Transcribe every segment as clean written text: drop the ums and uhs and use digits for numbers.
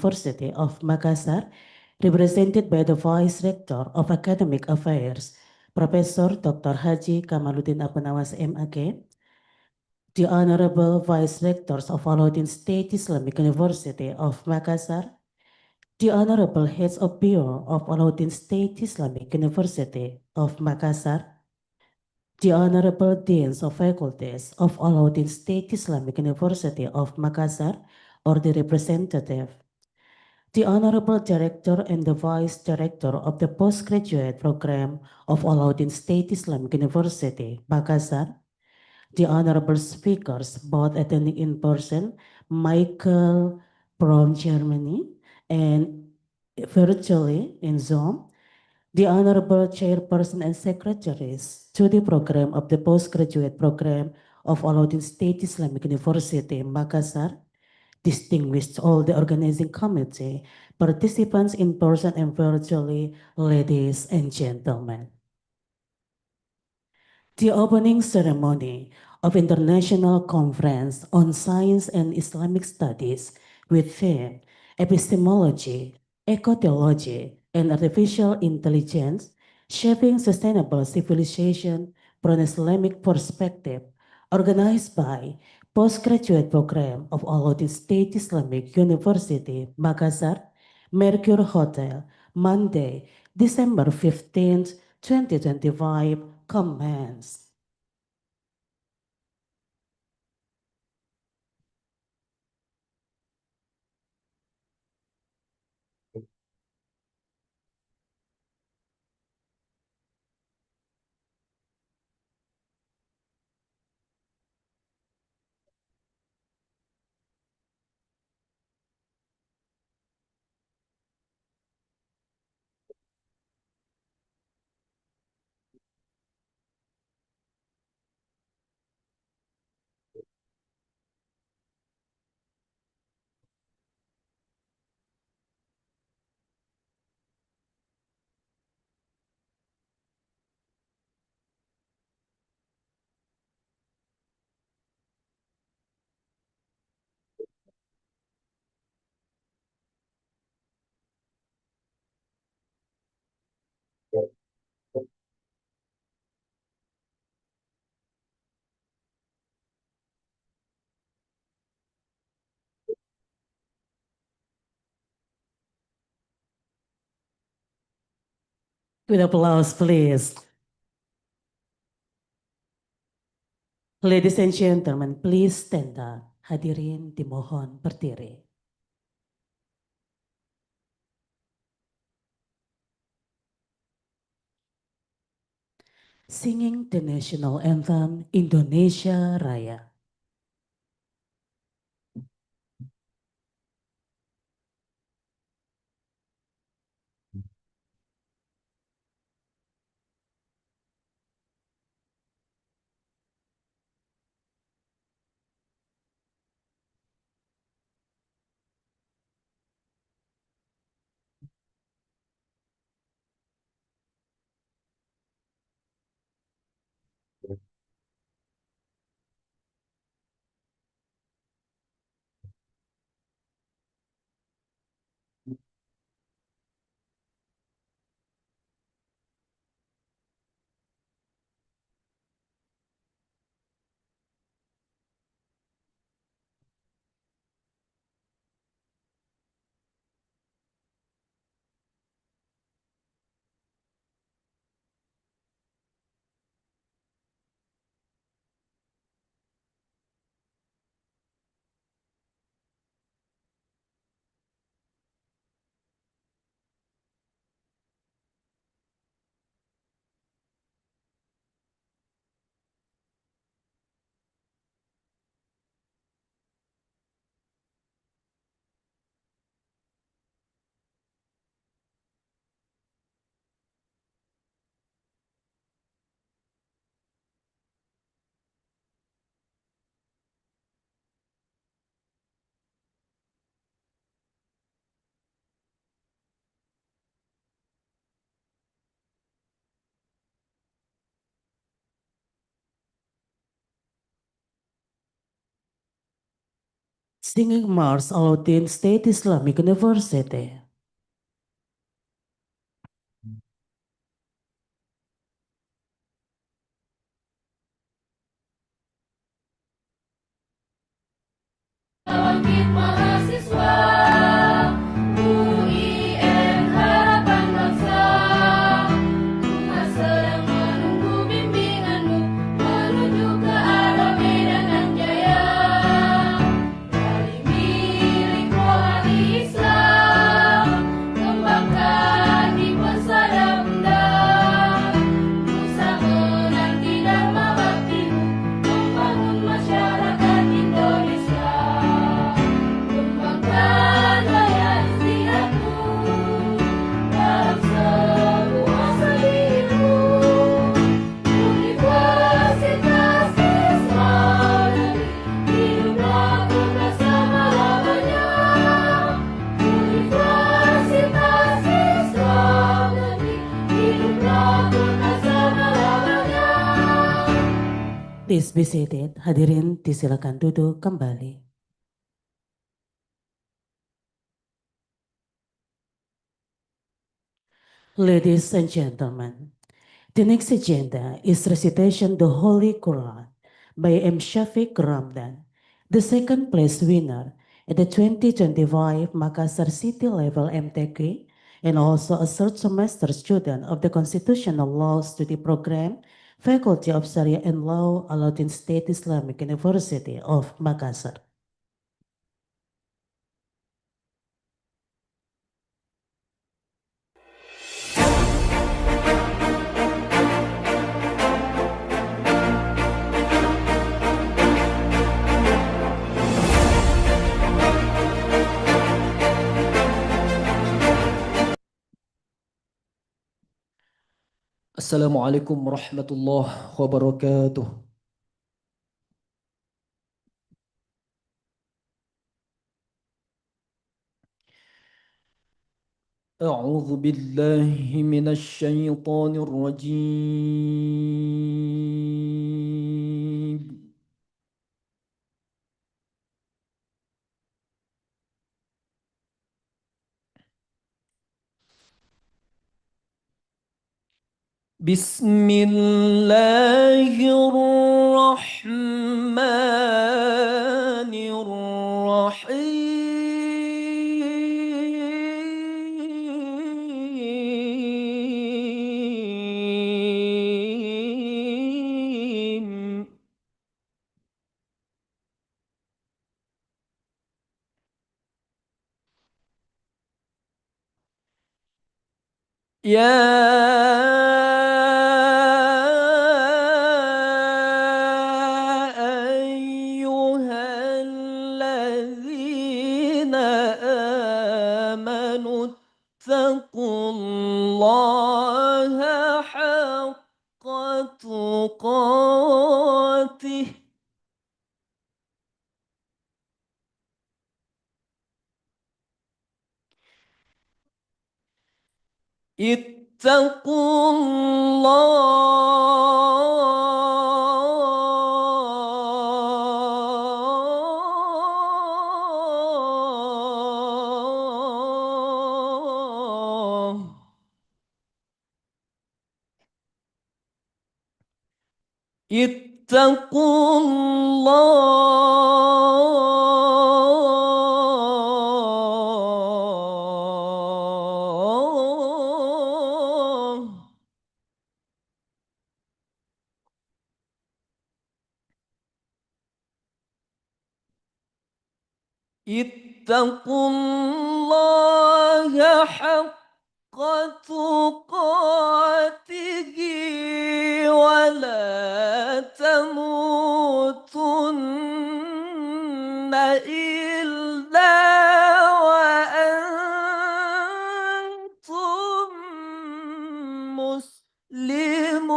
University of Makassar, represented by the Vice Rector of Academic Affairs, Professor Dr. Haji Kamaluddin Abunawas MAK, the Honorable Vice Rectors of Alauddin State Islamic University of Makassar, the Honorable Heads of Bureau of Alauddin State Islamic University of Makassar, the Honorable Deans of Faculties of Alauddin State Islamic University of Makassar, or the representative, the Honorable Director and the Vice Director of the Postgraduate Program of Alauddin State Islamic University, Makassar, the honorable speakers, both attending in person, Michael from Germany, and virtually in Zoom, the honorable chairperson and secretaries to the program of the postgraduate program of Alauddin State Islamic University, Makassar, distinguished all the organizing committee, participants in person and virtually, ladies and gentlemen. The opening ceremony of International Conference on Science and Islamic Studies with theme Epistemology, Eco-Theology, and Artificial Intelligence, Shaping Sustainable Civilization from an Islamic Perspective, organized by Postgraduate Program of Alauddin State Islamic University, Makassar, Mercure Hotel, Monday, December 15th, 2025, commence. With applause, please. Ladies and gentlemen, please stand up. Hadirin dimohon berdiri. Singing the national anthem Indonesia Raya. Singing Mars Alauddin State Islamic University. Bangkit mahasiswa UIN harapan bangsa, Tuhan sedang menunggu bimbinganmu menuju ke arah medan dan jaya. Dari milik rohani Islam, kembangkan di persada bunda. Nusa menanti dharma baktimu, membangun masyarakat Indonesia. Kembangkan daya istirahatmu dalam semua segi ilmu. Universitas Islam hiduplah kota selama-lamanya. Universitas Islam hiduplah kota selama-lamanya. Please be seated. Hadirin disilakan duduk kembali. Ladies and gentlemen, the next agenda is recitation the Holy Quran by M. Shafiq Ramdan, the second place winner at the 2025 Makassar City Level MTQ and also a third semester student of the Constitutional Law Study Program, Faculty of Sharia and Law, Alauddin State Islamic University of Makassar. Assalamualaikum warahmatullahi wabarakatuh. أعوذ بالله من الشيطان الرجيم. بسم الله الرحمن الرحيم. يا أيها الذين آمنوا اتقوا الله حق تقاته اتقوا الله اتقوا الله اتقوا الله حق تقاته ولا تموتن إلا وأنتم مسلمون.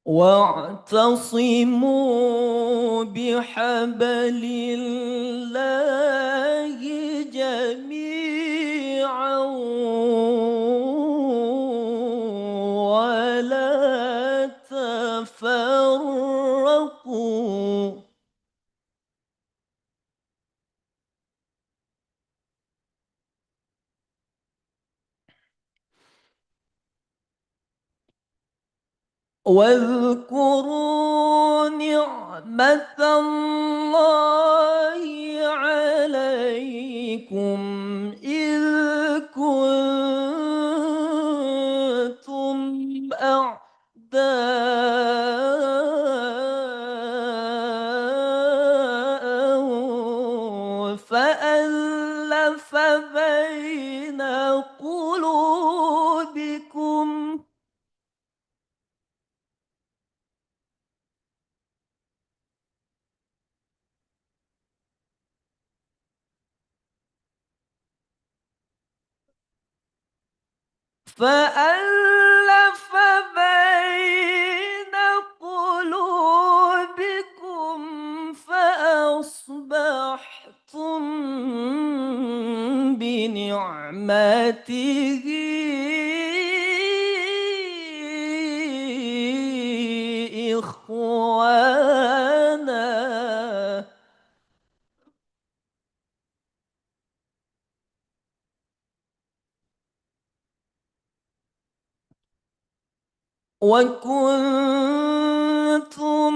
واعتصموا بحبل الله جميعا ولا تفرقوا. واذكروا نعمة الله عليكم إذ كنتم أعداء فألف بين قلوبكم فألف بين قلوبكم فأصبحتم بنعمته إخوانا وكنتم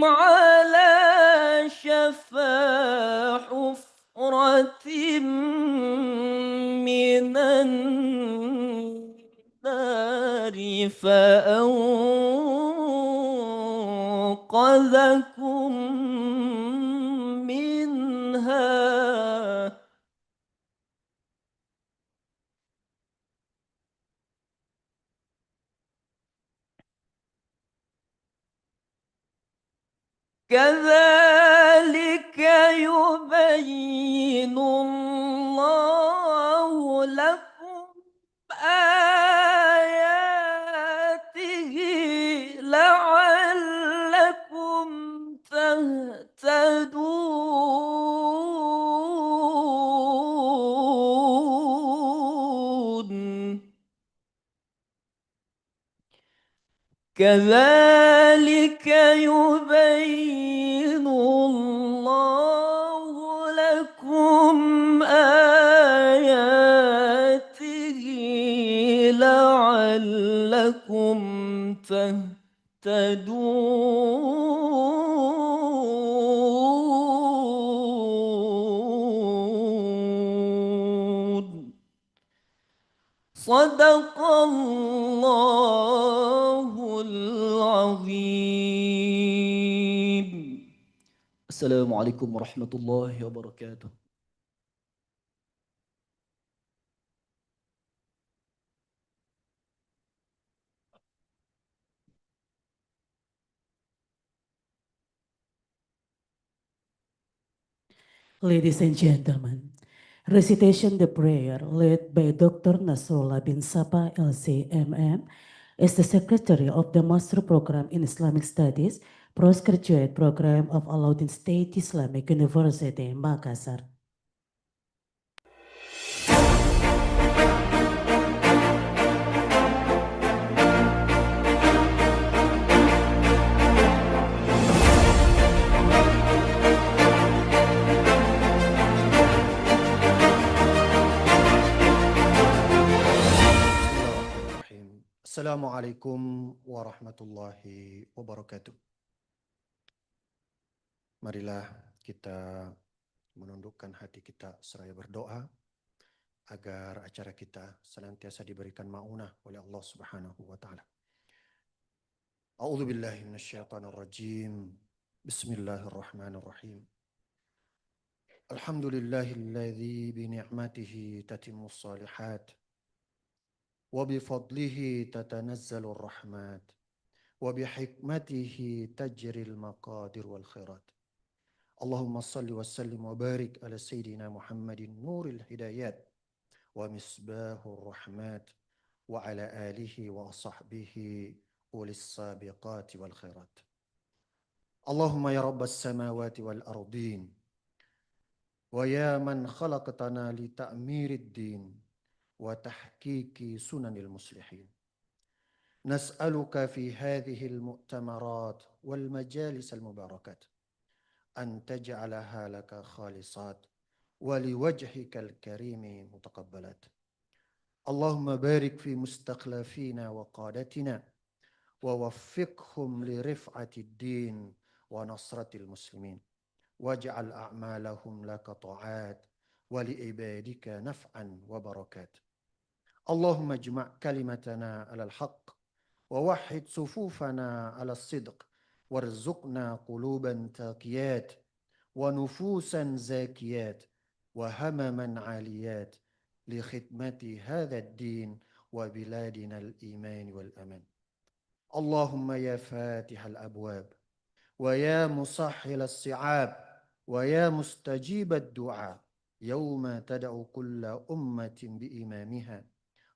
على شفا حفرة من النار فأنقذكم منها. كذلك يبين الله لكم آياته لعلكم تهتدون. كذلك يبين الله لكم آياته لعلكم تهتدون. صدق الله العظيم. السلام عليكم ورحمة الله وبركاته. Ladies and gentlemen, recitation the prayer led by Dr. Nasrullah bin Sapa LC-MM is the Secretary of the Master Program in Islamic Studies, Postgraduate Program of Alauddin State Islamic University, Makassar. Assalamualaikum warahmatullahi wabarakatuh. Marilah kita menundukkan hati kita seraya berdoa agar acara kita senantiasa diberikan maunah oleh Allah Subhanahu wa taala. A'udzu billahi minasyaitonir rajim. Bismillahirrahmanirrahim. Alhamdulillahilladzi bi ni'matihi tatimmus shalihat وبفضله تتنزل الرحمات وبحكمته تجري المقادر والخيرات اللهم صل وسلم وبارك على سيدنا محمد نور الهدايات ومصباح الرحمات وعلى آله وصحبه وللسابقات والخيرات. اللهم يا رب السماوات والأرضين، ويا من خلقتنا لتأمير الدين وتحقيق سنن المصلحين، نسألك في هذه المؤتمرات والمجالس المباركات أن تجعلها لك خالصات ولوجهك الكريم متقبلات. اللهم بارك في مستخلفينا وقادتنا، ووفقهم لرفعة الدين ونصرة المسلمين، واجعل أعمالهم لك طاعات ولعبادك نفعا وبركات. اللهم اجمع كلمتنا على الحق، ووحد صفوفنا على الصدق، وارزقنا قلوبا تاقيات ونفوسا زاكيات وهمما عاليات لخدمة هذا الدين وبلادنا الإيمان والأمان. اللهم يا فاتح الأبواب، ويا مسهل الصعاب، ويا مستجيب الدعاء، يوم تدعو كل أمة بإمامها،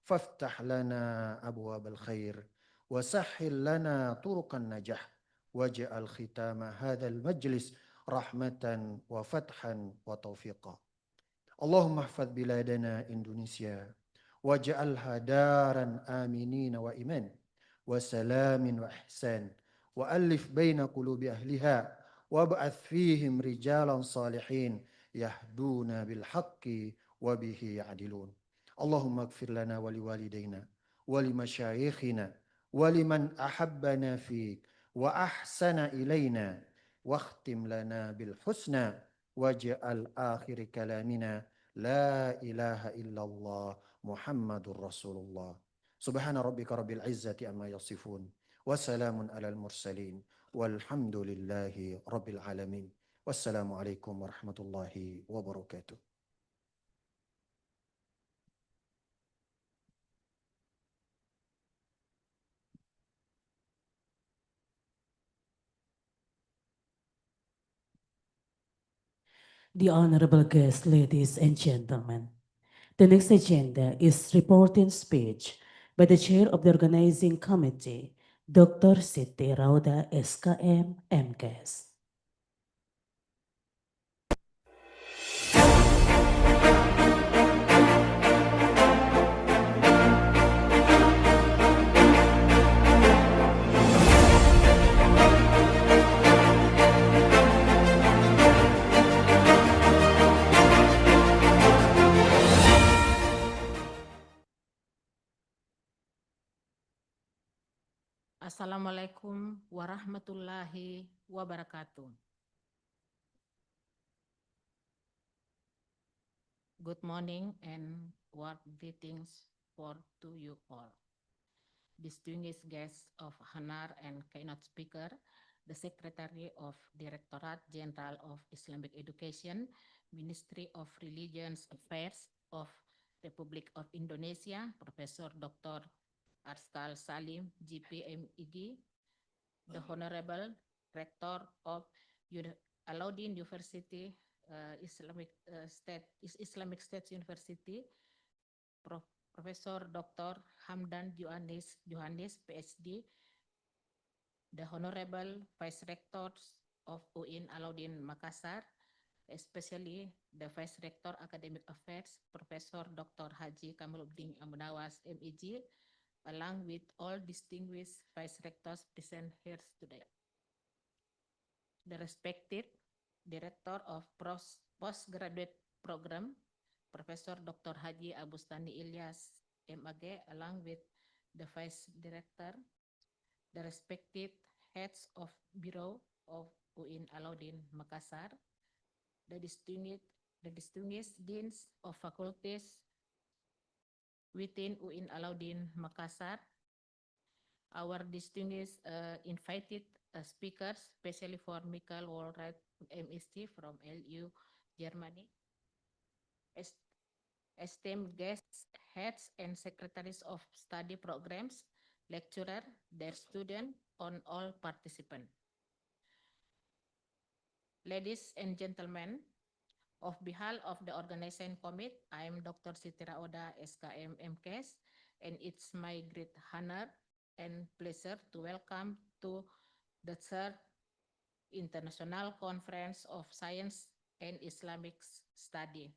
فافتح لنا أبواب الخير، وسهل لنا طرق النجاح، واجعل ختام هذا المجلس رحمة وفتحا وتوفيقا. اللهم احفظ بلادنا إندونيسيا، واجعلها دارا آمنين وإيمان وسلام وإحسان، وألف بين قلوب أهلها، وابعث فيهم رجالا صالحين يهدون بالحق وبه يعدلون. اللهم اغفر لنا ولوالدينا ولمشايخنا ولمن أحبنا فيك وأحسن إلينا، واختم لنا بالحسنى، واجعل آخر كلامنا لا إله إلا الله محمد رسول الله. سبحان ربك رب العزة عما يصفون، وسلام على المرسلين، والحمد لله رب العالمين. والسلام عليكم ورحمة الله وبركاته. The honorable guests, ladies and gentlemen, the next agenda is reporting speech by the chair of the organizing committee, Dr. Siti Rauda SKM MKS. Assalamualaikum warahmatullahi wabarakatuh. Good morning and warm greetings to you all. Distinguished guests of honor and keynote speaker, the Secretary of Directorate General of Islamic Education, Ministry of Religious Affairs of Republic of Indonesia, Professor Dr. Arskal Salim, GPMIG, the Honorable Rector of Alauddin University, Islamic State University, Professor Dr. Hamdan Johannes, PhD, the Honorable Vice Rectors of UIN Alauddin Makassar, especially the Vice Rector Academic Affairs, Professor Dr. Haji Kamaluddin Amunawas, MEG, along with all distinguished Vice Rectors present here today. The respected Director of Postgraduate Program, Professor Dr. Haji Abustani Ilyas, MAG, along with the Vice Director, the respected Heads of Bureau of UIN Alauddin Makassar, the distinguished Deans of Faculties within UIN Alauddin Makassar, our distinguished invited speakers, especially for Michael Wohlrath, MSc from LU, Germany, esteemed guests, heads and secretaries of study programs, lecturer, their student, on all participants. Ladies and gentlemen, of behalf of the organizing committee, I am Dr. Siti Rauda, SKM MKS, and it's my great honor and pleasure to welcome to the third International Conference of Science and Islamic Study.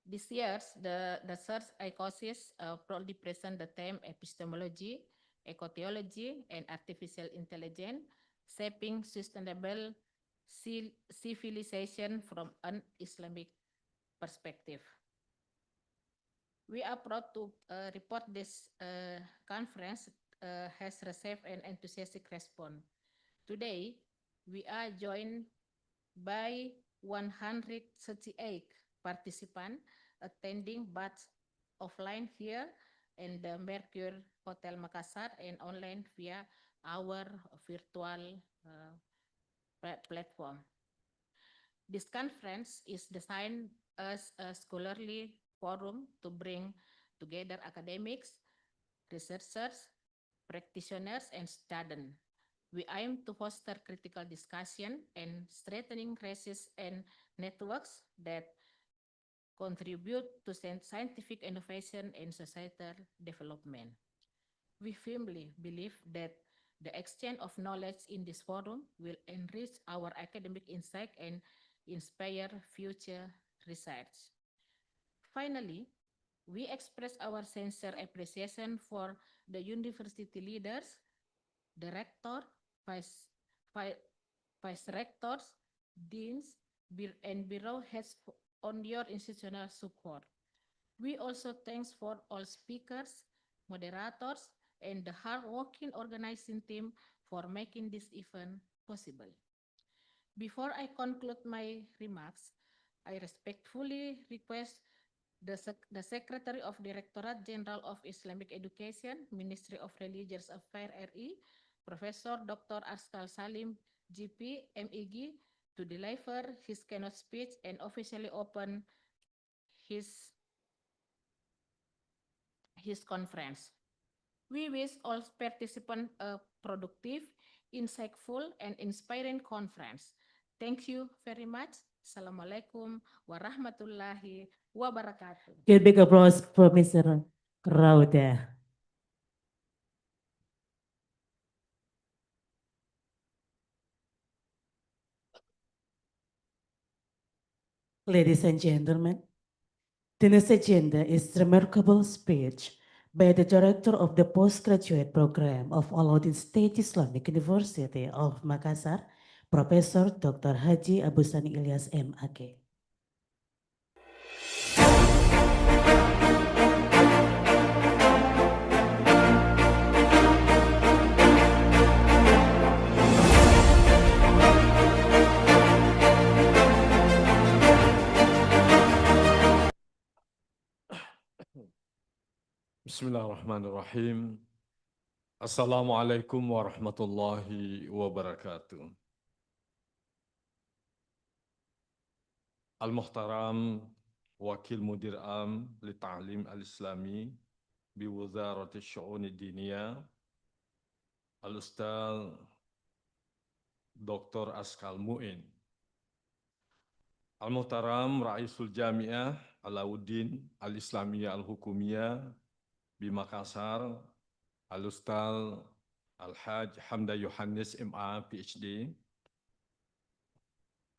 This year's the third ICOSIS proudly present the theme Epistemology, Eco-Theology, and Artificial Intelligence, shaping sustainable civilization from an Islamic perspective. We are proud to report this conference has received an enthusiastic response. Today, we are joined by 138 participants attending both offline here in the Mercure Hotel Makassar and online via our virtual platform. This conference is designed as a scholarly forum to bring together academics, researchers, practitioners, and students. We aim to foster critical discussion and strengthening research and networks that contribute to scientific innovation and societal development. We firmly believe that the exchange of knowledge in this forum will enrich our academic insight and inspire future research. Finally, we express our sincere appreciation for the university leaders, the rector, vice, vi- vice rectors, deans, and bureau heads on your institutional support. We also thanks for all speakers, moderators, and the hardworking organizing team for making this event possible. Before I conclude my remarks, I respectfully request the Secretary of Directorate General of Islamic Education, Ministry of Religious Affairs RI, Professor Dr. Askal Salim, GP, MEG, to deliver his keynote speech and officially open his, his conference. We wish all participants a productive, insightful, and inspiring conference. Thank you very much. Assalamualaikum warahmatullahi wabarakatuh. Give big applause for Mr. Rauda. Ladies and gentlemen, the next agenda is remarkable speech by the director of the postgraduate program of Alauddin State Islamic University of Makassar, Professor Dr. Haji Abu Sani Ilyas MAK. Bismillahirrahmanirrahim. Assalamualaikum warahmatullahi wabarakatuh. Al-Muhtaram Wakil Mudir Am li Ta'lim Al-Islami bi Wizarat Asy-Syu'un Ad-Diniyah Al-Ustaz Dr. Askal Mu'in. Al-Muhtaram Raisul Jami'ah Alauddin Al-Islamiyah Al-Hukumiyah bi Makassar Al-Ustaz Al-Haj Hamda Yohanes MA PhD.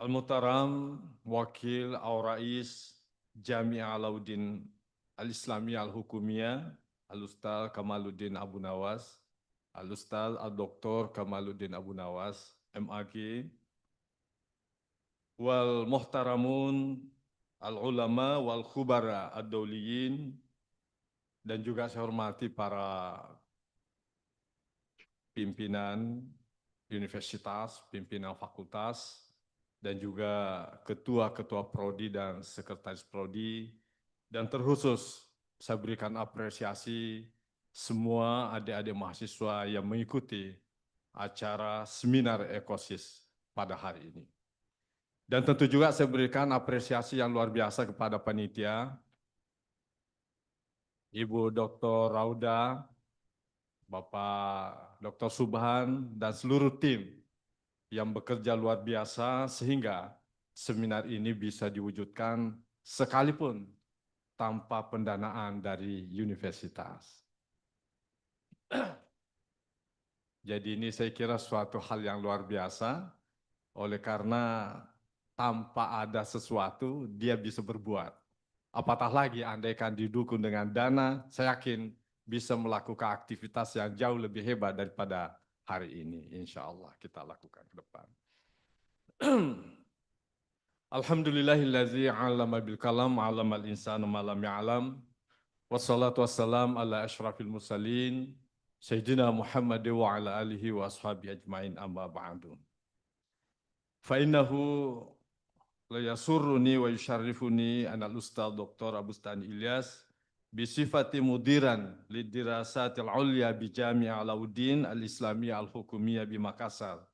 Al-Muhtaram Wakil Au-Rais Jami'ah Alauddin Al-Islamiyah Al-Hukumiyah Al-Ustaz Kamaluddin Abu Nawas, Al-Ustaz Al-Doktor Kamaluddin Abu Nawas MAG, wal muhtaramun al-ulama wal khubara ad-dawliyin, dan juga saya hormati para pimpinan universitas, pimpinan fakultas, dan juga ketua-ketua prodi dan sekretaris prodi, dan terkhusus saya berikan apresiasi semua adik-adik mahasiswa yang mengikuti acara seminar Ekosis pada hari ini. Dan tentu juga saya berikan apresiasi yang luar biasa kepada panitia, Ibu Dr. Rauda, Bapak Dr. Subhan, dan seluruh tim yang bekerja luar biasa sehingga seminar ini bisa diwujudkan sekalipun tanpa pendanaan dari universitas. Jadi ini saya kira suatu hal yang luar biasa, oleh karena tanpa ada sesuatu dia bisa berbuat. Apatah lagi andaikan didukung dengan dana, saya yakin bisa melakukan aktivitas yang jauh lebih hebat daripada hari ini. Insya Allah kita lakukan ke depan. Alhamdulillahillazi 'allama bil kalam 'allamal insana ma lam ya'lam. Wassalatu wassalam ala asyrafil mursalin Sayyidina Muhammad wa ala alihi wa ashabihi ajmain amma ba'du. Fa innahu la yasurruni wa yusharrifuni anal Ustaz Dr. Abustani Ilyas bisifati mudiran lidirasatil ulya bi Jami' Alauddin al-Islamiyah al-Hukumiyah bi Makassar.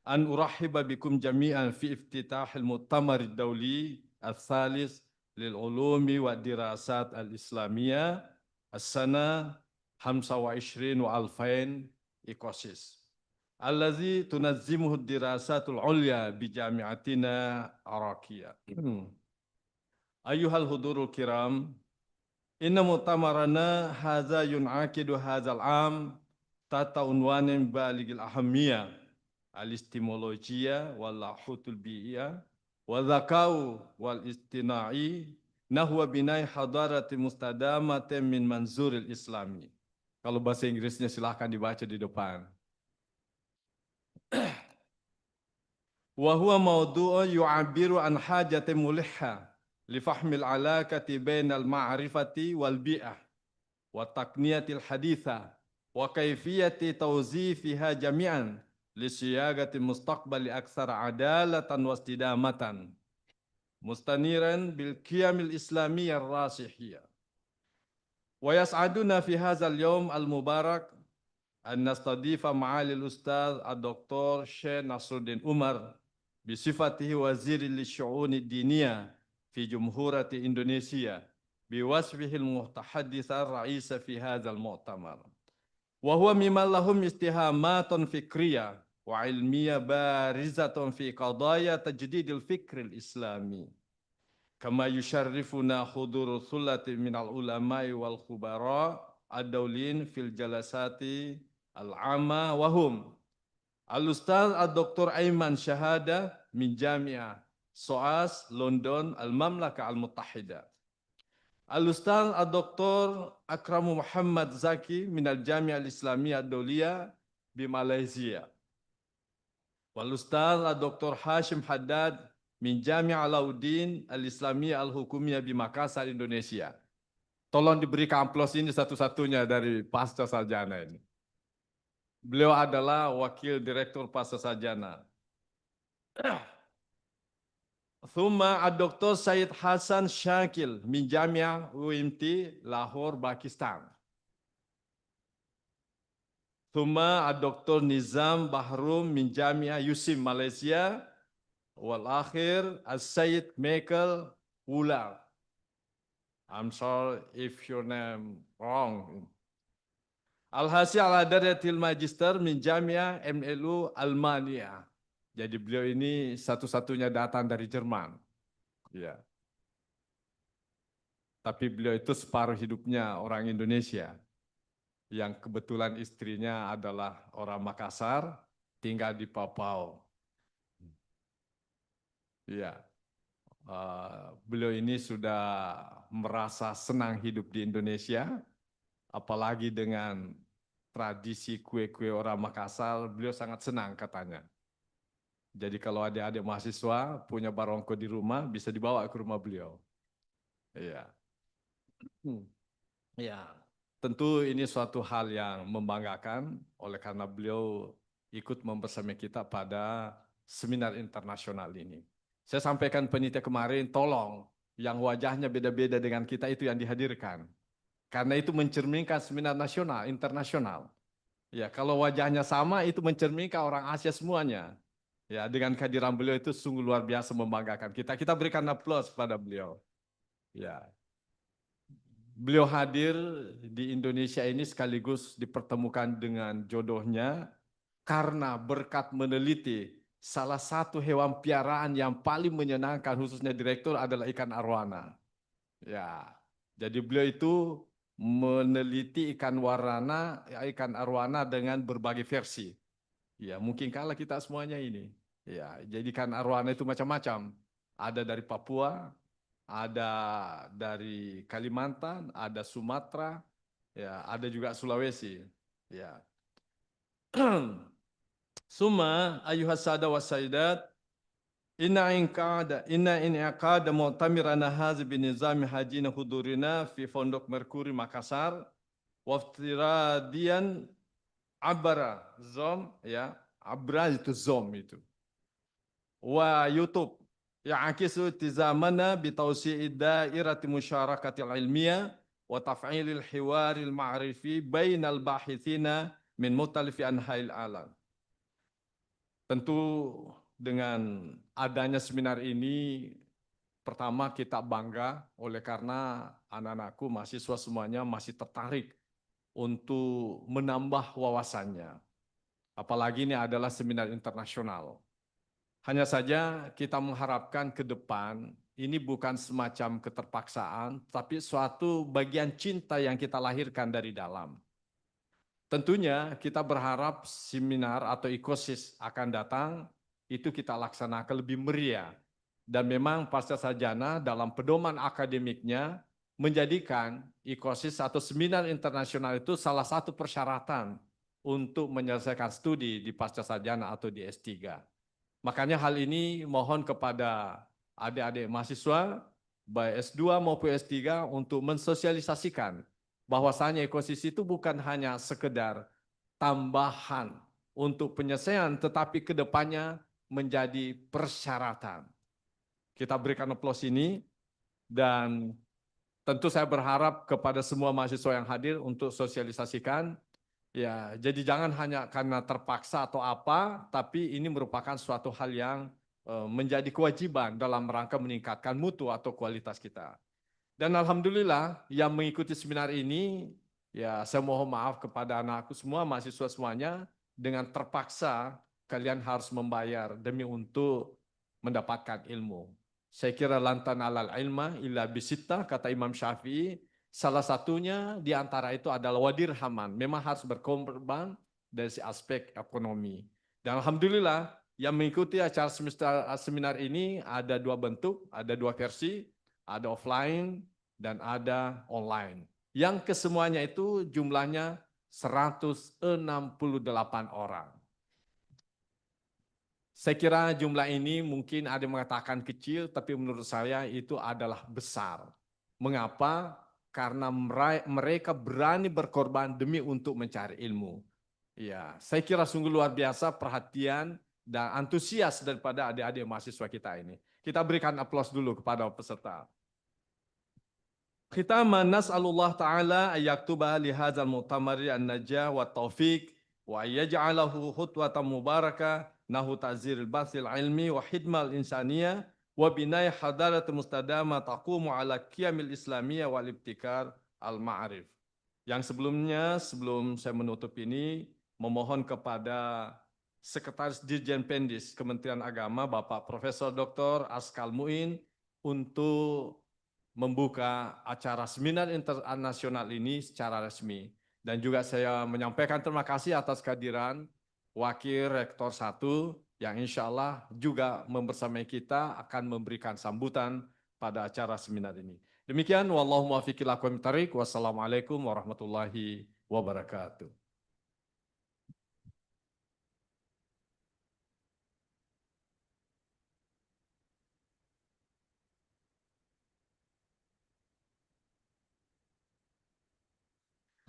An urahiba bikum jami'an fi iftitahil mu'tamar ad-dawli al-thalis lil ulumi wa dirasat al-Islamiyah as-sana 25 wa alfain ikosis. Allazi tunazzimuhu dirasatul ulya bi jami'atina Arakia. Ayuhal hudurul kiram, inna mu'tamarana hadza yun'akidu hadzal am tata unwanin baligil ahamiyah al-istimolojiyah wal lahutul bi'iyah wal zakau wal istina'i nahwa binai hadarati mustadamatin min manzuril islami. Kalau bahasa Inggrisnya silahkan dibaca di depan. Wa huwa mawdu'un yu'abiru an hajatin mulihha li fahmil alaqati bainal ma'rifati wal bi'ah wa taqniyatil haditha wa kaifiyati tawzifiha jami'an li siyagati mustaqbali aktsara adalatan wa istidamatan mustaniran bil qiyamil islamiyyah rasihiyah. Wa yas'aduna fi hadzal yawm al-mubarak an nastadifa ma'ali al-ustaz ad-doktor Syekh Nasruddin Umar bisifatihi waziri lisyu'uni diniyah fi Jumhuriyati Indonesia biwasfihi al-muhtahadditsa ar-ra'isa fi hadzal mu'tamar. Wa huwa mimman lahum istihamatun fikriyah wa ilmiyah barizatun fi qadaya tajdidil fikril islami. Kama yusharrifuna huduru thullati minal ulama'i wal khubara ad-dawlin fil jalasati al-amma wahum al-ustaz ad-doktor Aiman Syahada min Jami'ah Soas London al-Mamlaka al-Muttahida, al-ustaz ad-doktor Akramu Muhammad Zaki min al-Jami'ah al-Islamiyah ad-Dawliyah di Malaysia, wal-ustaz ad-doktor Hashim Haddad min Jami' Alauddin al-Islamiyah al-Hukumiyah di Makassar, Indonesia. Tolong diberikan aplaus ini satu-satunya dari Pasca Sarjana ini. Beliau adalah Wakil Direktur Pasca Sarjana. Thumma ad-Doktor Sayyid Hasan Syakil min Jami'ah UMT Lahore, Pakistan. Thumma ad-Doktor Nizam Bahrum min Jami'ah Yusim, Malaysia. Wal akhir as-Sayyid Michael Wula. I'm sorry if your name wrong. Al-Hasil ala darajatil magister min Jami'ah MLU Almania. Jadi beliau ini satu-satunya datang dari Jerman. Ya. Tapi beliau itu separuh hidupnya orang Indonesia. Yang kebetulan istrinya adalah orang Makassar, tinggal di Papua. Ya, beliau ini sudah merasa senang hidup di Indonesia, apalagi dengan tradisi kue-kue orang Makassar, beliau sangat senang katanya. Jadi kalau adik-adik mahasiswa punya barongko di rumah, bisa dibawa ke rumah beliau. Iya. Ya, tentu ini suatu hal yang membanggakan, oleh karena beliau ikut membersama kita pada seminar internasional ini. Saya sampaikan penitia kemarin, tolong yang wajahnya beda-beda dengan kita itu yang dihadirkan. Karena itu mencerminkan seminar nasional, internasional. Ya, kalau wajahnya sama itu mencerminkan orang Asia semuanya. Ya, dengan kehadiran beliau itu sungguh luar biasa membanggakan kita. Kita berikan aplaus pada beliau. Ya. Beliau hadir di Indonesia ini sekaligus dipertemukan dengan jodohnya karena berkat meneliti salah satu hewan piaraan yang paling menyenangkan khususnya direktur adalah ikan arwana. Ya, jadi beliau itu meneliti ikan arwana dengan berbagai versi. Ya, mungkin kalah kita semuanya ini. Ya, jadi ikan arwana itu macam-macam. Ada dari Papua, ada dari Kalimantan, ada Sumatera, ya, ada juga Sulawesi. Ya. Summa ayuhas sada wasaidat, inna inqada mu'tamirana hazi binizami hajina hudurina fi Fondok Mercure Makassar waftiradian abra zom, ya, abra itu zom itu, wa YouTube ya'akisu tizamana bitawsi'i dairati musyarakati ilmiah wa taf'ilil hiwaril ma'rifi bainal bahithina min mutalifi anhail alam. Tentu dengan adanya seminar ini, pertama kita bangga oleh karena anak-anakku mahasiswa semuanya masih tertarik untuk menambah wawasannya. Apalagi ini adalah seminar internasional. Hanya saja kita mengharapkan ke depan ini bukan semacam keterpaksaan, tapi suatu bagian cinta yang kita lahirkan dari dalam. Tentunya kita berharap seminar atau ikosis akan datang, itu kita laksanakan lebih meriah. Dan memang pasca sarjana dalam pedoman akademiknya menjadikan ikosis atau seminar internasional itu salah satu persyaratan untuk menyelesaikan studi di pasca sarjana atau di S3. Makanya hal ini mohon kepada adik-adik mahasiswa, baik S2 maupun S3 untuk mensosialisasikan bahwasanya ikosis itu bukan hanya sekedar tambahan untuk penyelesaian, tetapi kedepannya menjadi persyaratan. Kita berikan aplaus ini, dan tentu saya berharap kepada semua mahasiswa yang hadir untuk sosialisasikan. Ya, jadi jangan hanya karena terpaksa atau apa, tapi ini merupakan suatu hal yang menjadi kewajiban dalam rangka meningkatkan mutu atau kualitas kita. Dan alhamdulillah yang mengikuti seminar ini, ya saya mohon maaf kepada anakku semua, mahasiswa semuanya, dengan terpaksa kalian harus membayar demi untuk mendapatkan ilmu. Saya kira lantan alal ilma illa bisitta, kata Imam Syafi'i, salah satunya di antara itu adalah wadirhaman, memang harus berkorban dari aspek ekonomi. Dan alhamdulillah yang mengikuti acara seminar ini ada dua bentuk, ada dua versi, ada offline dan ada online. Yang kesemuanya itu jumlahnya 168 orang. Saya kira jumlah ini mungkin ada yang mengatakan kecil, tapi menurut saya itu adalah besar. Mengapa? Karena mereka berani berkorban demi untuk mencari ilmu. Ya, saya kira sungguh luar biasa perhatian dan antusias daripada adik-adik mahasiswa kita ini. Kita berikan aplaus dulu kepada peserta. Khitaman nas'alullah ta'ala ayyaktuba lihadzal mu'tamari an-najah wa taufiq wa ayyaj'alahu khutwatan mubarakah nahu ta'ziril basil ilmi wa hidmal insaniyah wa binai hadarat mustadama taqumu ala qiyamil islamiyah wal ibtikar al-ma'arif. Yang sebelumnya, sebelum saya menutup ini, memohon kepada Sekretaris Dirjen Pendis Kementerian Agama, Bapak Profesor Dr. Askal Muin, untuk membuka acara seminar internasional ini secara resmi. Dan juga saya menyampaikan terima kasih atas kehadiran Wakil Rektor 1 yang insya Allah juga membersamai kita akan memberikan sambutan pada acara seminar ini. Demikian, wallahu muwaffiq ila aqwamit thariq. Wassalamualaikum warahmatullahi wabarakatuh.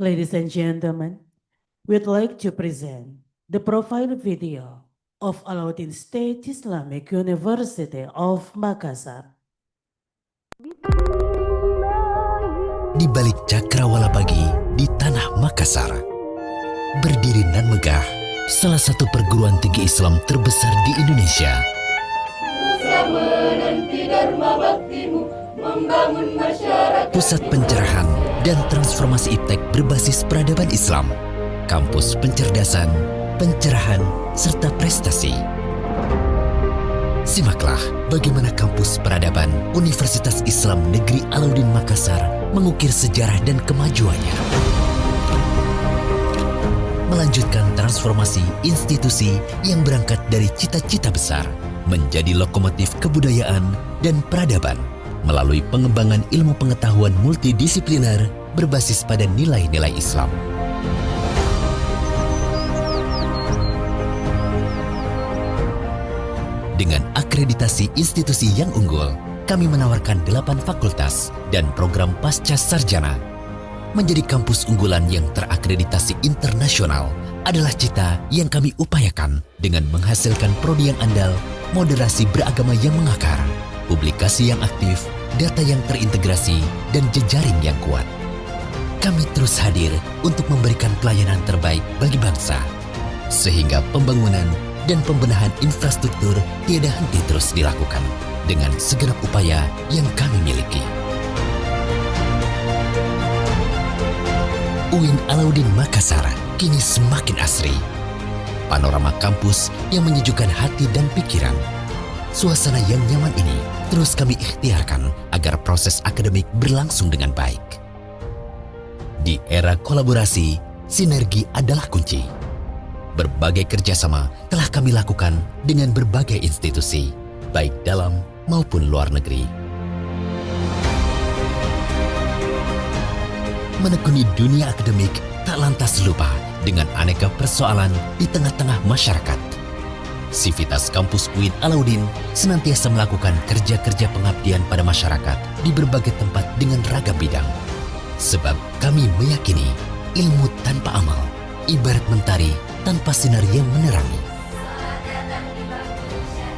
Ladies and gentlemen, we'd like to present the profile video of Alauddin State Islamic University of Makassar. Di balik cakrawala pagi di tanah Makassar, berdiri nan megah salah satu perguruan tinggi Islam terbesar di Indonesia. Bersama menanti dharma baktimu membangun masyarakat. Pusat pencerahan dan transformasi iptek berbasis peradaban Islam. Kampus pencerdasan, pencerahan, serta prestasi. Simaklah bagaimana kampus peradaban Universitas Islam Negeri Alauddin Makassar mengukir sejarah dan kemajuannya. Melanjutkan transformasi institusi yang berangkat dari cita-cita besar menjadi lokomotif kebudayaan dan peradaban melalui pengembangan ilmu pengetahuan multidisipliner berbasis pada nilai-nilai Islam. Dengan akreditasi institusi yang unggul, kami menawarkan 8 fakultas dan program pasca sarjana. Menjadi kampus unggulan yang terakreditasi internasional adalah cita yang kami upayakan dengan menghasilkan prodi yang andal, moderasi beragama yang mengakar, publikasi yang aktif, data yang terintegrasi, dan jejaring yang kuat. Kami terus hadir untuk memberikan pelayanan terbaik bagi bangsa, sehingga pembangunan dan pembenahan infrastruktur tiada henti terus dilakukan dengan segenap upaya yang kami miliki. UIN Alauddin Makassar kini semakin asri. Panorama kampus yang menyejukkan hati dan pikiran. Suasana yang nyaman ini terus kami ikhtiarkan agar proses akademik berlangsung dengan baik. Di era kolaborasi, sinergi adalah kunci. Berbagai kerjasama telah kami lakukan dengan berbagai institusi, baik dalam maupun luar negeri. Menekuni dunia akademik tak lantas lupa dengan aneka persoalan di tengah-tengah masyarakat. Sivitas Kampus UIN Alauddin senantiasa melakukan kerja-kerja pengabdian pada masyarakat di berbagai tempat dengan ragam bidang. Sebab kami meyakini ilmu tanpa amal ibarat mentari tanpa sinar yang menerangi.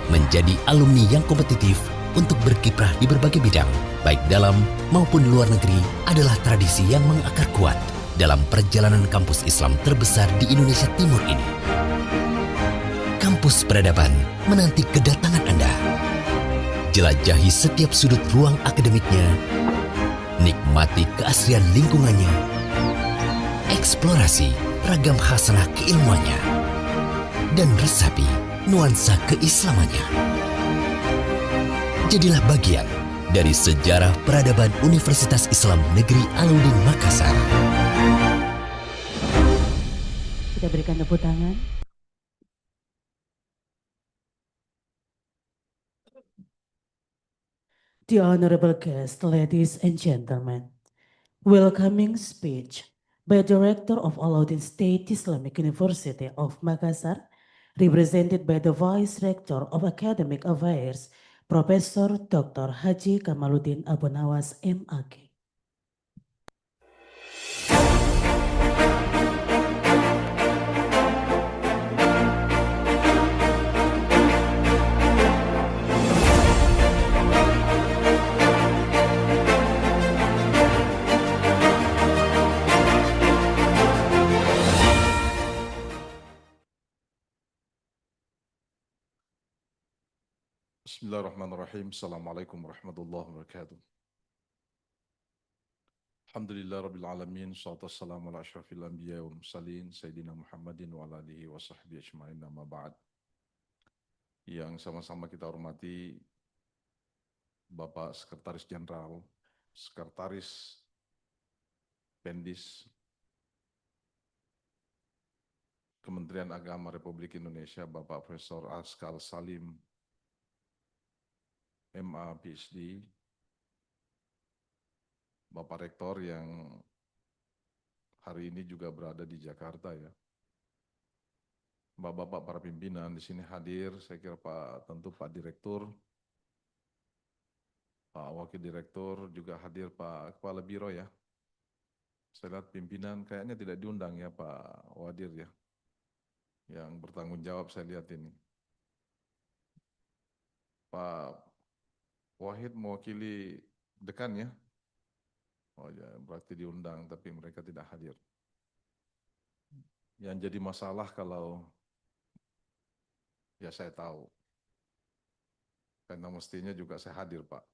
Menjadi alumni yang kompetitif untuk berkiprah di berbagai bidang, baik dalam maupun luar negeri, adalah tradisi yang mengakar kuat dalam perjalanan kampus Islam terbesar di Indonesia Timur ini. Kampus Peradaban menanti kedatangan Anda. Jelajahi setiap sudut ruang akademiknya, nikmati keasrian lingkungannya, eksplorasi ragam khasanah keilmuannya, dan resapi nuansa keislamannya. Jadilah bagian dari sejarah peradaban Universitas Islam Negeri Alauddin Makassar. Kita berikan tepuk tangan. The honorable guests, ladies and gentlemen, welcoming speech by Director of Alauddin State Islamic University of Makassar, represented by the Vice Rector of Academic Affairs, Professor Dr. Haji Kamaluddin Abu Nawas, MAG. Bismillahirrahmanirrahim. Assalamualaikum warahmatullahi wabarakatuh. Alhamdulillah Rabbil Alamin. Salatu wassalamu ala ashrafil anbiya wal mursalin Sayyidina Muhammadin wa ala alihi wa sahbihi ajma'in, amma ba'd. Yang sama-sama kita hormati Bapak Sekretaris Jenderal, Sekretaris Pendis Kementerian Agama Republik Indonesia, Bapak Profesor Askal Salim, MA, PhD, Bapak Rektor yang hari ini juga berada di Jakarta ya. Bapak-bapak para pimpinan di sini hadir, saya kira tentu Pak Direktur, Pak Wakil Direktur, juga hadir Pak Kepala Biro ya. Saya lihat pimpinan kayaknya tidak diundang ya Pak Wadir ya. Yang bertanggung jawab saya lihat ini. Pak Wahid mewakili dekan ya. Oh ya, berarti diundang tapi mereka tidak hadir. Yang jadi masalah kalau ya saya tahu. Karena mestinya juga saya hadir, Pak.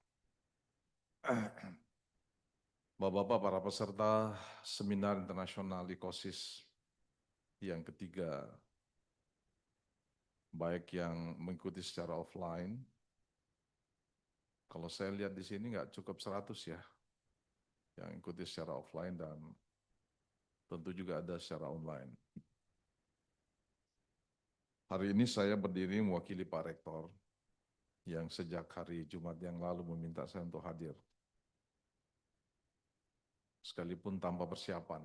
Bapak-bapak para peserta seminar internasional Eco-Theology yang ketiga baik yang mengikuti secara offline. Kalau saya lihat di sini nggak cukup 100 ya, yang ikuti secara offline dan tentu juga ada secara online. Hari ini saya berdiri mewakili Pak Rektor yang sejak hari Jumat yang lalu meminta saya untuk hadir. Sekalipun tanpa persiapan.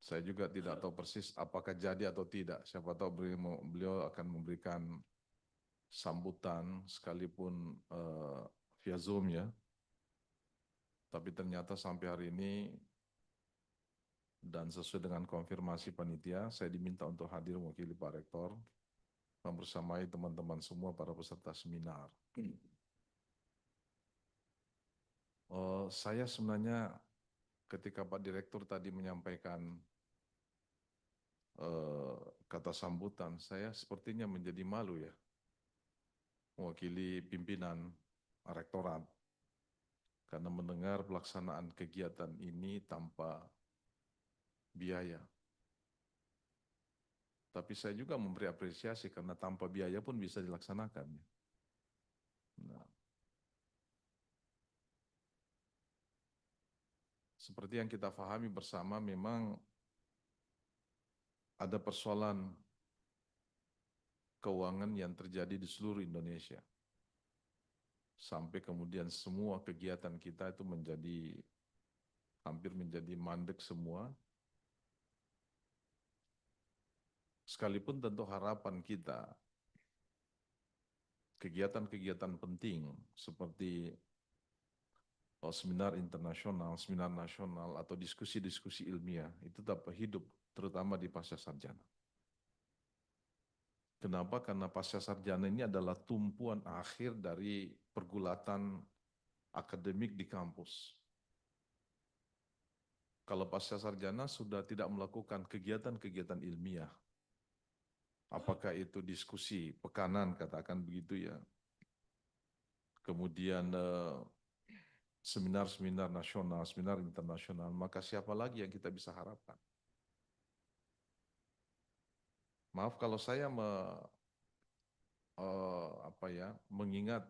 Saya juga tidak tahu persis apakah jadi atau tidak. Siapa tahu beliau akan memberikan sambutan sekalipun via Zoom ya. Tapi ternyata sampai hari ini dan sesuai dengan konfirmasi panitia, saya diminta untuk hadir mewakili Pak Rektor membersamai teman-teman semua para peserta seminar. Saya sebenarnya ketika Pak Direktur tadi menyampaikan kata sambutan, saya sepertinya menjadi malu ya, mewakili pimpinan rektorat, karena mendengar pelaksanaan kegiatan ini tanpa biaya. Tapi saya juga memberi apresiasi karena tanpa biaya pun bisa dilaksanakan. Nah, seperti yang kita pahami bersama, memang ada persoalan keuangan yang terjadi di seluruh Indonesia. Sampai kemudian semua kegiatan kita itu hampir menjadi mandek semua. Sekalipun tentu harapan kita, kegiatan-kegiatan penting seperti seminar internasional, seminar nasional, atau diskusi-diskusi ilmiah, itu dapat hidup, terutama di pasca sarjana. Kenapa? Karena pasca sarjana ini adalah tumpuan akhir dari pergulatan akademik di kampus. Kalau pasca sarjana sudah tidak melakukan kegiatan-kegiatan ilmiah, apakah itu diskusi pekanan, katakan begitu ya, kemudian seminar-seminar nasional, seminar internasional, maka siapa lagi yang kita bisa harapkan? Maaf kalau saya mengingat,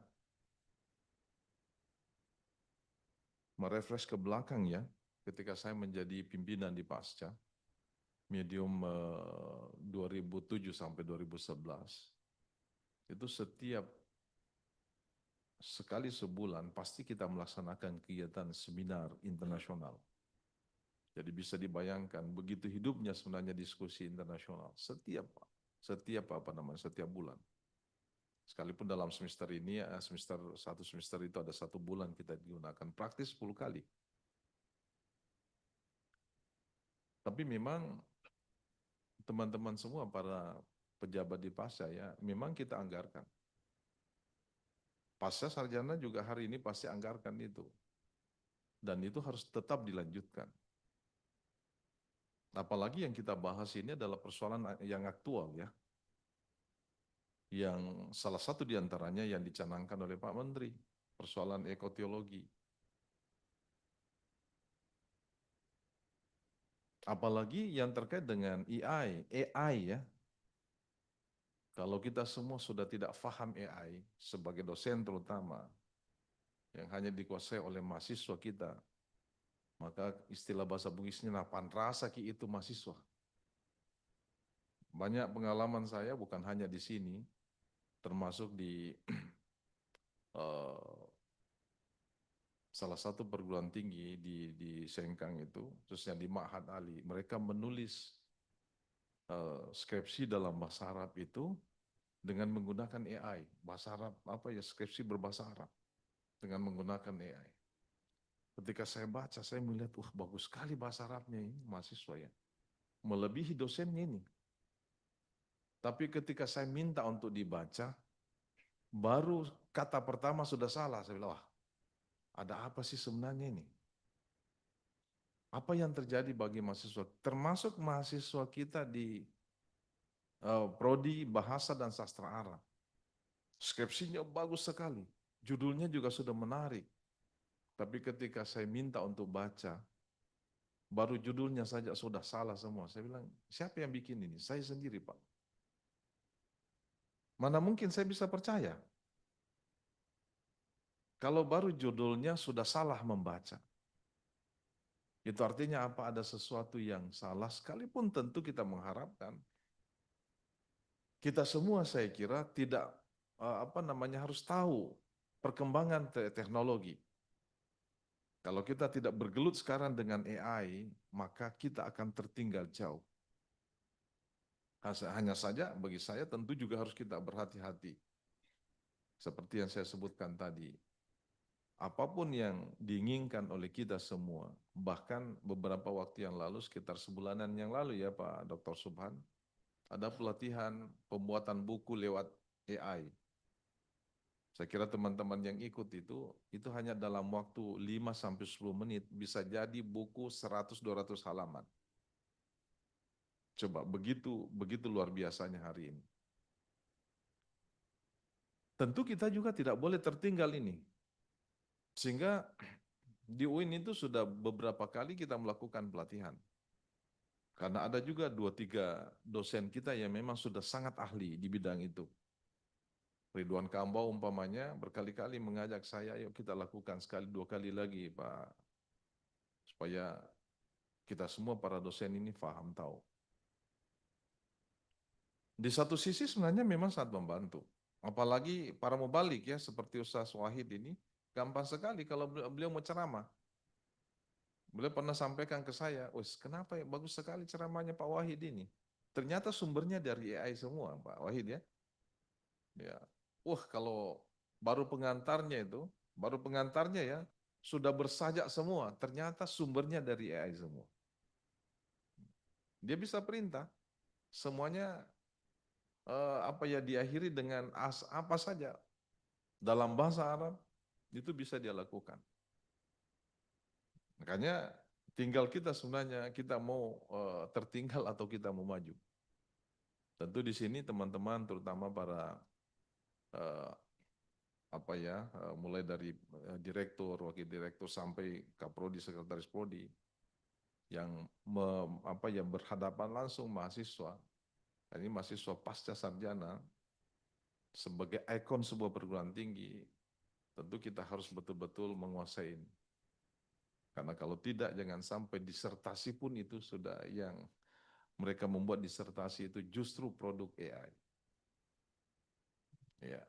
merefresh ke belakang ya, ketika saya menjadi pimpinan di Pasca, medium 2007 sampai 2011, itu setiap sekali sebulan pasti kita melaksanakan kegiatan seminar internasional. Jadi bisa dibayangkan begitu hidupnya sebenarnya diskusi internasional setiap bulan. Sekalipun dalam semester ini, satu semester itu ada 1 bulan kita digunakan, praktis 10 kali. Tapi memang teman-teman semua para pejabat di Pasca ya, memang kita anggarkan. Pasca sarjana juga hari ini pasti anggarkan itu. Dan itu harus tetap dilanjutkan. Apalagi yang kita bahas ini adalah persoalan yang aktual ya. Yang salah satu diantaranya yang dicanangkan oleh Pak Menteri, persoalan Eco-Theology. Apalagi yang terkait dengan AI ya. Kalau kita semua sudah tidak paham AI, sebagai dosen terutama, yang hanya dikuasai oleh mahasiswa kita, maka istilah bahasa Bugisnya napan rasa ki itu mahasiswa. Banyak pengalaman saya bukan hanya di sini, termasuk di salah satu perguruan tinggi di Sengkang itu, khususnya di Ma'had Ali, mereka menulis skripsi dalam bahasa Arab itu dengan menggunakan AI, bahasa Arab skripsi berbahasa Arab dengan menggunakan AI. Ketika saya baca, saya melihat, bagus sekali bahasa Arabnya ini, mahasiswa ya, melebihi dosennya ini. Tapi ketika saya minta untuk dibaca, baru kata pertama sudah salah. Saya bilang, ada apa sih sebenarnya ini? Apa yang terjadi bagi mahasiswa? Termasuk mahasiswa kita di Prodi Bahasa dan Sastra Arab. Skripsinya bagus sekali, judulnya juga sudah menarik. Tapi ketika saya minta untuk baca, baru judulnya saja sudah salah semua. Saya bilang, siapa yang bikin ini? Saya sendiri Pak. Mana mungkin saya bisa percaya kalau baru judulnya sudah salah membaca. Itu artinya apa? Ada sesuatu yang salah, sekalipun tentu kita mengharapkan. Kita semua saya kira tidak harus tahu perkembangan teknologi. Kalau kita tidak bergelut sekarang dengan AI, maka kita akan tertinggal jauh. Hanya saja bagi saya tentu juga harus kita berhati-hati. Seperti yang saya sebutkan tadi. Apapun yang diinginkan oleh kita semua, bahkan beberapa waktu yang lalu, sekitar sebulanan yang lalu ya Pak Dr. Subhan, ada pelatihan pembuatan buku lewat AI. Saya kira teman-teman yang ikut itu hanya dalam waktu 5-10 menit bisa jadi buku 100-200 halaman. Coba begitu luar biasanya hari ini. Tentu kita juga tidak boleh tertinggal ini. Sehingga di UIN itu sudah beberapa kali kita melakukan pelatihan. Karena ada juga 2-3 dosen kita yang memang sudah sangat ahli di bidang itu. Ridwan Kambau umpamanya berkali-kali mengajak saya, yuk kita lakukan sekali 2 kali lagi Pak. Supaya kita semua para dosen ini paham tahu. Di satu sisi sebenarnya memang sangat membantu. Apalagi para mubalik ya, seperti Ustaz Wahid ini, gampang sekali kalau beliau mau ceramah. Beliau pernah sampaikan ke saya, wes kenapa ya bagus sekali ceramahnya Pak Wahid ini. Ternyata sumbernya dari AI semua Pak Wahid ya. Ya, kalau baru pengantarnya ya, sudah bersajak semua, ternyata sumbernya dari AI semua. Dia bisa perintah, semuanya diakhiri dengan apa saja dalam bahasa Arab itu bisa dia lakukan. Makanya tinggal kita sebenarnya kita mau tertinggal atau kita mau maju. Tentu di sini teman-teman terutama para mulai dari direktur, wakil direktur sampai kaprodi, sekretaris prodi yang berhadapan langsung mahasiswa. Ini mahasiswa pasca sarjana sebagai ikon sebuah perguruan tinggi, tentu kita harus betul-betul menguasai ini. Karena kalau tidak, jangan sampai disertasi pun itu sudah yang mereka membuat disertasi itu justru produk AI. Ya.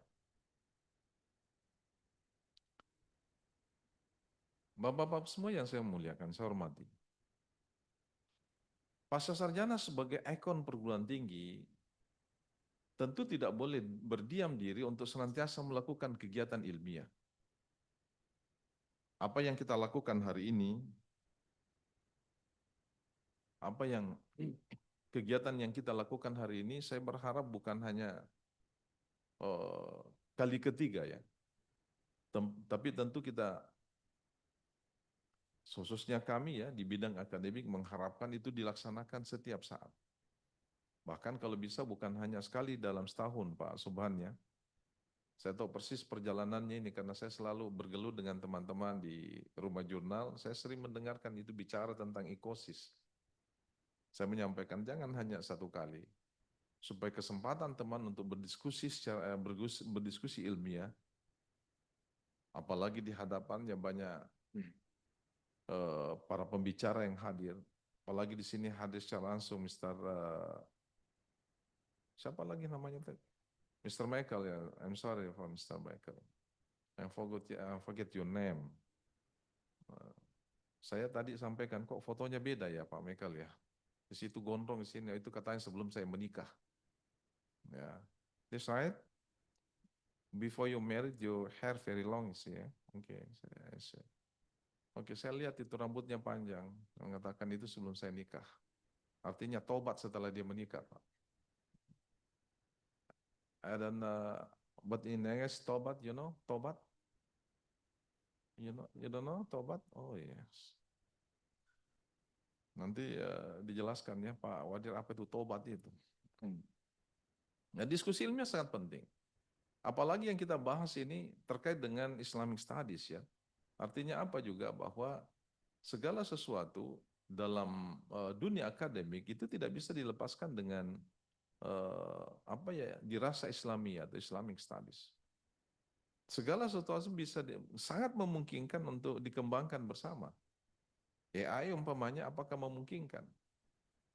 Bapak-bapak semua yang saya muliakan, saya hormati. Pasca sarjana sebagai ikon perguruan tinggi, tentu tidak boleh berdiam diri untuk senantiasa melakukan kegiatan ilmiah. Apa yang kita lakukan hari ini, kegiatan yang kita lakukan hari ini, saya berharap bukan hanya kali ketiga ya, tapi tentu kita, khususnya kami ya di bidang akademik mengharapkan itu dilaksanakan setiap saat. Bahkan kalau bisa bukan hanya sekali dalam setahun Pak Subhan ya. Saya tahu persis perjalanannya ini karena saya selalu bergelut dengan teman-teman di rumah jurnal. Saya sering mendengarkan itu bicara tentang ekosis. Saya menyampaikan jangan hanya satu kali. Supaya kesempatan teman untuk berdiskusi berdiskusi ilmiah, apalagi di hadapannya banyak para pembicara yang hadir, apalagi di sini hadir secara langsung siapa lagi namanya tadi? Mr. Michael ya, I'm sorry for Mr. Michael. I forget your name. Saya tadi sampaikan kok fotonya beda ya Pak Michael ya. Di situ gondrong, di sini itu katanya sebelum saya menikah. Ya, that's right. Before you married, your hair very long sih ya. Oke, saya lihat itu rambutnya panjang. Mengatakan itu sebelum saya nikah. Artinya tobat setelah dia menikah, Pak. Dan but in English tobat, you know, tobat. You don't know tobat? Oh yes. Nanti dijelaskan ya Pak Wadir apa itu tobat itu. Nah, diskusi ilmiah sangat penting. Apalagi yang kita bahas ini terkait dengan Islamic Studies ya. Artinya apa juga bahwa segala sesuatu dalam dunia akademik itu tidak bisa dilepaskan dengan dirasa Islamiyah atau Islamic Studies. Segala sesuatu bisa sangat memungkinkan untuk dikembangkan bersama. AI umpamanya apakah memungkinkan?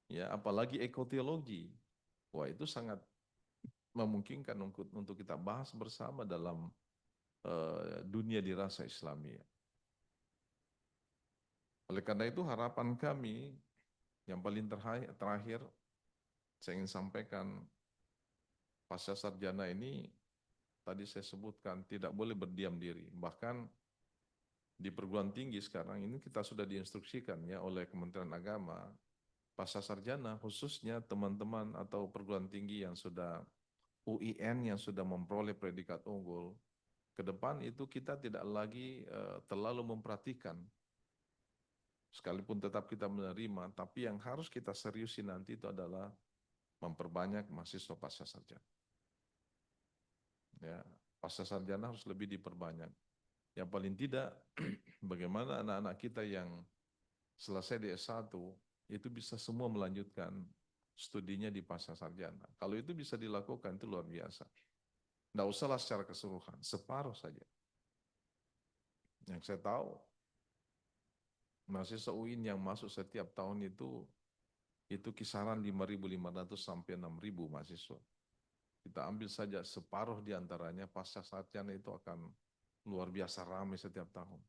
Ya, apalagi Eco-Theology. Wah, itu sangat memungkinkan untuk kita bahas bersama dalam dunia dirasa Islamiyah. Oleh karena itu harapan kami yang paling terakhir saya ingin sampaikan, pasca sarjana ini tadi saya sebutkan tidak boleh berdiam diri. Bahkan di perguruan tinggi sekarang ini kita sudah diinstruksikan ya oleh Kementerian Agama, pasca sarjana khususnya teman-teman atau perguruan tinggi yang sudah UIN yang sudah memperoleh predikat unggul, ke depan itu kita tidak lagi terlalu memperhatikan. Sekalipun tetap kita menerima, tapi yang harus kita seriusin nanti itu adalah memperbanyak mahasiswa pasca sarjana. Ya, pasca sarjana harus lebih diperbanyak. Yang paling tidak, bagaimana anak-anak kita yang selesai di S1 itu bisa semua melanjutkan studinya di pasca sarjana. Kalau itu bisa dilakukan itu luar biasa. Nggak usahlah secara keseluruhan, separuh saja. Yang saya tahu, mahasiswa UIN yang masuk setiap tahun itu kisaran 5.500 sampai 6.000 mahasiswa. Kita ambil saja separuh diantaranya pasca sarjana itu akan luar biasa ramai setiap tahun.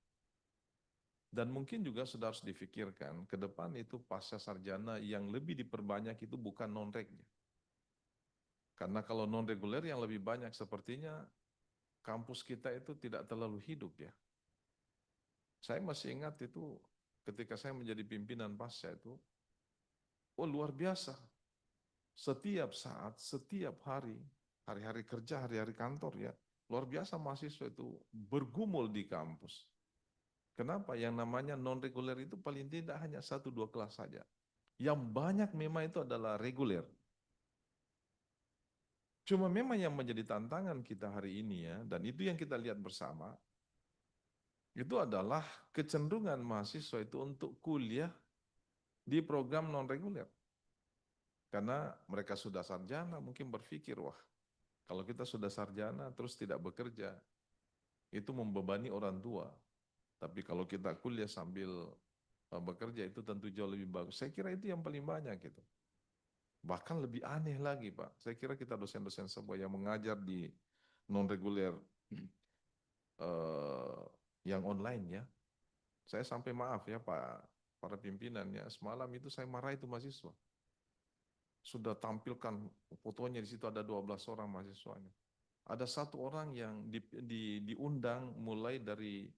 Dan mungkin juga sudah harus difikirkan, ke depan itu pasca sarjana yang lebih diperbanyak itu bukan non-regnya. Karena kalau non-reguler yang lebih banyak sepertinya kampus kita itu tidak terlalu hidup ya. Saya masih ingat itu ketika saya menjadi pimpinan pasca itu, oh luar biasa. Setiap saat, setiap hari, hari-hari kerja, hari-hari kantor ya, luar biasa mahasiswa itu bergumul di kampus. Kenapa? Yang namanya non-reguler itu paling tidak hanya 1-2 kelas saja. Yang banyak memang itu adalah reguler. Cuma memang yang menjadi tantangan kita hari ini ya, dan itu yang kita lihat bersama, itu adalah kecenderungan mahasiswa itu untuk kuliah di program non-reguler. Karena mereka sudah sarjana, mungkin berpikir, wah kalau kita sudah sarjana terus tidak bekerja, itu membebani orang tua. Tapi kalau kita kuliah sambil bekerja itu tentu jauh lebih bagus. Saya kira itu yang paling banyak gitu. Bahkan lebih aneh lagi Pak, saya kira kita dosen-dosen semua yang mengajar di non-reguler yang online ya, saya sampai maaf ya Pak, para pimpinannya, semalam itu saya marah itu mahasiswa. Sudah tampilkan fotonya di situ ada 12 orang mahasiswanya. Ada 1 orang yang diundang mulai dari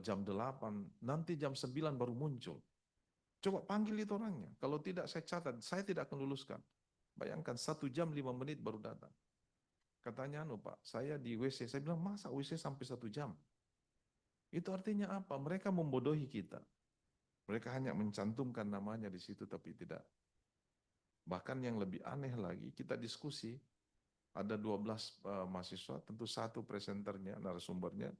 jam 8, nanti jam 9 baru muncul. Coba panggil itu orangnya. Kalau tidak saya catat, saya tidak akan luluskan. Bayangkan 1 jam 5 menit baru datang. Katanya, Pak, saya di WC. Saya bilang, masa WC sampai 1 jam? Itu artinya apa? Mereka membodohi kita. Mereka hanya mencantumkan namanya di situ, tapi tidak. Bahkan yang lebih aneh lagi, kita diskusi, ada 12 mahasiswa, tentu 1 presenternya, narasumbernya,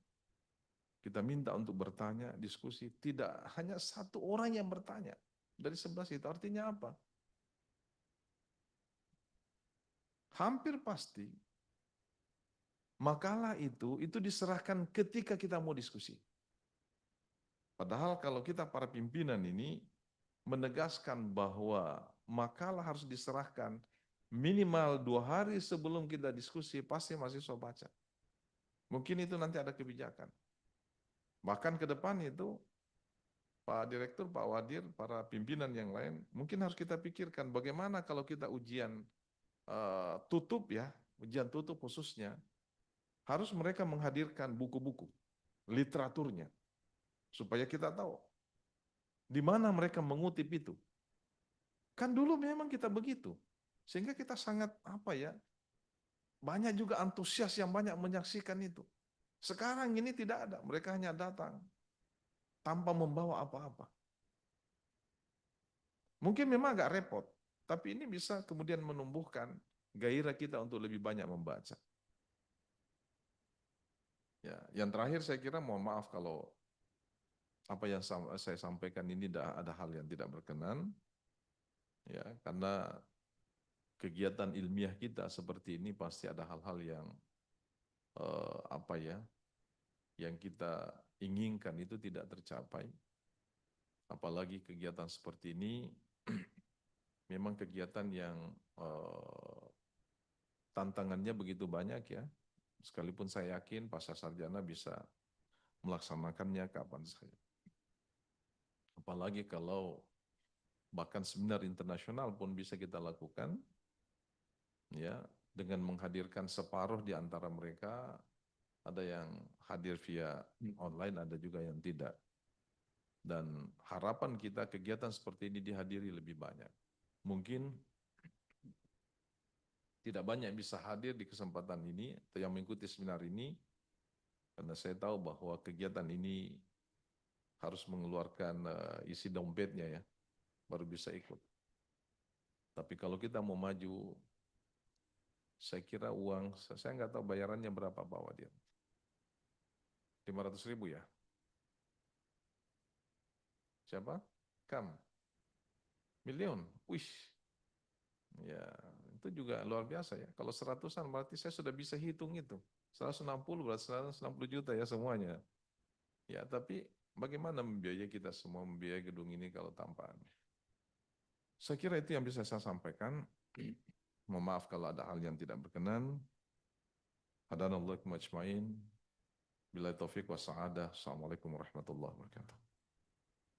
kita minta untuk bertanya, diskusi, tidak hanya 1 orang yang bertanya. Dari 11 itu artinya apa? Hampir pasti makalah itu diserahkan ketika kita mau diskusi. Padahal kalau kita para pimpinan ini menegaskan bahwa makalah harus diserahkan minimal 2 hari sebelum kita diskusi, pasti mahasiswa baca. Mungkin itu nanti ada kebijakan. Bahkan ke depan itu Pak Direktur, Pak Wadir, para pimpinan yang lain, mungkin harus kita pikirkan bagaimana kalau kita ujian tutup ya, ujian tutup khususnya, harus mereka menghadirkan buku-buku, literaturnya, supaya kita tahu di mana mereka mengutip itu. Kan dulu memang kita begitu, sehingga kita sangat banyak juga antusias yang banyak menyaksikan itu. Sekarang ini tidak ada, mereka hanya datang tanpa membawa apa-apa. Mungkin memang agak repot, tapi ini bisa kemudian menumbuhkan gairah kita untuk lebih banyak membaca. Ya, yang terakhir saya kira mohon maaf kalau apa yang saya sampaikan ini ada hal yang tidak berkenan, ya karena kegiatan ilmiah kita seperti ini pasti ada hal-hal yang yang kita inginkan itu tidak tercapai. Apalagi kegiatan seperti ini memang kegiatan yang tantangannya begitu banyak ya. Sekalipun saya yakin pasca sarjana bisa melaksanakannya kapan saja. Apalagi kalau bahkan seminar internasional pun bisa kita lakukan, ya, dengan menghadirkan separuh di antara mereka. Ada yang hadir via online, ada juga yang tidak. Dan harapan kita kegiatan seperti ini dihadiri lebih banyak. Mungkin tidak banyak bisa hadir di kesempatan ini atau yang mengikuti seminar ini, karena saya tahu bahwa kegiatan ini harus mengeluarkan isi dompetnya ya, baru bisa ikut. Tapi kalau kita mau maju, saya kira uang, saya nggak tahu bayarannya berapa bawa dia. 500.000 ya? Siapa? Milion? Wih. Ya, itu juga luar biasa ya. Kalau 100-an berarti saya sudah bisa hitung itu. 160 berarti 160 juta ya semuanya. Ya, tapi bagaimana membiayai kita semua, membiayai gedung ini kalau tanpa? Saya kira itu yang bisa saya sampaikan. Mohon maaf kalau ada hal yang tidak berkenan. Hadanallahu majma'in. Bila taufik wa sa'adah. Assalamualaikum warahmatullahi wabarakatuh.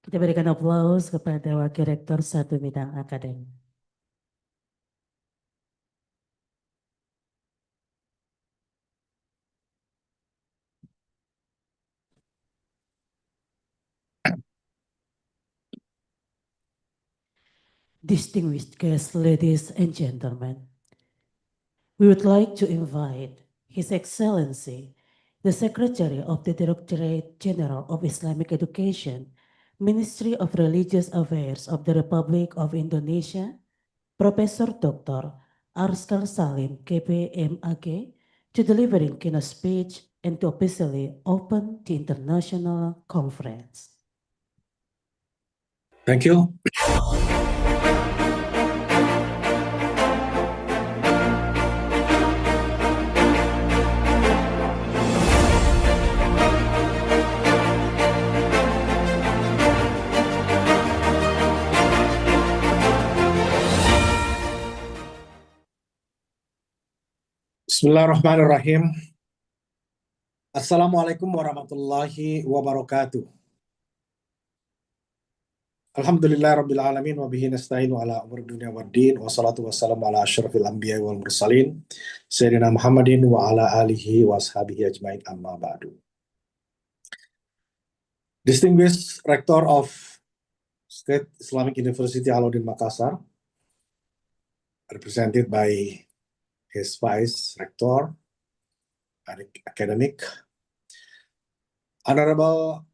Kita berikan aplaus kepada Wakil Rektor 1 Bidang Akademik. Distinguished guests, ladies and gentlemen, we would like to invite His Excellency, the Secretary of the Directorate General of Islamic Education, Ministry of Religious Affairs of the Republic of Indonesia, Professor Dr. Arskal Salim, KPMAG, to delivering keynote speech and to officially open the international conference. Thank you. Bismillahirrahmanirrahim. Assalamualaikum warahmatullahi wabarakatuh. Alhamdulillahirabbil alamin wa bihi nasta'inu ala umuri dunya waddin wa salatu wassalamu ala asyrafil anbiya'i wal mursalin sayyidina Muhammadin wa ala alihi wa ashabihi ajmain amma ba'du. Distinguished Rector of State Islamic University Alauddin Makassar, represented by his Vice Rector, Academic, Honorable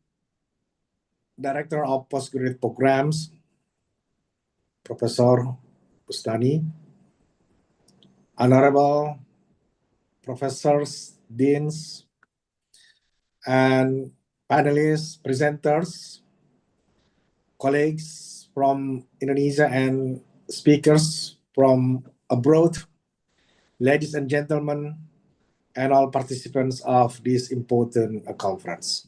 Director of Postgraduate Programs, Professor Bustani, Honorable Professors, Deans, and panelists, presenters, colleagues from Indonesia and speakers from abroad, ladies and gentlemen, and all participants of this important conference.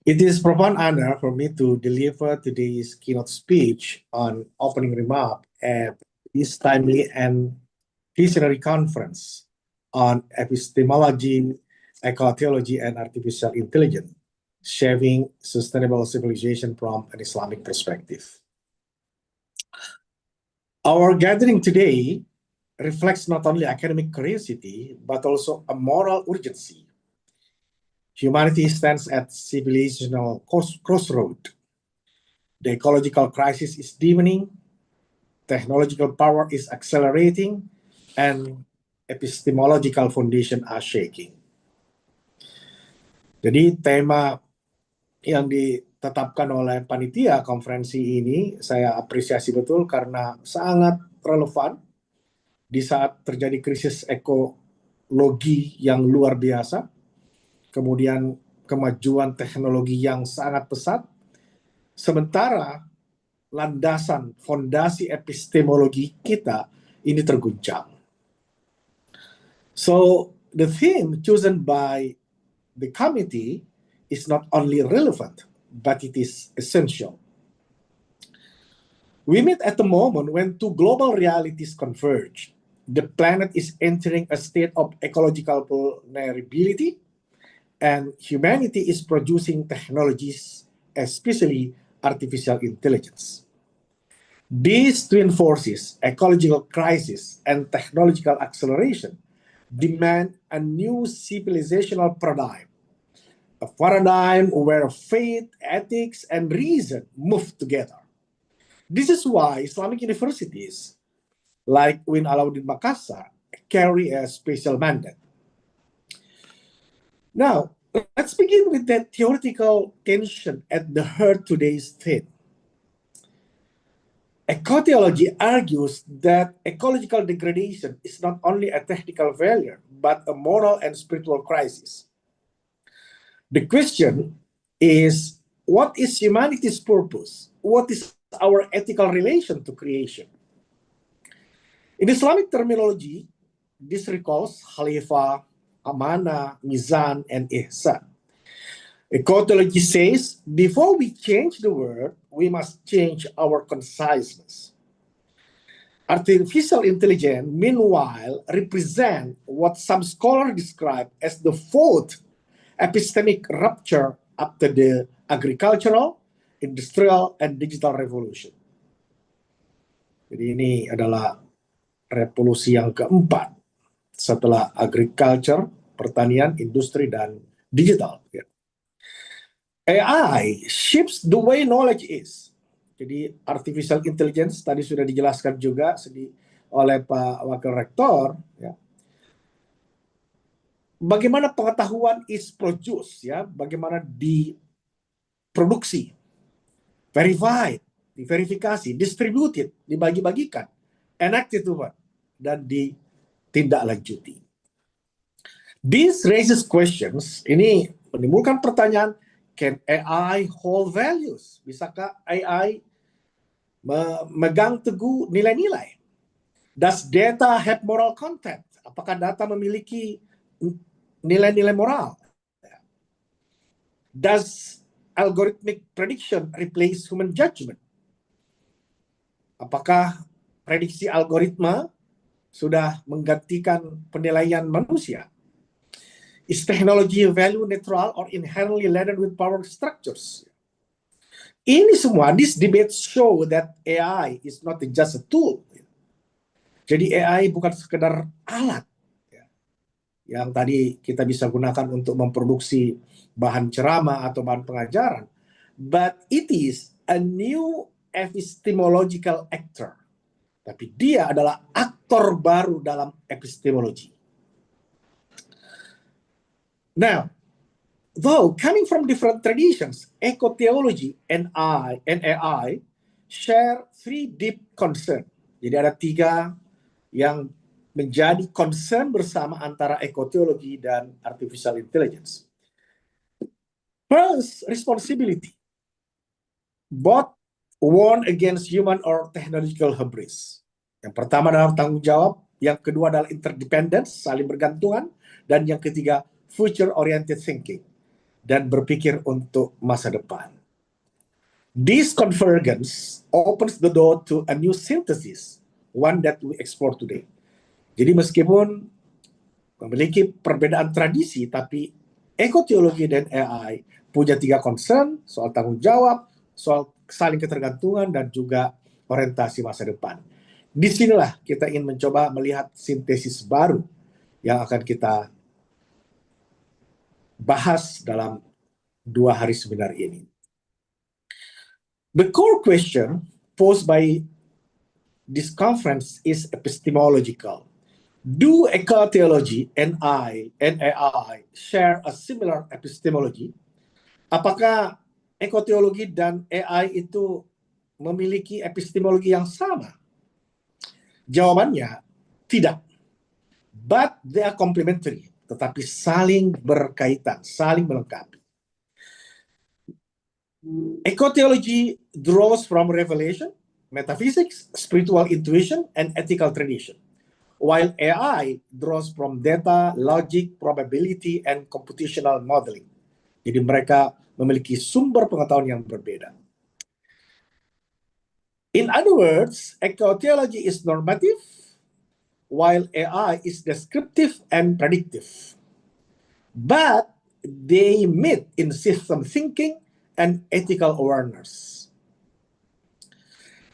It is a profound honor for me to deliver today's keynote speech on opening remark at this timely and visionary conference on epistemology, eco-theology, and artificial intelligence, shaping sustainable civilization from an Islamic perspective. Our gathering today reflects not only academic curiosity, but also a moral urgency. Humanity stands at civilizational crossroad. The ecological crisis is deepening, technological power is accelerating, and epistemological foundation are shaking. Jadi tema yang ditetapkan oleh panitia konferensi ini saya apresiasi betul karena sangat relevan di saat terjadi krisis ekologi yang luar biasa, kemudian kemajuan teknologi yang sangat pesat, sementara landasan, fondasi epistemologi kita ini terguncang. So, the theme chosen by the committee is not only relevant, but it is essential. We meet at the moment when two global realities converge. The planet is entering a state of ecological vulnerability, and humanity is producing technologies, especially artificial intelligence. These twin forces, ecological crisis and technological acceleration, demand a new civilizational paradigm, a paradigm where faith, ethics, and reason move together. This is why Islamic universities, like Win Alauddin Makassar, carry a special mandate. Now, let's begin with the theoretical tension at the heart of today's theme. Eco-Theology argues that ecological degradation is not only a technical failure, but a moral and spiritual crisis. The question is, what is humanity's purpose? What is our ethical relation to creation? In Islamic terminology, this recalls Khalifah, Amanah, Mizan, and Ihsan. Eco-Theology says, before we change the world, we must change our consciousness. Artificial intelligence, meanwhile, represent what some scholars describe as the fourth epistemic rupture after the agricultural, industrial, and digital revolution. Jadi ini adalah revolusi yang keempat setelah agriculture, pertanian, industri, dan digital. AI shifts the way knowledge is. Jadi artificial intelligence tadi sudah dijelaskan juga oleh Pak Wakil Rektor. Ya. Bagaimana pengetahuan is produced, ya, bagaimana diproduksi, verified, diverifikasi, distributed, dibagi-bagikan, enacted dan ditindaklanjuti. This raises questions. Ini menimbulkan pertanyaan. Can AI hold values? Bisakah AI memegang teguh nilai-nilai? Does data have moral content? Apakah data memiliki nilai-nilai moral? Does algorithmic prediction replace human judgment? Apakah prediksi algoritma sudah menggantikan penilaian manusia? Is technology value neutral or inherently laden with power structures? Ini semua, these debates show that AI is not just a tool. Jadi AI bukan sekedar alat yang tadi kita bisa gunakan untuk memproduksi bahan ceramah atau bahan pengajaran, but it is a new epistemological actor. Tapi dia adalah aktor baru dalam epistemologi. Now, though coming from different traditions, eco-theology and AI share three deep concerns. Jadi ada tiga yang menjadi concern bersama antara eco-theology dan artificial intelligence. First, responsibility. Both warn against human or technological hubris. Yang pertama adalah tanggung jawab, yang kedua adalah interdependence, saling bergantungan, dan yang ketiga future-oriented thinking, dan berpikir untuk masa depan. This convergence opens the door to a new synthesis, one that we explore today. Jadi meskipun memiliki perbedaan tradisi, tapi eco-theology dan AI punya tiga concern, soal tanggung jawab, soal saling ketergantungan, dan juga orientasi masa depan. Disinilah kita ingin mencoba melihat sintesis baru yang akan kita bahas dalam 2 hari seminar ini. The core question posed by this conference is epistemological. Do eco-theology and AI share a similar epistemology? Apakah eco-theology dan AI itu memiliki epistemologi yang sama? Jawabannya tidak. But they are complementary, tetapi saling berkaitan, saling melengkapi. Eco-theology draws from revelation, metaphysics, spiritual intuition, and ethical tradition, while AI draws from data, logic, probability, and computational modeling. Jadi mereka memiliki sumber pengetahuan yang berbeda. In other words, eco-theology is normative, while AI is descriptive and predictive. But they meet in system thinking and ethical awareness.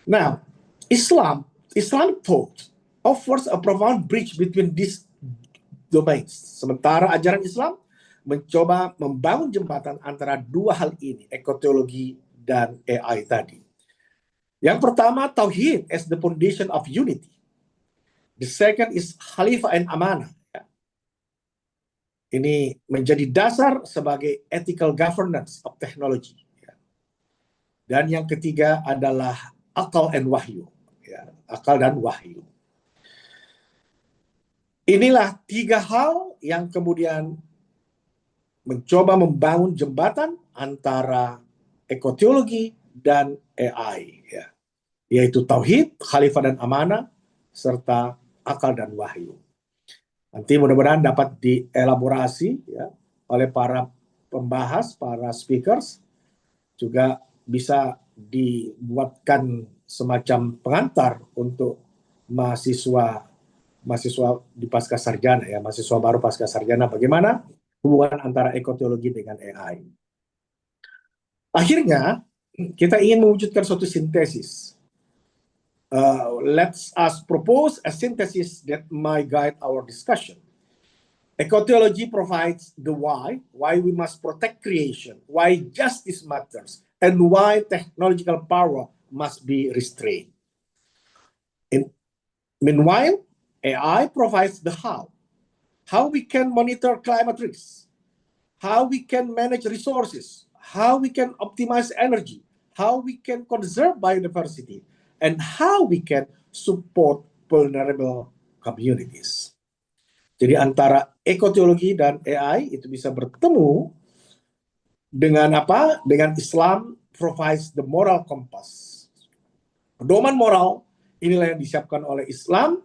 Now, Islamic thought offers a profound bridge between these domains. Sementara ajaran Islam mencoba membangun jembatan antara dua hal ini, ekoteologi dan AI tadi. Yang pertama, Tauhid as the foundation of unity. The second is Khalifah and Amanah. Ini menjadi dasar sebagai ethical governance of technology. Dan yang ketiga adalah akal and wahyu. Akal dan wahyu. Inilah tiga hal yang kemudian mencoba membangun jembatan antara ekoteologi dan AI, yaitu tauhid, khalifah dan amanah, serta akal dan wahyu. Nanti mudah-mudahan dapat dielaborasi oleh para pembahas, para speakers, juga bisa dibuatkan semacam pengantar untuk mahasiswa di pasca sarjana, mahasiswa baru pasca sarjana, bagaimana hubungan antara ekoteologi dengan AI. Akhirnya kita ingin mewujudkan suatu sintesis. Let's us propose a synthesis that might guide our discussion. Eco-theology provides the why we must protect creation, why justice matters, and why technological power must be restrained. Meanwhile, AI provides the how we can monitor climate risks, how we can manage resources, how we can optimize energy, how we can conserve biodiversity, and how we can support vulnerable communities. Jadi antara ekoteologi dan AI itu bisa bertemu dengan apa? Dengan Islam provides the moral compass. Pedoman moral inilah yang disiapkan oleh Islam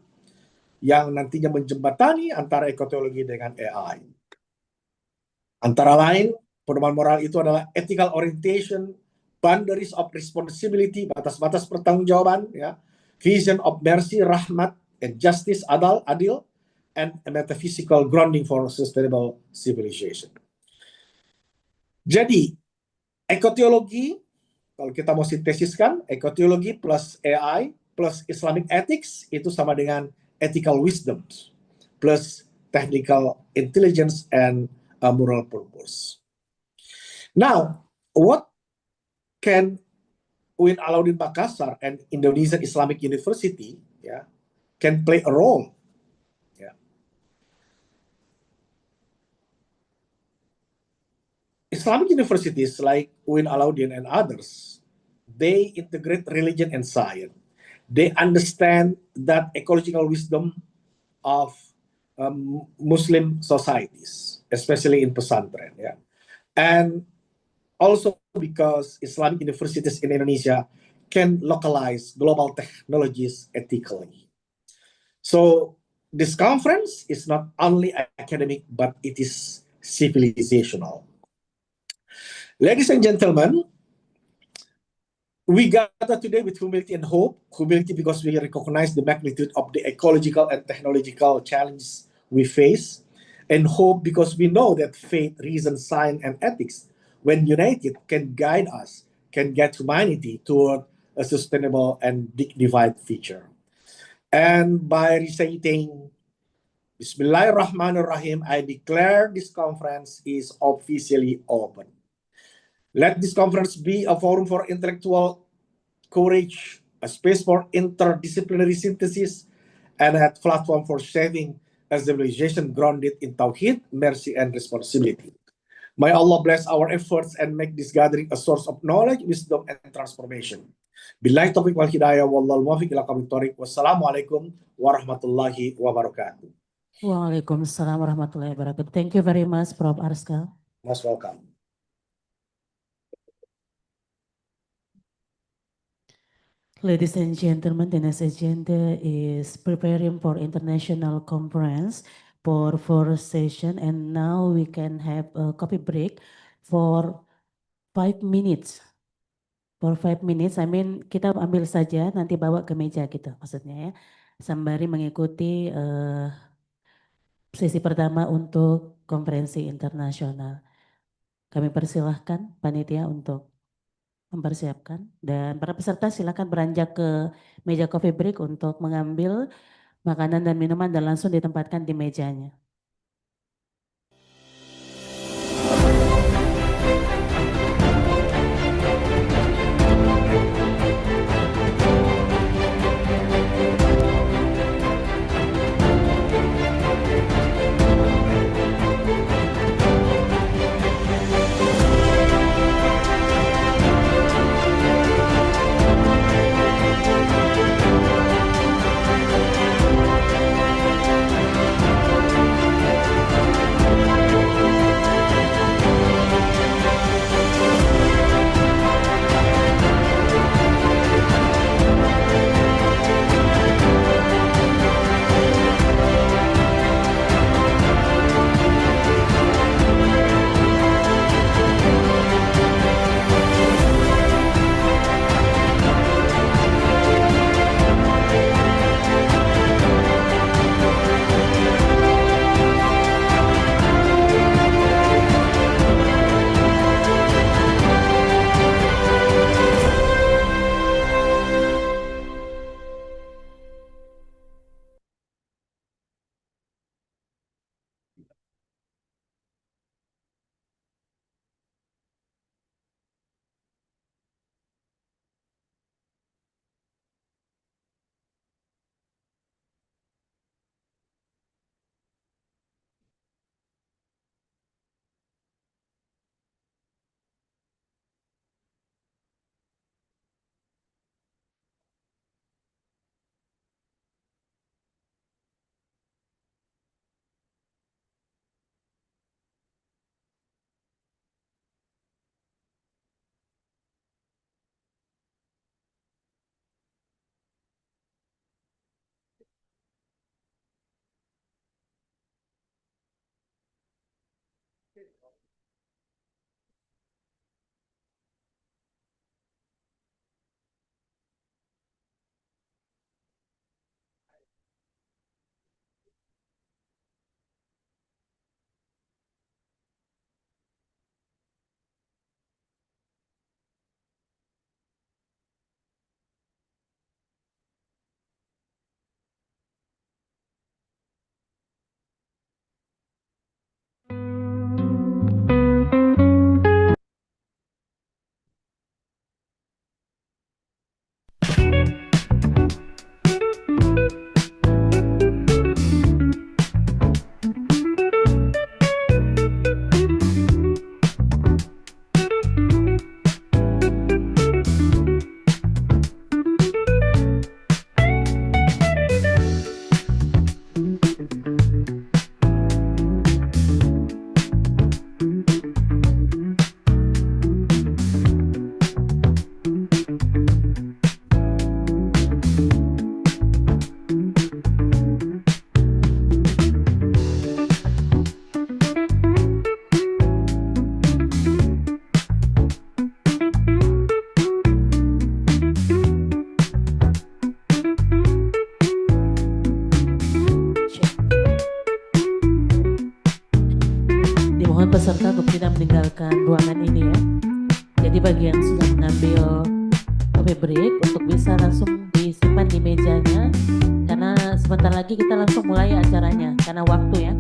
yang nantinya menjembatani antara ekoteologi dengan AI. Antara lain, pedoman moral itu adalah ethical orientation, boundaries of responsibility, batas-batas pertanggungjawaban, vision of mercy, rahmat, and justice, adil, and a metaphysical grounding for sustainable civilization. Jadi, ekoteologi, kalau kita mau sintesiskan, ekoteologi plus AI plus Islamic ethics itu sama dengan ethical wisdom plus technical intelligence and moral purpose. Now, what can UIN Alauddin Makassar and Indonesian Islamic University can play a role? Islamic universities like UIN Alauddin and others, they integrate religion and science. They understand that ecological wisdom of Muslim societies, especially in pesantren, and also because Islamic universities in Indonesia can localize global technologies ethically. So this conference is not only academic, but it is civilizational. Ladies and gentlemen, we gather today with humility and hope. Humility because we recognize the magnitude of the ecological and technological challenges we face, and hope because we know that faith, reason, science, and ethics, when united, can guide us, can get humanity toward a sustainable and dignified future. And by reciting Bismillahirrahmanirrahim, I declare this conference is officially open. Let this conference be a forum for intellectual courage, a space for interdisciplinary synthesis, and a platform for shaping a civilization grounded in tawhid, mercy, and responsibility. May Allah bless our efforts and make this gathering a source of knowledge, wisdom, and transformation. Billahi taufiq wal hidayah, wallahu muwaffiq ila aqwamit thoriq. Wassalamualaikum warahmatullahi wabarakatuh. Waalaikumsalam warahmatullahi wabarakatuh. Thank you very much, Prof. Arska. Most welcome. Ladies and gentlemen, the next agenda is preparing for international conference for 4 session, and now we can have a coffee break for 5 minutes. For 5 minutes, I mean kita ambil saja nanti bawa ke meja gitu maksudnya ya, sembari mengikuti sesi pertama untuk konferensi internasional. Kami persilahkan panitia untuk mempersiapkan dan para peserta silakan beranjak ke meja coffee break untuk mengambil makanan dan minuman dan langsung ditempatkan di mejanya. Dimohon peserta untuk tidak meninggalkan ruangan ini ya. Jadi bagi yang sudah mengambil coffee break untuk bisa langsung disimpan di mejanya, karena sebentar lagi kita langsung mulai acaranya karena waktu ya.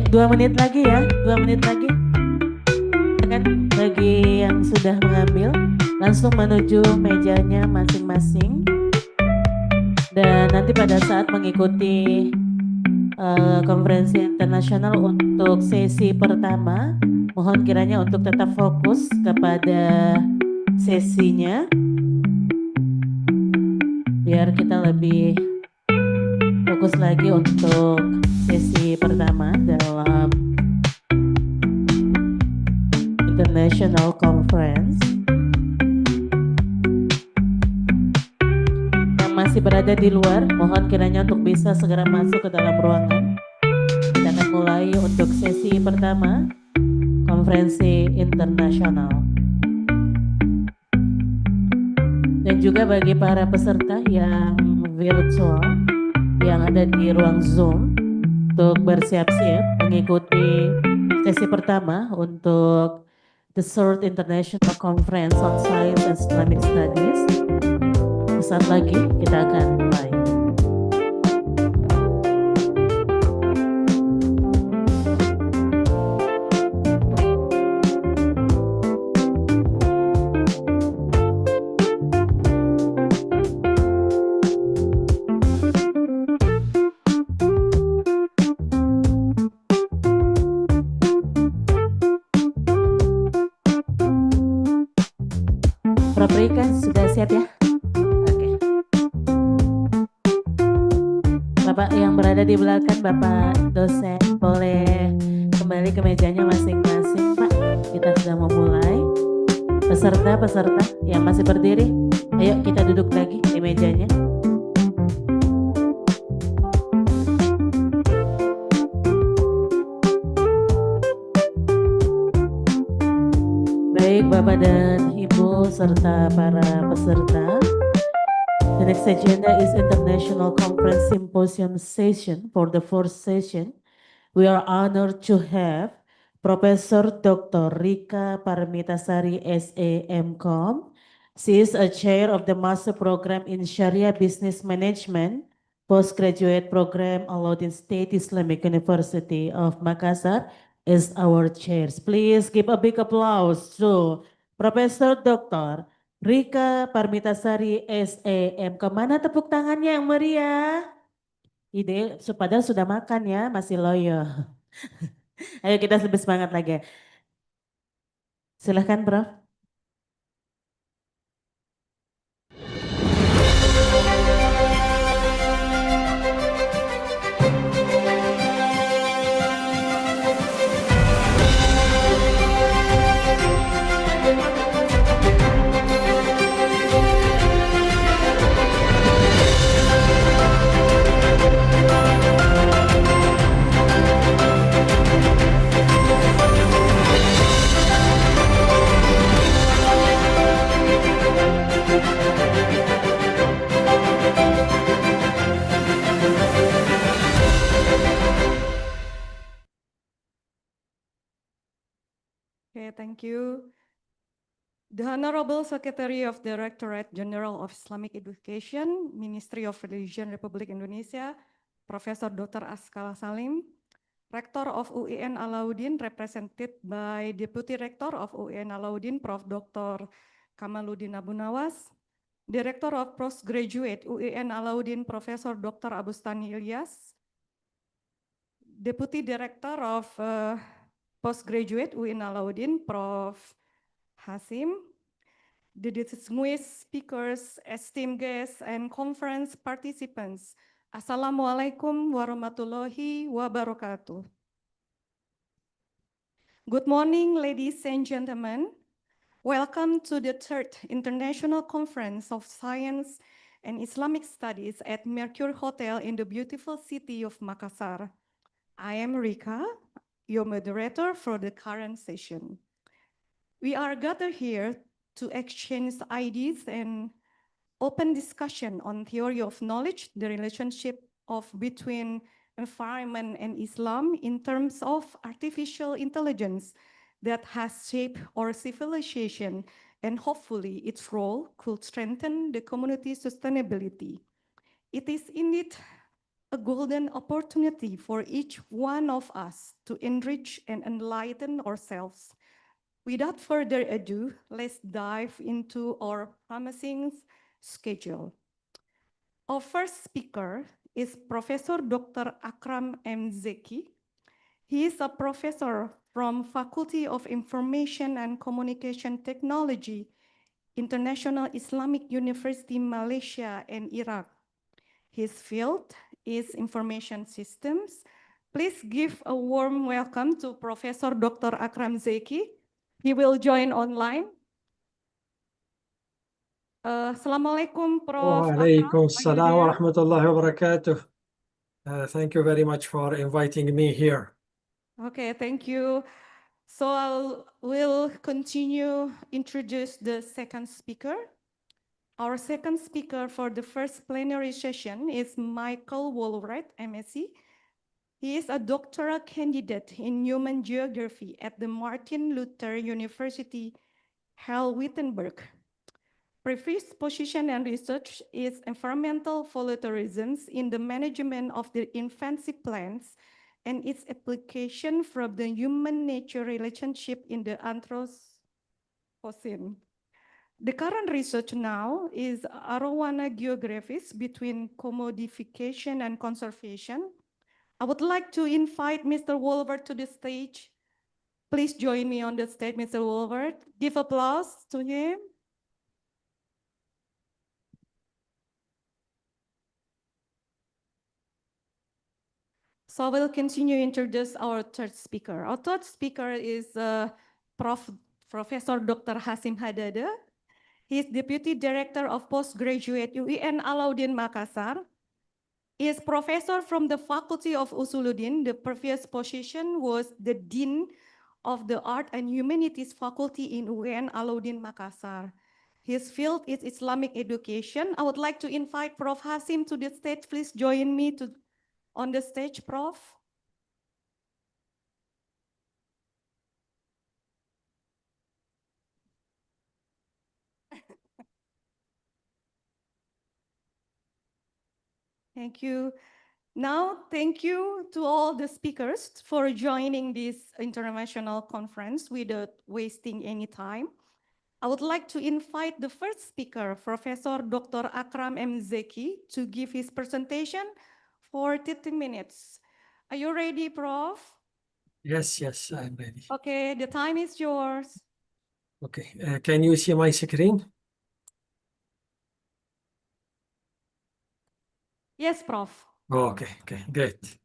2 menit lagi ya, 2 menit lagi. Kan bagi yang sudah mengambil, langsung menuju mejanya masing-masing. Dan nanti pada saat mengikuti konferensi internasional untuk sesi pertama, mohon kiranya untuk tetap fokus kepada sesinya, biar kita lebih fokus lagi untuk sesi pertama dalam International Conference. Yang masih berada di luar, mohon kiranya untuk bisa segera masuk ke dalam ruangan. Kita akan mulai untuk sesi pertama, konferensi internasional. Dan juga bagi para peserta yang virtual, yang ada di ruang Zoom, untuk bersiap-siap mengikuti sesi pertama untuk The Third International Conference on Science and Islamic Studies. Sesaat lagi kita akan mulai. Prof Rika sudah siap ya? Oke. Bapak yang berada di belakang, Bapak dosen, boleh kembali ke mejanya masing-masing, Pak. Kita sudah mau mulai. Peserta-peserta yang masih berdiri, ayo kita duduk lagi di mejanya. Baik Bapak dan Ibu serta para peserta. The next agenda is International Conference Symposium session. For the first session, we are honored to have Professor Dr. Rika Parmitasari SAMCom. She is a chair of the Master Program in Sharia Business Management, postgraduate program Alauddin State Islamic University of Makassar is our chairs. Please give a big applause to Professor Dr. Rika Parmitasari SAM. Kemana tepuk tangannya yang meriah? Ide, padahal sudah makan ya, masih loyo. Ayo kita lebih semangat lagi. Silahkan Prof. Okay, thank you. The Honorable Secretary of Directorate General of Islamic Education, Ministry of Religion Republik Indonesia, Professor Dr. Askal Salim, Rector of UIN Alauddin, represented by Deputy Rector of UIN Alauddin, Prof. Dr. Kamaluddin Abu Nawas, Director of Postgraduate UIN Alauddin, Professor Dr. Abustani Ilyas, Deputy Director of Postgraduate UIN Alauddin, Prof. Hasim, the distinguished speakers, esteemed guests, and conference participants. Assalamualaikum warahmatullahi wabarakatuh. Good morning, ladies and gentlemen. Welcome to the third International Conference of Science and Islamic Studies at Mercure Hotel in the beautiful city of Makassar. I am Rika, your moderator for the current session. We are gathered here to exchange ideas and open discussion on theory of knowledge, the relationship between environment and Islam in terms of artificial intelligence that has shaped our civilization, and hopefully its role could strengthen the community sustainability. It is indeed a golden opportunity for each one of us to enrich and enlighten ourselves. Without further ado, let's dive into our promising schedule. Our first speaker is Professor Dr. Akram M. Zeki. He is a professor from Faculty of Information and Communication Technology, International Islamic University, Malaysia and Iraq. His field is information systems. Please give a warm welcome to Professor Dr. Akram Zeki. He will join online. Assalamualaikum, Prof. Akram. Walaikum Are you salam wa there? rahmatullahi wa barakatuh. Thank you very much for inviting me here. Okay, thank you. So we'll continue introduce the second speaker. Our second speaker for the first plenary session is Michael Woolwright, MSc. He is a doctoral candidate in human geography at the Martin Luther University, Halle-Wittenberg. Previous position and research is environmental voluntarism in the management of the infancy plants and its application from the human-nature relationship in the Anthropocene. The current research now is arowana geographies between commodification and conservation. I would like to invite Mr. Woolward to the stage. Please join me on the stage, Mr. Woolward. Give applause to him. So we'll continue to introduce our third speaker. Our third speaker is Professor Dr. Hasim Hadada. He is Deputy Director of Postgraduate UIN Alauddin Makassar. He is professor from the Faculty of Usuluddin. The previous position was the Dean of the Art and Humanities Faculty in UIN Alauddin Makassar. His field is Islamic education. I would like to invite Prof. Hasim to the stage. Please join me on the stage, Prof. Thank you. Now, thank you to all the speakers for joining this international conference without wasting any time. I would like to invite the first speaker, Professor Dr. Akram M. Zeki, to give his presentation for 30 minutes. Are you ready, Prof? Yes, I'm ready. Okay, the time is yours. Okay, can you see my screen? Yes, Prof. Okay, great.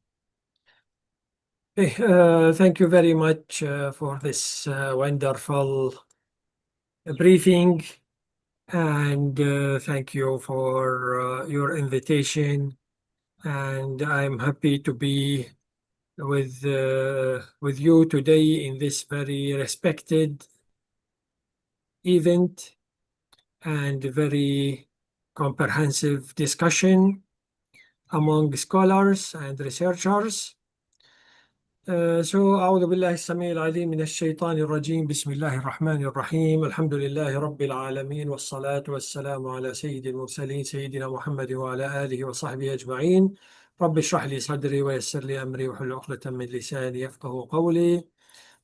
Okay, thank you very much for this wonderful briefing, and thank you for your invitation. And I'm happy to be with you today in this very respected event and very comprehensive discussion among scholars and researchers. أعوذ بالله السميع العليم من الشيطان الرجيم بسم الله الرحمن الرحيم الحمد لله رب العالمين والصلاة والسلام على سيد المرسلين سيدنا محمد وعلى آله وصحبه أجمعين رب اشرح لي صدري ويسر لي أمري واحلل عقدة من لساني يفقهوا قولي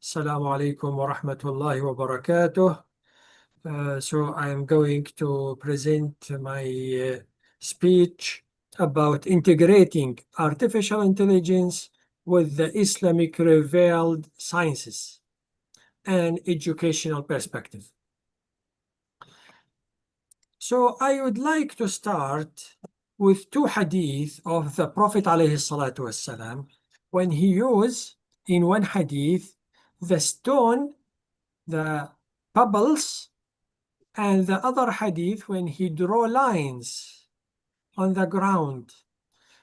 السلام عليكم ورحمة الله وبركاته. So I am going to present my speech about integrating artificial intelligence with the Islamic revealed sciences and educational perspective. So I would like to start with two hadith of the Prophet ﷺ when he used in one hadith the stone, the pebbles, and the other hadith when he drew lines on the ground.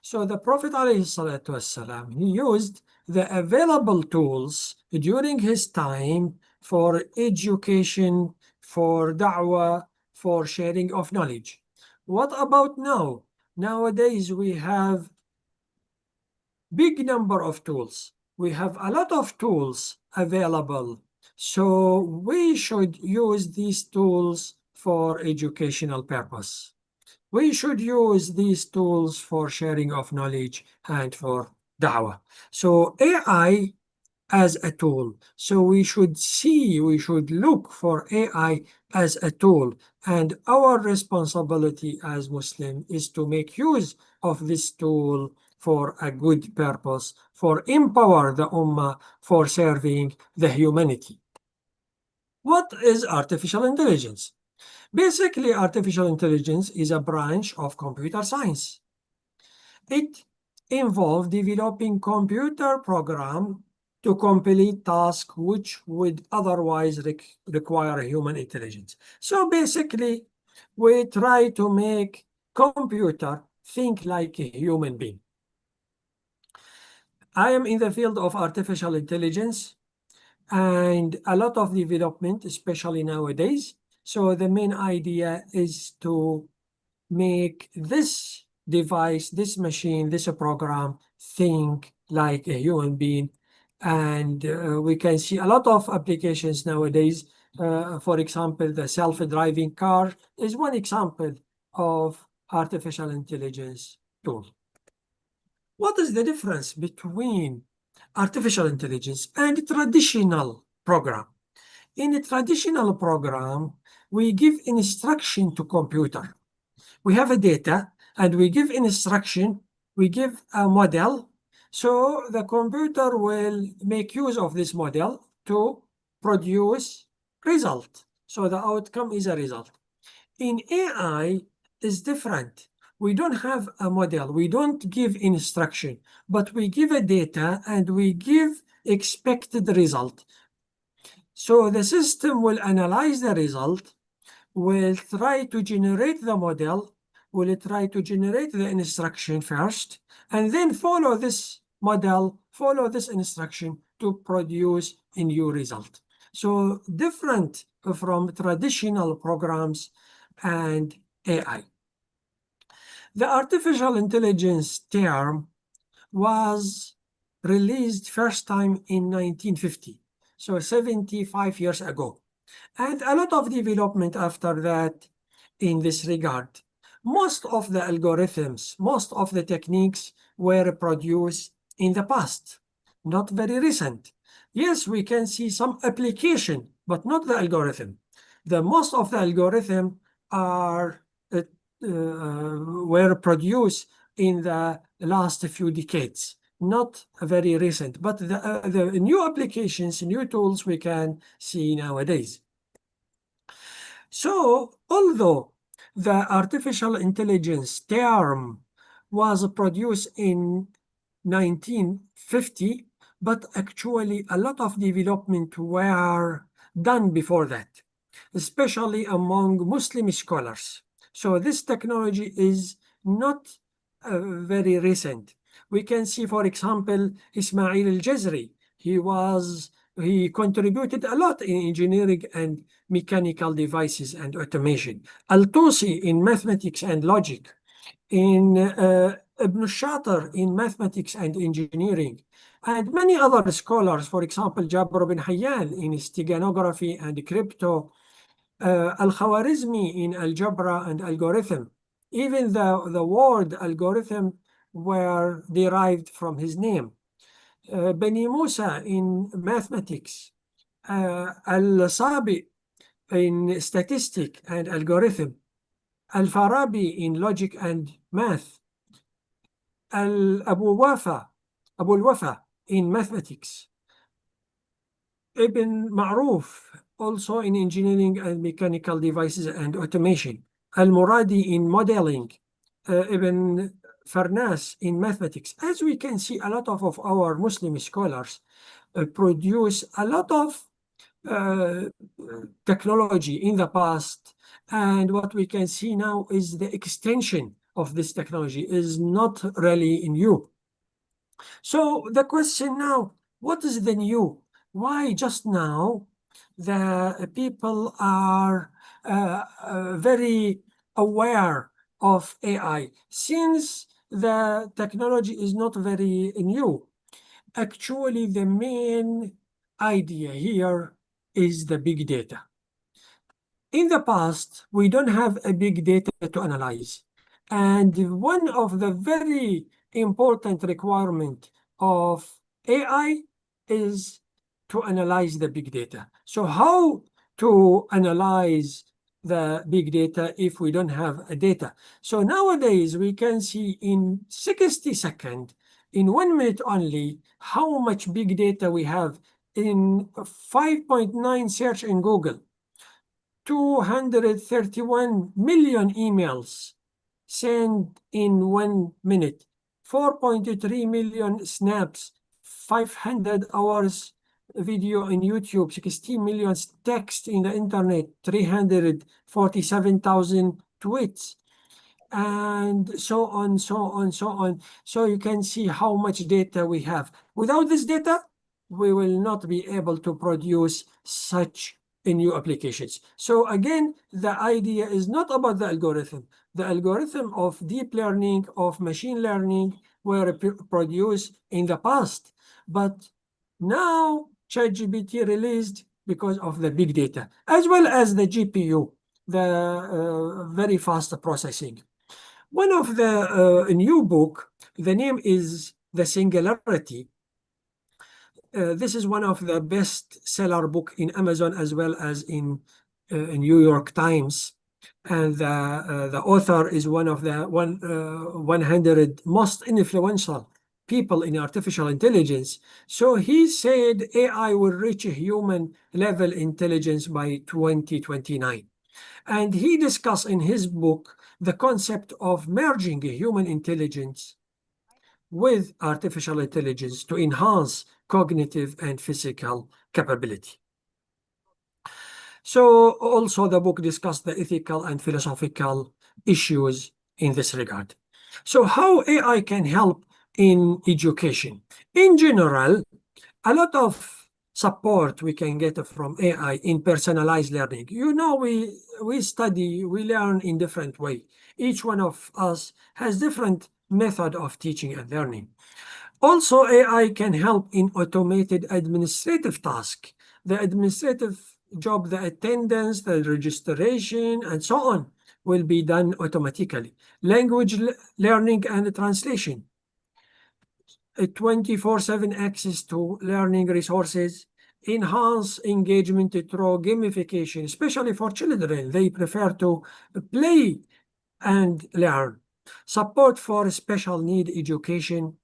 So the Prophet ﷺ, he used the available tools during his time for education, for da'wah, for sharing of knowledge. What about now? Nowadays we have big number of tools. We have a lot of tools available. So we should use these tools for educational purpose. we should use these tools for sharing of knowledge and for da'wah. So AI as a tool. So we should look for AI as a tool. And our responsibility as Muslim is to make use of this tool for a good purpose, for empower the Ummah, for serving the humanity. What is artificial intelligence? Basically, artificial intelligence is a branch of computer science. It involves developing computer program to complete tasks which would otherwise require human intelligence. So basically, we try to make computer think like a human being. I am in the field of artificial intelligence and a lot of development, especially nowadays. So the main idea is to make this device, this machine, this program think like a human being. And we can see a lot of applications nowadays. For example, the self-driving car is one example of artificial intelligence tool. What is the difference between artificial intelligence and traditional program? In a traditional program, we give instruction to computer. We have a data and we give instruction, we give a model. So the computer will make use of this model to produce result. So the outcome is a result. In AI is different. We don't have a model, we don't give instruction, but we give a data and we give expected result. So the system will analyze the result, will try to generate the model, will try to generate the instruction first, and then follow this model, follow this instruction to produce a new result. So different from traditional programs and AI. The artificial intelligence term was released first time in 1950, so 75 years ago. And a lot of development after that in this regard. Most of the algorithms, most of the techniques were produced in the past, not very recent. Yes, we can see some application, but not the algorithm. The most of the algorithm are were produced in the last few decades, not very recent, but the new applications, new tools we can see nowadays. So, although the artificial intelligence term was produced in 1950, but actually a lot of development were done before that, especially among Muslim scholars. So this technology is not very recent. We can see, for example, Ismail al-Jazari. He contributed a lot in engineering and mechanical devices and automation. Al-Tusi in mathematics and logic. In Ibn Shatir in mathematics and engineering. And many other scholars, for example, Jabr bin Hayyan in steganography and crypto. Al-Khwarizmi in algebra and algorithm. Even the word algorithm were derived from his name. Bani Musa in mathematics. Al-Sabi in statistics and algorithm. Al-Farabi in logic and math. Abu al-Wafa in mathematics. Ibn Ma'ruf also in engineering and mechanical devices and automation. Al-Muradi in modeling. Ibn Farnas in mathematics. As we can see, a lot of our Muslim scholars produce a lot of technology in the past, and what we can see now is the extension of this technology is not really new. So the question now, what is the new? Why just now the people are very aware of AI, since the technology is not very new? Actually, the main idea here is the big data. In the past, we don't have a big data to analyze. And one of the very important requirement of AI is to analyze the big data. So how to analyze the big data if we don't have a data? So nowadays we can see in 60 seconds, in 1 minute only, how much big data we have in 5.9 search in Google, 231 million emails sent in 1 minute, 4.3 million snaps, 500 hours video in YouTube, 16 million text in the internet, 347,000 tweets, and so on, so on, so on. So you can see how much data we have. Without this data, we will not be able to produce such new applications. So again, the idea is not about the algorithm. The algorithm of deep learning, of machine learning were produced in the past, but now ChatGPT released because of the big data, as well as the GPU, the very fast processing. One of the new book, the name is The Singularity. This is one of the best-seller book in Amazon as well as in New York Times. And the author is one of the 100 most influential people in artificial intelligence. So he said AI will reach a human level intelligence by 2029. And he discussed in his book the concept of merging human intelligence with artificial intelligence to enhance cognitive and physical capability. So also the book discussed the ethical and philosophical issues in this regard. So how AI can help in education? In general, a lot of support we can get from AI in personalized learning. You know, we study, we learn in different way. Each one of us has different method of teaching and learning. Also, AI can help in automated administrative task. The administrative job, the attendance, the registration, and so on will be done automatically. Language learning and translation. A 24/7 access to learning resources, enhance engagement through gamification, especially for children. They prefer to play and learn. Support for special need education,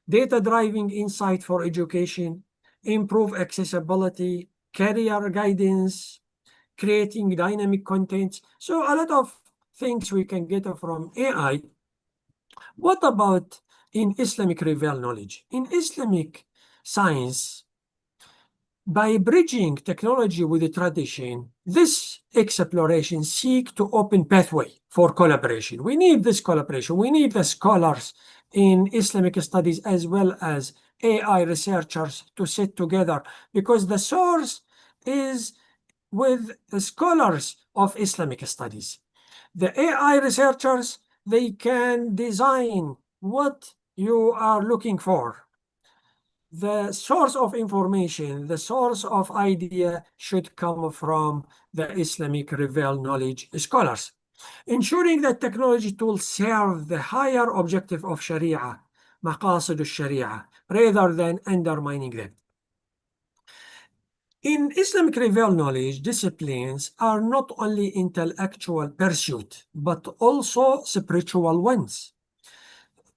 data-driving insight for education, improve accessibility, career guidance, creating dynamic content. So a lot of things we can get from AI. What about in Islamic revealed knowledge? In Islamic science, by bridging technology with the tradition, this exploration seeks to open pathway for collaboration. We need this collaboration. We need the scholars in Islamic studies as well as AI researchers to sit together, because the source is with the scholars of Islamic studies. The AI researchers, they can design what you are looking for. The source of information, the source of idea should come from the Islamic revealed knowledge scholars, ensuring that technology tools serve the higher objective of Sharia, maqasid al-Sharia, rather than undermining them. In Islamic revealed knowledge, disciplines are not only intellectual pursuit, but also spiritual ones.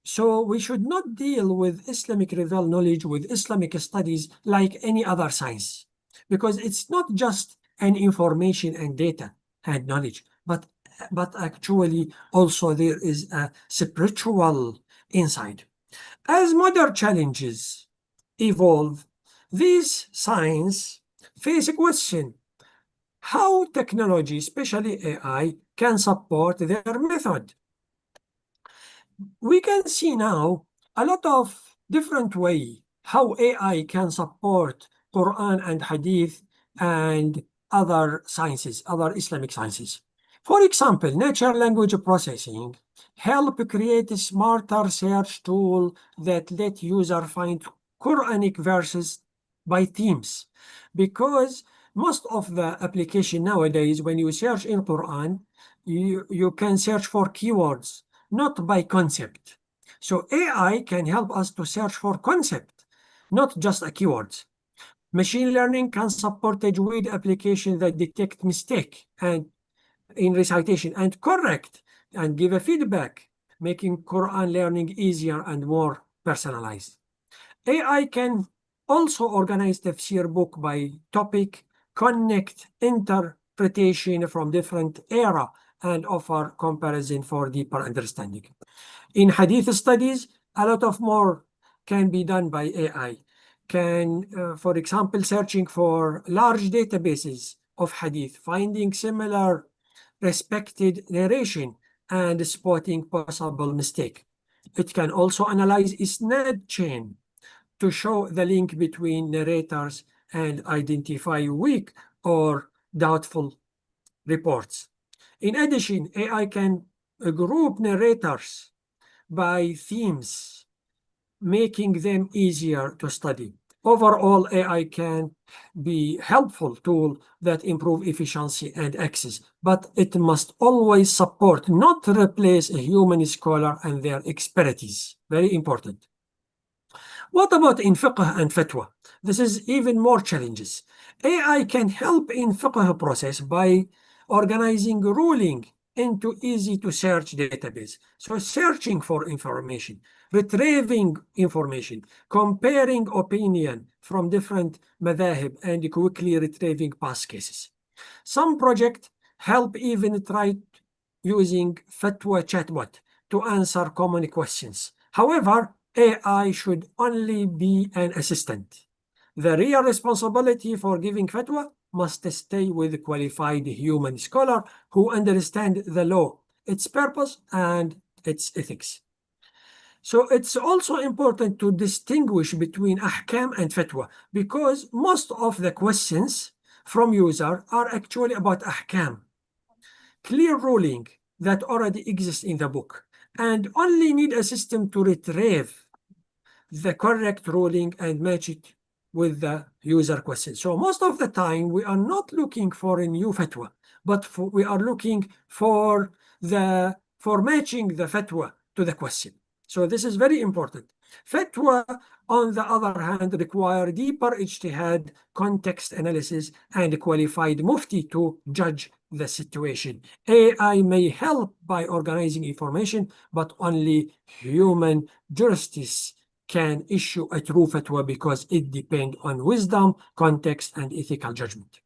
So we should not deal with Islamic revealed knowledge, with Islamic studies like any other science, because it's not just an information and data and knowledge, but actually also there is a spiritual insight. As modern challenges evolve, these science face a question: how technology, especially AI, can support their method. We can see now a lot of different way how AI can support Quran and Hadith and other sciences, other Islamic sciences. For example, natural language processing help create a smarter search tool that let user find Quranic verses by themes, because most of the application nowadays, when you search in Quran, you can search for keywords not by concept. So AI can help us to search for concept, not just a keywords. Machine learning can support tajweed applications that detect mistake and in recitation and correct and give a feedback, making Quran learning easier and more personalized. AI can also organize tafsir book by topic, connect interpretation from different era, and offer comparison for deeper understanding. In hadith studies, a lot of more can be done by AI. For example, searching for large databases of hadith, finding similar respected narration, and spotting possible mistake. It can also analyze isnad chain to show the link between narrators and identify weak or doubtful reports. In addition, AI can group narrators by themes, making them easier to study. Overall, AI can be a helpful tool that improve efficiency and access, but it must always support, not replace a human scholar and their expertise. Very important. What about in fiqh and fatwa? This is even more challenges. AI can help in fiqh process by organizing ruling into easy to search database. So searching for information, retrieving information, comparing opinion from different madhahib, and quickly retrieving past cases. Some projects help even try using fatwa chatbot to answer common questions. However, AI should only be an assistant. The real responsibility for giving fatwa must stay with qualified human scholar who understand the law, its purpose, and its ethics. So it's also important to distinguish between ahkam and fatwa because most of the questions from user are actually about ahkam, clear ruling that already exists in the book, and only need a system to retrieve the correct ruling and match it with the user question. So most of the time, we are not looking for a new fatwa, but we are looking for matching the fatwa to the question. So this is very important. Fatwa, on the other hand, require deeper ijtihad, context analysis, and qualified mufti to judge the situation. AI may help by organizing information, but only human justice can issue a true fatwa because it depends on wisdom, context, and ethical judgment.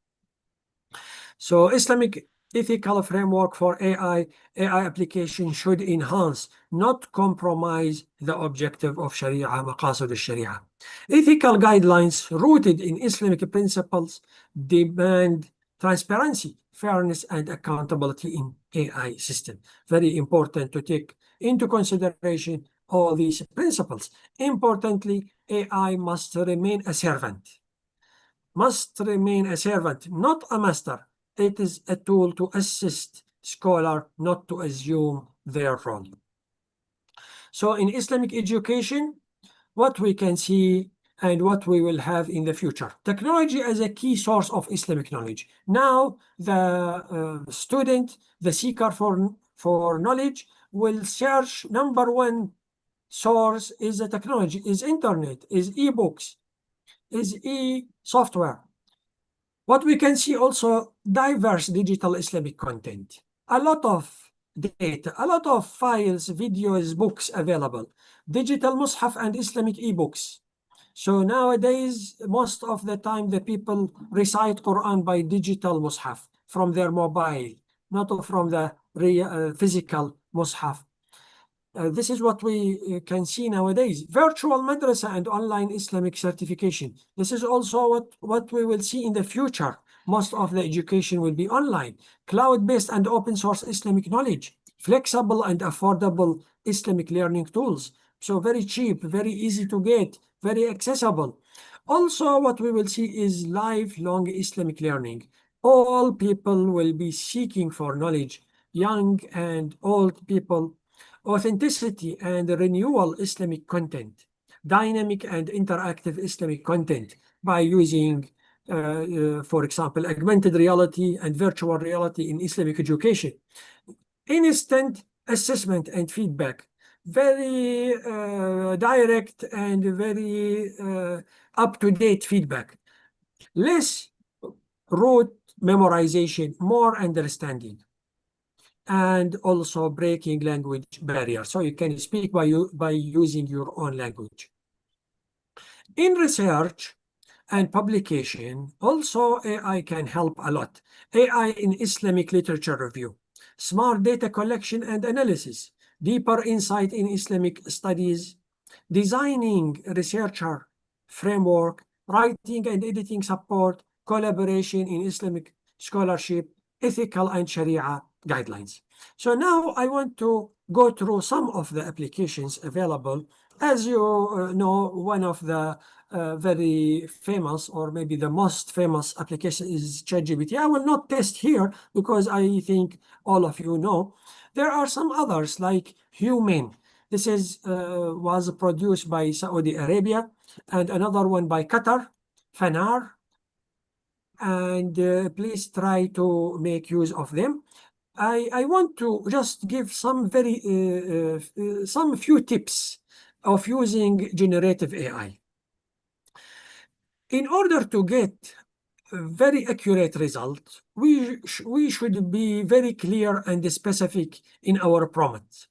So Islamic ethical framework for AI application should enhance, not compromise the objective of Sharia, maqasid al-Sharia. Ethical guidelines rooted in Islamic principles demand transparency, fairness, and accountability in AI system. Very important to take into consideration all these principles. Importantly, AI must remain a servant. Must remain a servant, not a master. It is a tool to assist scholar, not to assume their role. So in Islamic education, what we can see and what we will have in the future. Technology as a key source of Islamic knowledge. Now, the student, the seeker for knowledge will search number one source is the technology, is internet, is e-books, is e-software. What we can see also, diverse digital Islamic content. A lot of data, a lot of files, videos, books available. Digital mushaf and Islamic e-books. So nowadays, most of the time, the people recite Quran by digital mushaf from their mobile, not from the physical mushaf. This is what we can see nowadays. Virtual madrasa and online Islamic certification. This is also what we will see in the future. Most of the education will be online. Cloud-based and open source Islamic knowledge. Flexible and affordable Islamic learning tools. So very cheap, very easy to get, very accessible. Also, what we will see is lifelong Islamic learning. All people will be seeking for knowledge, young and old people. Authenticity and renewal Islamic content, dynamic and interactive Islamic content by using, for example, augmented reality and virtual reality in Islamic education. Instant assessment and feedback, very direct and very up-to-date feedback. Less rote memorization, more understanding, and also breaking language barriers. So you can speak by using your own language. In research and publication, also AI can help a lot. AI in Islamic literature review, smart data collection and analysis, deeper insight in Islamic studies, designing researcher framework, writing and editing support, collaboration in Islamic scholarship, ethical and Sharia guidelines. So now I want to go through some of the applications available. As you know, one of the very famous, or maybe the most famous application is ChatGPT. I will not test here because I think all of you know. There are some others like Human. This was produced by Saudi Arabia, and another one by Qatar, Fanar. And please try to make use of them. I want to just give some some few tips of using generative AI. In order to get a very accurate result, we should be very clear and specific in our prompts.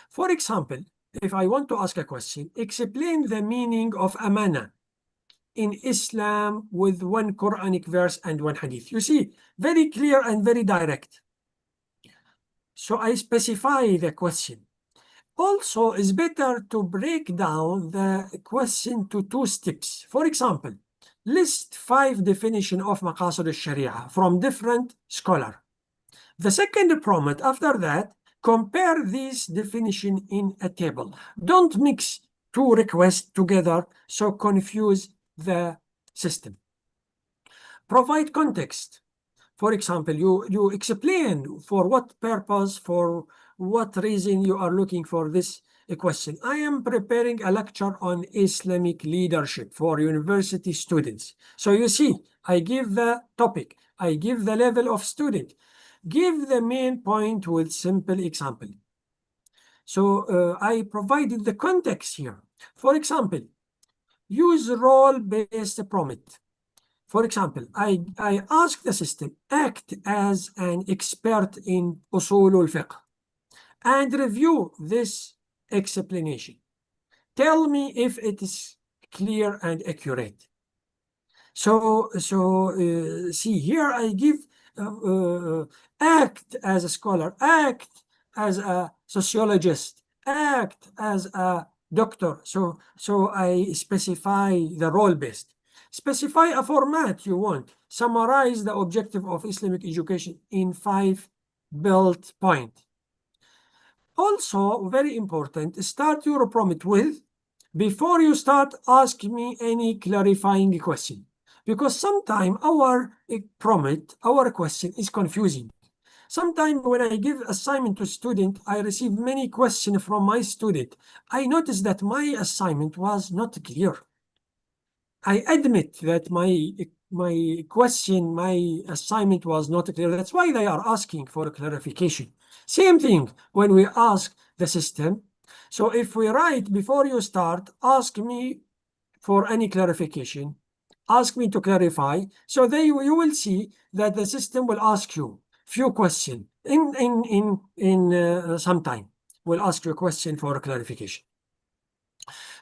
For example, if I want to ask a question, explain the meaning of amana in Islam with one Quranic verse and one hadith. You see, very clear and very direct. So I specify the question. Also, it's better to break down the question to two steps. For example, list 5 definitions of maqasid al-sharia from different scholars. The second prompt after that, compare these definitions in a table. Don't mix 2 requests together, so confuse the system. Provide context. For example, you explain for what purpose, for what reason you are looking for this question. I am preparing a lecture on Islamic leadership for university students. So you see, I give the topic, I give the level of student, give the main point with simple example. So I provided the context here. For example, use role-based prompt. For example, I ask the system, act as an expert in usul al-fiqh and review this explanation. Tell me if it is clear and accurate. So see here I give act as a scholar, act as a sociologist, act as a doctor. So I specify the role-based. Specify a format you want. Summarize the objective of Islamic education in 5 bullet points. Also, very important, start your prompt with, before you start, ask me any clarifying question. Because sometimes our prompt, our question is confusing. Sometimes when I give assignment to student, I receive many questions from my student. I notice that my assignment was not clear. I admit that my question, my assignment was not clear. That's why they are asking for a clarification. Same thing when we ask the system. So if we write, before you start, ask me for any clarification, ask me to clarify. So you will see that the system will ask you few questions in some time. Will ask you a question for a clarification.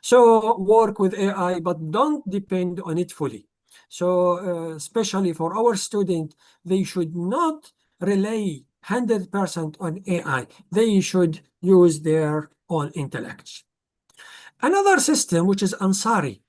So work with AI, but don't depend on it fully. So especially for our student, they should not rely 100% on AI. They should use their own intellect. Another system, which is Ansari.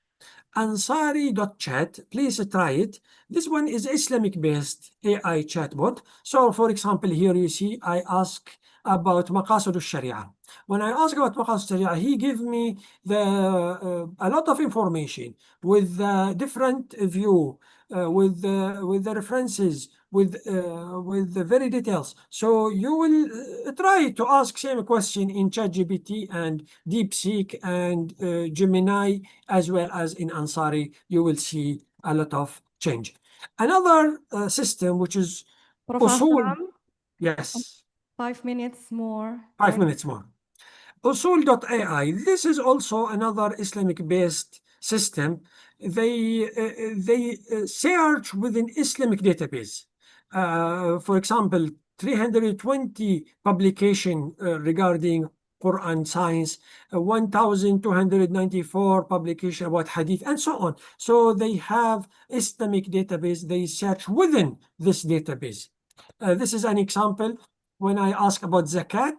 Ansari.chat, please try it. This one is Islamic-based AI chatbot. So for example, here you see I ask about maqasid al-sharia. When I ask about maqasid al-sharia, he gives me a lot of information with different view, with the references, with the very details. So you will try to ask same question in ChatGPT and DeepSeek and Gemini, as well as in Ansari. You will see a lot of change. Another system which is Prof. Usul. Hassan, Yes. 5 minutes more. 5 minutes more. Usul.ai, this is also another Islamic-based system. They search within Islamic database. For example, 320 publication regarding Quran science, 1,294 publication about hadith, and so on. So they have Islamic database. They search within this database. This is an example. When I ask about zakat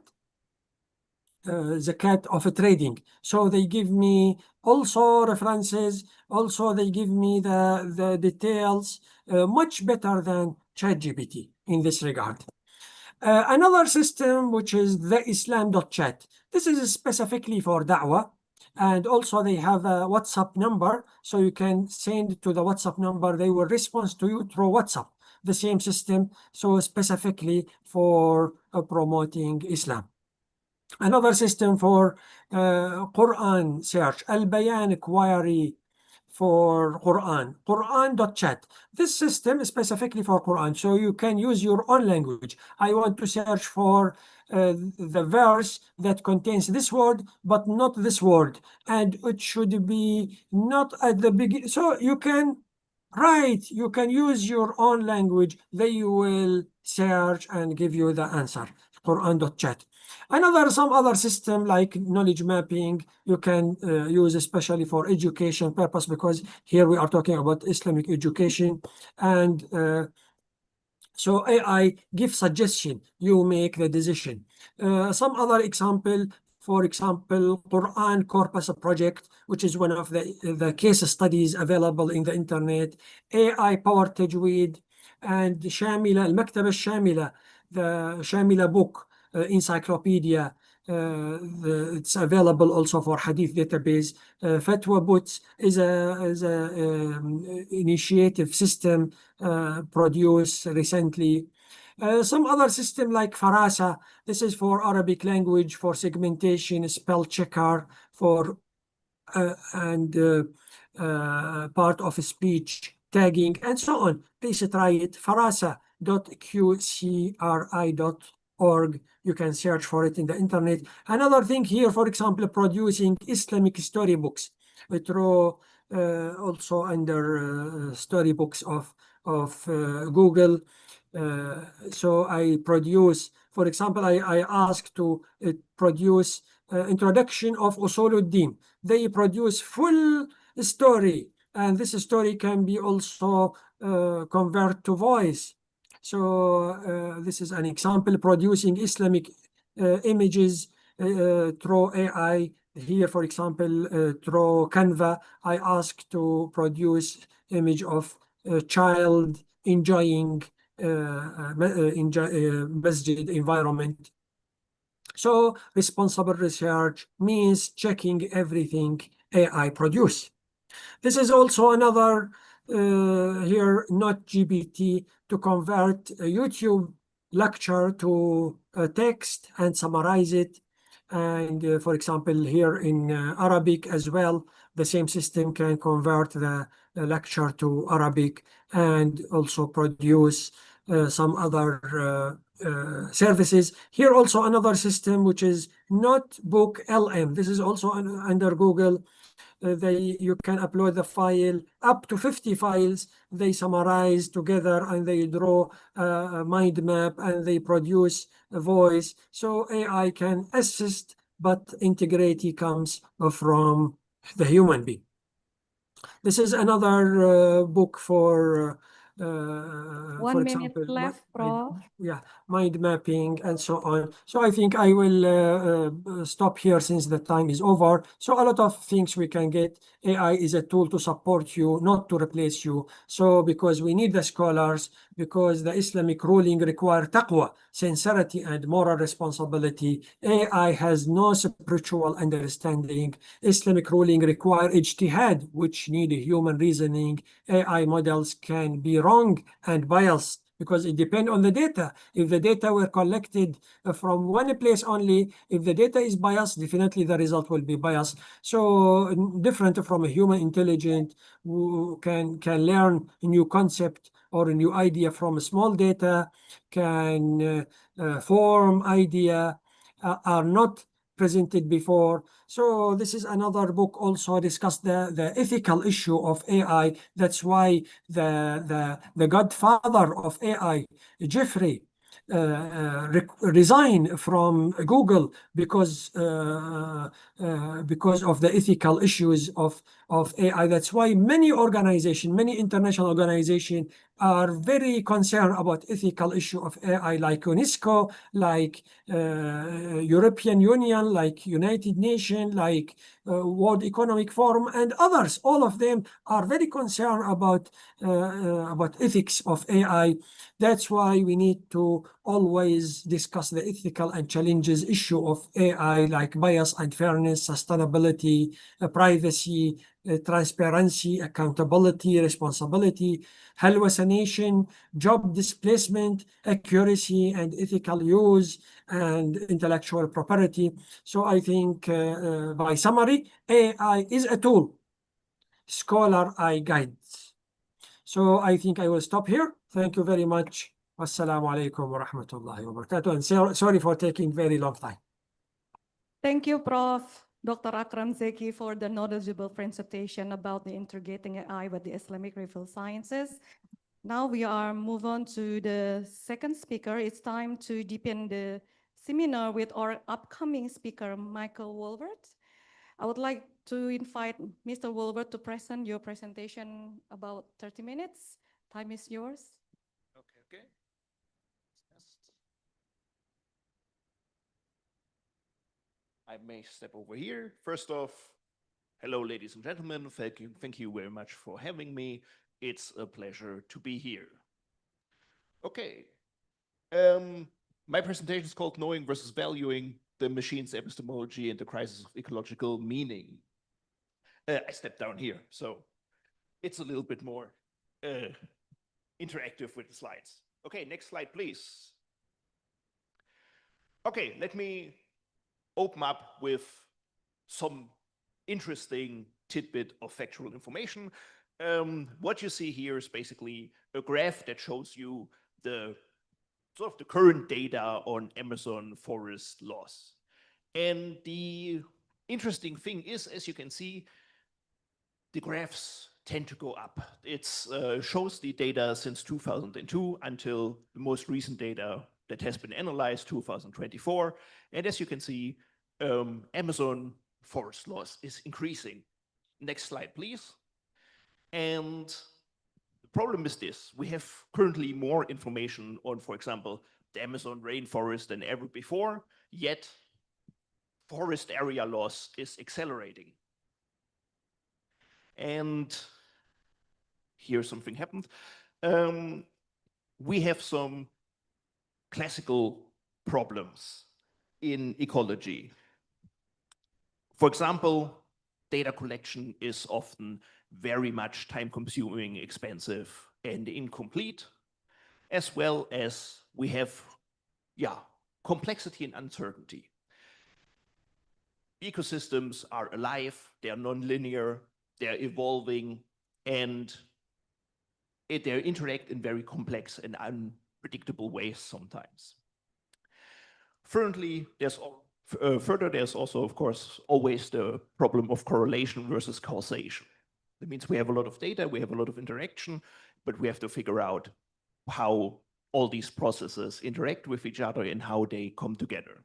of a trading. So they give me also references, also they give me the details, much better than ChatGPT in this regard. Another system, which is the Islam.chat. This is specifically for da'wah. And also they have a WhatsApp number, so you can send to the WhatsApp number. They will respond to you through WhatsApp. The same system, so specifically for promoting Islam. Another system for Quran search, Al-Bayan query for Quran, Quran.chat. This system is specifically for Quran, so you can use your own language. I want to search for the verse that contains this word, but not this word, and it should be not at the beginning. So you can write, you can use your own language. They will search and give you the answer, Quran.chat. Some other system like knowledge mapping, you can use especially for education purpose, because here we are talking about Islamic education. And so AI gives suggestion, you make the decision. Some other example, for example, Quran Corpus Project, which is one of the case studies available in the internet, AI powered tajweed, and Shamila, Al-Maktaba Shamila, the Shamila book, encyclopedia. It's available also for Hadith database. Fatwa Boots is a initiative system produced recently. Some other system like Farasa, this is for Arabic language, for segmentation, spell checker, for part of speech tagging, and so on. Please try it. Farasa.qcri.org. You can search for it in the internet. Another thing here, for example, producing Islamic storybooks through also under storybooks of Google. So I produce, for example, I asked to produce introduction of Usuluddin. They produce full story, and this story can be also convert to voice. So this is an example, producing Islamic images through AI. Here, for example, through Canva, I asked to produce image of a child enjoying masjid environment. So responsible research means checking everything AI produce. This is also another here, not GPT, to convert a YouTube lecture to text and summarize it. And for example, here in Arabic as well, the same system can convert the lecture to Arabic and also produce some other services. Here also another system, which is Notebook LM. This is also under Google. You can upload the file, up to 50 files. They summarize together and they draw a mind map and they produce a voice. So AI can assist, but integrity comes from the human being. This is another book for 1 minute example, left, Prof. Mind mapping and so on. So I think I will stop here since the time is over. So a lot of things we can get. AI is a tool to support you, not to replace you. So because we need the scholars, because the Islamic ruling require taqwa, sincerity, and moral responsibility. AI has no spiritual understanding. Islamic ruling require ijtihad, which need human reasoning. AI models can be wrong and biased because it depends on the data. If the data were collected from one place only, if the data is biased, definitely the result will be biased. So different from a human intelligence who can learn a new concept or a new idea from small data can form idea are not presented before. So this is another book also discussed the ethical issue of AI. That's why the godfather of AI, Jeffrey, resigned from Google because of the ethical issues of AI. That's why many organizations, many international organizations are very concerned about ethical issue of AI, like UNESCO, like European Union, like United Nations, like World Economic Forum, and others. All of them are very concerned about ethics of AI. That's why we need to always discuss the ethical and challenges issue of AI, like bias and fairness, sustainability, privacy, transparency, accountability, responsibility, hallucination, job displacement, accuracy and ethical use, and intellectual property. So I think by summary, AI is a tool, scholar I guides. So I think I will stop here. Thank you very much. Wassalamu alaikum wa rahmatullahi wa barakatuh. And sorry for taking very long time. Thank you, Prof. Dr. Akram Zeki, for the knowledgeable presentation about the integrating AI with the Islamic revealed sciences. Now we are move on to the second speaker. It's time to deepen the seminar with our upcoming speaker, Michael Wolbert. I would like to invite Mr. Wolbert to present your presentation about 30 minutes. Time is yours. Okay. I may step over here. First off, hello, ladies and gentlemen. Thank you very much for having me. It's a pleasure to be here. Okay. My presentation is called Knowing versus Valuing the Machine's Epistemology and the Crisis of Ecological Meaning. I stepped down here, so it's a little bit more interactive with the slides. Okay, next slide, please. Okay, let me open up with some interesting tidbit of factual information. What you see here is basically a graph that shows you the sort of the current data on Amazon forest loss. And the interesting thing is, as you can see, the graphs tend to go up. It shows the data since 2002 until the most recent data that has been analyzed, 2024. And as you can see, Amazon forest loss is increasing. Next slide, please. And the problem is this: we have currently more information on, for example, the Amazon rainforest than ever before, yet forest area loss is accelerating. And here something happened. We have some classical problems in ecology. For example, data collection is often very much time-consuming, expensive, and incomplete, as well as we have, complexity and uncertainty. Ecosystems are alive, they are non-linear, they're evolving, and they interact in very complex and unpredictable ways sometimes. Further, there's also, of course, always the problem of correlation versus causation. That means we have a lot of data, we have a lot of interaction, but we have to figure out how all these processes interact with each other and how they come together.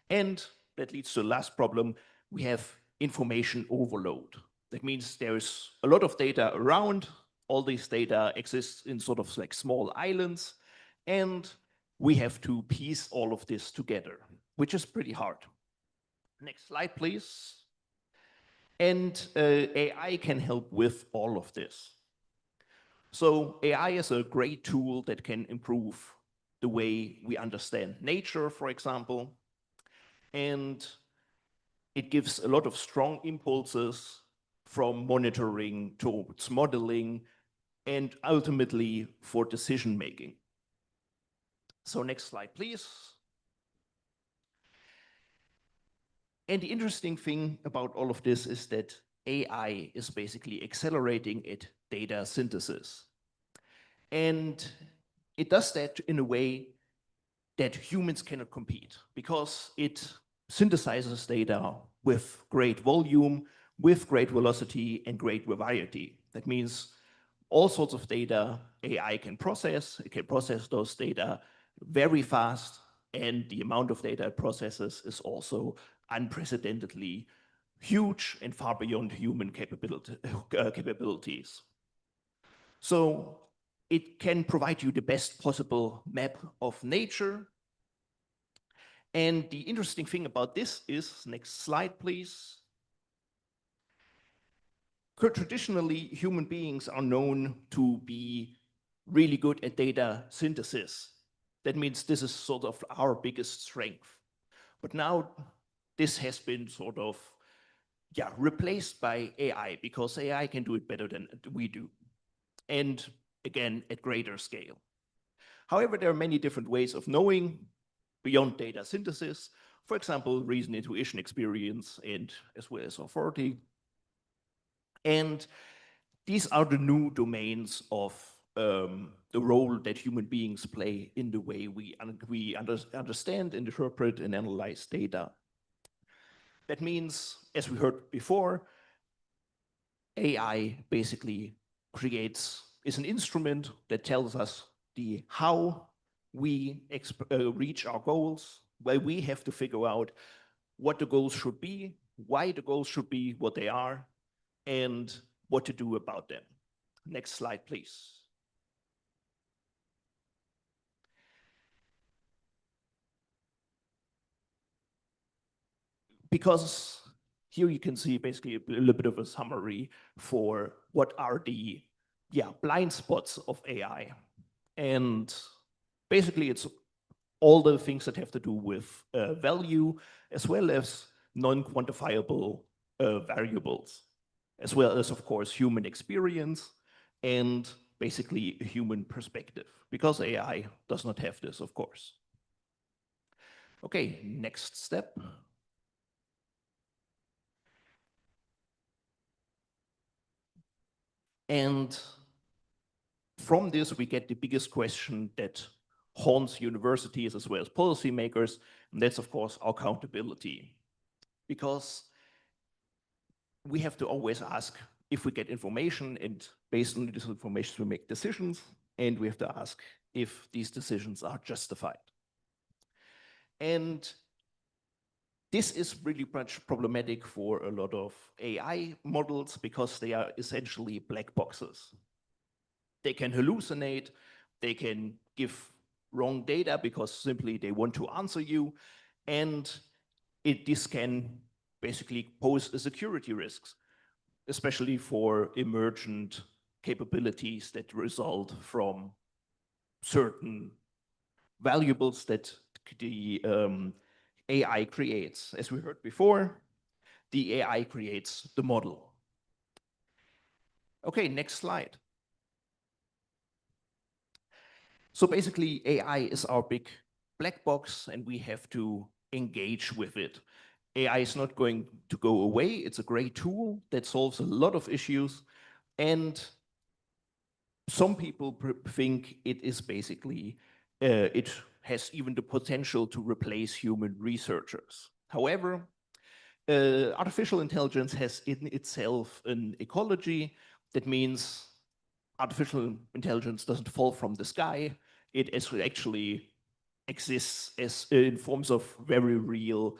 And that leads to the last problem. We have information overload. That means there's a lot of data around. All these data exist in sort of like small islands, and we have to piece all of this together, which is pretty hard. Next slide, please. And AI can help with all of this. So AI is a great tool that can improve the way we understand nature, for example, and it gives a lot of strong impulses from monitoring towards modeling and ultimately for decision making. So next slide, please. And the interesting thing about all of this is that AI is basically accelerating at data synthesis. And it does that in a way that humans cannot compete, because it synthesizes data with great volume, with great velocity, and great variety. That means all sorts of data AI can process. It can process those data very fast, and the amount of data it processes is also unprecedentedly huge and far beyond human capabilities. So it can provide you the best possible map of nature. And the interesting thing about this is, next slide, please. Traditionally, human beings are known to be really good at data synthesis. That means this is sort of our biggest strength. But now this has been sort of replaced by AI, because AI can do it better than we do. And again, at greater scale. However, there are many different ways of knowing beyond data synthesis. For example, reason, intuition, experience, and as well as authority. And these are the new domains of the role that human beings play in the way we understand, interpret, and analyze data. That means, as we heard before, AI basically is an instrument that tells us how we reach our goals, where we have to figure out what the goals should be, why the goals should be what they are, and what to do about them. Next slide, please. Because here you can see basically a little bit of a summary for what are the blind spots of AI. And basically it's all the things that have to do with value, as well as non-quantifiable variables, as well as, of course, human experience and basically a human perspective, because AI does not have this, of course. Okay, next step. And from this, we get the biggest question that haunts universities as well as policymakers, and that's, of course, accountability. Because we have to always ask if we get information, and based on this information, we make decisions, and we have to ask if these decisions are justified. And this is really much problematic for a lot of AI models, because they are essentially black boxes. They can hallucinate, they can give wrong data because simply they want to answer you, and this can basically pose a security risks, especially for emergent capabilities that result from certain valuables that the AI creates. As we heard before, the AI creates the model. Okay, next slide. So basically, AI is our big black box, and we have to engage with it. AI is not going to go away. It's a great tool that solves a lot of issues. And some people think it is basically, it has even the potential to replace human researchers. However, artificial intelligence has in itself an ecology. That means artificial intelligence doesn't fall from the sky. It actually exists as in forms of very real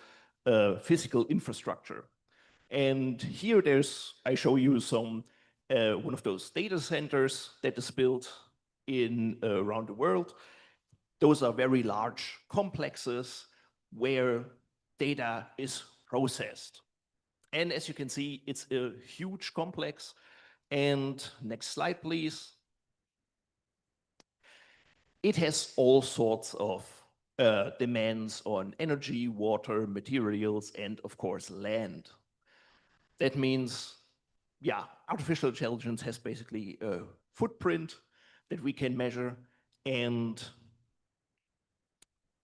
physical infrastructure. And here I show you some one of those data centers that is built in around the world. Those are very large complexes where data is processed. And as you can see, it's a huge complex. And next slide, please. It has all sorts of demands on energy, water, materials, and of course, land. That means, artificial intelligence has basically a footprint that we can measure, and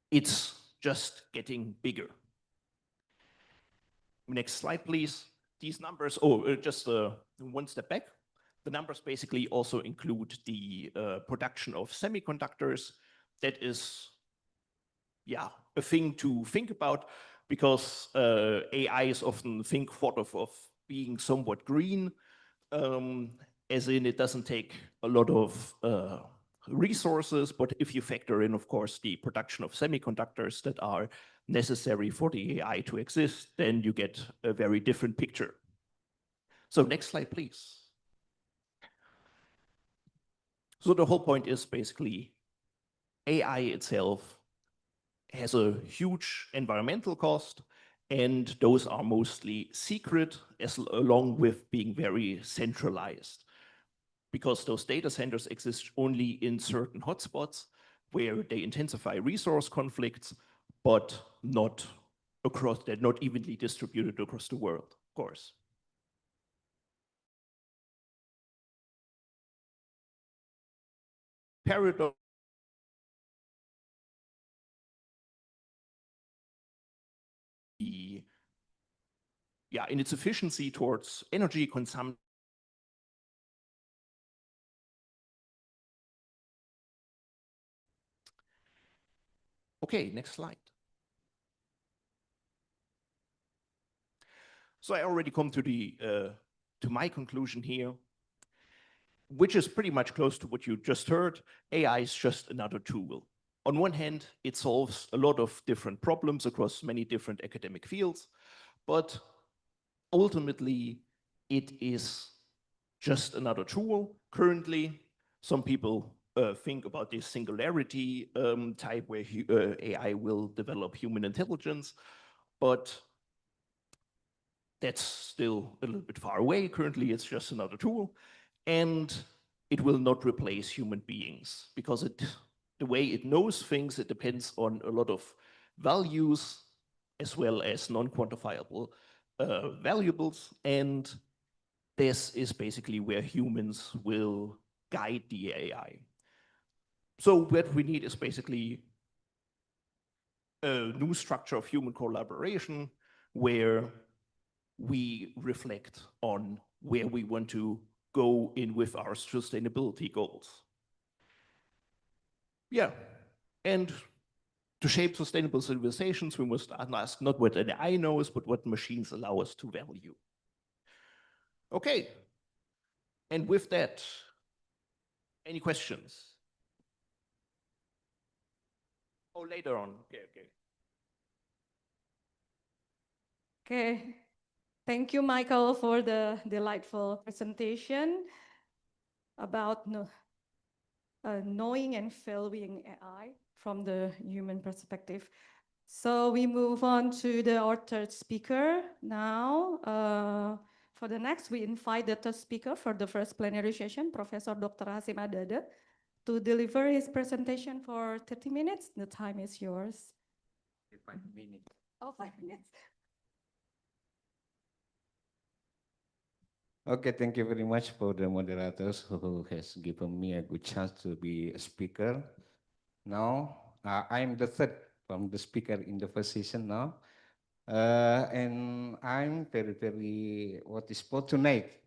it's just getting bigger. Next slide, please. These numbers, just one step back. The numbers basically also include the production of semiconductors. That is, yeah, a thing to think about, because AI is often thought of being somewhat green, as in it doesn't take a lot of resources, but if you factor in, of course, the production of semiconductors that are necessary for the AI to exist, then you get a very different picture. So next slide, please. So the whole point is basically AI itself has a huge environmental cost, and those are mostly secret, along with being very centralized, because those data centers exist only in certain hotspots where they intensify resource conflicts, but not across, they're not evenly distributed across the world, of course. Paradox in its efficiency towards energy consumption. Okay, next slide. So I already come to to my conclusion here, which is pretty much close to what you just heard. AI is just another tool. On one hand, it solves a lot of different problems across many different academic fields, but ultimately, it is just another tool. Currently, some people think about this singularity type where AI will develop human intelligence, but that's still a little bit far away. Currently, it's just another tool, and it will not replace human beings, because the way it knows things, it depends on a lot of values as well as non-quantifiable variables, and this is basically where humans will guide the AI. So what we need is basically a new structure of human collaboration where we reflect on where we want to go in with our sustainability goals. Yeah, and to shape sustainable civilizations, we must ask not what an AI knows, but what machines allow us to value. Okay, and with that, any questions? Oh, later on. Okay. Okay. Thank you, Michael, for the delightful presentation about knowing and valuing AI from the human perspective. So we move on to our third speaker now. For the next, we invite the third speaker for the first plenary session, Professor Dr. Hasim Adada, to deliver his presentation for 30 minutes. The time is yours. 5 minutes. Oh, 5 minutes. Okay, thank you very much for the moderators who has given me a good chance to be a speaker. Now, I'm the third from the speaker in the first session now. And I'm very fortunate,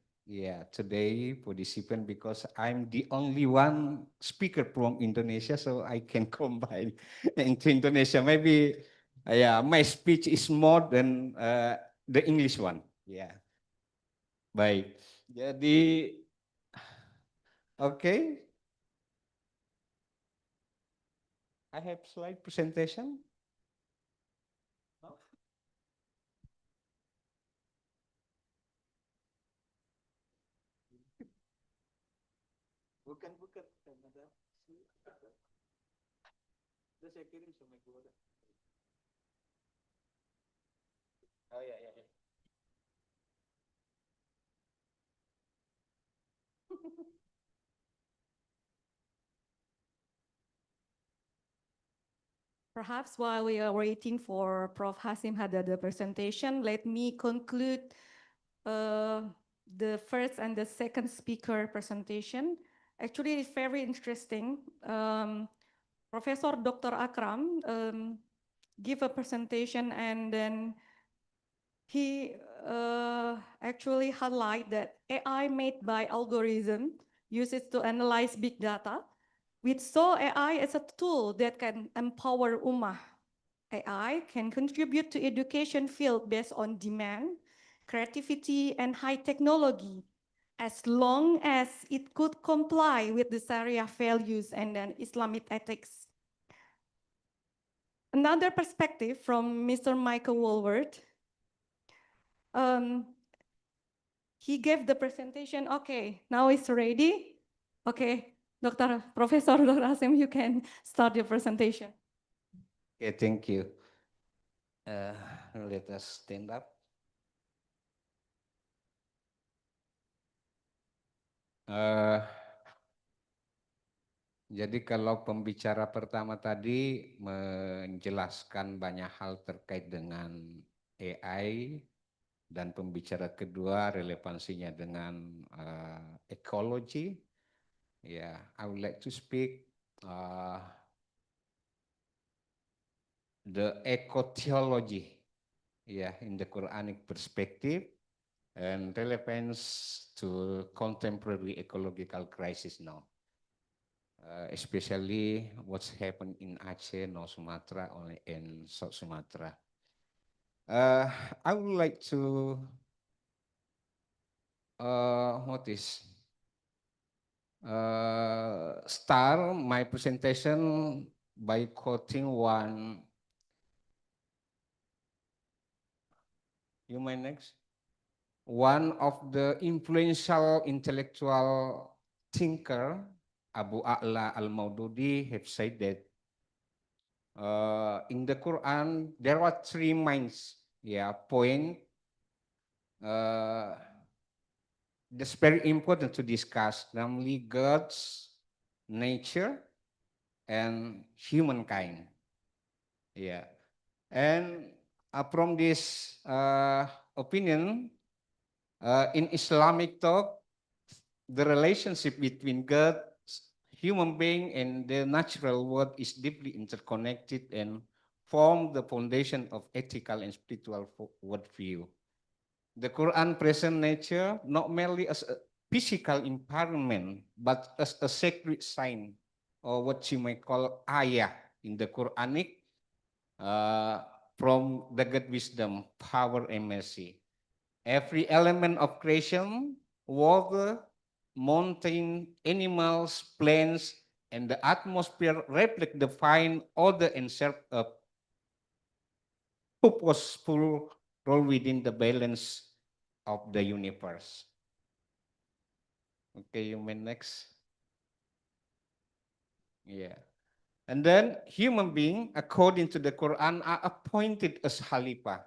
today for this event, because I'm the only one speaker from Indonesia, so I can combine into Indonesia. Maybe, my speech is more than the English one. Yeah. Baik. Jadi, okay. I have slide presentation. Bukan. Udah saya kirim sama gua. Oh ya. Perhaps while we are waiting for Prof. Hasim Hadada presentation, let me conclude the first and the second speaker presentation. Actually, it's very interesting. Professor Dr. Akram give a presentation, and then he actually highlight that AI made by algorithm uses to analyze big data. We saw AI as a tool that can empower Ummah. AI can contribute to education field based on demand, creativity, and high technology, as long as it could comply with the Sharia values and then Islamic ethics. Another perspective from Mr. Michael Woolworth, he gave the presentation, okay, now it's ready. Okay, Professor Dr. Asim, you can start your presentation. Okay, thank you. Let us stand up. Jadi kalau pembicara pertama tadi menjelaskan banyak hal terkait dengan AI, dan pembicara kedua relevansinya dengan ecology. Yeah, I would like to speak the eco-theology, yeah, in the Quranic perspective and relevance to contemporary ecological crisis now. Especially what's happened in Aceh, North Sumatra, and South Sumatra. I would like to start my presentation by quoting one. You may next. One of the influential intellectual thinker, Abu A'la al-Maududi, have said that in the Quran there are three minds, point. That's very important to discuss, namely God's nature and humankind. Yeah, and from this opinion, in Islamic thought, the relationship between God, human being, and the natural world is deeply interconnected and form the foundation of ethical and spiritual worldview. The Quran presents nature not merely as a physical environment, but as a sacred sign, or what you may call ayah in the Quranic, from the God wisdom, power, and mercy. Every element of creation, water, mountain, animals, plants, and the atmosphere reflect the fine order and serve a purposeful role within the balance of the universe. Okay, you may next. Yeah. And then human beings, according to the Quran, are appointed as Khalifah,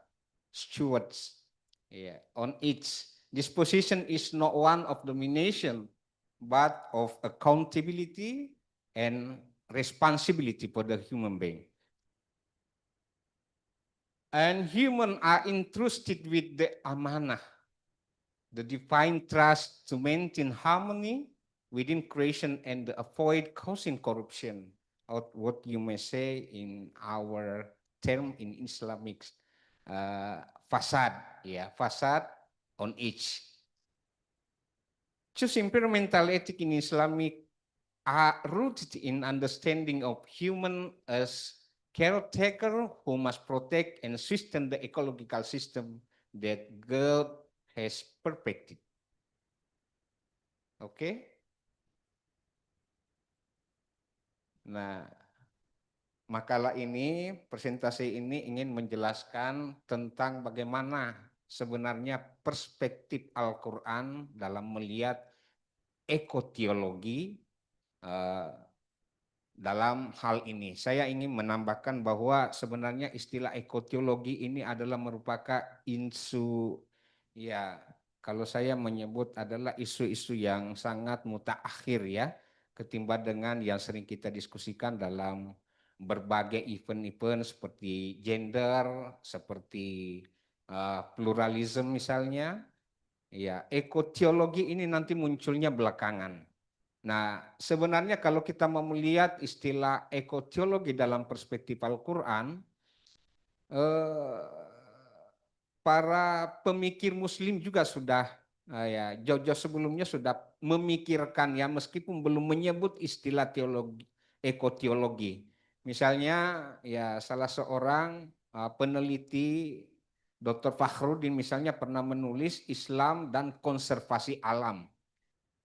stewards. Yeah. On each. This position is not one of domination, but of accountability and responsibility for the human being. And humans are entrusted with the amanah, the divine trust to maintain harmony within creation and avoid causing corruption, or what you may say in our term in Islamic, fasad, fasad on each. Choosing environmental ethics in Islamic are rooted in understanding of human as caretaker who must protect and sustain the ecological system that God has perfected. Oke. Nah, makalah ini, presentasi ini ingin menjelaskan tentang bagaimana sebenarnya perspektif Al-Quran dalam melihat ekoteologi dalam hal ini. Saya ingin menambahkan bahwa sebenarnya istilah ekoteologi ini adalah merupakan isu, ya kalau saya menyebut adalah isu-isu yang sangat mutaakhir ya, ketimbang dengan yang sering kita diskusikan dalam berbagai event-event seperti gender, seperti pluralisme misalnya. Ya, ekoteologi ini nanti munculnya belakangan. Nah, sebenarnya kalau kita mau melihat istilah ekoteologi dalam perspektif Al-Quran, para pemikir Muslim juga sudah ya jauh-jauh sebelumnya sudah memikirkan ya meskipun belum menyebut istilah teologi ekoteologi. Misalnya ya salah seorang peneliti Dr. Fakhrudin misalnya pernah menulis Islam dan konservasi alam.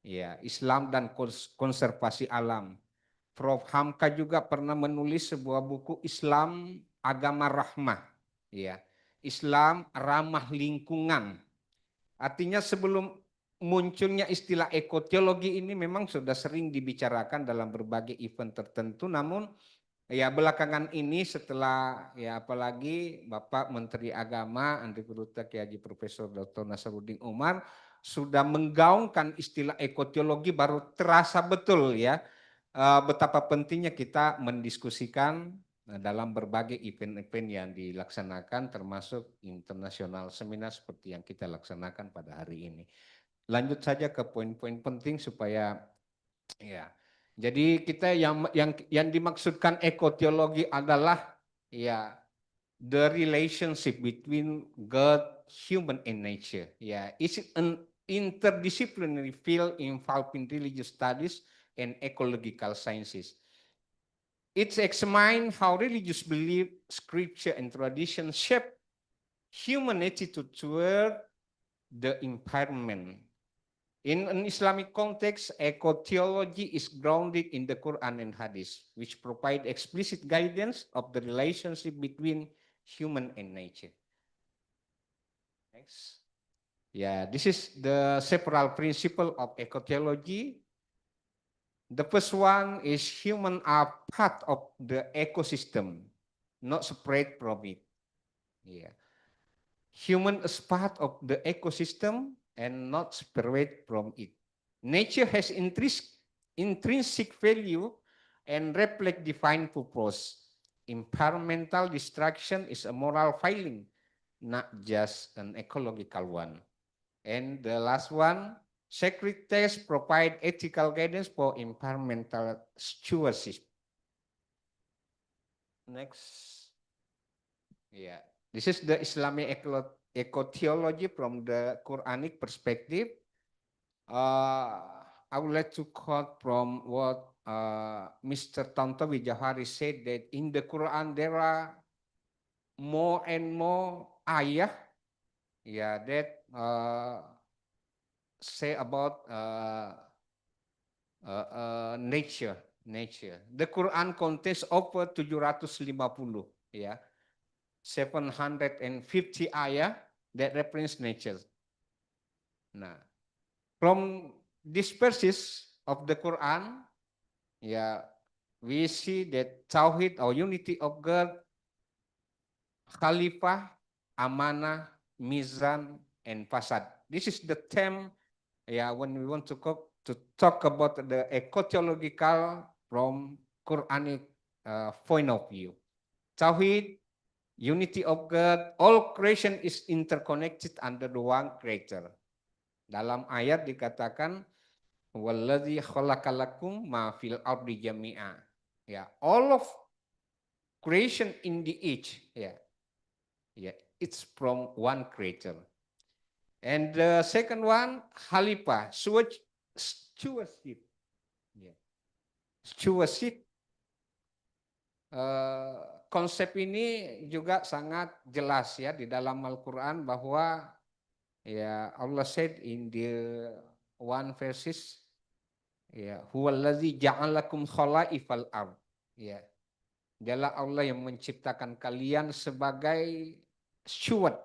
Ya, Islam dan konservasi alam. Prof. Hamka juga pernah menulis sebuah buku Islam Agama Rahmah. Ya, Islam ramah lingkungan. Artinya sebelum munculnya istilah ekoteologi ini memang sudah sering dibicarakan dalam berbagai event tertentu, namun ya belakangan ini setelah ya apalagi Bapak Menteri Agama Andi Kuruta Kiai Haji Profesor Dr. Nasaruddin Umar sudah menggaungkan istilah ekoteologi baru terasa betul ya betapa pentingnya kita mendiskusikan dalam berbagai event-event yang dilaksanakan termasuk internasional seminar seperti yang kita laksanakan pada hari ini. Lanjut saja ke poin-poin penting supaya ya. Jadi kita yang dimaksudkan ekoteologi adalah ya the relationship between God, human and nature. Ya, it's an interdisciplinary field involving religious studies and ecological sciences. It examines how religious belief, scripture, and tradition shape human attitude toward the environment. In an Islamic context, eco-theology is grounded in the Quran and Hadith, which provide explicit guidance of the relationship between human and nature. Next. Yeah, this is the several principle of eco-theology. The first one is human are part of the ecosystem, not separate from it. Yeah. Human is part of the ecosystem and not separate from it. Nature has intrinsic value and reflect divine purpose. Environmental destruction is a moral failing, not just an ecological one. And the last one, sacred texts provide ethical guidance for environmental stewardship. Next. Yeah. This is the Islamic eco-theology from the Quranic perspective. I would like to quote from what Mr. Tantowi Jahari said that in the Quran there are more and more ayah that say about nature. The Quran contains over 750 750 ayah that reference nature. Nah, from these verses of the Quran, we see that Tauhid or unity of God, Khalifah, Amanah, Mizan, and Fasad. This is the theme when we want to talk about the eco-theological from Quranic point of view. Tauhid, unity of God, all creation is interconnected under the one creator. Dalam ayat dikatakan wallazi khalaqalakum ma fil ardi jami'a. Ya, all of creation in the age, it's from one creator. And the second one, Khalifah, stewardship. Stewardship. Konsep ini juga sangat jelas ya di dalam Al-Quran bahwa Allah said in the one verses huwallazi ja'alakum khalaifal ard. Dialah Allah yang menciptakan kalian sebagai steward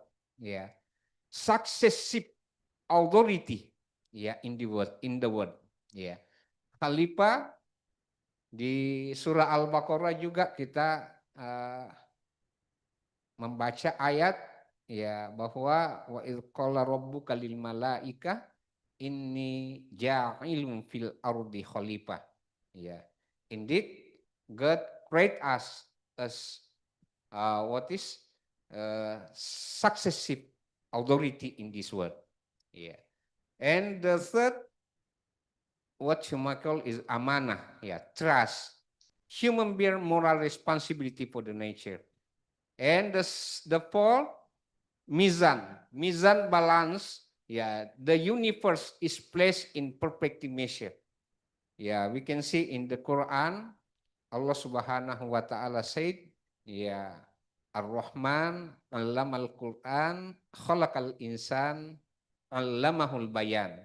successive authority in the world. Khalifah di surah Al-Baqarah juga kita membaca ayat bahwa wa idz qala rabbuka lil malaika inni ja'ilun fil ardi khalifah. Indeed God create us as successive authority in this world. And the third, what human call is amanah, trust. Human bear moral responsibility for the nature. And the fourth, mizan balance. The universe is placed in perfect measure. We can see in the Quran, Allah Subhanahu wa Ta'ala said, Ar-Rahman, Allamal Quran, Khalaqal Insan, Allamahul Bayan.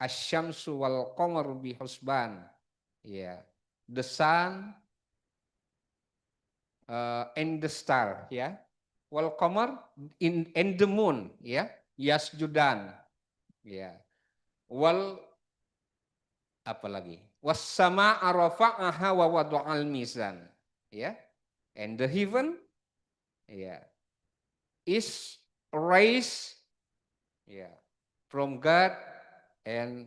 Asyamsu wal qamaru bihusban. The sun and the star, wal qamar and the moon, yasjudan, wal apa lagi, was sama rafa'aha wa wada'al mizan, and the heaven is raised from God, and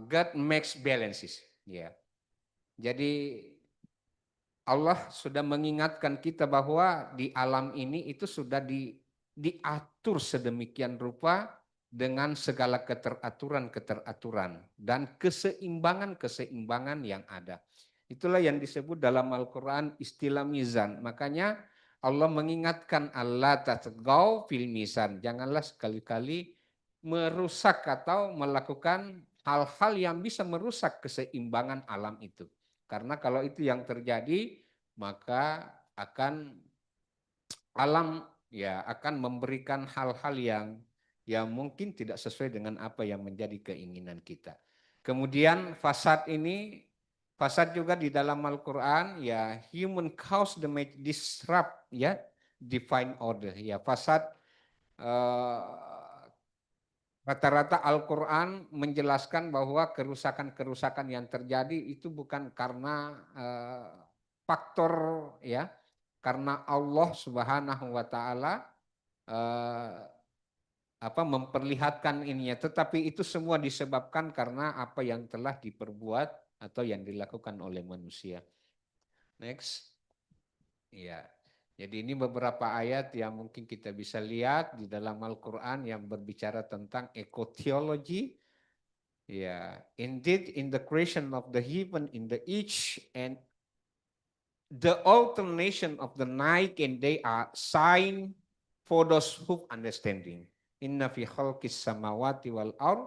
God makes balances. Jadi Allah sudah mengingatkan kita bahwa di alam ini itu sudah diatur sedemikian rupa dengan segala keteraturan dan keseimbangan yang ada. Itulah yang disebut dalam Al-Quran istilah mizan. Makanya Allah mengingatkan Allah tatghaw fil mizan. Janganlah sekali-kali merusak atau melakukan hal-hal yang bisa merusak keseimbangan alam itu. Karena kalau itu yang terjadi, maka alam akan memberikan hal-hal yang mungkin tidak sesuai dengan apa yang menjadi keinginan kita. Kemudian fasad juga di dalam Al-Quran, human cause the disrupt, divine order. Fasad rata-rata Al-Quran menjelaskan bahwa kerusakan-kerusakan yang terjadi itu bukan karena faktor karena Allah Subhanahu wa Ta'ala memperlihatkan ininya, tetapi itu semua disebabkan karena apa yang telah diperbuat atau yang dilakukan oleh manusia. Next. Jadi ini beberapa ayat yang mungkin kita bisa lihat di dalam Al-Quran yang berbicara tentang Eco-Theology. Indeed, in the creation of the heaven, in the each and the alternation of the night and day are sign for those who understanding. Inna fi khalqis samawati wal ard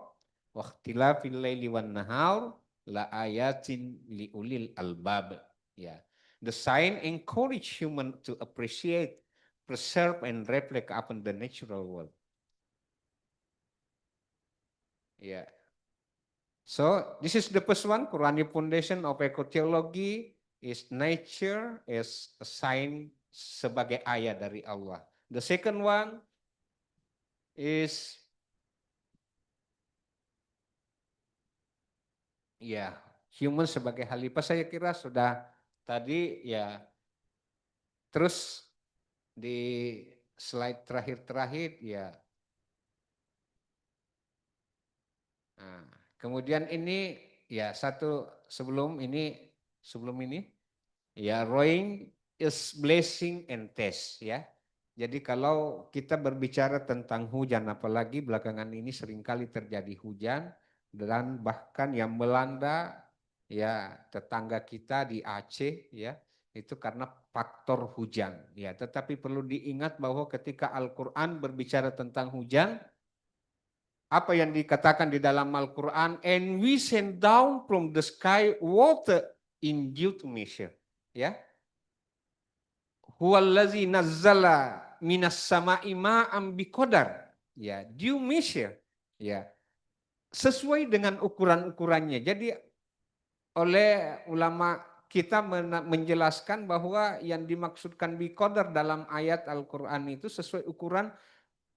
wa ikhtilafil laili wan nahar la ayatin li ulil albab. The sign encourage human to appreciate, preserve, and reflect upon the natural world. So this is the first one. Quranic foundation of Eco-Theology is nature as a sign sebagai ayat dari Allah. The second one is human sebagai khalifah. Saya kira sudah tadi terus di slide terakhir kemudian ini satu sebelum ini rain is blessing and test. Jadi kalau kita berbicara tentang hujan, apalagi belakangan ini seringkali terjadi hujan dan bahkan yang melanda tetangga kita di Aceh itu karena faktor hujan. Tetapi perlu diingat bahwa ketika Al-Quran berbicara tentang hujan, apa yang dikatakan di dalam Al-Quran, and we send down from the sky water in due measure. Huwallazi nazzala minas sama'i ma'am biqadar. Due measure. Sesuai dengan ukuran-ukurannya. Jadi oleh ulama kita menjelaskan bahwa yang dimaksudkan biqadar dalam ayat Al-Quran itu sesuai ukuran.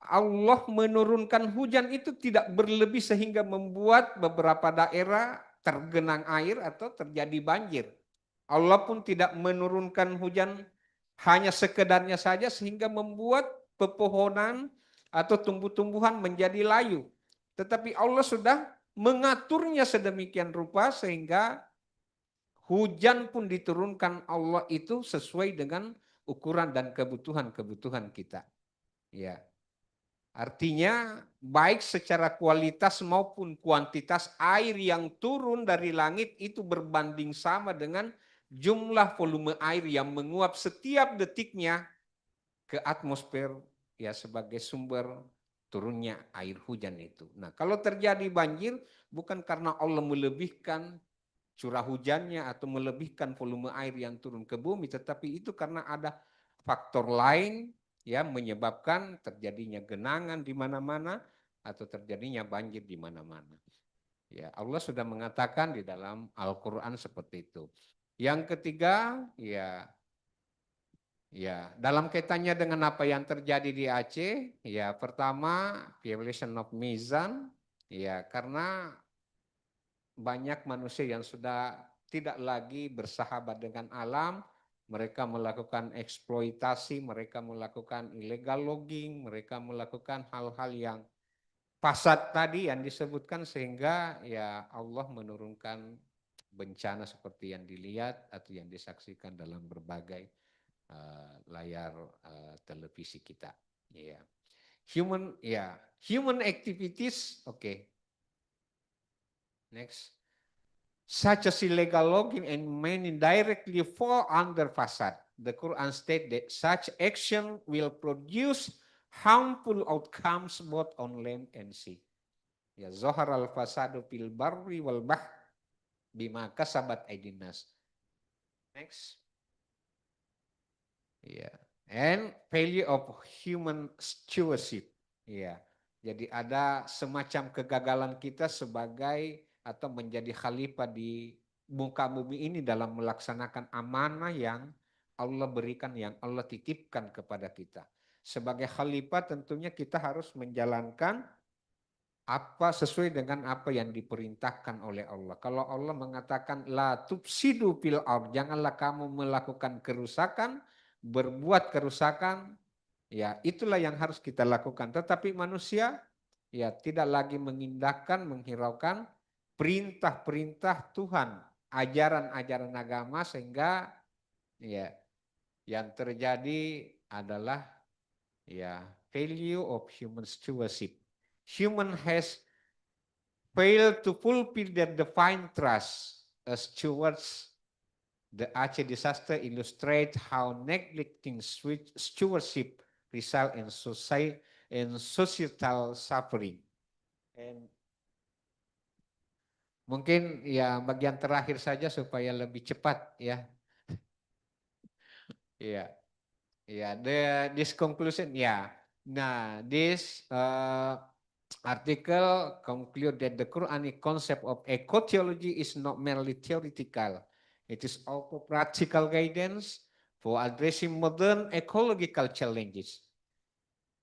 Allah menurunkan hujan itu tidak berlebih sehingga membuat beberapa daerah tergenang air atau terjadi banjir. Allah pun tidak menurunkan hujan hanya sekedarnya saja sehingga membuat pepohonan atau tumbuh-tumbuhan menjadi layu. Tetapi Allah sudah mengaturnya sedemikian rupa sehingga hujan pun diturunkan Allah itu sesuai dengan ukuran dan kebutuhan-kebutuhan kita. Artinya baik secara kualitas maupun kuantitas air yang turun dari langit itu berbanding sama dengan jumlah volume air yang menguap setiap detiknya ke atmosfer ya sebagai sumber turunnya air hujan itu. Nah, kalau terjadi banjir bukan karena Allah melebihkan curah hujannya atau melebihkan volume air yang turun ke bumi, tetapi itu karena ada faktor lain ya menyebabkan terjadinya genangan di mana-mana atau terjadinya banjir di mana-mana. Ya, Allah sudah mengatakan di dalam Al-Qur'an seperti itu. Yang ketiga, ya, dalam kaitannya dengan apa yang terjadi di Aceh, ya pertama violation of mizan, ya karena banyak manusia yang sudah tidak lagi bersahabat dengan alam, mereka melakukan eksploitasi, mereka melakukan illegal logging, mereka melakukan hal-hal yang fasad tadi yang disebutkan sehingga ya Allah menurunkan bencana seperti yang dilihat atau yang disaksikan dalam berbagai layar televisi kita. Ya, human activities, okay. Next. Such as illegal logging and many directly fall under fasad. The Quran states that such action will produce harmful outcomes both on land and sea. Ya, zahar al-fasadu fil barri wal bahr bima kasabat aydin nas. Next. Ya, and failure of human stewardship. Ya, jadi ada semacam kegagalan kita sebagai atau menjadi khalifah di muka bumi ini dalam melaksanakan amanah yang Allah berikan, yang Allah titipkan kepada kita. Sebagai khalifah tentunya kita harus menjalankan apa sesuai dengan apa yang diperintahkan oleh Allah. Kalau Allah mengatakan la tufsidu fil ard, janganlah kamu melakukan kerusakan, berbuat kerusakan, ya itulah yang harus kita lakukan. Tetapi manusia ya tidak lagi mengindahkan, menghiraukan perintah-perintah Tuhan, ajaran-ajaran agama, sehingga ya yang terjadi adalah ya failure of human stewardship. Human has failed to fulfill their divine trust as stewards. The Aceh disaster illustrates how neglecting stewardship result in societal suffering. And mungkin ya bagian terakhir saja supaya lebih cepat ya. Ya, ya. This conclusion ya. Nah, this article conclude that the Quranic concept of eco-theology is not merely theoretical. It is also practical guidance for addressing modern ecological challenges.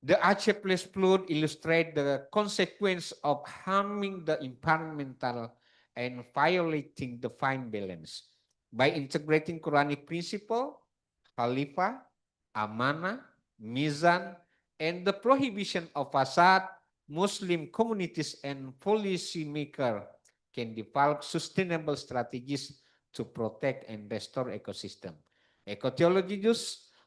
The Aceh Place flood illustrate the consequence of harming the environmental and violating the fine balance. By integrating Quranic principle, khalifah, amanah, mizan, and the prohibition of fasad, Muslim communities and policymakers can develop sustainable strategies to protect and restore ecosystem. Eco-theology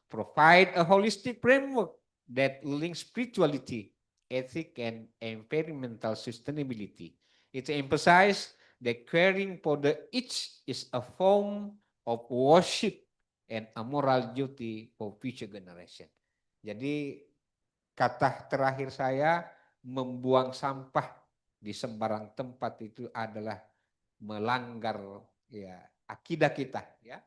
provide a holistic framework that links spirituality, ethics, and environmental sustainability. It emphasizes that caring for the each is a form of worship and a moral duty for future generation. Jadi kata terakhir saya, membuang sampah di sembarang tempat itu adalah melanggar ya akidah kita ya,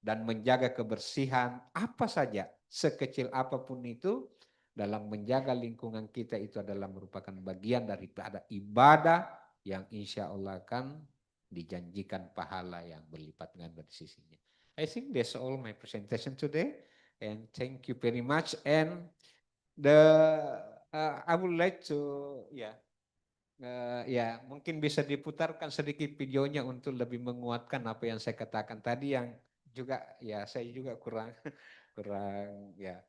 dan menjaga kebersihan apa saja sekecil apapun itu dalam menjaga lingkungan kita itu adalah merupakan bagian daripada ibadah yang insya Allah akan dijanjikan pahala yang berlipat ganda di sisinya. I think that's all my presentation today, and thank you very much. And I would like to ya mungkin bisa diputarkan sedikit videonya untuk lebih menguatkan apa yang saya katakan tadi, yang juga ya saya juga kurang ya.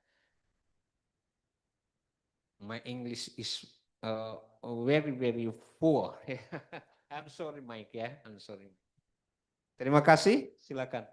My English is very poor. I'm sorry Mike ya, I'm sorry. Terima kasih, silakan.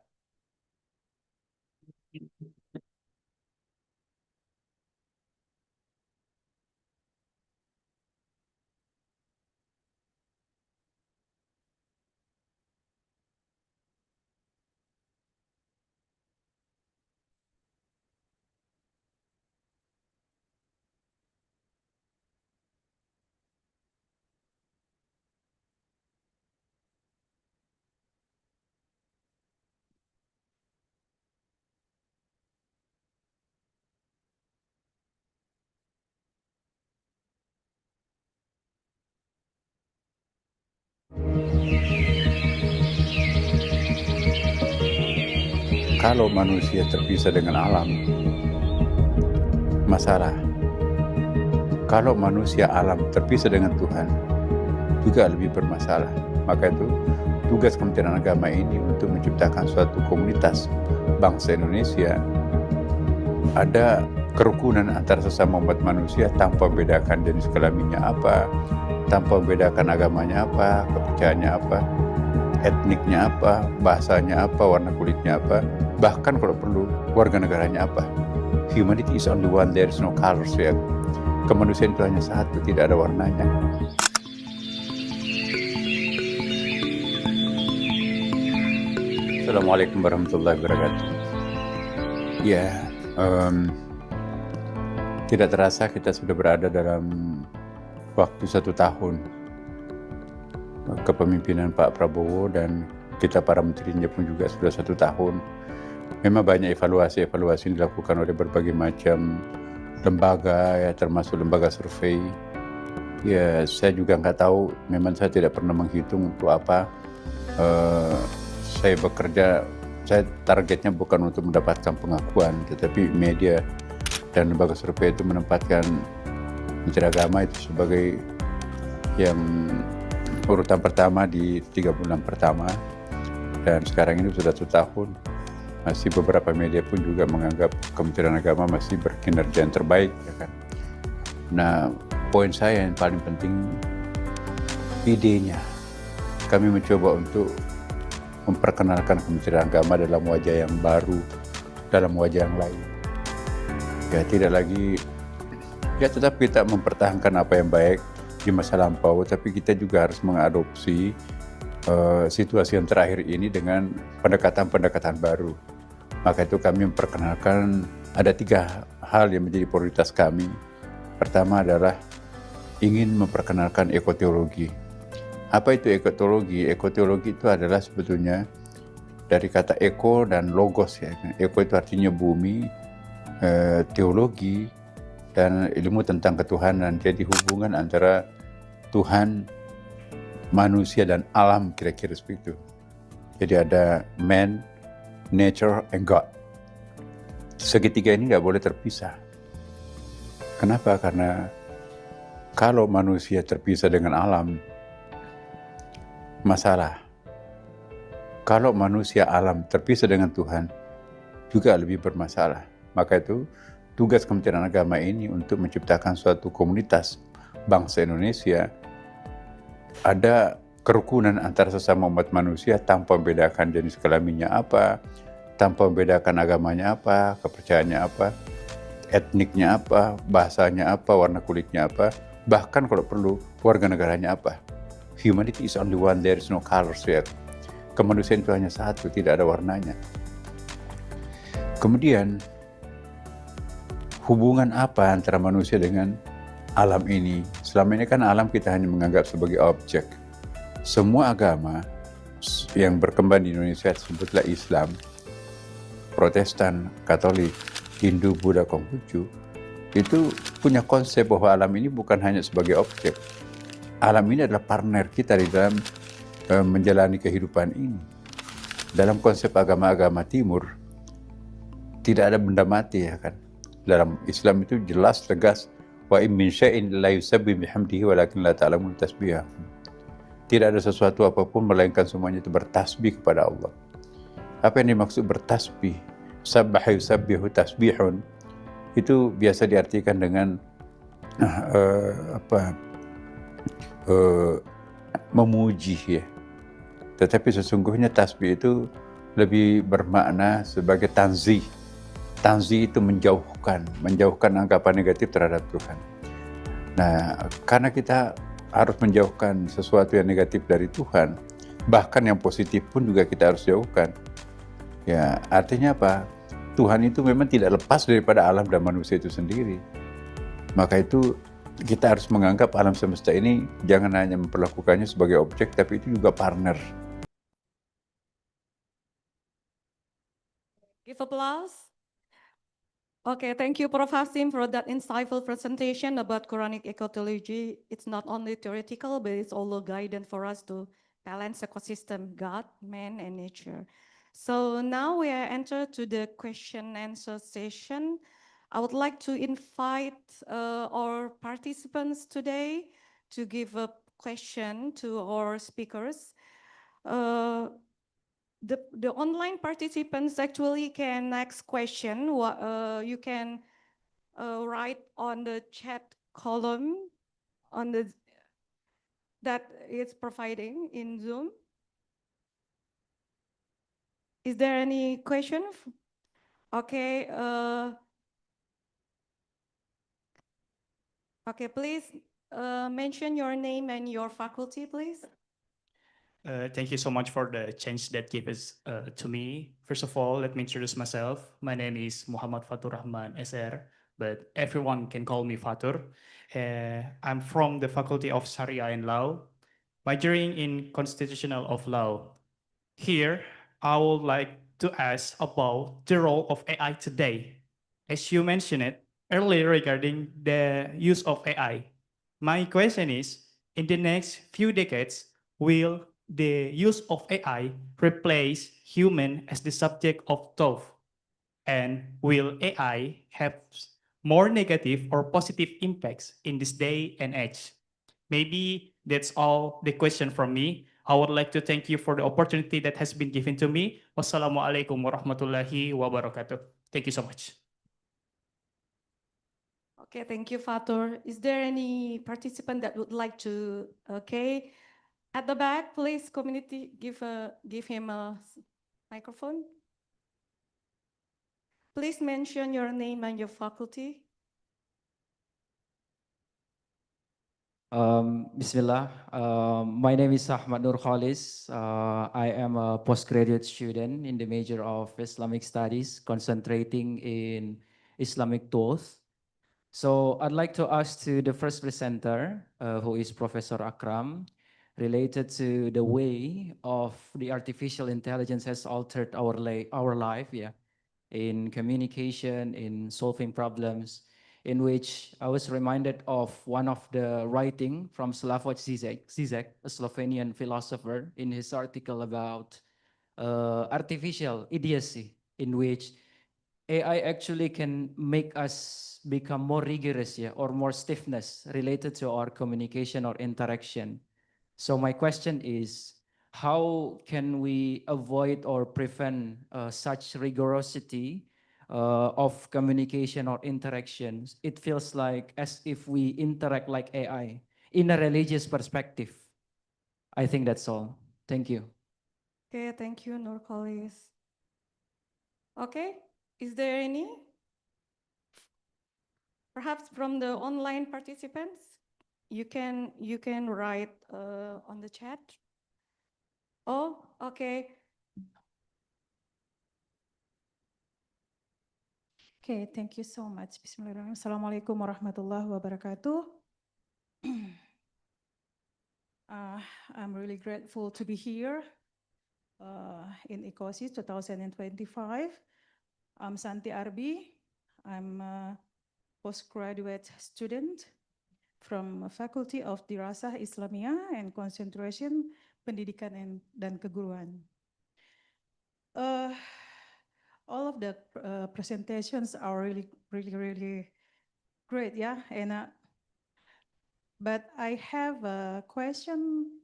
Kalau manusia terpisah dengan alam, masalah. Kalau manusia alam terpisah dengan Tuhan, juga lebih bermasalah. Maka itu tugas Kementerian Agama ini untuk menciptakan suatu komunitas bangsa Indonesia, ada kerukunan antara sesama umat manusia tanpa membedakan jenis kelaminnya apa, tanpa membedakan agamanya apa, kepercayaannya apa, etniknya apa, bahasanya apa, warna kulitnya apa, bahkan kalau perlu warga negaranya apa. Humanity is only one, there is no colors ya. Kemanusiaan itu hanya satu, tidak ada warnanya. Assalamualaikum warahmatullahi wabarakatuh. Ya, tidak terasa kita sudah berada dalam waktu 1 tahun kepemimpinan Pak Prabowo, dan kita para menterinya pun juga sudah 1 tahun. Memang banyak evaluasi yang dilakukan oleh berbagai macam lembaga, ya, termasuk lembaga survei. Ya, saya juga nggak tahu, memang saya tidak pernah menghitung untuk apa. Saya bekerja, saya targetnya bukan untuk mendapatkan pengakuan, tetapi media dan lembaga survei itu menempatkan Menteri Agama itu sebagai yang urutan pertama di 3 bulan pertama, dan sekarang ini sudah 1 tahun. Masih beberapa media pun juga menganggap Kementerian Agama masih berkinerja yang terbaik, ya kan. Nah, poin saya yang paling penting idenya. Kami mencoba untuk memperkenalkan Kementerian Agama dalam wajah yang baru, dalam wajah yang lain. Ya, tidak lagi, ya tetap kita mempertahankan apa yang baik di masa lampau, tapi kita juga harus mengadopsi situasi yang terakhir ini dengan pendekatan-pendekatan baru. Maka itu kami memperkenalkan ada 3 hal yang menjadi prioritas kami. Pertama adalah ingin memperkenalkan Eco-Theology. Apa itu Eco-Theology? Eco-Theology itu adalah sebetulnya dari kata eco dan logos, ya. Eco itu artinya bumi, teologi dan ilmu tentang ketuhanan. Jadi hubungan antara Tuhan, manusia dan alam, kira-kira seperti itu. Jadi ada man, nature, and God. Segitiga ini nggak boleh terpisah. Kenapa? Karena kalau manusia terpisah dengan alam, masalah. Kalau manusia alam terpisah dengan Tuhan, juga lebih bermasalah. Maka itu tugas Kementerian Agama ini untuk menciptakan suatu komunitas bangsa Indonesia, ada kerukunan antara sesama umat manusia tanpa membedakan jenis kelaminnya apa, tanpa membedakan agamanya apa, kepercayaannya apa, etniknya apa, bahasanya apa, warna kulitnya apa, bahkan kalau perlu warga negaranya apa. Humanity is only one, there is no colors ya. Kemanusiaan itu hanya satu, tidak ada warnanya. Kemudian hubungan apa antara manusia dengan alam ini? Selama ini kan alam kita hanya menganggap sebagai objek. Semua agama yang berkembang di Indonesia, sebutlah Islam, Protestan, Katolik, Hindu, Buddha, Konghucu, itu punya konsep bahwa alam ini bukan hanya sebagai objek. Alam ini adalah partner kita di dalam menjalani kehidupan ini. Dalam konsep agama-agama timur, tidak ada benda mati, ya kan. Dalam Islam itu jelas, tegas, wa in min syai'in la yusabbihu bihamdihi walakin la ta'lamun tasbihahum. Tidak ada sesuatu apapun melainkan semuanya itu bertasbih kepada Allah. Apa yang dimaksud bertasbih? Sabbaha yusabbihu tasbihun. Itu biasa diartikan dengan memuji, ya. Tetapi sesungguhnya tasbih itu lebih bermakna sebagai tanzih. Tanzih itu menjauhkan anggapan negatif terhadap Tuhan. Nah, karena kita harus menjauhkan sesuatu yang negatif dari Tuhan, bahkan yang positif pun juga kita harus jauhkan. Ya, artinya apa? Tuhan itu memang tidak lepas daripada alam dan manusia itu sendiri. Maka itu kita harus menganggap alam semesta ini jangan hanya memperlakukannya sebagai objek, tapi itu juga partner. Give applause. Okay, thank you, Prof. Hasim, for that insightful presentation about Quranic eco-theology. It's not only theoretical, but it's also guidance for us to balance ecosystem, God, man, and nature. So now we are entered to the question and answer session. I would like to invite our participants today to give a question to our speakers. The online participants actually can ask question. You can write on the chat column on the that is providing in Zoom. Is there any question? Okay. Okay, please mention your name and your faculty, please. Thank you so much for the chance that gives to me. First of all, let me introduce myself. My name is Muhammad Fatur Rahman SR, but everyone can call me Fatur. I'm from the Faculty of Sharia and Law, majoring in Constitutional of Law. Here, I would like to ask about the role of AI today. As you mentioned it earlier regarding the use of AI, my question is, in the next few decades, will the use of AI replace human as the subject of thought? And will AI have more negative or positive impacts in this day and age? Maybe that's all the question from me. I would like to thank you for the opportunity that has been given to me. Wassalamualaikum warahmatullahi wabarakatuh. Thank you so much. Okay, thank you, Fatur. Is there any participant that would like to? Okay, at the back, please, community, give him a microphone. Please mention your name and your faculty. Bismillah. My name is Ahmad Nur Khalis. I am a postgraduate student in the major of Islamic Studies, concentrating in Islamic thought. So I'd like to ask to the first presenter, who is Professor Akram, related to the way of the artificial intelligence has altered our life, in communication, in solving problems, in which I was reminded of one of the writing from Slavoj Zizek, a Slovenian philosopher, in his article about artificial idiocy, in which AI actually can make us become more rigorous, or more stiffness related to our communication or interaction. So my question is, how can we avoid or prevent such rigorosity of communication or interactions? It feels like as if we interact like AI in a religious perspective. I think that's all. Thank you. Okay, thank you, Nur Khalis. Okay, is there any? Perhaps from the online participants, you can write on the chat. Oh, okay. Okay, thank you so much. Bismillahirrahmanirrahim. Assalamualaikum warahmatullahi wabarakatuh. I'm really grateful to be here in Eco-Theology 2025. I'm Santi Arbi. I'm a postgraduate student from Faculty of Dirasah Islamiyah and Concentration Pendidikan dan Keguruan. All of the presentations are really great, and but I have a question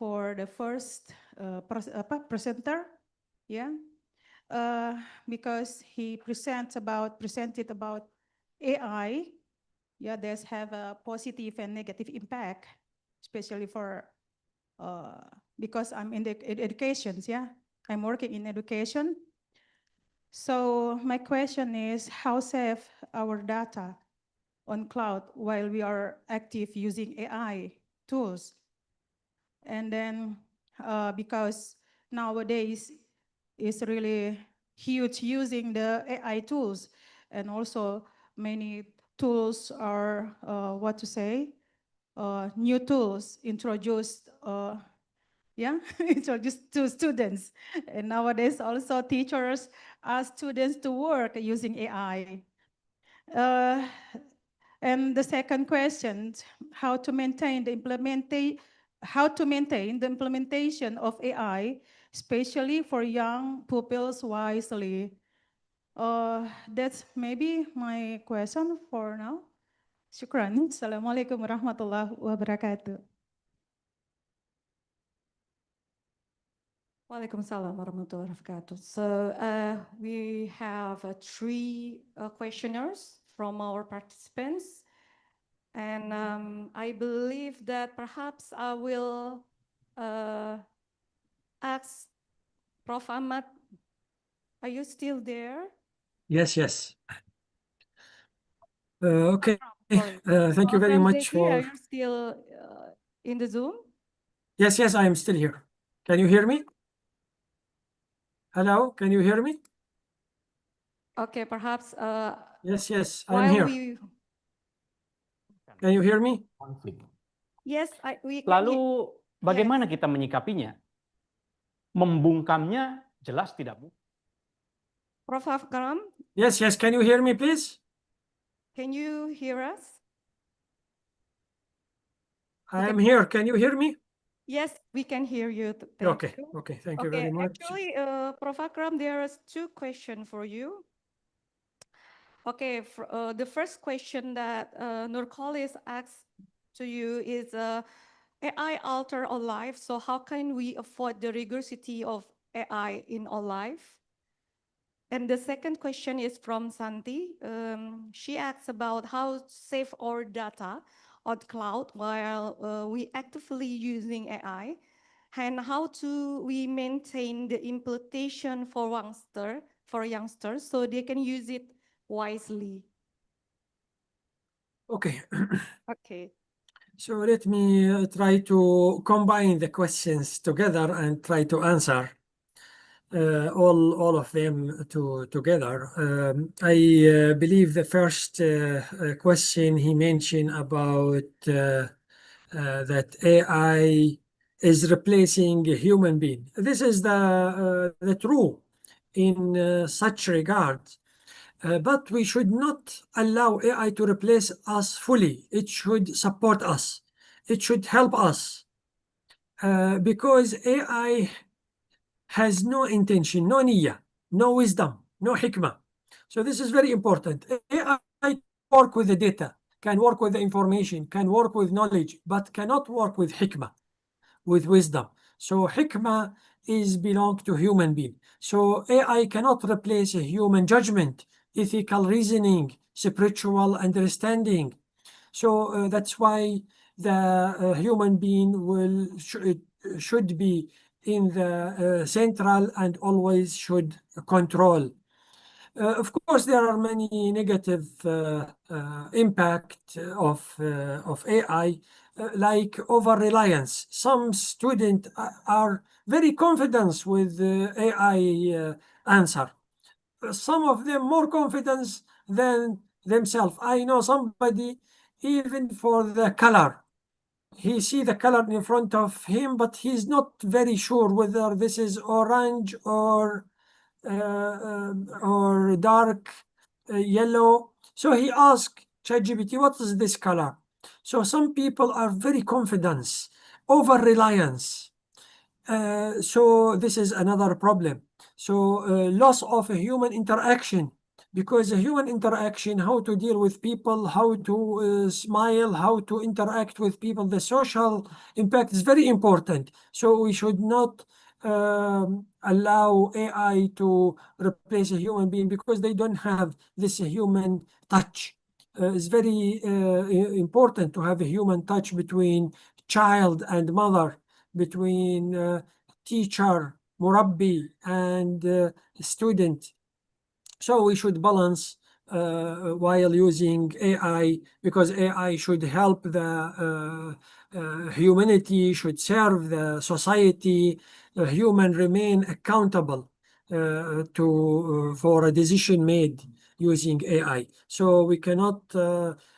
for the first presenter, because he presented about AI, does have a positive and negative impact, especially for because I'm in the education, I'm working in education. So my question is, how safe our data on cloud while we are active using AI tools? And then because nowadays it's really huge using the AI tools, and also many tools are, new tools introduced, introduced to students. And nowadays also teachers ask students to work using AI. And the second question, how to maintain the implementation of AI, especially for young pupils wisely. That's maybe my question for now. Syukran. Assalamualaikum warahmatullahi wabarakatuh. Waalaikumsalam warahmatullahi wabarakatuh. So we have three questioners from our participants. And I believe that perhaps I will ask Prof. Ahmad, are you still there? Yes, yes. Okay. Sorry. Thank you Prof. very much Ramzeki, are for. you still in the Zoom? Yes, yes, I am still here. Can you hear me? Hello, can you hear me? Okay, perhaps Yes, yes, I'm while here. we... Can you hear me? Yes, we can Lalu hear. bagaimana kita menyikapinya? Membungkamnya jelas tidak bu. Prof. Akram, Yes, yes, can you hear me, please? can you hear us? I am here. Can you hear me? Yes, we can hear you. Thank Okay, you. okay, thank you very much. Actually, Prof. Akram, there are two questions for you. Okay, the first question that Nur Khalis asked to you is, AI alter our life, so how can we avoid the rigidity of AI in our life? And the second question is from Santi. She asks about how to save our data on cloud while we actively using AI, and how to we maintain the implementation for youngsters so they can use it wisely. Okay. Okay. So let me try to combine the questions together and try to answer all of them together. I believe the first question he mentioned about that AI is replacing a human being. This is the true in such regard. But we should not allow AI to replace us fully. It should support us. It should help us. Because AI has no intention, no niyyah, no wisdom, no hikmah. So this is very important. AI can work with the data, can work with the information, can work with knowledge, but cannot work with hikmah, with wisdom. So hikmah is belong to human being. So AI cannot replace a human judgment, ethical reasoning, spiritual understanding. So that's why the human being should be in the central and always should control. Of course, there are many negative impact of AI, like over-reliance. Some students are very confident with AI answer. Some of them more confidence than themselves. I know somebody even for the color. He see the color in front of him, but he's not very sure whether this is orange or dark yellow. So he asked ChatGPT, what is this color? So some people are very confident, over-reliance. So this is another problem. So loss of a human interaction, because a human interaction, how to deal with people, how to smile, how to interact with people, the social impact is very important. So we should not allow AI to replace a human being because they don't have this human touch. It's very important to have a human touch between child and mother, between teacher, murabbi, and student. So we should balance while using AI, because AI should help the humanity, should serve the society. Human remain accountable for a decision made using AI. So we cannot,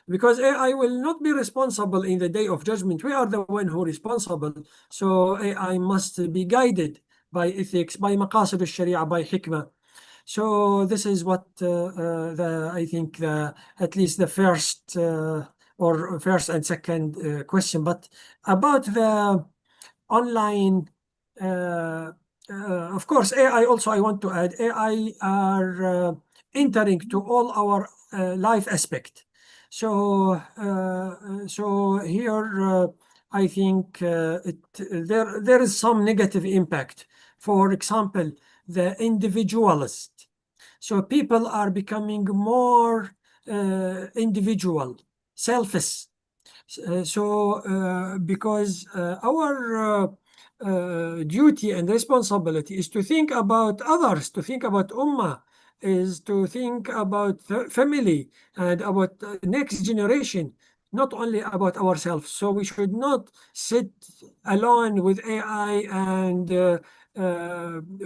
because AI will not be responsible in the day of judgment. We are the one who are responsible. So AI must be guided by ethics, by maqasid al-sharia, by hikmah. So this is what I think at least the first or first and second question. But about the online of course, AI also, I want to add, AI are entering to all our life aspect. So, so here, I think there is some negative impact. For example, the individualist. So people are becoming more individual, selfish. Because our duty and responsibility is to think about others, to think about Ummah, is to think about family and about next generation, not only about ourselves. So we should not sit alone with AI and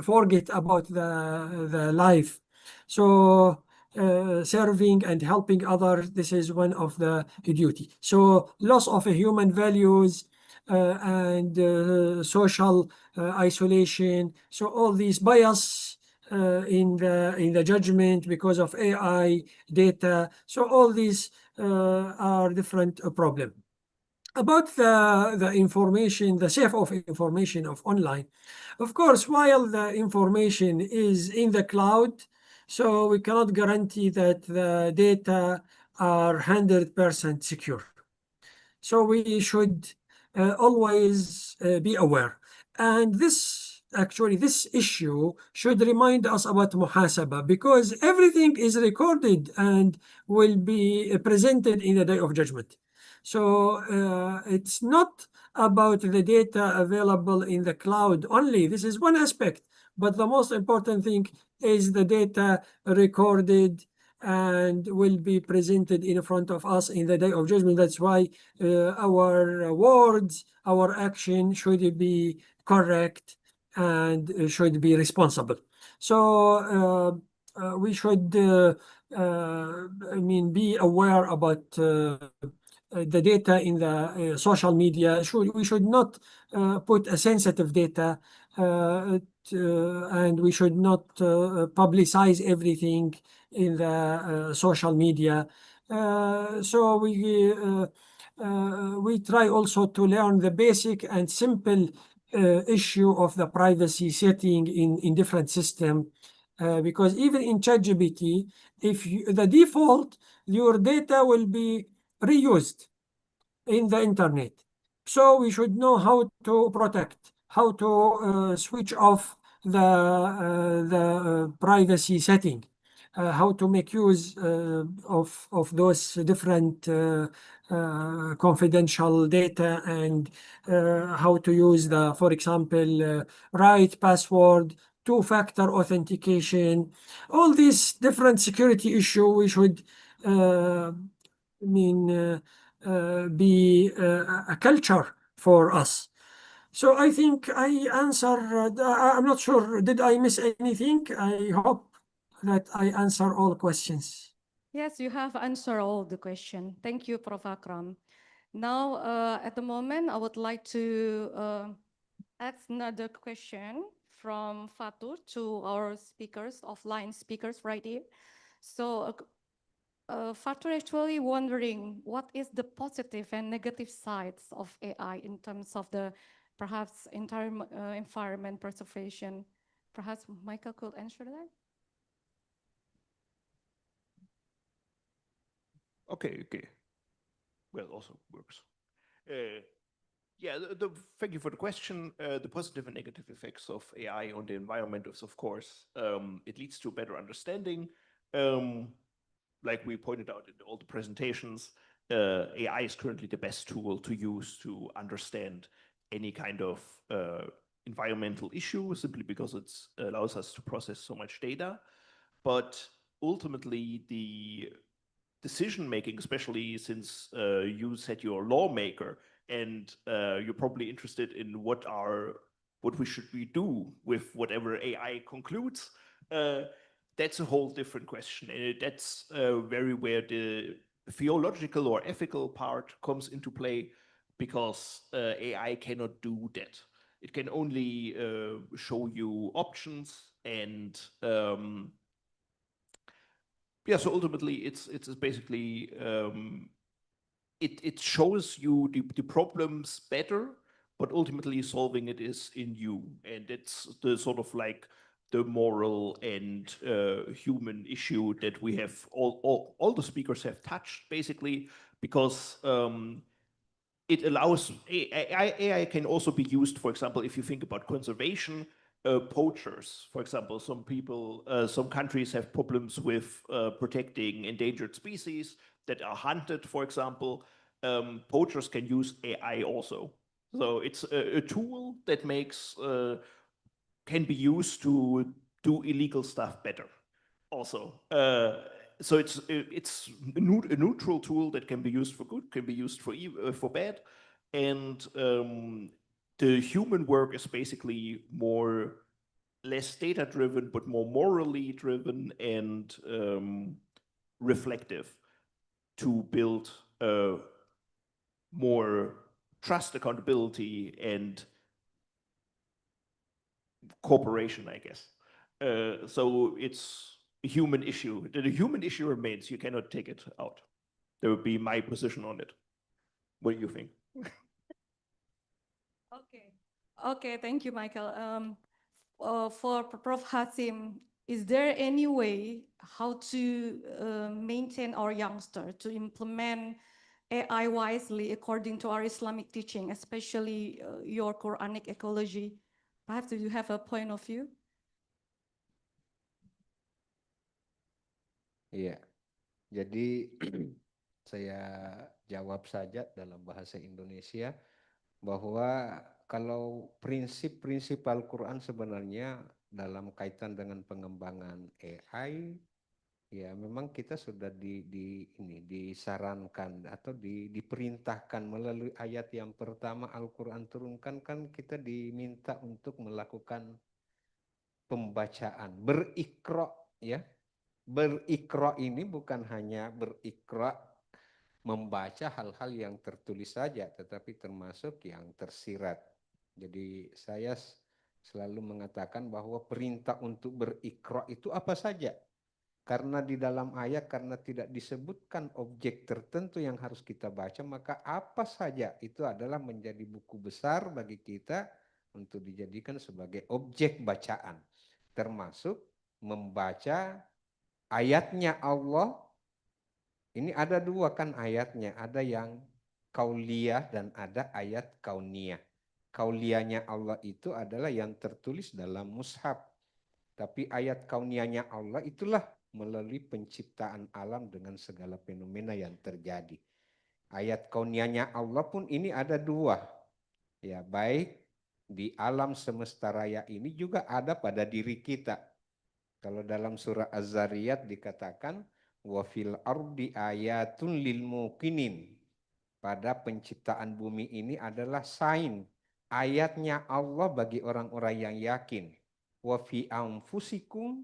forget about the life. So serving and helping others, this is one of the duty. So loss of human values and social isolation. So all these bias in the judgment because of AI data. So all these are different problem. About the information, the safe of information of online. Of course, while the information is in the cloud, so we cannot guarantee that the data are 100% secure. So we should always be aware. And this issue should remind us about muhasaba, because everything is recorded and will be presented in the day of judgment. So it's not about the data available in the cloud only. This is one aspect, but the most important thing is the data recorded and will be presented in front of us in the day of judgment. That's why our words, our action should be correct and should be responsible. So we should, be aware about the data in the social media. We should not put a sensitive data, and we should not publicize everything in the social media. So we try also to learn the basic and simple issue of the privacy setting in different system. Because even in ChatGPT, the default, your data will be reused in the internet. So we should know how to protect, how to switch off the privacy setting, how to make use of those different confidential data, and how to use for example, right password, two-factor authentication. All these different security issue we should be a culture for us. So I think I answer. I'm not sure. Did I miss anything? I hope that I answer all questions. Yes, you have answered all the question. Thank you, Prof. Akram. Now, at the moment, I would like to ask another question from Fatur to our speakers, offline speakers right here. So Fatur actually wondering what is the positive and negative sides of AI in terms of the perhaps entire environment preservation. Perhaps Michael could answer that. Okay. Well, also works. Thank you for the question. The positive and negative effects of AI on the environment is, of course, it leads to better understanding. Like we pointed out in all the presentations, AI is currently the best tool to use to understand any kind of environmental issue, simply because it allows us to process so much data. But ultimately, the decision making, especially since you said you're a lawmaker, and you're probably interested in what we should do with whatever AI concludes. That's a whole different question, and that's very where the theological or ethical part comes into play, because AI cannot do that. It can only show you options, and so ultimately it's basically it shows you the problems better but ultimately solving it is in you. And it's the sort of like the moral and human issue that we have, all the speakers have touched, basically, because it allows, AI can also be used, for example, if you think about conservation, poachers, for example, some countries have problems with protecting endangered species that are hunted, for example. Poachers can use AI also. So it's a tool that can be used to do illegal stuff better also. So it's a neutral tool that can be used for good, can be used for bad, and the human work is basically less data driven, but more morally driven and reflective to build more trust, accountability, and cooperation, I guess. So it's a human issue. The human issue remains. You cannot take it out. That would be my position on it. What do you think? Okay, thank you, Michael. For Prof. Hasim, is there any way how to maintain our youngsters to implement AI wisely according to our Islamic teaching, especially your Quranic ecology? Perhaps do you have a point of view? Iya, jadi saya jawab saja dalam bahasa Indonesia bahwa kalau prinsip-prinsip Al-Quran sebenarnya dalam kaitan dengan pengembangan AI, ya memang kita sudah disarankan atau diperintahkan melalui ayat yang pertama Al-Quran turunkan, kan kita diminta untuk melakukan pembacaan, berikra, ya. Berikra ini bukan hanya berikra membaca hal-hal yang tertulis saja, tetapi termasuk yang tersirat. Jadi saya selalu mengatakan bahwa perintah untuk berikra itu apa saja. Karena di dalam ayat, karena tidak disebutkan objek tertentu yang harus kita baca, maka apa saja itu adalah menjadi buku besar bagi kita untuk dijadikan sebagai objek bacaan. Termasuk membaca ayatnya Allah. Ini ada dua kan ayatnya, ada yang kauliyah dan ada ayat kauniyah. Kauliyahnya Allah itu adalah yang tertulis dalam mushaf. Tapi ayat kauniyahnya Allah itulah melalui penciptaan alam dengan segala fenomena yang terjadi. Ayat kauniyahnya Allah pun ini ada dua. Ya, baik di alam semesta raya ini juga ada pada diri kita. Kalau dalam surah Az-Zariyat dikatakan wa fil ardi ayatun lil muqinin. Pada penciptaan bumi ini adalah sign, ayatnya Allah bagi orang-orang yang yakin. Wa fi anfusikum,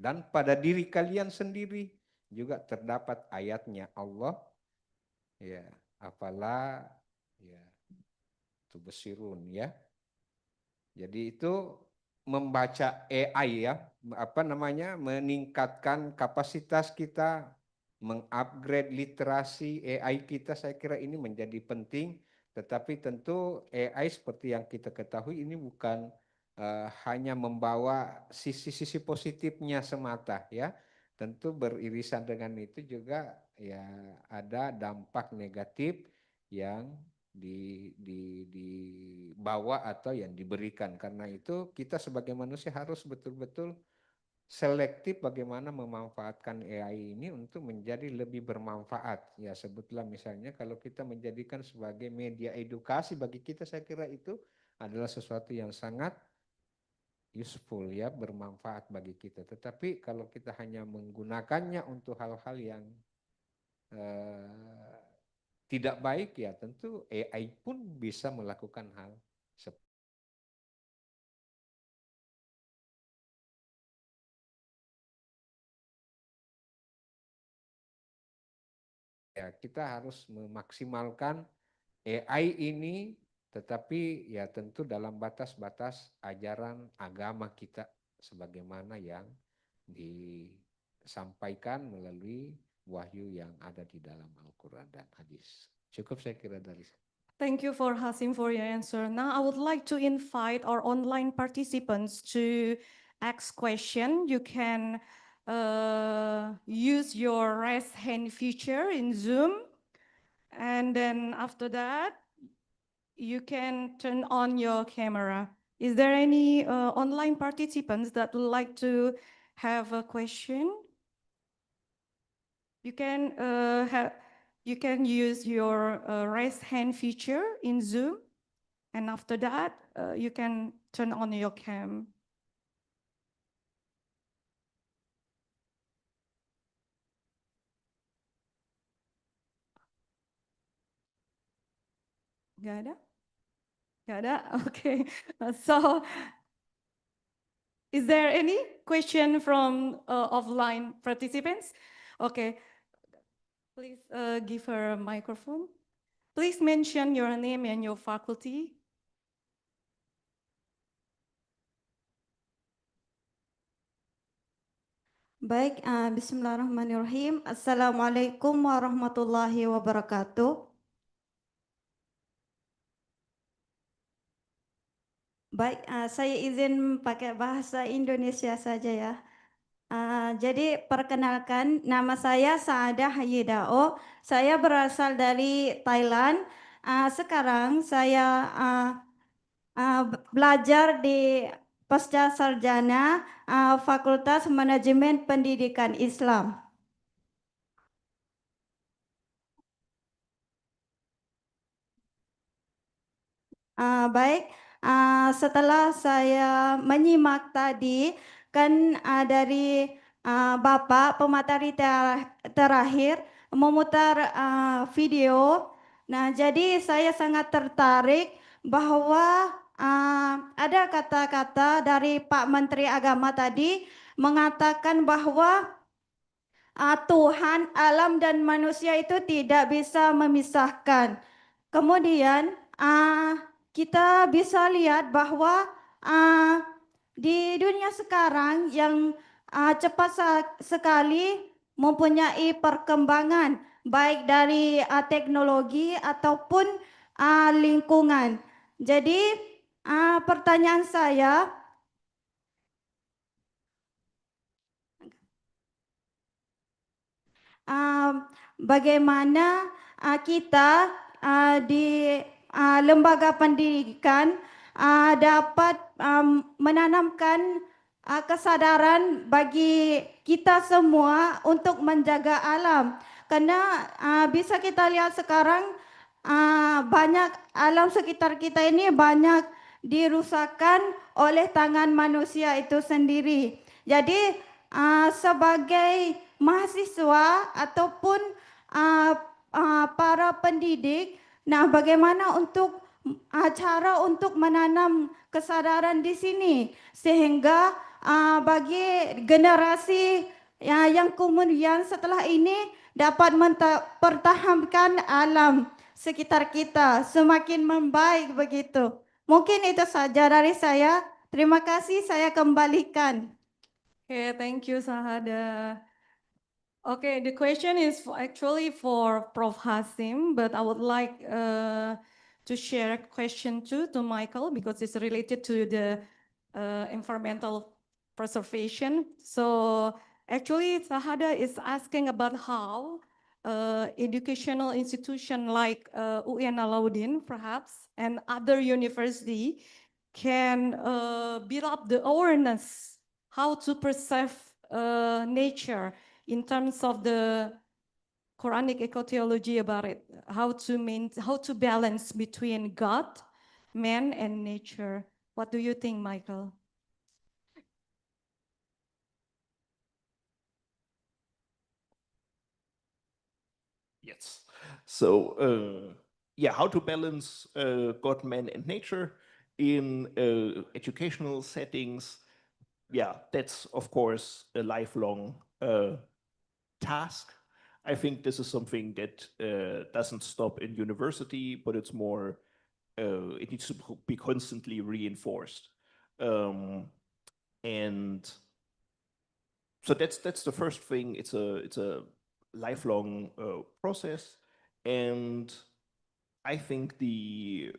dan pada diri kalian sendiri juga terdapat ayatnya Allah. Ya, afala ya tubsirun, ya. Jadi itu membaca AI, ya, meningkatkan kapasitas kita, mengupgrade literasi AI kita, saya kira ini menjadi penting. Tetapi tentu AI seperti yang kita ketahui ini bukan hanya membawa sisi-sisi positifnya semata, ya. Tentu beririsan dengan itu juga ya ada dampak negatif yang dibawa atau yang diberikan. Karena itu kita sebagai manusia harus betul-betul selektif bagaimana memanfaatkan AI ini untuk menjadi lebih bermanfaat. Ya, sebutlah misalnya kalau kita menjadikan sebagai media edukasi bagi kita, saya kira itu adalah sesuatu yang sangat useful, ya, bermanfaat bagi kita. Tetapi kalau kita hanya menggunakannya untuk hal-hal yang tidak baik, ya tentu AI pun bisa melakukan hal seperti ya, kita harus memaksimalkan AI ini, tetapi ya tentu dalam batas-batas ajaran agama kita sebagaimana yang disampaikan melalui wahyu yang ada di dalam Al-Quran dan hadis. Cukup saya kira dari saya. Thank you for Hasim for your answer. Now I would like to invite our online participants to ask question. You can use your raise hand feature in Zoom. And then after that, you can turn on your camera. Is there any online participants that would like to have a question? You can use your raise hand feature in Zoom, and after that, you can turn on your cam. Gak ada? Gak ada? Okay. So, is there any question from offline participants? Okay. Please give her a microphone. Please mention your name and your faculty. Baik, bismillahirrahmanirrahim. Assalamualaikum warahmatullahi wabarakatuh. Baik, saya izin pakai bahasa Indonesia saja ya. Jadi perkenalkan, nama saya Saadah Hayidao. Saya berasal dari Thailand. Sekarang saya belajar di Pasca Sarjana Fakultas Manajemen Pendidikan Islam. Baik, setelah saya menyimak tadi, kan dari Bapak pemateri terakhir memutar video. Nah, jadi saya sangat tertarik bahwa ada kata-kata dari Pak Menteri Agama tadi mengatakan bahwa Tuhan, alam, dan manusia itu tidak bisa memisahkan. Kemudian kita bisa lihat bahwa di dunia sekarang yang cepat sekali mempunyai perkembangan baik dari teknologi ataupun lingkungan. Jadi pertanyaan saya, bagaimana kita di lembaga pendidikan dapat menanamkan kesadaran bagi kita semua untuk menjaga alam. Karena bisa kita lihat sekarang banyak alam sekitar kita ini banyak dirusakkan oleh tangan manusia itu sendiri. Jadi sebagai mahasiswa ataupun para pendidik, nah bagaimana untuk cara untuk menanam kesadaran di sini sehingga bagi generasi yang kemudian setelah ini dapat mempertahankan alam sekitar kita semakin membaik begitu. Mungkin itu saja dari saya. Terima kasih, saya kembalikan. Okay, thank you, Sahada. Okay, the question is actually for Prof. Hasim, but I would like to share a question too to Michael because it's related to the environmental preservation. So actually, Sahada is asking about how educational institution like UN Alauddin, perhaps, and other university can build up the awareness how to preserve nature in terms of the Quranic eco-theology about it, how to balance between God, man, and nature. What do you think, Michael? Yes. So, yeah, how to balance God, man, and nature in educational settings. Yeah, that's of course a lifelong task. I think this is something that doesn't stop in university, but it's more, it needs to be constantly reinforced. And so that's the first thing. It's a lifelong process, and I think the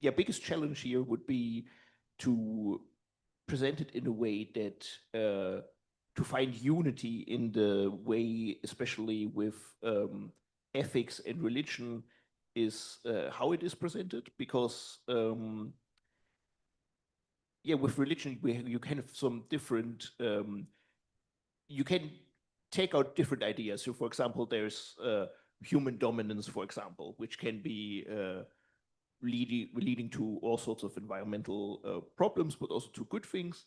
biggest challenge here would be to present it in a way that to find unity in the way, especially with ethics and religion, is how it is presented, because with religion you kind of some different you can take out different ideas. So for example, there's human dominance, for example, which can be leading to all sorts of environmental problems, but also to good things.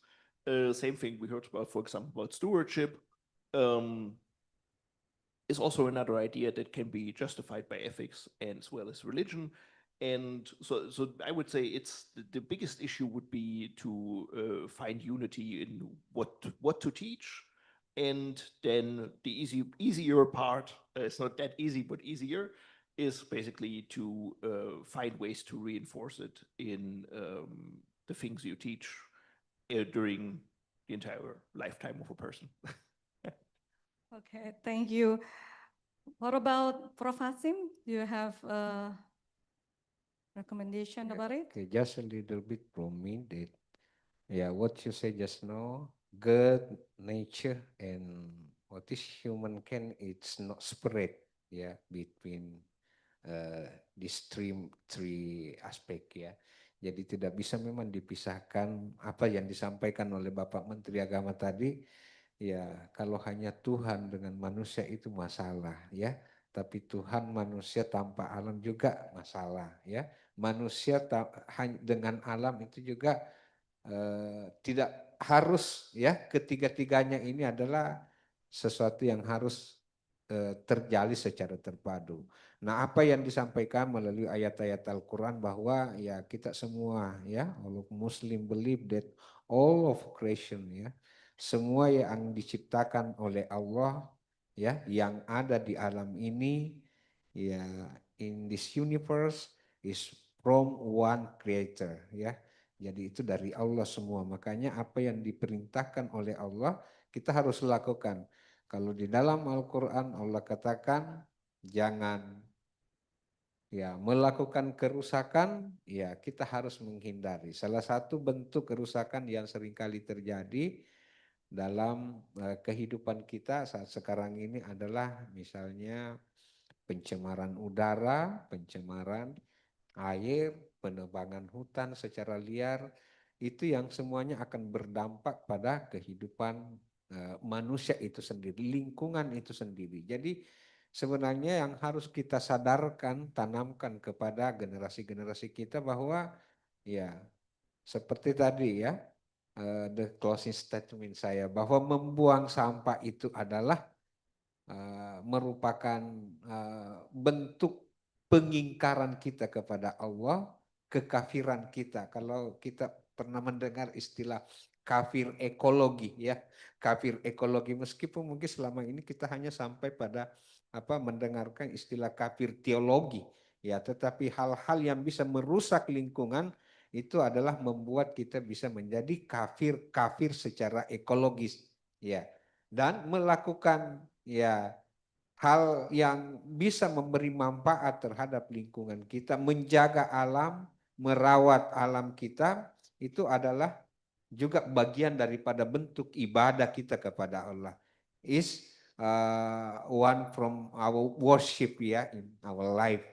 Same thing we heard about, for example, about stewardship. Is also another idea that can be justified by ethics and as well as religion. And so I would say it's the biggest issue would be to find unity in what to teach. And then the easier part, it's not that easy, but easier, is basically to find ways to reinforce it in the things you teach during the entire lifetime of a person. Okay, thank you. What about Prof. Hasim? Do you have a recommendation about it? Okay, just a little bit from me that, what you said just now, God, nature, and what is humankind, it's not spread, between these three aspect, Jadi tidak bisa memang dipisahkan apa yang disampaikan oleh Bapak Menteri Agama tadi. Kalau hanya Tuhan dengan manusia itu masalah, Tapi Tuhan manusia tanpa alam juga masalah, Manusia dengan alam itu juga tidak harus, ketiga-tiganya ini adalah sesuatu yang harus terjalin secara terpadu. Nah, apa yang disampaikan melalui ayat-ayat Al-Quran bahwa kita semua, all of Muslim believe that all of creation, semua yang diciptakan oleh Allah, yang ada di alam ini, in this universe is from one creator, Jadi itu dari Allah semua. Makanya apa yang diperintahkan oleh Allah kita harus lakukan. Kalau di dalam Al-Quran Allah katakan jangan melakukan kerusakan, kita harus menghindari. Salah satu bentuk kerusakan yang seringkali terjadi dalam kehidupan kita saat sekarang ini adalah misalnya pencemaran udara, pencemaran air, penebangan hutan secara liar, itu yang semuanya akan berdampak pada kehidupan manusia itu sendiri, lingkungan itu sendiri. Jadi sebenarnya yang harus kita sadarkan, tanamkan kepada generasi-generasi kita bahwa seperti tadi the closing statement saya, bahwa membuang sampah itu adalah merupakan bentuk pengingkaran kita kepada Allah, kekafiran kita. Kalau kita pernah mendengar istilah kafir ekologi, kafir ekologi, meskipun mungkin selama ini kita hanya sampai pada mendengarkan istilah kafir teologi, tetapi hal-hal yang bisa merusak lingkungan itu adalah membuat kita bisa menjadi kafir secara ekologis, dan melakukan hal yang bisa memberi manfaat terhadap lingkungan kita, menjaga alam, merawat alam kita, itu adalah juga bagian daripada bentuk ibadah kita kepada Allah. Is one from our worship in our life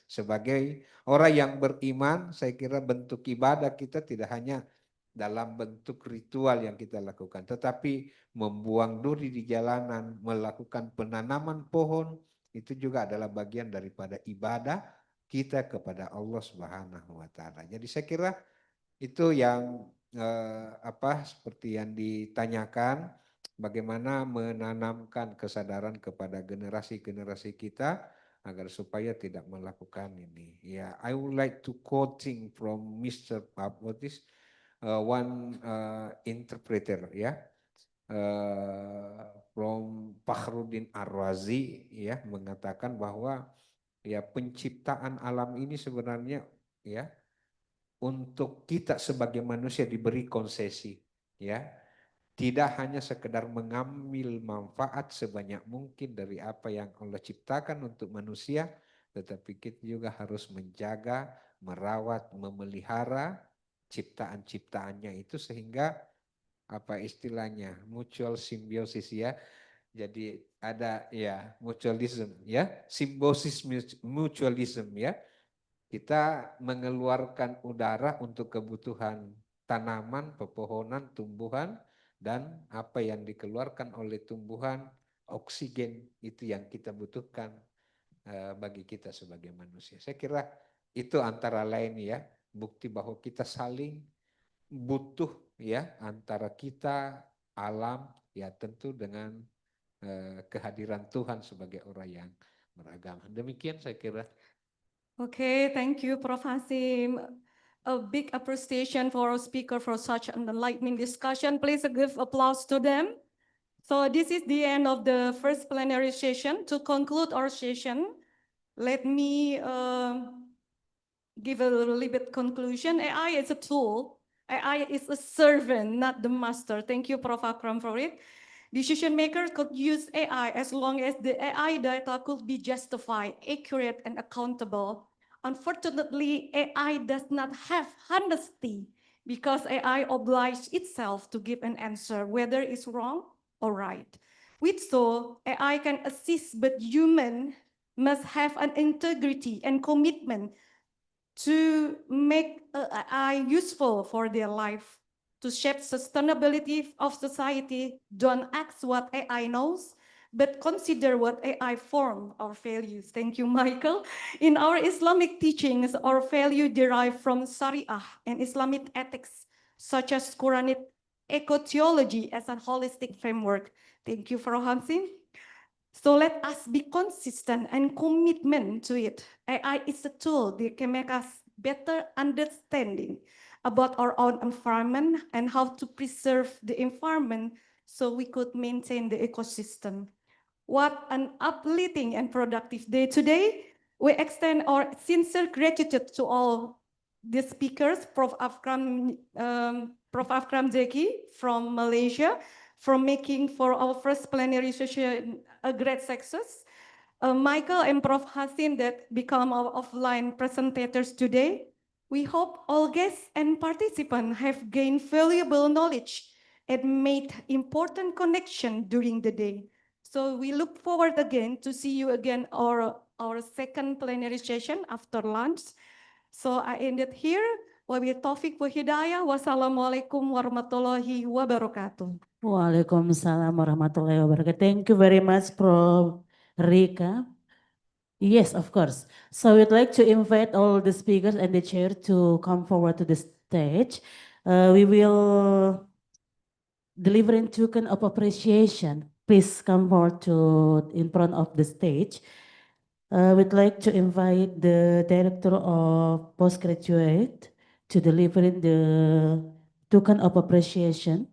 Sebagai orang yang beriman, saya kira bentuk ibadah kita tidak hanya dalam bentuk ritual yang kita lakukan, tetapi membuang duri di jalanan, melakukan penanaman pohon, itu juga adalah bagian daripada ibadah kita kepada Allah Subhanahu wa Ta'ala. Jadi saya kira itu yang seperti yang ditanyakan, bagaimana menanamkan kesadaran kepada generasi-generasi kita agar supaya tidak melakukan ini. I would like to quoting from Mr. Papotis, one interpreter, from Fakhruddin Ar-Razi, mengatakan bahwa penciptaan alam ini sebenarnya untuk kita sebagai manusia diberi konsesi, tidak hanya sekedar mengambil manfaat sebanyak mungkin dari apa yang Allah ciptakan untuk manusia, tetapi kita juga harus menjaga, merawat, memelihara ciptaan-ciptaannya itu sehingga apa istilahnya mutual simbiosis ya. Jadi ada ya mutualism ya, simbiosis mutualism ya. Kita mengeluarkan udara untuk kebutuhan tanaman, pepohonan, tumbuhan, dan apa yang dikeluarkan oleh tumbuhan, oksigen itu yang kita butuhkan bagi kita sebagai manusia. Saya kira itu antara lain ya, bukti bahwa kita saling butuh ya antara kita, alam, ya tentu dengan kehadiran Tuhan sebagai orang yang beragama. Demikian saya kira. Okay, thank you, Prof. Hasim. A big appreciation for our speaker for such an enlightening discussion. Please give applause to them. So this is the end of the first plenary session. To conclude our session, let me give a little bit conclusion. AI is a tool. AI is a servant, not the master. Thank you, Prof. Akram, for it. Decision makers could use AI as long as the AI data could be justified, accurate, and accountable. Unfortunately, AI does not have honesty because AI obliges itself to give an answer, whether it's wrong or right. With so, AI can assist, but human must have an integrity and commitment to make AI useful for their life, to shape sustainability of society. Don't ask what AI knows, but consider what AI form our values. Thank you, Michael. In our Islamic teachings, our value derive from Sharia and Islamic ethics, such as Quranic Eco-Theology as a holistic framework. Thank you for Hansim. So let us be consistent and commitment to it. AI is a tool that can make us better understanding about our own environment and how to preserve the environment so we could maintain the ecosystem. What an uplifting and productive day today. We extend our sincere gratitude to all the speakers, Prof. Afkram Zeki from Malaysia, for making for our first plenary session a great success. Michael and Prof. Hasim that become our offline presentators today. We hope all guests and participants have gained valuable knowledge and made important connection during the day. So we look forward again to see you again our second plenary session after lunch. So I ended here. Wabillahi taufiq wa hidayah. Wassalamualaikum warahmatullahi wabarakatuh. Waalaikumsalam warahmatullahi wabarakatuh. Thank you very much, Prof. Rika. Yes, of course. So we'd like to invite all the speakers and the chair to come forward to the stage. We will deliver in token of appreciation. Please come forward to in front of the stage. We'd like to invite the director of postgraduate to deliver in the token of appreciation,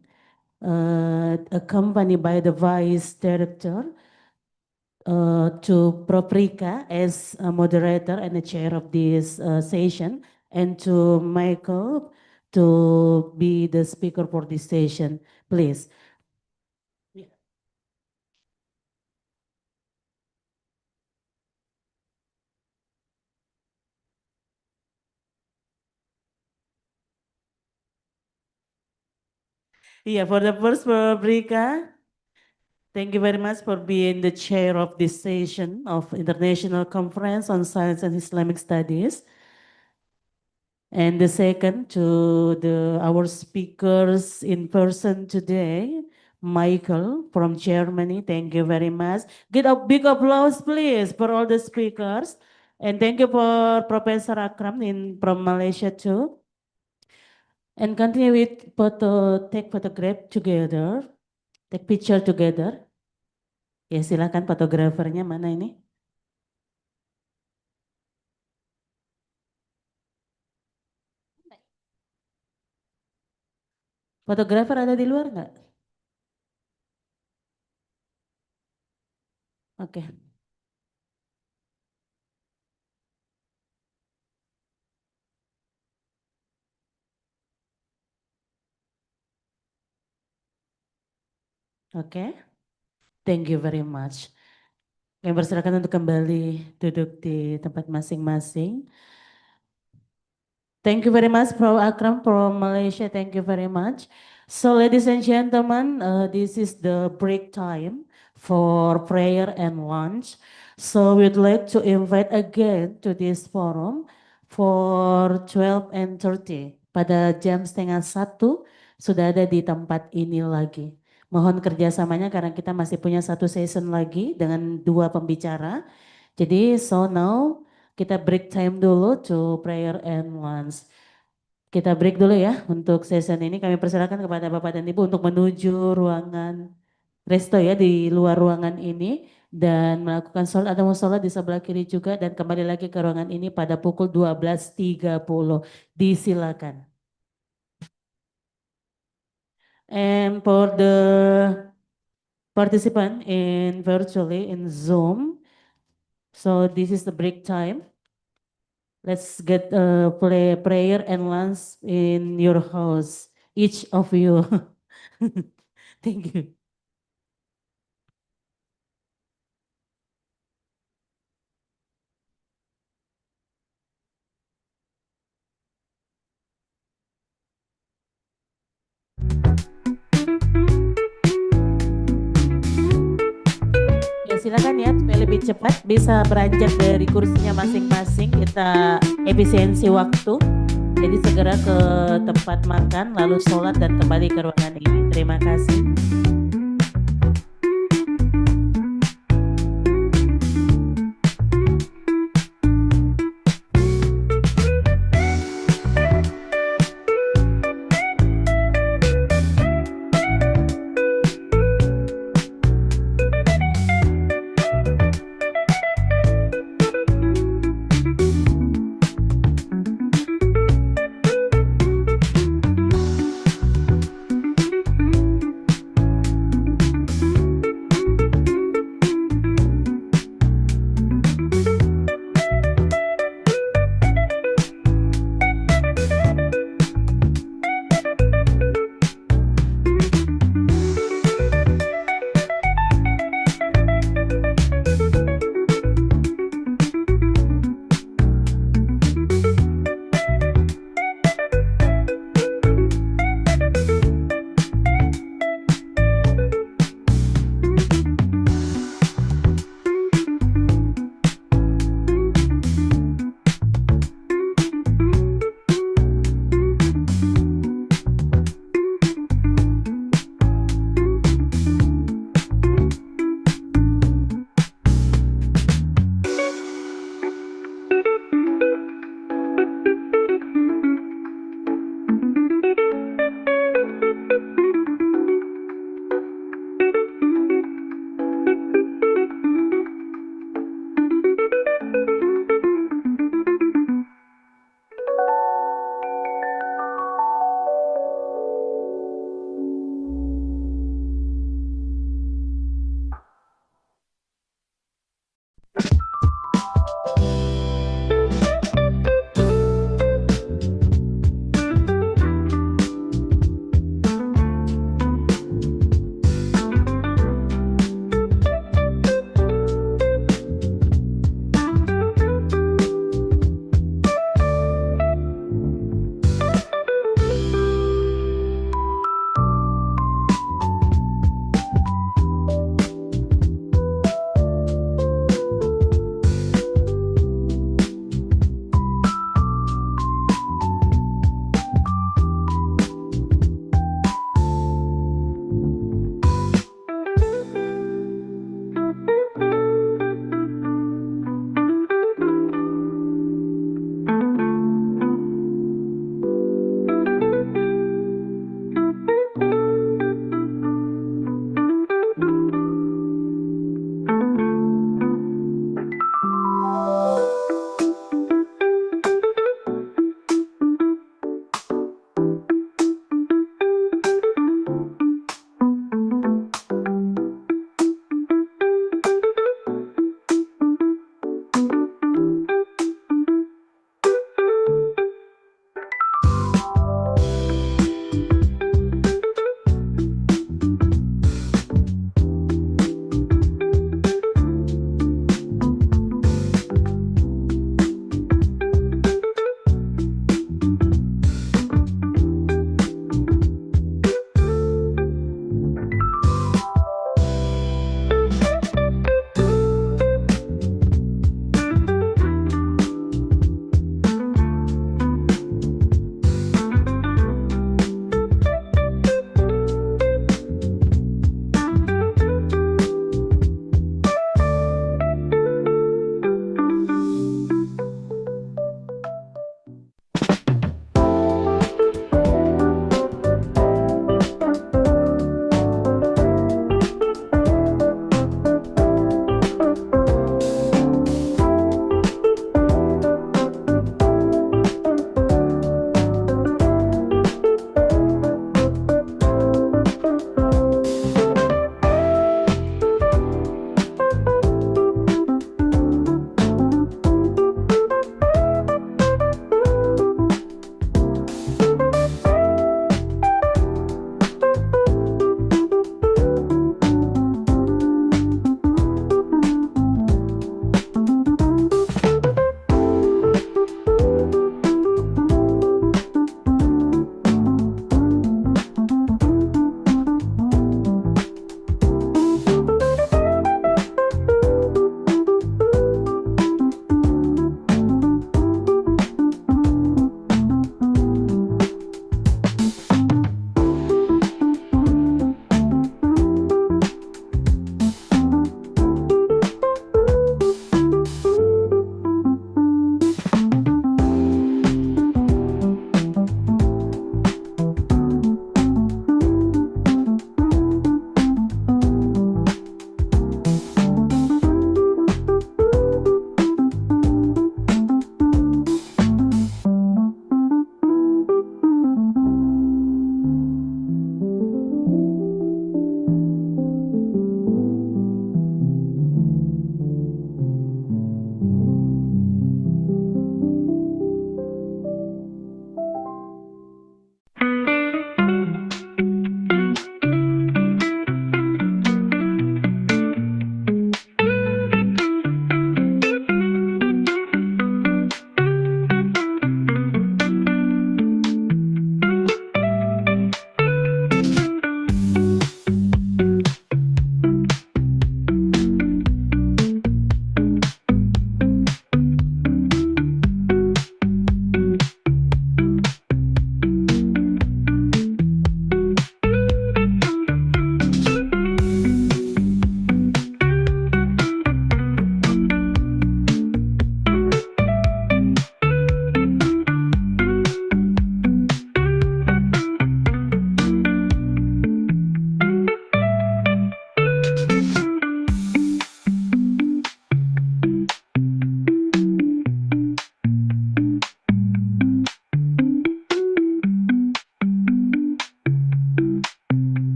accompanied by the vice director, to Prof. Rika as a moderator and the chair of this session, and to Michael to be the speaker for this session, please. Yeah, for the first, Prof. Rika, thank you very much for being the chair of this session of International Conference on Science and Islamic Studies. And the second to our speakers in person today, Michael from Germany, thank you very much. Give a big applause, please, for all the speakers. And thank you for Professor Akram from Malaysia too. And continue with take photograph together, take picture together. Ya silakan fotografernya mana ini? Fotografer ada di luar nggak? Oke. Oke. Thank you very much. Kami persilakan untuk kembali duduk di tempat masing-masing. Thank you very much, Prof. Akram from Malaysia. Thank you very much. So, ladies and gentlemen, this is the break time for prayer and lunch. So, we'd like to invite again to this forum for 12:30. Pada jam 12:30 sudah ada di tempat ini lagi. Mohon kerjasamanya karena kita masih punya satu session lagi dengan 2 pembicara. Jadi, so now kita break time dulu to prayer and lunch. Kita break dulu ya untuk session ini. Kami persilakan kepada Bapak dan Ibu untuk menuju ruangan resto ya di luar ruangan ini dan melakukan sholat atau sholat di sebelah kiri juga dan kembali lagi ke ruangan ini pada pukul 12.30. Disilakan. And for the participant in virtually in Zoom, so this is the break time. Let's get play prayer and lunch in your house, each of you. Thank you. Ya silakan ya supaya lebih cepat bisa beranjak dari kursinya masing-masing, kita efisiensi waktu. Jadi segera ke tempat makan lalu sholat dan kembali ke ruangan ini. Terima kasih.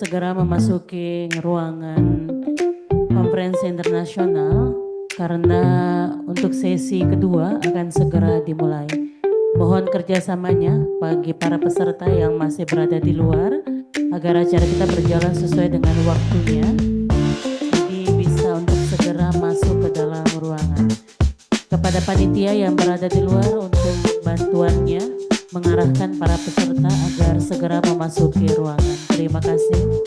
segera memasuki ruangan konferensi internasional karena untuk sesi kedua akan segera dimulai. Mohon kerjasamanya bagi para peserta yang masih berada di luar agar acara kita berjalan sesuai dengan waktunya. Jadi bisa untuk segera masuk ke dalam ruangan. Kepada panitia yang berada di luar untuk bantuannya mengarahkan para peserta agar segera memasuki ruangan. Terima kasih.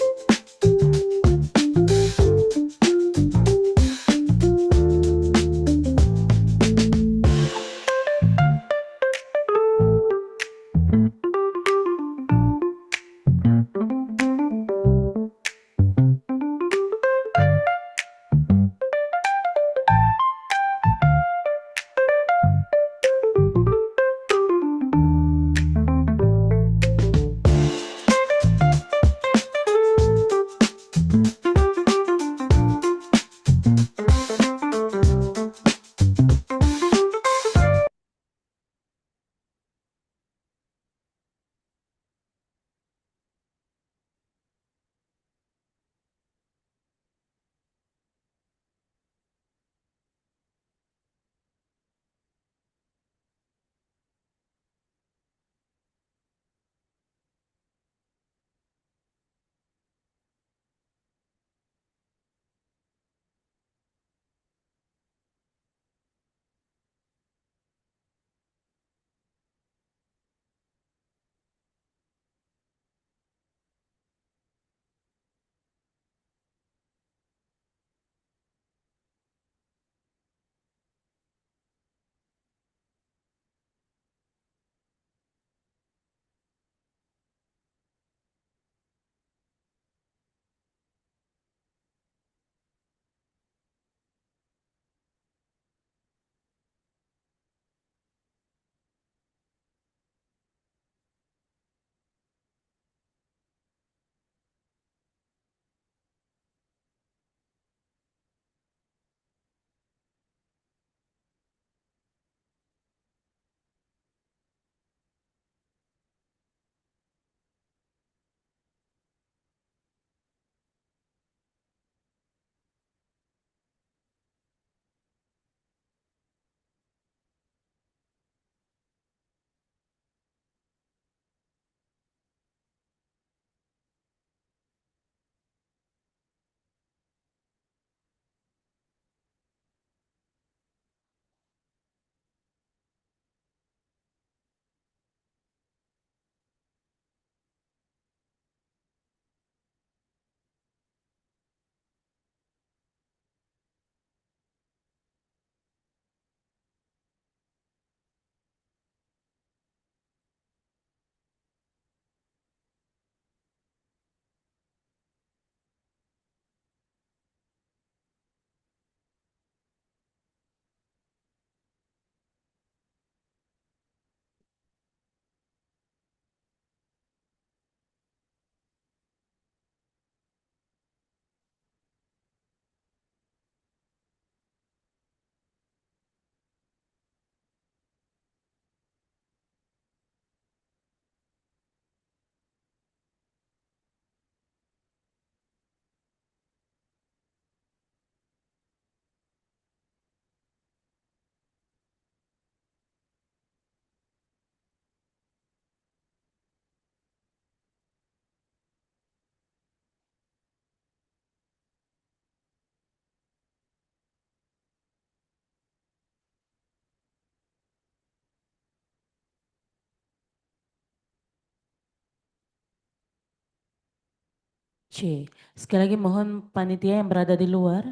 C. Sekali lagi mohon panitia yang berada di luar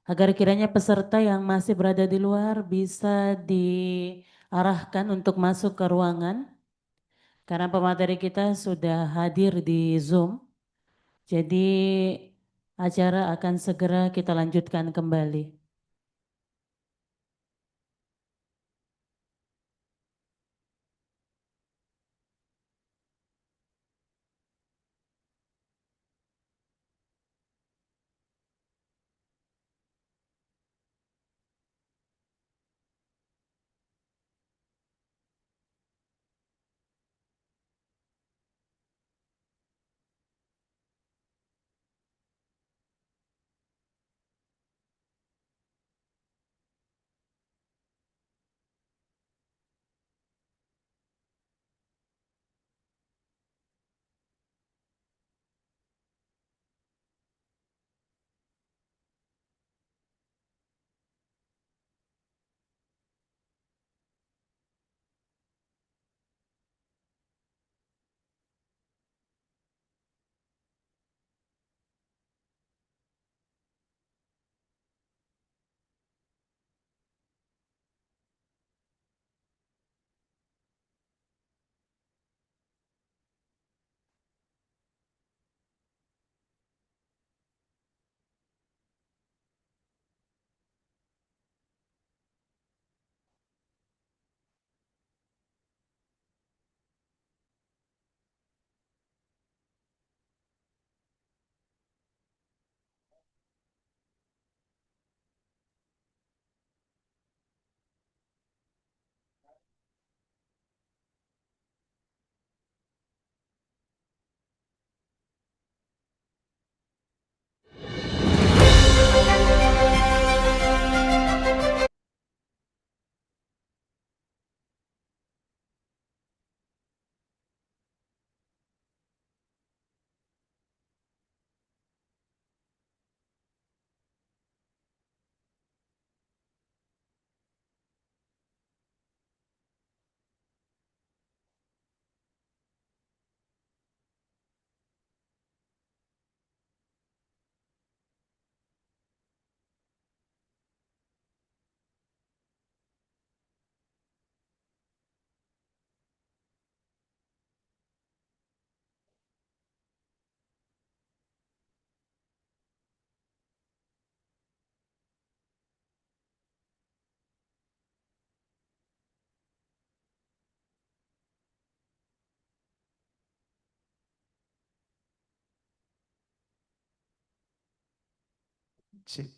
agar kiranya peserta yang masih berada di luar bisa diarahkan untuk masuk ke ruangan karena pemateri kita sudah hadir di Zoom. Jadi acara akan segera kita lanjutkan kembali. Sip.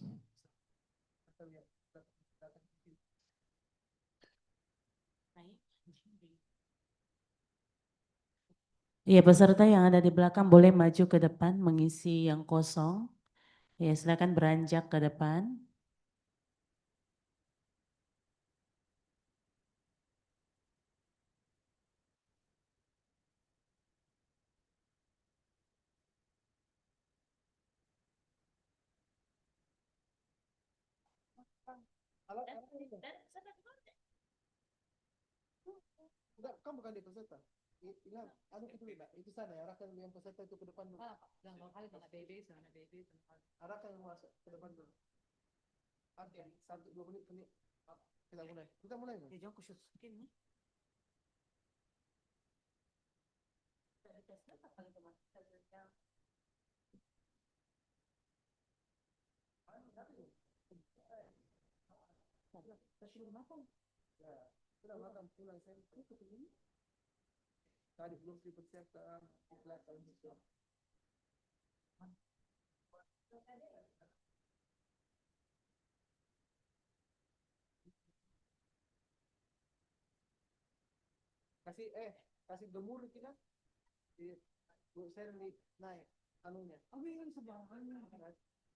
Iya, peserta yang ada di belakang boleh maju ke depan mengisi yang kosong. Ya, silakan beranjak ke depan. Enggak, kamu bukan di peserta. Ingat, itu sana ya, arahkan yang peserta itu ke depan dulu. Arahkan yang masuk ke depan dulu. Oke, 1-2 menit. Kita mulai. Kita mulai. Sudah makan pulang saya ini. Tadi belum dipersiapkan di belakang. Kasih gemur kita. Bu Serli naik anunya. Ambil sebangannya.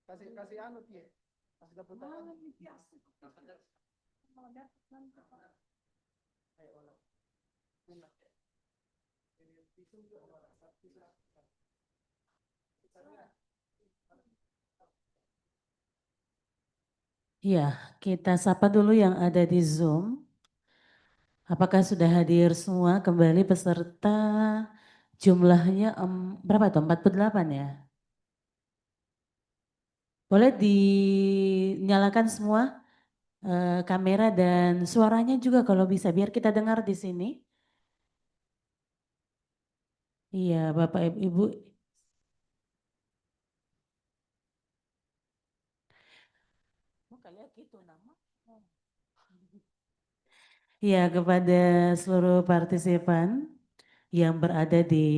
Kasih anu dia. Kasih dapat tangan. Ayo olah. Iya, kita sapa dulu yang ada di Zoom. Apakah sudah hadir semua kembali peserta? Jumlahnya berapa tuh? 48 ya? Boleh dinyalakan semua kamera dan suaranya juga kalau bisa biar kita dengar di sini. Iya, Bapak Ibu. Ya, kepada seluruh partisipan yang berada di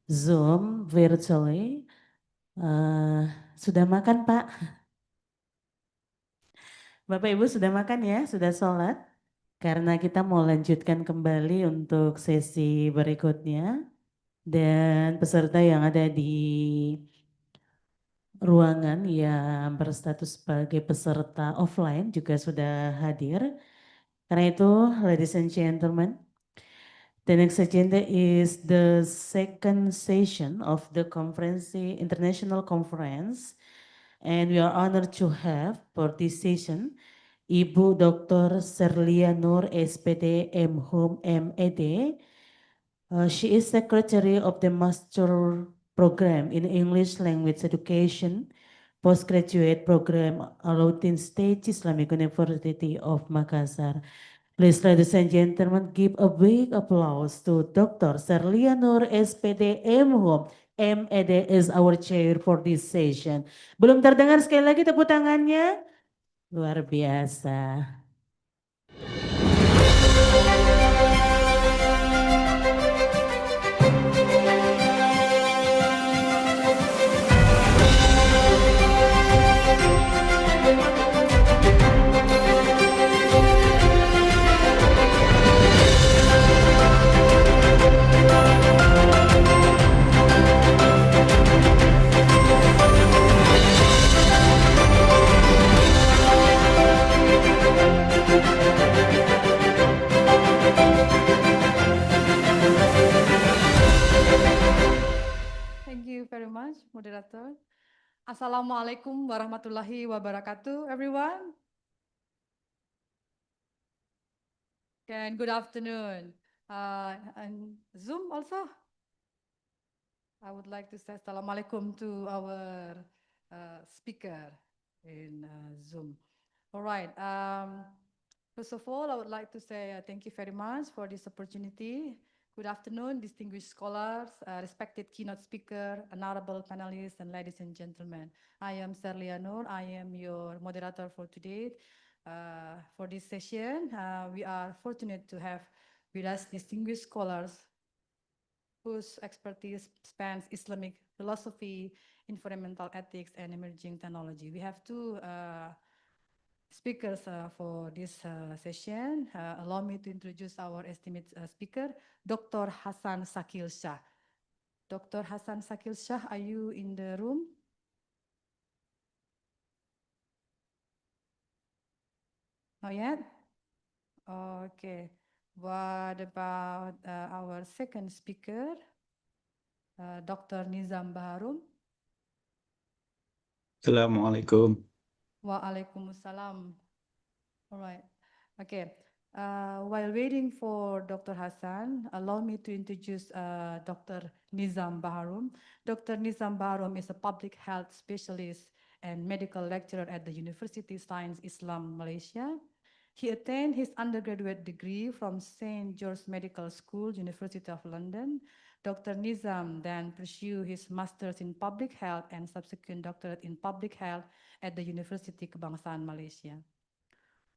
Zoom virtually, sudah makan Pak? Bapak Ibu sudah makan ya? Sudah sholat? Karena kita mau lanjutkan kembali untuk sesi berikutnya. Dan peserta yang ada di ruangan yang berstatus sebagai peserta offline juga sudah hadir. Karena itu, ladies and gentlemen, the next agenda is the second session of the international conference, and we are honored to have for this session Ibu Dr. Serlia Nur SPD MHum MED. She is Secretary of the Master Program in English Language Education, Postgraduate Program, Alauddin State Islamic University of Makassar. Please, ladies and gentlemen, give a big applause to Dr. Serlia Nur SPD MHum MED is our chair for this session. Belum terdengar sekali lagi tepuk tangannya? Luar biasa. Thank you very much, moderator. Assalamualaikum warahmatullahi wabarakatuh, everyone. And good afternoon. And Zoom also. I would like to say Assalamualaikum to our speaker in Zoom. All right. First of all, I would like to say thank you very much for this opportunity. Good afternoon, distinguished scholars, respected keynote speaker, honorable panelists, and ladies and gentlemen. I am Serlia Nur. I am your moderator for today. For this session, we are fortunate to have with us distinguished scholars whose expertise spans Islamic philosophy environmental ethics and emerging technology. We have two speakers for this session. Allow me to introduce our esteemed speaker, Dr. Hassan Sakil Shah. Dr. Hassan Sakil Shah, are you in the room? Not yet? Okay. What about our second speaker, Dr. Nizam Baharum? Assalamualaikum. Waalaikumsalam. All right. Okay. While waiting for Dr. Hassan, allow me to introduce Dr. Nizam Baharum. Dr. Nizam Baharum is a public health specialist and medical lecturer at the University Science Islam Malaysia. He attained his undergraduate degree from St. George's Medical School, University of London. Dr. Nizam then pursued his master's in public health and subsequent doctorate in public health at the University Kebangsaan Malaysia.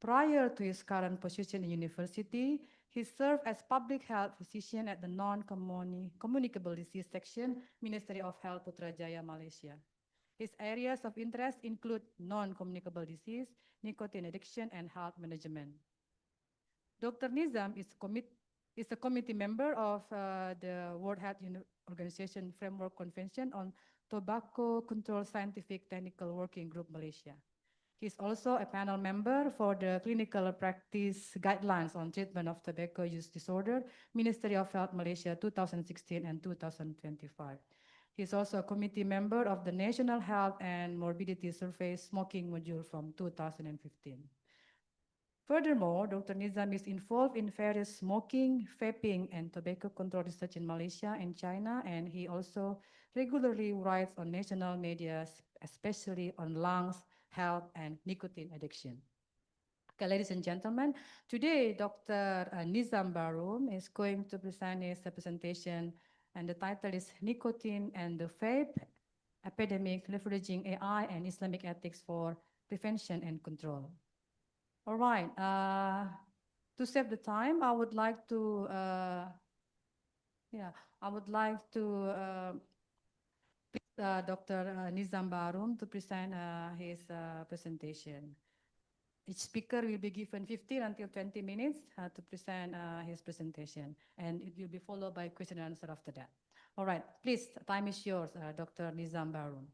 Prior to his current position in university, he served as public health physician at the Non-Communicable Disease Section, Ministry of Health, Putrajaya, Malaysia. His areas of interest include non-communicable disease, nicotine addiction, and health management. Dr. Nizam is a committee member of the World Health Organization Framework Convention on Tobacco Control Scientific Technical Working Group, Malaysia. He is also a panel member for the Clinical Practice Guidelines on Treatment of Tobacco Use Disorder, Ministry of Health, Malaysia, 2016 and 2025. He is also a committee member of the National Health and Morbidity Survey Smoking Module from 2015. Furthermore, Dr. Nizam is involved in various smoking, vaping, and tobacco control research in Malaysia and China, and he also regularly writes on national media, especially on lungs, health, and nicotine addiction. Okay, ladies and gentlemen, today Dr. Nizam Baharum is going to present his presentation, and the title is Nicotine and the Vape Epidemic, Leveraging AI and Islamic Ethics for Prevention and Control. All right, to save the time, I would like to, Dr. Nizam Baharum to present his presentation. Each speaker will be given 15 until 20 minutes to present his presentation, and it will be followed by question and answer after that. All right, please, time is yours, Dr. Nizam Baharum.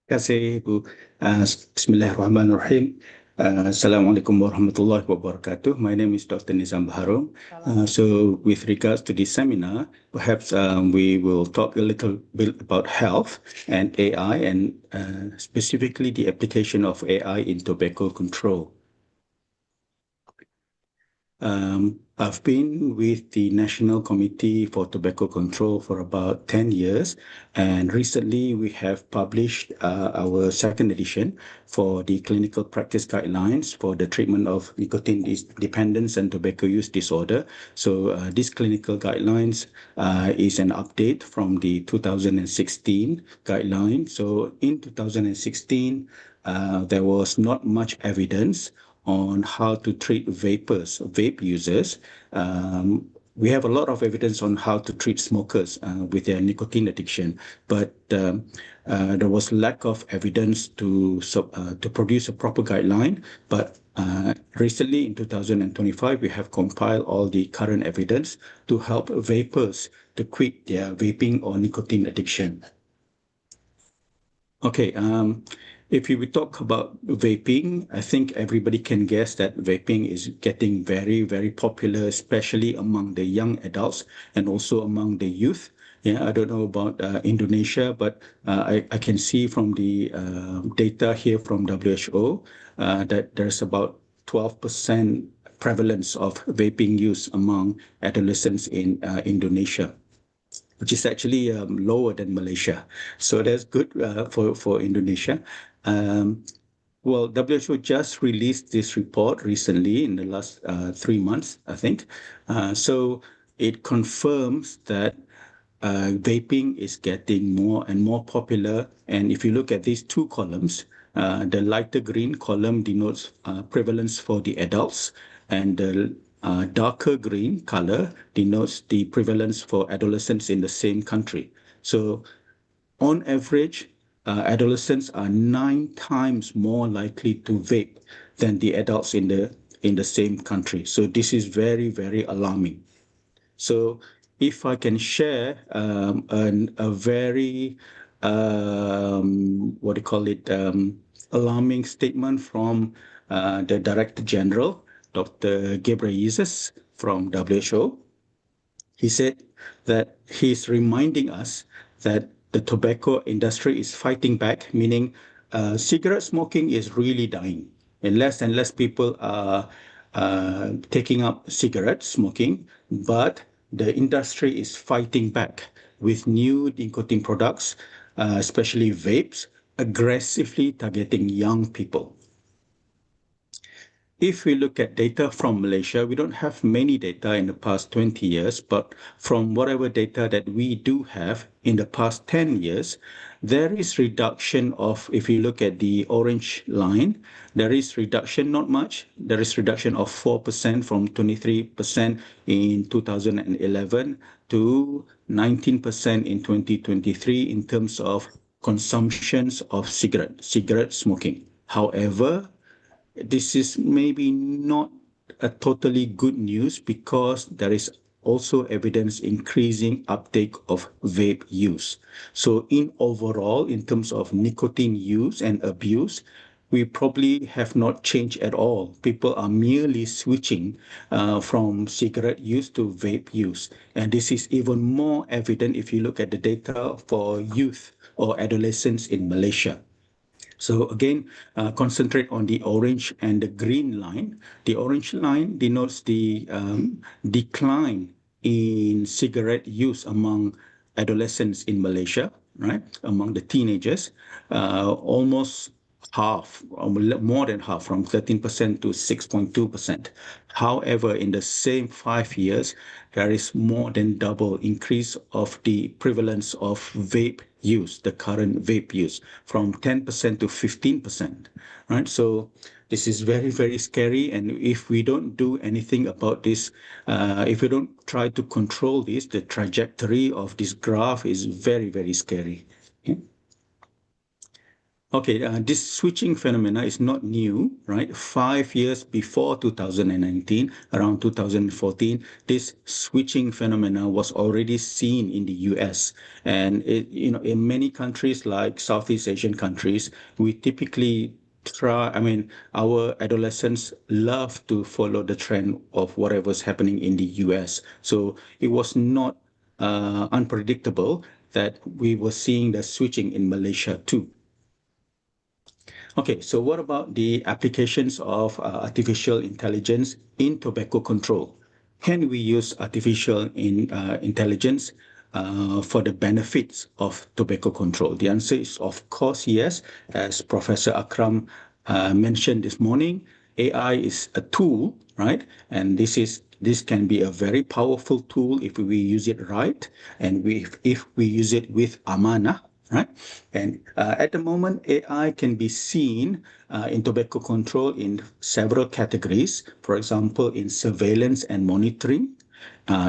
Terima kasih, Bu. Bismillahirrahmanirrahim. Assalamualaikum warahmatullahi wabarakatuh. My name is Dr. Nizam Baharum. So with regards to this seminar, perhaps we will talk a little bit about health and AI, and specifically the application of AI in tobacco control. I've been with the National Committee for Tobacco Control for about 10 years, and recently we have published our second edition for the Clinical Practice Guidelines for the treatment of nicotine dependence and tobacco use disorder. So this clinical guidelines is an update from the 2016 guideline. So in 2016, there was not much evidence on how to treat vape users. We have a lot of evidence on how to treat smokers with their nicotine addiction, but there was lack of evidence to produce a proper guideline. But recently, in 2025, we have compiled all the current evidence to help vapers to quit their vaping or nicotine addiction. Okay, if we talk about vaping, I think everybody can guess that vaping is getting very, very popular, especially among the young adults and also among the youth. Yeah, I don't know about Indonesia, but I can see from the data here from WHO that there's about 12% prevalence of vaping use among adolescents in Indonesia, which is actually lower than Malaysia. So that's good for Indonesia. Well, WHO just released this report recently in the last 3 months, I think. So it confirms that vaping is getting more and more popular. And if you look at these two columns, the lighter green column denotes prevalence for the adults, and the darker green color denotes the prevalence for adolescents in the same country. So on average, adolescents are 9 times more likely to vape than the adults in the same country. So this is very, very alarming. So if I can share a very, alarming statement from the Director General, Dr. Ghebreyesus from WHO. He said that he's reminding us that the tobacco industry is fighting back, meaning cigarette smoking is really dying. And less people are taking up cigarette smoking, but the industry is fighting back with new nicotine products, especially vapes, aggressively targeting young people. If we look at data from Malaysia, we don't have many data in the past 20 years, but from whatever data that we do have in the past 10 years, there is reduction of, if you look at the orange line, there is reduction, not much, there is reduction of 4% from 23% in 2011 to 19% in 2023 in terms of consumptions of cigarette smoking. However, this is maybe not a totally good news because there is also evidence increasing uptake of vape use. So in overall, in terms of nicotine use and abuse, we probably have not changed at all. People are merely switching from cigarette use to vape use. And this is even more evident if you look at the data for youth or adolescents in Malaysia. So again, concentrate on the orange and the green line. The orange line denotes the decline in cigarette use among adolescents in Malaysia, right? Among the teenagers, almost half, or more than half, from 13% to 6.2%. However, in the same 5 years, there is more than double increase of the prevalence of vape use, the current vape use, from 10% to 15%, right? So this is very, very scary. And if we don't do anything about this, if we don't try to control this, the trajectory of this graph is very, very scary. Okay, this switching phenomena is not new, right? 5 years before 2019, around 2014, this switching phenomena was already seen in the US. And in many countries like Southeast Asian countries, we typically our adolescents love to follow the trend of whatever's happening in the US. So it was not unpredictable that we were seeing the switching in Malaysia too. Okay, so what about the applications of artificial intelligence in tobacco control? Can we use artificial intelligence for the benefits of tobacco control? The answer is, of course, yes. As Professor Akram mentioned this morning, AI is a tool, right? And this can be a very powerful tool if we use it right, and if we use it with amanah, right? And at the moment, AI can be seen in tobacco control in several categories. For example, in surveillance and monitoring,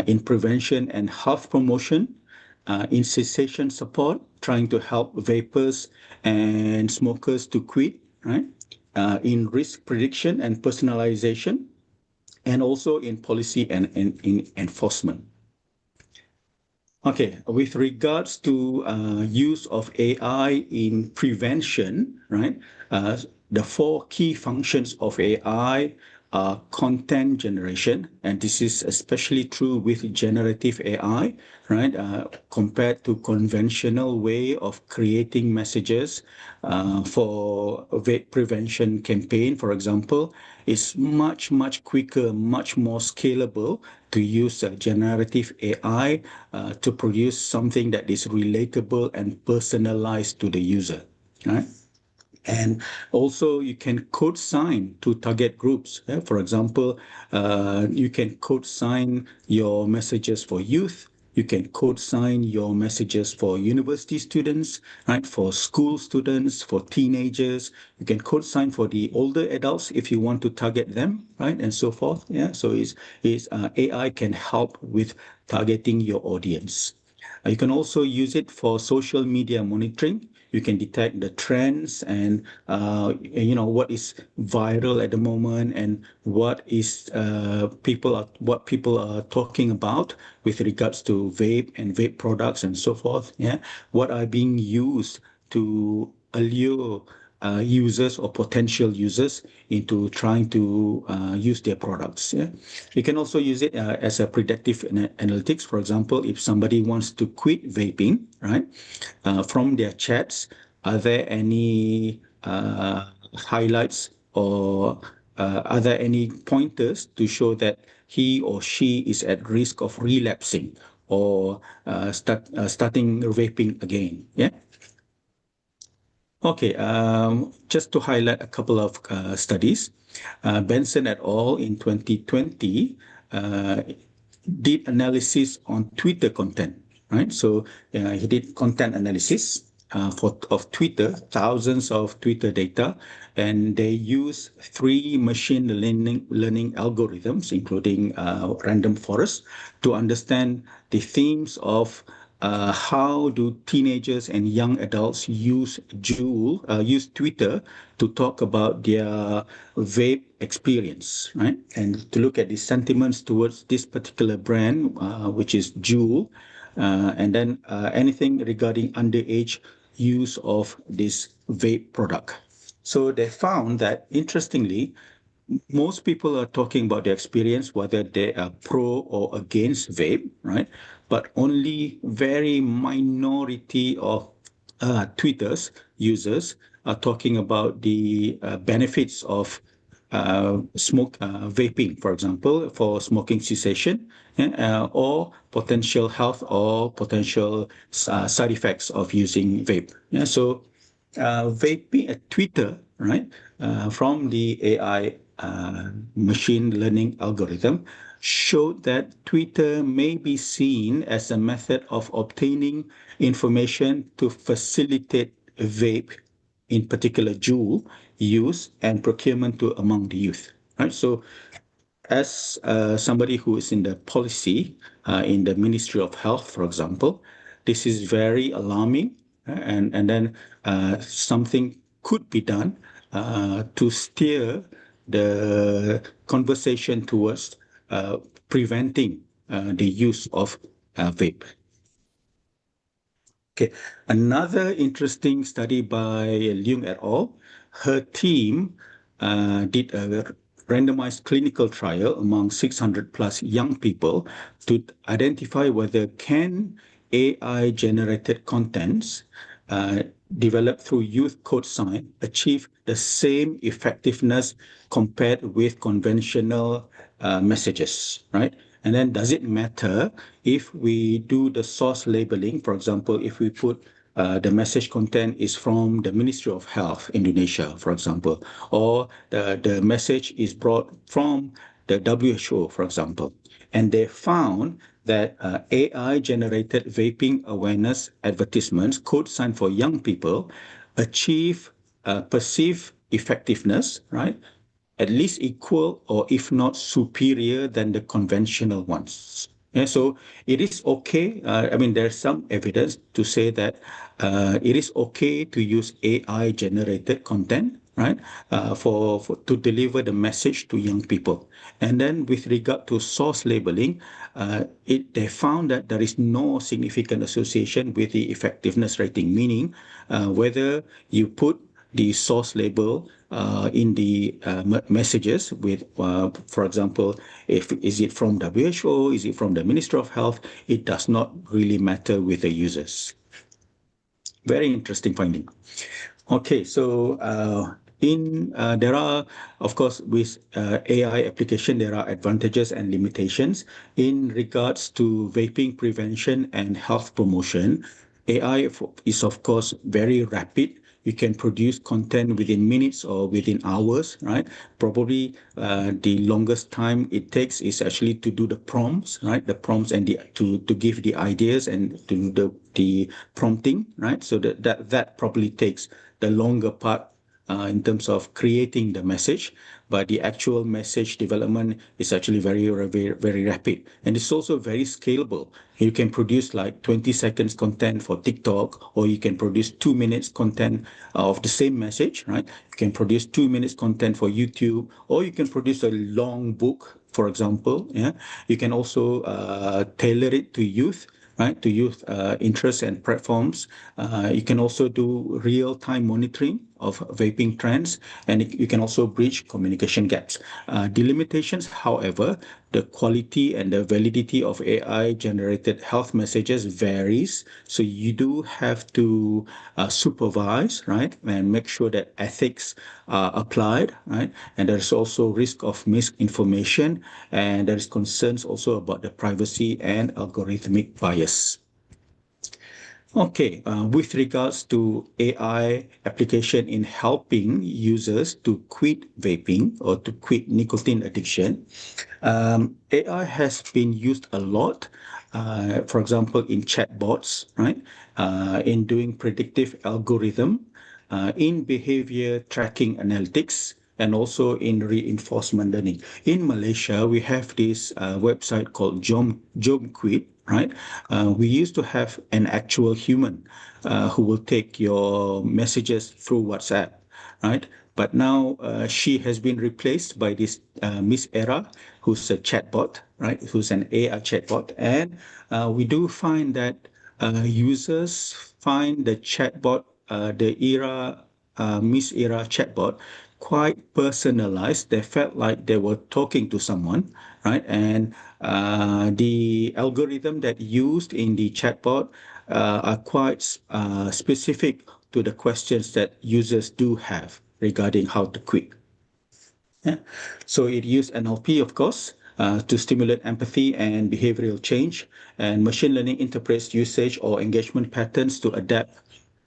in prevention and health promotion, in cessation support, trying to help vapers and smokers to quit, right? In risk prediction and personalization, and also in policy and in enforcement. Okay, with regards to use of AI in prevention, right? The 4 key functions of AI are content generation, and this is especially true with generative AI, right? Compared to conventional way of creating messages for vape prevention campaign, for example, is much, much quicker, much more scalable to use generative AI to produce something that is relatable and personalized to the user, right? And also you can code sign to target groups. For example, you can code sign your messages for youth. You can code sign your messages for university students, right? For school students, for teenagers. You can code sign for the older adults if you want to target them, right? And so forth. Yeah. So AI can help with targeting your audience. You can also use it for social media monitoring. You can detect the trends and what is viral at the moment and what people are talking about with regards to vape and vape products and so forth. Yeah, what are being used to allure users or potential users into trying to use their products. Yeah, you can also use it as a predictive analytics. For example, if somebody wants to quit vaping, right, from their chats, are there any highlights or are there any pointers to show that he or she is at risk of relapsing or starting vaping again? Yeah. Okay, just to highlight a couple of studies, Benson et al. In 2020 did analysis on Twitter content, right? So he did content analysis of Twitter, thousands of Twitter data, and they use 3 machine learning algorithms, including random forest, to understand the themes of how do teenagers and young adults use Twitter to talk about their vape experience, right? And to look at the sentiments towards this particular brand, which is Juul, and then anything regarding underage use of this vape product. So they found that, interestingly, most people are talking about their experience, whether they are pro or against vape, right? But only very minority of Twitter's users are talking about the benefits of vaping, for example, for smoking cessation, or potential health or potential side effects of using vape. Yeah, so vaping at Twitter, right, from the AI machine learning algorithm showed that Twitter may be seen as a method of obtaining information to facilitate vape, in particular Juul, use and procurement among the youth. Right, so as somebody who is in the policy in the Ministry of Health, for example, this is very alarming, and then something could be done to steer the conversation towards preventing the use of vape. Okay, another interesting study by Leung et al. Her team did a randomized clinical trial among 600 plus young people to identify whether can AI-generated contents developed through youth code science achieve the same effectiveness compared with conventional messages, right? And then does it matter if we do the source labeling? For example, if we put the message content is from the Ministry of Health, Indonesia, for example, or the message is brought from the WHO, for example. And they found that AI-generated vaping awareness advertisements, code sign for young people, achieve perceived effectiveness, right? At least equal or if not superior than the conventional ones. Yeah, so it is okay. I mean, there's some evidence to say that it is okay to use AI-generated content, right, to deliver the message to young people. And then with regard to source labeling, they found that there is no significant association with the effectiveness rating, meaning whether you put the source label in the messages with, for example, is it from WHO, is it from the Ministry of Health, it does not really matter with the users. Very interesting finding. Okay, so there are, of course, with AI application, there are advantages and limitations. In regards to vaping prevention and health promotion, AI is, of course, very rapid. You can produce content within minutes or within hours, right? Probably the longest time it takes is actually to do the prompts, right? The prompts and to give the ideas and to do the prompting, right? So that probably takes the longer part in terms of creating the message, but the actual message development is actually very rapid. And it's also very scalable. You can produce like 20 seconds content for TikTok, or you can produce 2 minutes content of the same message, right? You can produce 2 minutes content for YouTube, or you can produce a long book, for example. Yeah, you can also tailor it to youth, right, to youth interests and platforms. You can also do real-time monitoring of vaping trends, and you can also bridge communication gaps. The limitations, however, the quality and the validity of AI-generated health messages varies. So you do have to supervise, right, and make sure that ethics are applied, right? And there's also risk of misinformation, and there is concerns also about the privacy and algorithmic bias. Okay, with regards to AI application in helping users to quit vaping or to quit nicotine addiction, AI has been used a lot, for example, in chatbots, right? In doing predictive algorithm, in behavior tracking analytics, and also in reinforcement learning. In Malaysia, we have this website called Jom Quit, right? We used to have an actual human who will take your messages through WhatsApp, right? But now she has been replaced by this Miss Era, who's a chatbot, right? Who's an AI chatbot. And we do find that users find the chatbot, the Miss Era chatbot, quite personalized. They felt like they were talking to someone, right? And the algorithm that used in the chatbot are quite specific to the questions that users do have regarding how to quit. Yeah. So it used NLP, of course, to stimulate empathy and behavioral change. And machine learning interprets usage or engagement patterns to adapt.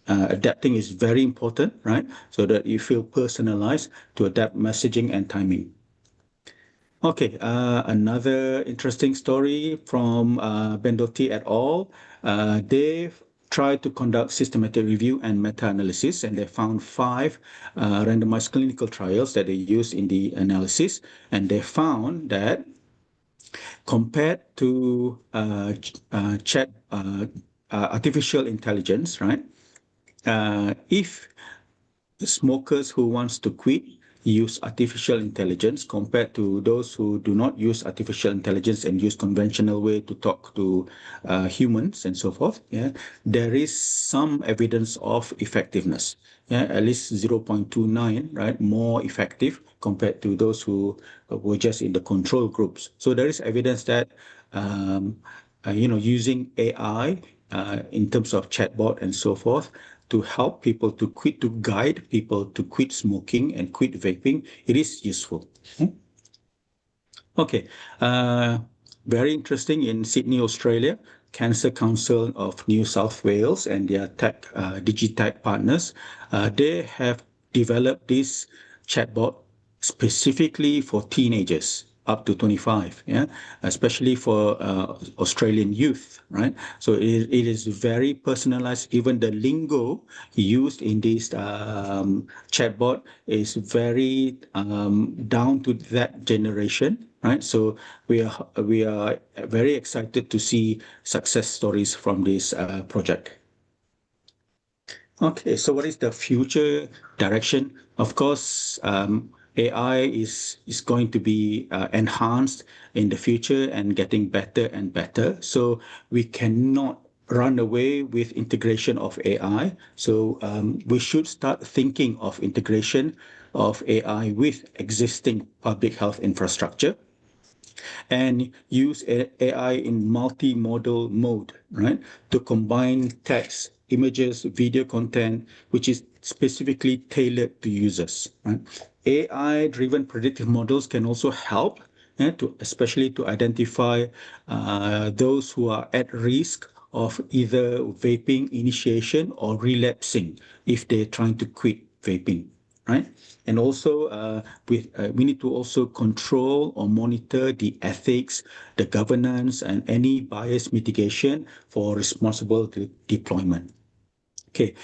Adapting is very important, right? So that you feel personalized to adapt messaging and timing. Okay, another interesting story from Bendotti et al. They've tried to conduct systematic review and meta-analysis, and they found 5 randomized clinical trials that they used in the analysis, and they found that compared to artificial intelligence, right? If smokers who wants to quit use artificial intelligence compared to those who do not use artificial intelligence and use conventional way to talk to humans and so forth, yeah, there is some evidence of effectiveness. Yeah, at least 0.29, right, more effective compared to those who were just in the control groups. So there is evidence that using AI in terms of chatbot and so forth to help people to quit, to guide people to quit smoking and quit vaping, it is useful. Okay, very interesting in Sydney, Australia, Cancer Council of New South Wales and their tech, Digitech partners, they have developed this chatbot specifically for teenagers up to 25, yeah, especially for Australian youth, right? So it is very personalized. Even the lingo used in this chatbot is very down to that generation, right? So we are very excited to see success stories from this project. Okay, so what is the future direction? Of course, AI is going to be enhanced in the future and getting better and better. So we cannot run away with integration of AI. So we should start thinking of integration of AI with existing public health infrastructure and use AI in multimodal mode, right? To combine text, images, video content, which is specifically tailored to users, right? AI-driven predictive models can also help, especially to identify those who are at risk of either vaping initiation or relapsing if they're trying to quit vaping, right? And also, we need to also control or monitor the ethics, the governance, and any bias mitigation for responsible deployment. Okay,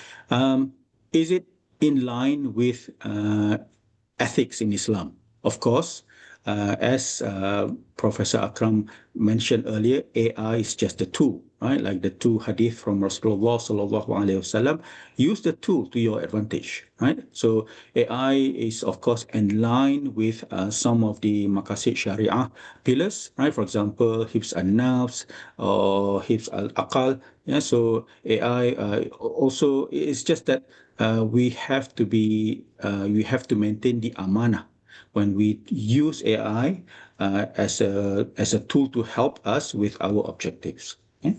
is it in line with ethics in Islam. Of course, as Professor Akram mentioned earlier, AI is just a tool, right? Like the two hadith from Rasulullah sallallahu alaihi wasallam, use the tool to your advantage, right? So AI is of course in line with some of the maqasid Sharia pillars, right? For example, hifz al-nafs or hifz al-aqal. Yeah, so AI also it's just that we have to maintain the amanah when we use AI as a tool to help us with our objectives. Okay,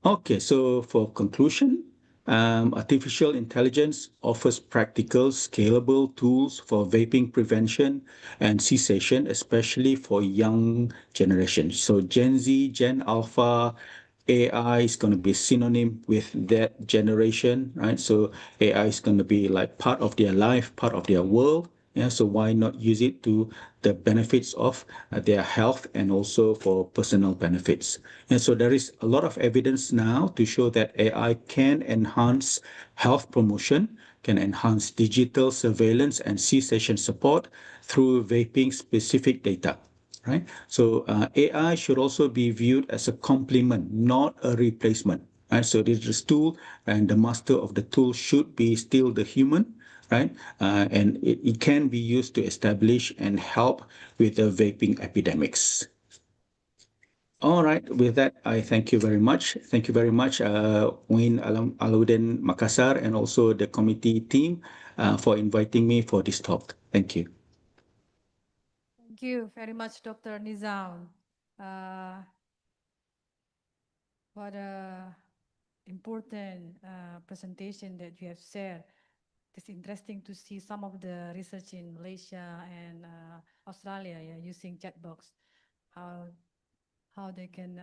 okay, so for conclusion, artificial intelligence offers practical, scalable tools for vaping prevention and cessation, especially for young generations. So Gen Z, Gen Alpha, AI is going to be synonym with that generation, right? So AI is going to be like part of their life, part of their world. Yeah, so why not use it to the benefits of their health and also for personal benefits? And so there is a lot of evidence now to show that AI can enhance health promotion, can enhance digital surveillance and cessation support through vaping specific data. Right? So AI should also be viewed as a complement, not a replacement. Right? So this tool and the master of the tool should be still the human, right? And it can be used to establish and help with the vaping epidemics. All right, with that, I thank you very much. Thank you very much, Wayne Alauddin Makassar, and also the committee team for inviting me for this talk. Thank you. Thank you very much, Dr. Nizam. What a important presentation that you have shared. It's interesting to see some of the research in Malaysia and Australia using chatbots, how they can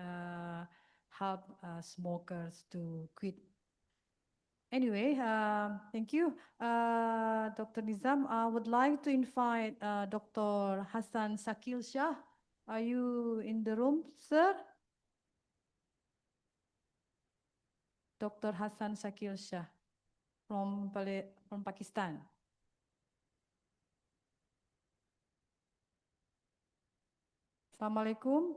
help smokers to quit. Anyway, thank you, Dr. Nizam. I would like to invite Dr. Hassan Sakil Shah. Are you in the room, sir? Dr. Hassan Sakil Shah from Pakistan. Assalamualaikum.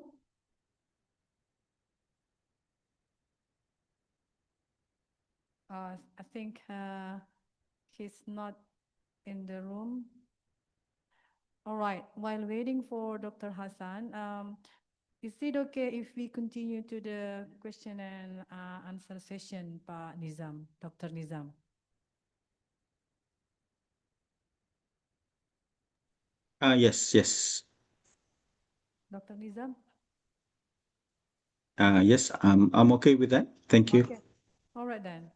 I think he's not in the room. All right, while waiting for Dr. Hassan, is it okay if we continue to the question and answer session, Pak Nizam, Dr. Nizam? Yes, yes. Dr. Nizam? Yes, I'm okay with that. Thank you. Okay, all right then.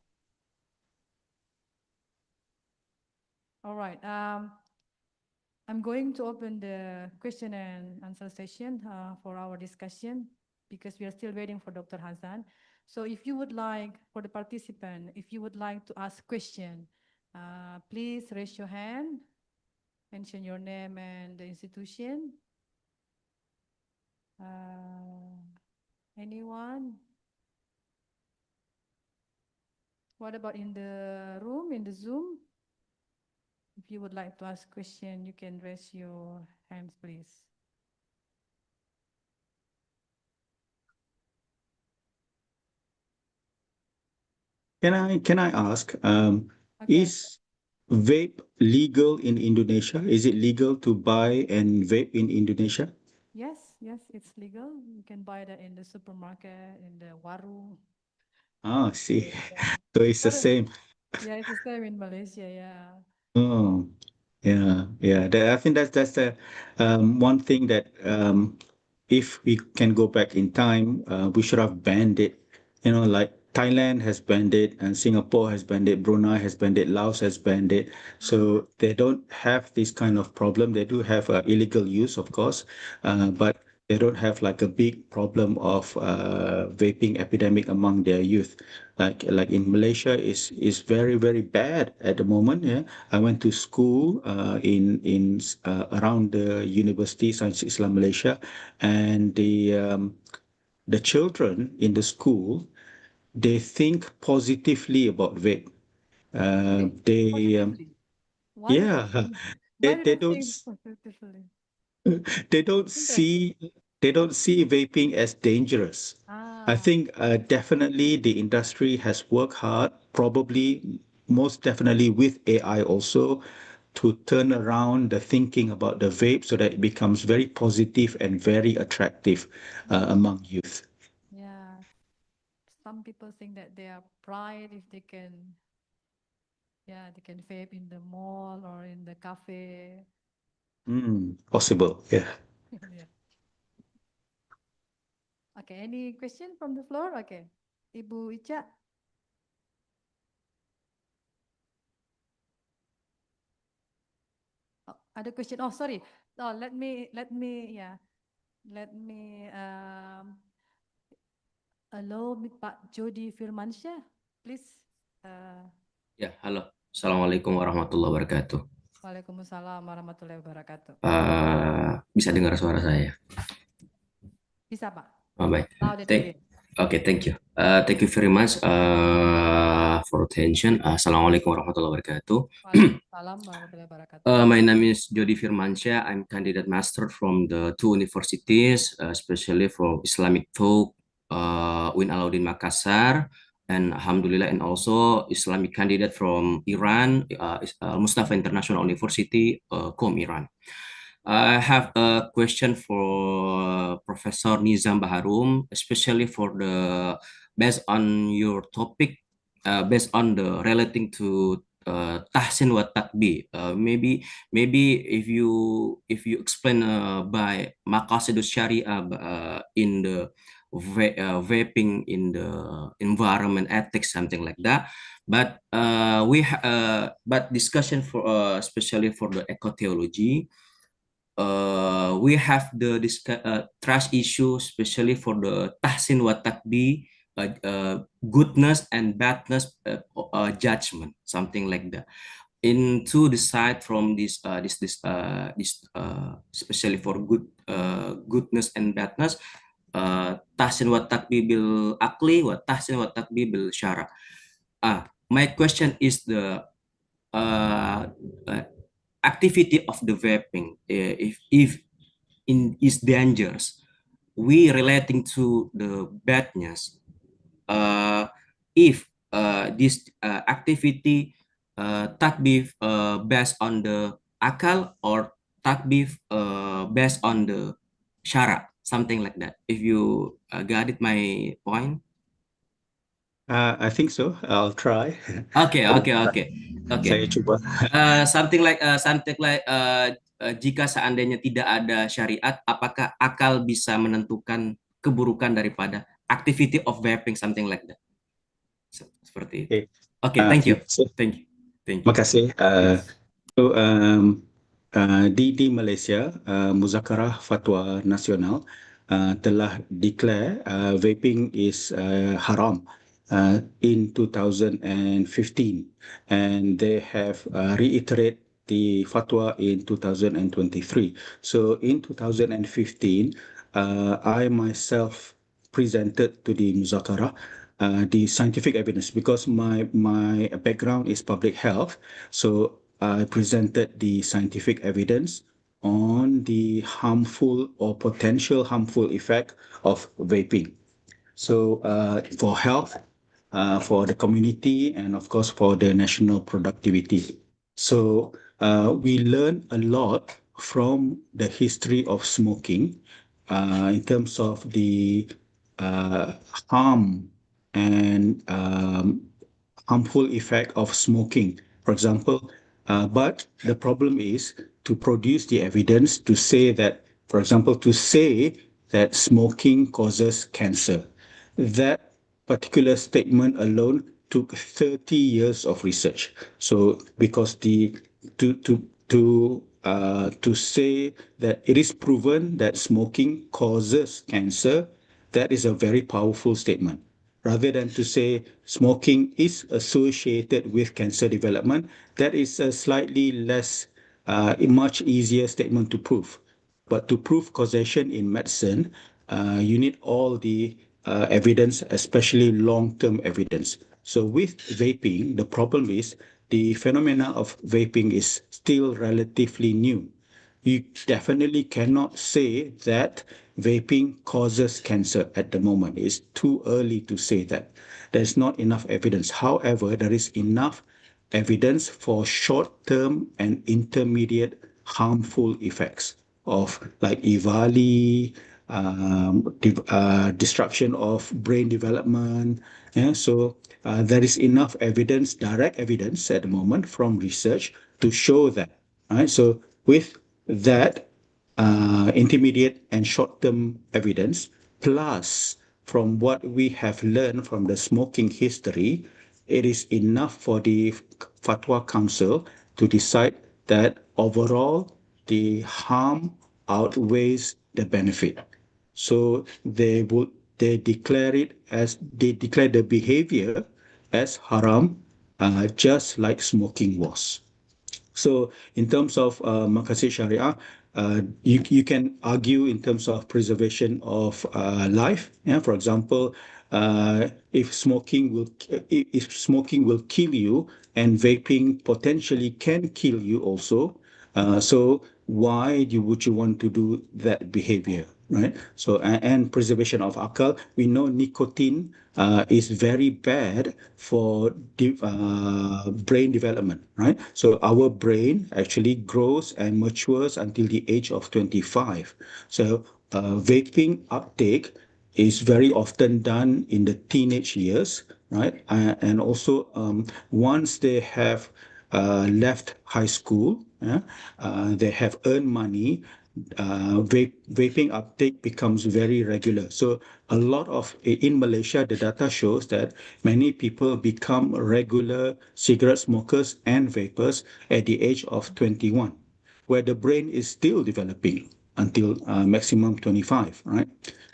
All right, I'm going to open the question and answer session for our discussion because we are still waiting for Dr. Hassan. So if you would like, for the participant, if you would like to ask question, please raise your hand, mention your name and the institution. Anyone? What about in the room, in the Zoom? If you would like to ask question, you can raise your hands, please. Can I ask, Okay. is vape legal in Indonesia? Is it legal to buy and vape in Indonesia? Yes, yes, it's legal. You can buy that in the supermarket, in the warung. Ah, I see. So it's the same. Yeah, it's the same in Malaysia, yeah. Oh, yeah, yeah. I think that's the one thing that if we can go back in time, we should have banned it. You know, like Thailand has banned it, and Singapore has banned it, Brunei has banned it, Laos has banned it. So they don't have this kind of problem. They do have illegal use, of course, but they don't have like a big problem of vaping epidemic among their youth. Like in Malaysia is very very bad at the moment. Yeah, I went to school in around the University Science Islam Malaysia, and the children in the school, they think positively about vape. They, Why yeah, why do they they don't think positively? they don't Interesting. see vaping as dangerous. I think definitely the industry has worked hard, probably most definitely with AI also, to turn around the thinking about the vape so that it becomes very positive and very attractive among youth. Yeah. Some people think that they are pride if they can, yeah, they can vape in the mall or in the cafe. Possible, yeah. Yeah. Okay, any question from the floor? Okay. Ibu Ica. Oh, ada question. Oh, sorry. Oh, let me, yeah. Let me allow me Pak Jody Firmansyah, please. Ya, halo. Assalamualaikum warahmatullahi wabarakatuh. Waalaikumsalam warahmatullahi wabarakatuh. Bisa dengar suara saya? Bisa, Pak. Oh, baik. Loud and clear. Okay, thank you. Thank you very much for attention. Assalamualaikum warahmatullahi wabarakatuh. Waalaikumsalam warahmatullahi wabarakatuh. My name is Jody Firmansyah. I'm candidate master from the two universities, especially from Islamic Thought, Win Alauddin Makassar, and Alhamdulillah, and also Islamic candidate from Iran, Mustafa International University, Qom, Iran. I have a question for Professor Nizam Baharum, especially for the based on your topic, based on the relating to tahsin wa takbir. Maybe if you explain by maqasidus syariah in the vaping in the environment ethics, something like that. But but discussion for especially for the eco-theology. We have the trust issue, especially for the tahsin wa takbir, goodness and badness judgment, something like that. To decide from this especially for goodness and badness, tahsin wa takbir bil akli wa tahsin wa takbir bil syara. My question is the activity of the vaping, if is dangerous, we relating to the badness. If this activity takbir based on the akal or takbir based on the syara, something like that. If you got it, my point. I think so. I'll try. Okay. Saya coba. Something like jika seandainya tidak ada syariat, apakah akal bisa menentukan keburukan daripada activity of vaping, something like that? Seperti itu. Okay, thank you. Makasih. So, di Malaysia, Muzakarah Fatwa Nasional telah declare vaping is haram in 2015, and they have reiterated the fatwa in 2023. So in 2015, I myself presented to the Muzakarah the scientific evidence, because my background is public health. So I presented the scientific evidence on the harmful or potential harmful effect of vaping. So for health, for the community, and of course for the national productivity. So we learn a lot from the history of smoking in terms of the harm and harmful effect of smoking, for example. But the problem is to produce the evidence to say that, for example, to say that smoking causes cancer. That particular statement alone took 30 years of research. So because to say that it is proven that smoking causes cancer, that is a very powerful statement. Rather than to say smoking is associated with cancer development, that is a slightly less, much easier statement to prove. But to prove causation in medicine, you need all the evidence, especially long-term evidence. So with vaping, the problem is the phenomena of vaping is still relatively new. You definitely cannot say that vaping causes cancer at the moment. It's too early to say that. There's not enough evidence. However, there is enough evidence for short-term and intermediate harmful effects of like EVALI, destruction of brain development. Yeah, so there is enough evidence, direct evidence at the moment from research to show that. Right. So with that intermediate and short-term evidence, plus from what we have learned from the smoking history, it is enough for the Fatwa Council to decide that overall the harm outweighs the benefit. So they declare the behavior as haram, just like smoking was. So in terms of Maqasid Sharia, you can argue in terms of preservation of life. Yeah, for example, if smoking will kill you and vaping potentially can kill you also, so why would you want to do that behavior, right? So and preservation of akal, we know nicotine is very bad for brain development, right? So our brain actually grows and matures until the age of 25. So vaping uptake is very often done in the teenage years, right? And also once they have left high school, yeah, they have earned money, vaping uptake becomes very regular. So a lot of, in Malaysia, the data shows that many people become regular cigarette smokers and vapers at the age of 21, where the brain is still developing until maximum 25, right,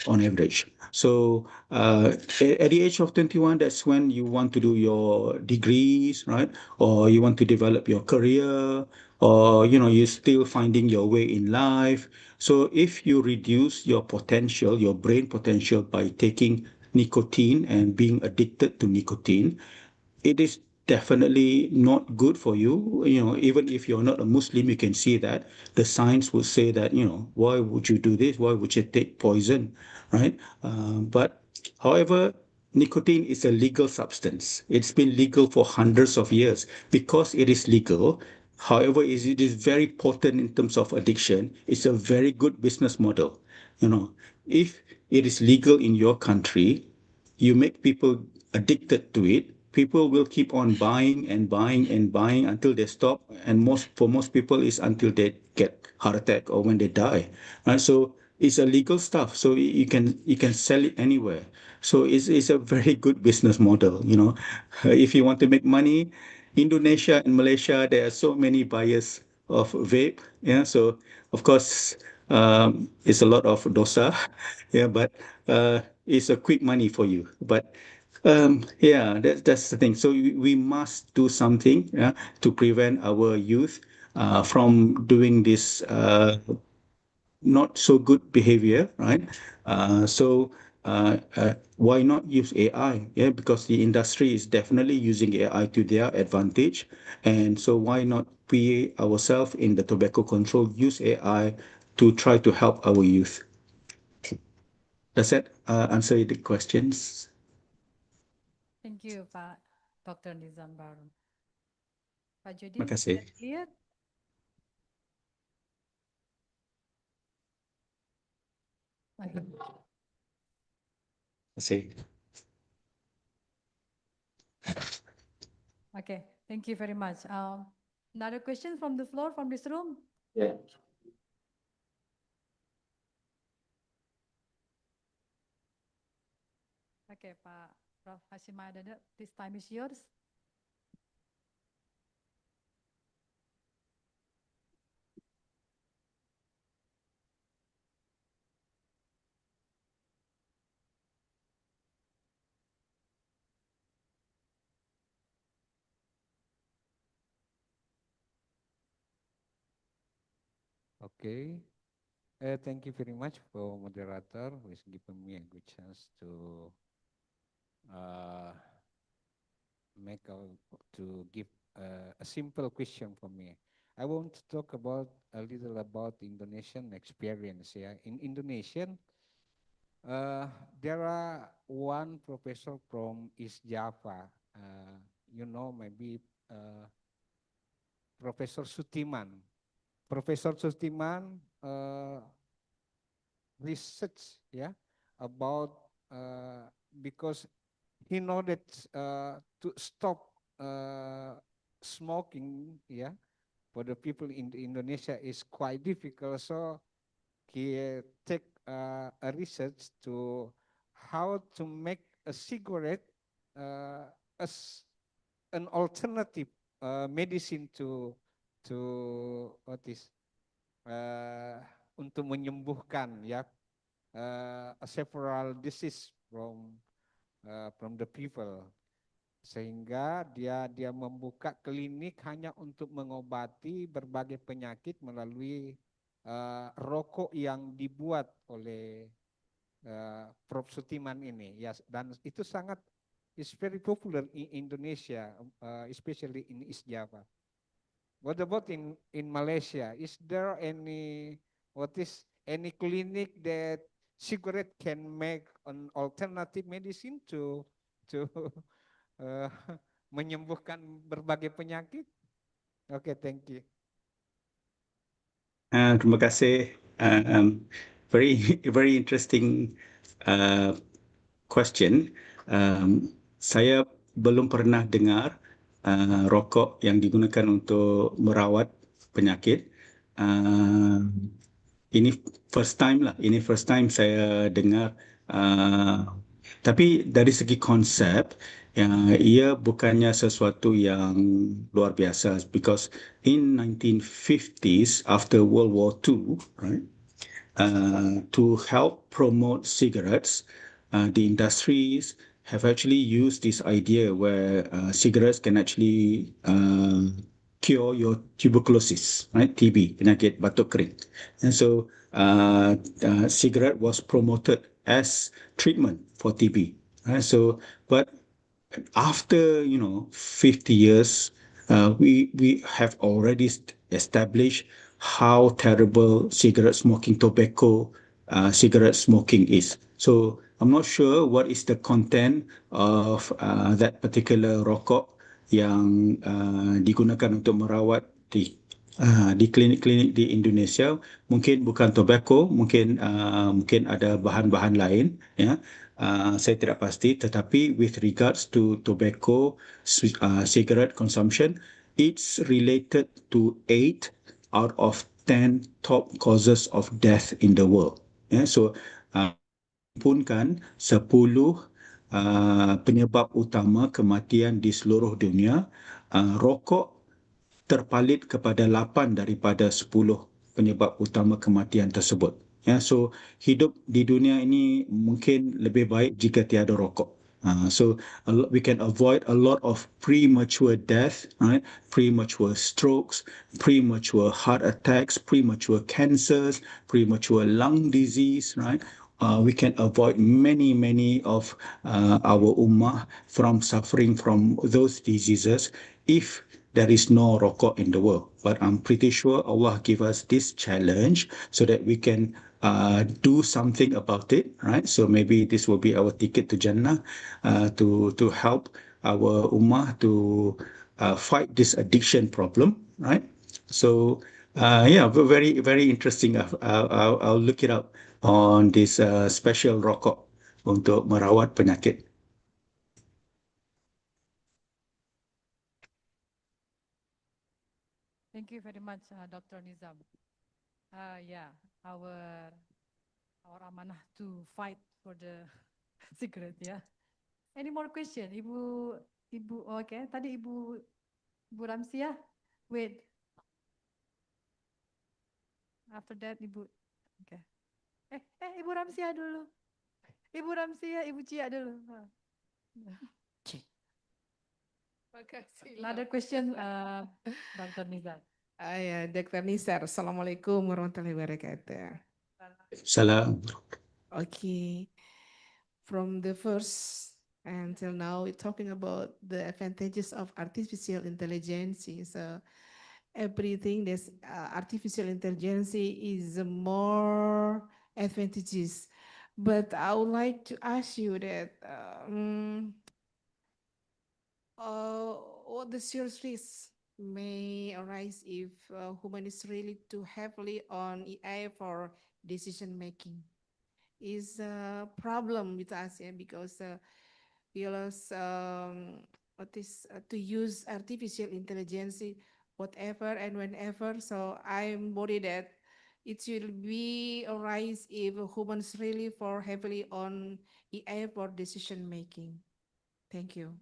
on average. So at the age of 21, that's when you want to do your degrees, right? Or you want to develop your career, or you're still finding your way in life. So if you reduce your potential, your brain potential, by taking nicotine and being addicted to nicotine, it is definitely not good for you. Even if you're not a Muslim, you can see that the science would say that, why would you do this? Why would you take poison, right? But however, nicotine is a legal substance. It's been legal for hundreds of years. Because it is legal, however, it is very potent in terms of addiction. It's a very good business model. If it is legal in your country, you make people addicted to it, people will keep on buying and buying and buying until they stop. And for most people, is until they get heart attack or when they die. Right? So it's a legal stuff. So you can sell it anywhere. So it's a very good business model. If you want to make money, Indonesia and Malaysia, there are so many buyers of vape. Yeah, so of course it's a lot of dosa. Yeah, but it's a quick money for you. But yeah, that's the thing. So we must do something, yeah, to prevent our youth from doing this not so good behavior, right? Why not use AI? Yeah, because the industry is definitely using AI to their advantage. And so why not we ourselves in the tobacco control use AI to try to help our youth? Does that answer the questions? Thank you, Pak Dr. Nizam Barum. Pak Jody, is Makasih. that clear? Okay. Makasih. Okay, thank you very much. Another question from the floor, from this room? Yeah. Okay, Pak Prof. Hashim Adada, this time is yours. Okay. Thank you very much for moderator who has given me a good chance to to give a simple question for me. I want to talk about a little about Indonesian experience. Yeah, in Indonesian, there are one professor from East Java. Maybe Professor Sutiman. Professor Sutiman research, yeah, about because he know that to stop smoking, yeah, for the people in Indonesia is quite difficult. So he take a research to how to make a cigarette as an alternative medicine to what is untuk menyembuhkan, ya, several disease from the people, sehingga dia membuka klinik hanya untuk mengobati berbagai penyakit melalui rokok yang dibuat oleh Prof. Sutiman ini, ya, dan itu sangat is very popular in Indonesia, especially in East Java. What about in Malaysia? Is there any clinic that cigarette can make an alternative medicine to menyembuhkan berbagai penyakit? Okay, thank you. Terima kasih. Very interesting question. Saya belum pernah dengar rokok yang digunakan untuk merawat penyakit. Ini first time saya dengar. Tapi dari segi konsep, ia bukannya sesuatu yang luar biasa, because in 1950s, after World War II, right, to help promote cigarettes, the industries have actually used this idea where cigarettes can actually cure your tuberculosis, right? TB, penyakit batuk kering. And so cigarette was promoted as treatment for TB. Right? So, but after 50 years, we have already established how terrible cigarette smoking, cigarette smoking is. So I'm not sure what is the content of that particular rokok yang digunakan untuk merawat di klinik-klinik di Indonesia. Mungkin bukan tobacco, mungkin ada bahan-bahan lain, ya. Saya tidak pasti, tetapi with regards to tobacco, cigarette consumption, it's related to 8 out of 10 top causes of death in the world. So, punkan 10 penyebab utama kematian di seluruh dunia, rokok terpalit kepada 8 daripada 10 penyebab utama kematian tersebut. So hidup di dunia ini mungkin lebih baik jika tiada rokok. So we can avoid a lot of premature death, right? Premature strokes, premature heart attacks, premature cancers, premature lung disease, right? We can avoid many of our ummah from suffering from those diseases if there is no rokok in the world. But I'm pretty sure Allah give us this challenge so that we can do something about it, right? So maybe this will be our ticket to Jannah, to help our ummah to fight this addiction problem, right? So yeah, very interesting. I'll look it up on this special rokok untuk merawat penyakit. Thank you very much, Dr. Nizam. Yeah, our amanah to fight for the cigarette, yeah. Any more question? Ibu, okay. Tadi Ibu Ramsia. Wait. After that, Ibu, okay. Ibu Ramsia dulu. Ibu Ramsia, Ibu Cia dulu. Another question, Dr. Nizam. Ya, Dr. Nisar. Assalamualaikum warahmatullahi wabarakatuh. Salam. Okay. From the first Until now, we're talking about the advantages of artificial intelligence. So everything that's artificial intelligence is more advantages. But I would like to ask you that what the serious risks may arise if human is really too heavily on AI for decision making? Is a problem with us, yeah, because we always to use artificial intelligence whatever and whenever. So I'm worried that it will be arise if humans really for heavily on AI for decision making. Thank you.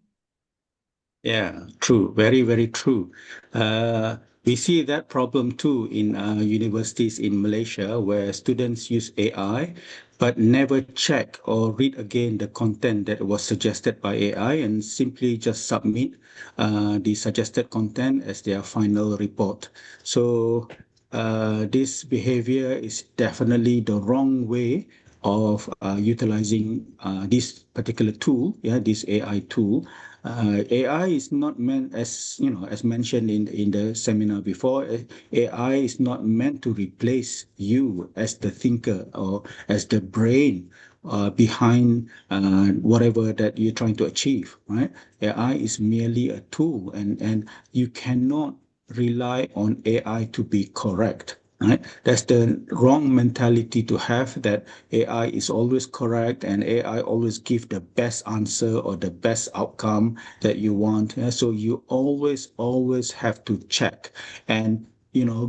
Yeah, true. Very, very true. We see that problem too in universities in Malaysia where students use AI but never check or read again the content that was suggested by AI and simply just submit the suggested content as their final report. So this behavior is definitely the wrong way of utilizing this particular tool, yeah, this AI tool. AI is not meant, as you know, as mentioned in the seminar before. AI is not meant to replace you as the thinker or as the brain behind whatever that you're trying to achieve, right? AI is merely a tool, and you cannot rely on AI to be correct. Right? That's the wrong mentality to have, that AI is always correct and AI always give the best answer or the best outcome that you want. Yeah? So you always have to check and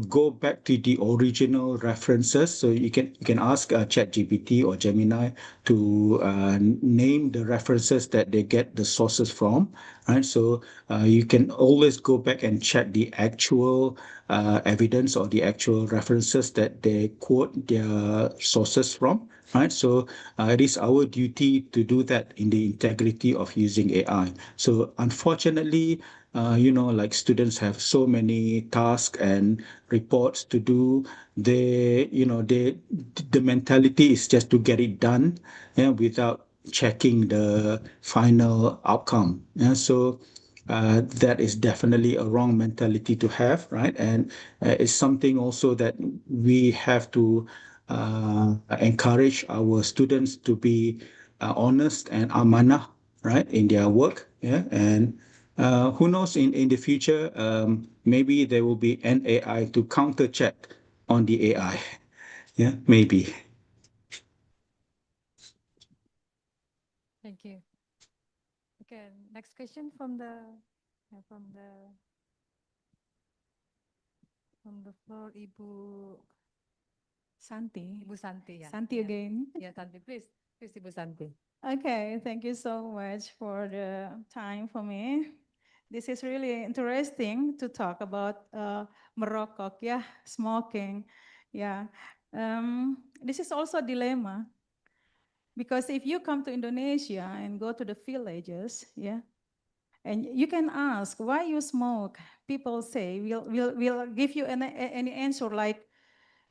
go back to the original references. So you can ask ChatGPT or Gemini to name the references that they get the sources from, right? So you can always go back and check the actual evidence or the actual references that they quote their sources from, right? So it is our duty to do that in the integrity of using AI. So unfortunately, like students have so many tasks and reports to do. The mentality is just to get it done, yeah, without checking the final outcome. Yeah, so that is definitely a wrong mentality to have, right? And it's something also that we have to encourage our students to be honest and amanah, right, in their work. Yeah, and who knows, in the future, maybe there will be an AI to counter check on the AI. Yeah, maybe. Thank you. Okay, next question from the floor, Ibu Santi. Ibu Santi. Yeah. Santi again. Yeah, Santi, please, Ibu Santi. Okay, thank you so much for the time for me. This is really interesting to talk about merokok, yeah, smoking, yeah. This is also a dilemma because if you come to Indonesia and go to the villages, yeah, and you can ask why you smoke. People say we'll give you any answer like,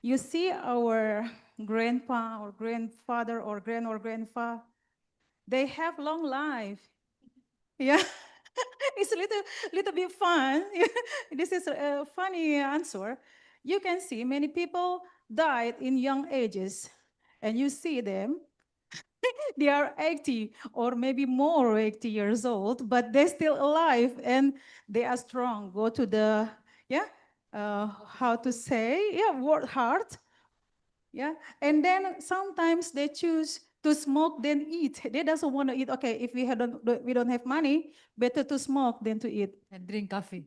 you see our grandpa or grandfather or grandfather, they have long life. Yeah, it's a little bit fun. This is a funny answer. You can see many people died in young ages, and you see them, they are 80 or maybe more 80 years old, but they're still alive and they are strong. Go to the, yeah, how to say, yeah, work hard. Yeah, and then sometimes they choose to smoke than eat. They doesn't want to eat. Okay, if we don't have money, better to smoke than to eat. And drink coffee.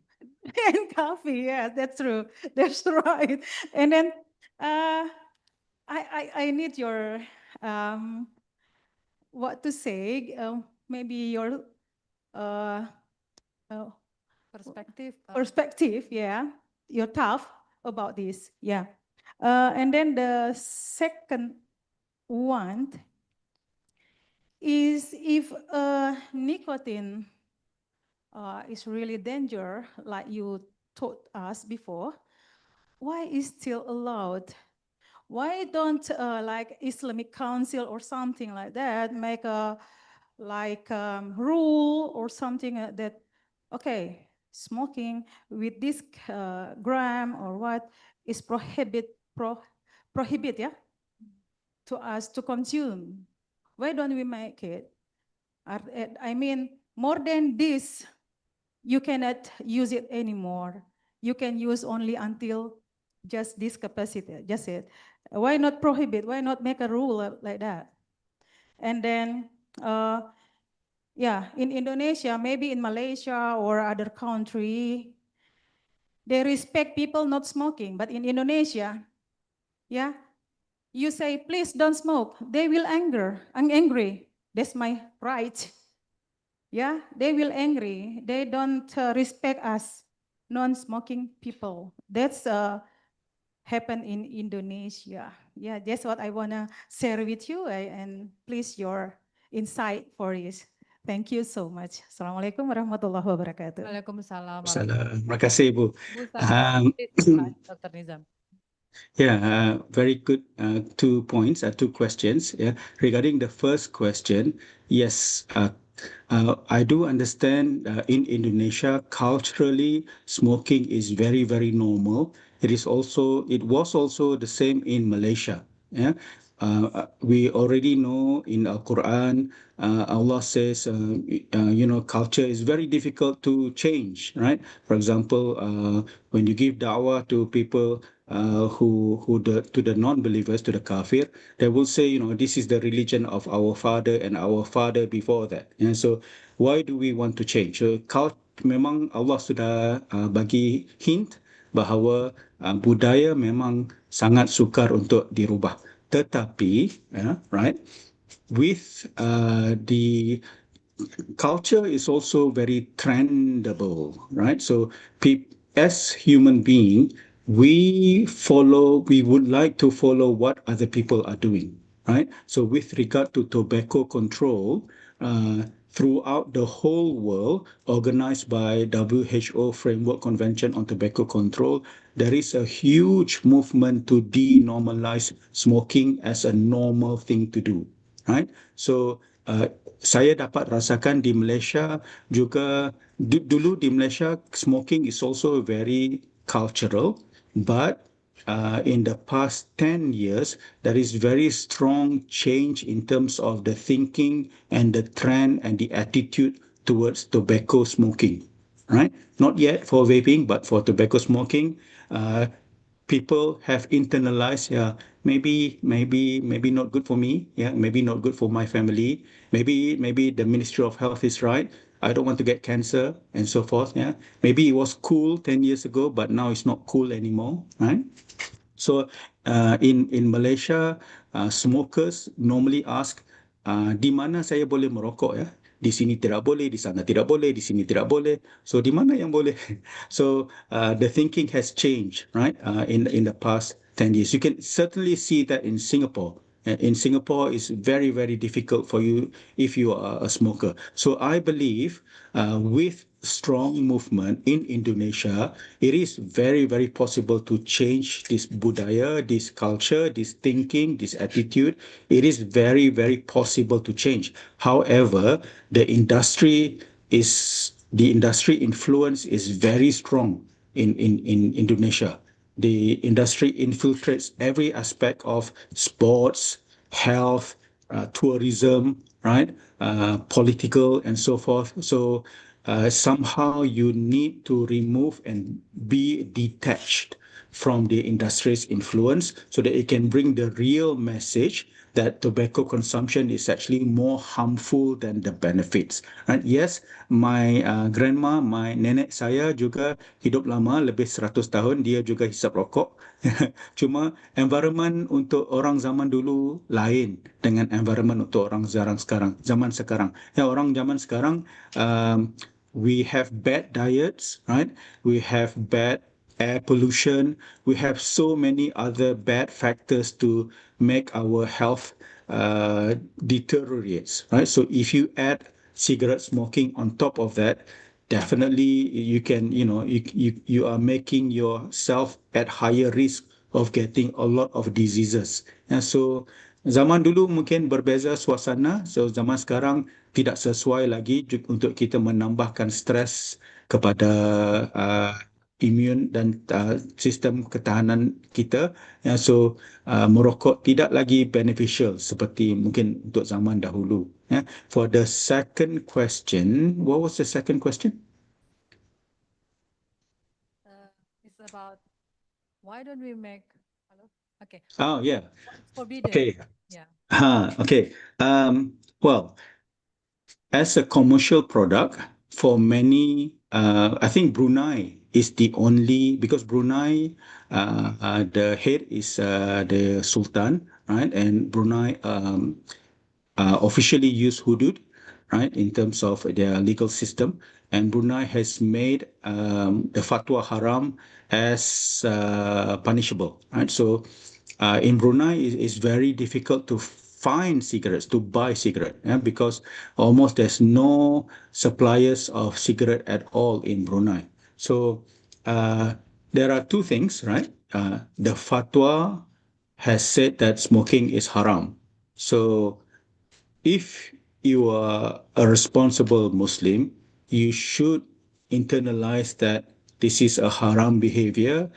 And coffee, yeah, that's true. That's right. And then I need your what to say. Maybe your uh, perspective, yeah. You're tough about this, yeah. And then the second one is if nicotine is really danger, like you taught us before, why is still allowed? Why don't like Islamic Council or something like that make a like rule or something that, okay, smoking with this gram or what is prohibit, yeah, to us to consume. Why don't we make it? I mean, more than this, you cannot use it anymore. You can use only until just this capacity, just it. Why not prohibit? Why not make a rule like that? And then, yeah, in Indonesia, maybe in Malaysia or other country, they respect people not smoking. But in Indonesia, yeah, you say, please don't smoke. They will angry. That's my right. Yeah, they will angry. They don't respect us, non-smoking people. That's happen in Indonesia. Yeah, that's what I wanna share with you, and please your insight for this. Thank you so much. Assalamualaikum warahmatullahi wabarakatuh. Waalaikumsalam. Terima kasih, Bu. Bu Sari, please, Dr. Nizam. Yeah, very good. Two points, two questions. Yeah, regarding the first question, yes, I do understand in Indonesia, culturally, smoking is very, very normal. It was also the same in Malaysia. Yeah, we already know in Al Quran, Allah says, culture is very difficult to change, right? For example, when you give da'wah to people to the non-believers, to the kafir, they will say, this is the religion of our father and our father before that. And so, why do we want to change? So, memang Allah sudah bagi hint bahawa budaya memang sangat sukar untuk dirubah. Tetapi, right, with the culture is also very trendable, right? So as human being, we would like to follow what other people are doing, right? So with regard to tobacco control, throughout the whole world, organized by WHO Framework Convention on Tobacco Control, there is a huge movement to denormalize smoking as a normal thing to do, right? So saya dapat rasakan di Malaysia juga, dulu di Malaysia smoking is also very cultural, but in the past 10 years, there is very strong change in terms of the thinking and the trend and the attitude towards tobacco smoking, right? Not yet for vaping, but for tobacco smoking, people have internalized, yeah, maybe not good for me, yeah, maybe not good for my family, maybe the Ministry of Health is right, I don't want to get cancer and so forth, yeah. Maybe it was cool 10 years ago, but now it's not cool anymore, right? So in Malaysia, smokers normally ask, di mana saya boleh merokok, ya? Di sini tidak boleh, di sana tidak boleh, di sini tidak boleh. So di mana yang boleh? So the thinking has changed, right? In the past 10 years, you can certainly see that in Singapore. In Singapore, it's very, very difficult for you if you are a smoker. So I believe with strong movement in Indonesia, it is very, very possible to change this budaya, this culture, this thinking, this attitude. It is very, very possible to change. However, the industry influence is very strong in Indonesia. The industry infiltrates every aspect of sports, health, tourism, right? Political and so forth. So somehow you need to remove and be detached from the industry's influence so that it can bring the real message that tobacco consumption is actually more harmful than the benefits. Right? Yes, my grandma, my nenek saya juga hidup lama, lebih 100 tahun, dia juga hisap rokok. Cuma environment untuk orang zaman dulu lain dengan environment untuk orang zaman sekarang. Ya, orang zaman sekarang, we have bad diets, right? We have bad air pollution. We have so many other bad factors to make our health deteriorates, right? So if you add cigarette smoking on top of that, definitely you can, you are making yourself at higher risk of getting a lot of diseases. And so Zaman dulu mungkin berbeza suasana, so zaman sekarang tidak sesuai lagi untuk kita menambahkan stres kepada imun dan sistem ketahanan kita. So merokok tidak lagi beneficial seperti mungkin untuk zaman dahulu. For the second question, what was the second question? It's about why don't we make, hello? Okay. Oh, yeah. What's forbidden? Okay. Yeah. Okay. Well, as a commercial product, for many, I think Brunei is the only, because Brunei, the head is the Sultan, right? And Brunei officially use hudud, right, in terms of their legal system. And Brunei has made the fatwa haram as punishable, right? So in Brunei, it's very difficult to find cigarettes, to buy cigarette, because almost there's no suppliers of cigarette at all in Brunei. So there are two things, right? The fatwa has said that smoking is haram. So if you are a responsible Muslim, you should internalize that this is a haram behavior.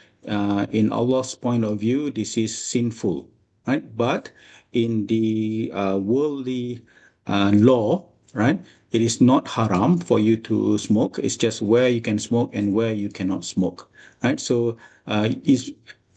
In Allah's point of view, this is sinful, right? But in the worldly law, right, it is not haram for you to smoke. It's just where you can smoke and where you cannot smoke, right? So I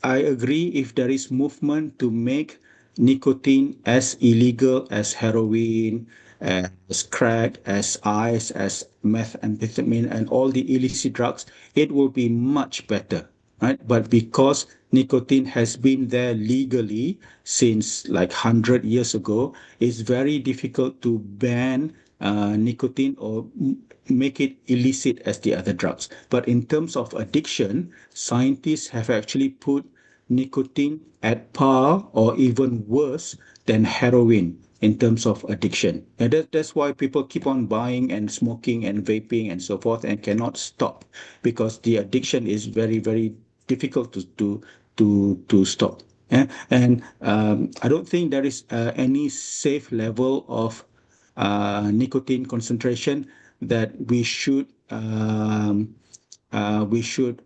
agree if there is movement to make nicotine as illegal as heroin, as crack, as ice, as methamphetamine, and all the illicit drugs, it will be much better, right? But because nicotine has been there legally since like 100 years ago, it's very difficult to ban nicotine or make it illicit as the other drugs. But in terms of addiction, scientists have actually put nicotine at par or even worse than heroin in terms of addiction. And that's why people keep on buying and smoking and vaping and so forth and cannot stop, because the addiction is very, very difficult to stop. And I don't think there is any safe level of nicotine concentration that we should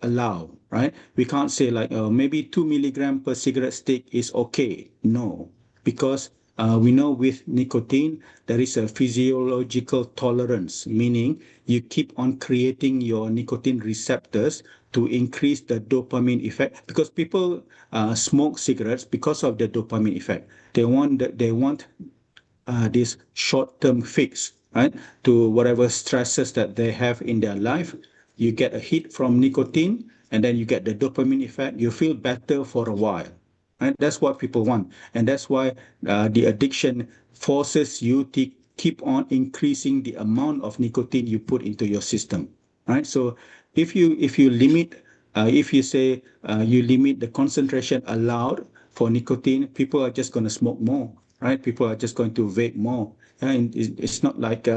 allow, right? We can't say like, maybe 2 milligram per cigarette stick is okay. No, because we know with nicotine, there is a physiological tolerance, meaning you keep on creating your nicotine receptors to increase the dopamine effect, because people smoke cigarettes because of the dopamine effect. They want this short-term fix, right, to whatever stresses that they have in their life. You get a hit from nicotine, and then you get the dopamine effect. You feel better for a while, right? That's what people want, and that's why the addiction forces you to keep on increasing the amount of nicotine you put into your system, right? So if you limit, if you say you limit the concentration allowed for nicotine, people are just going to smoke more, right? People are just going to vape more. And it's not like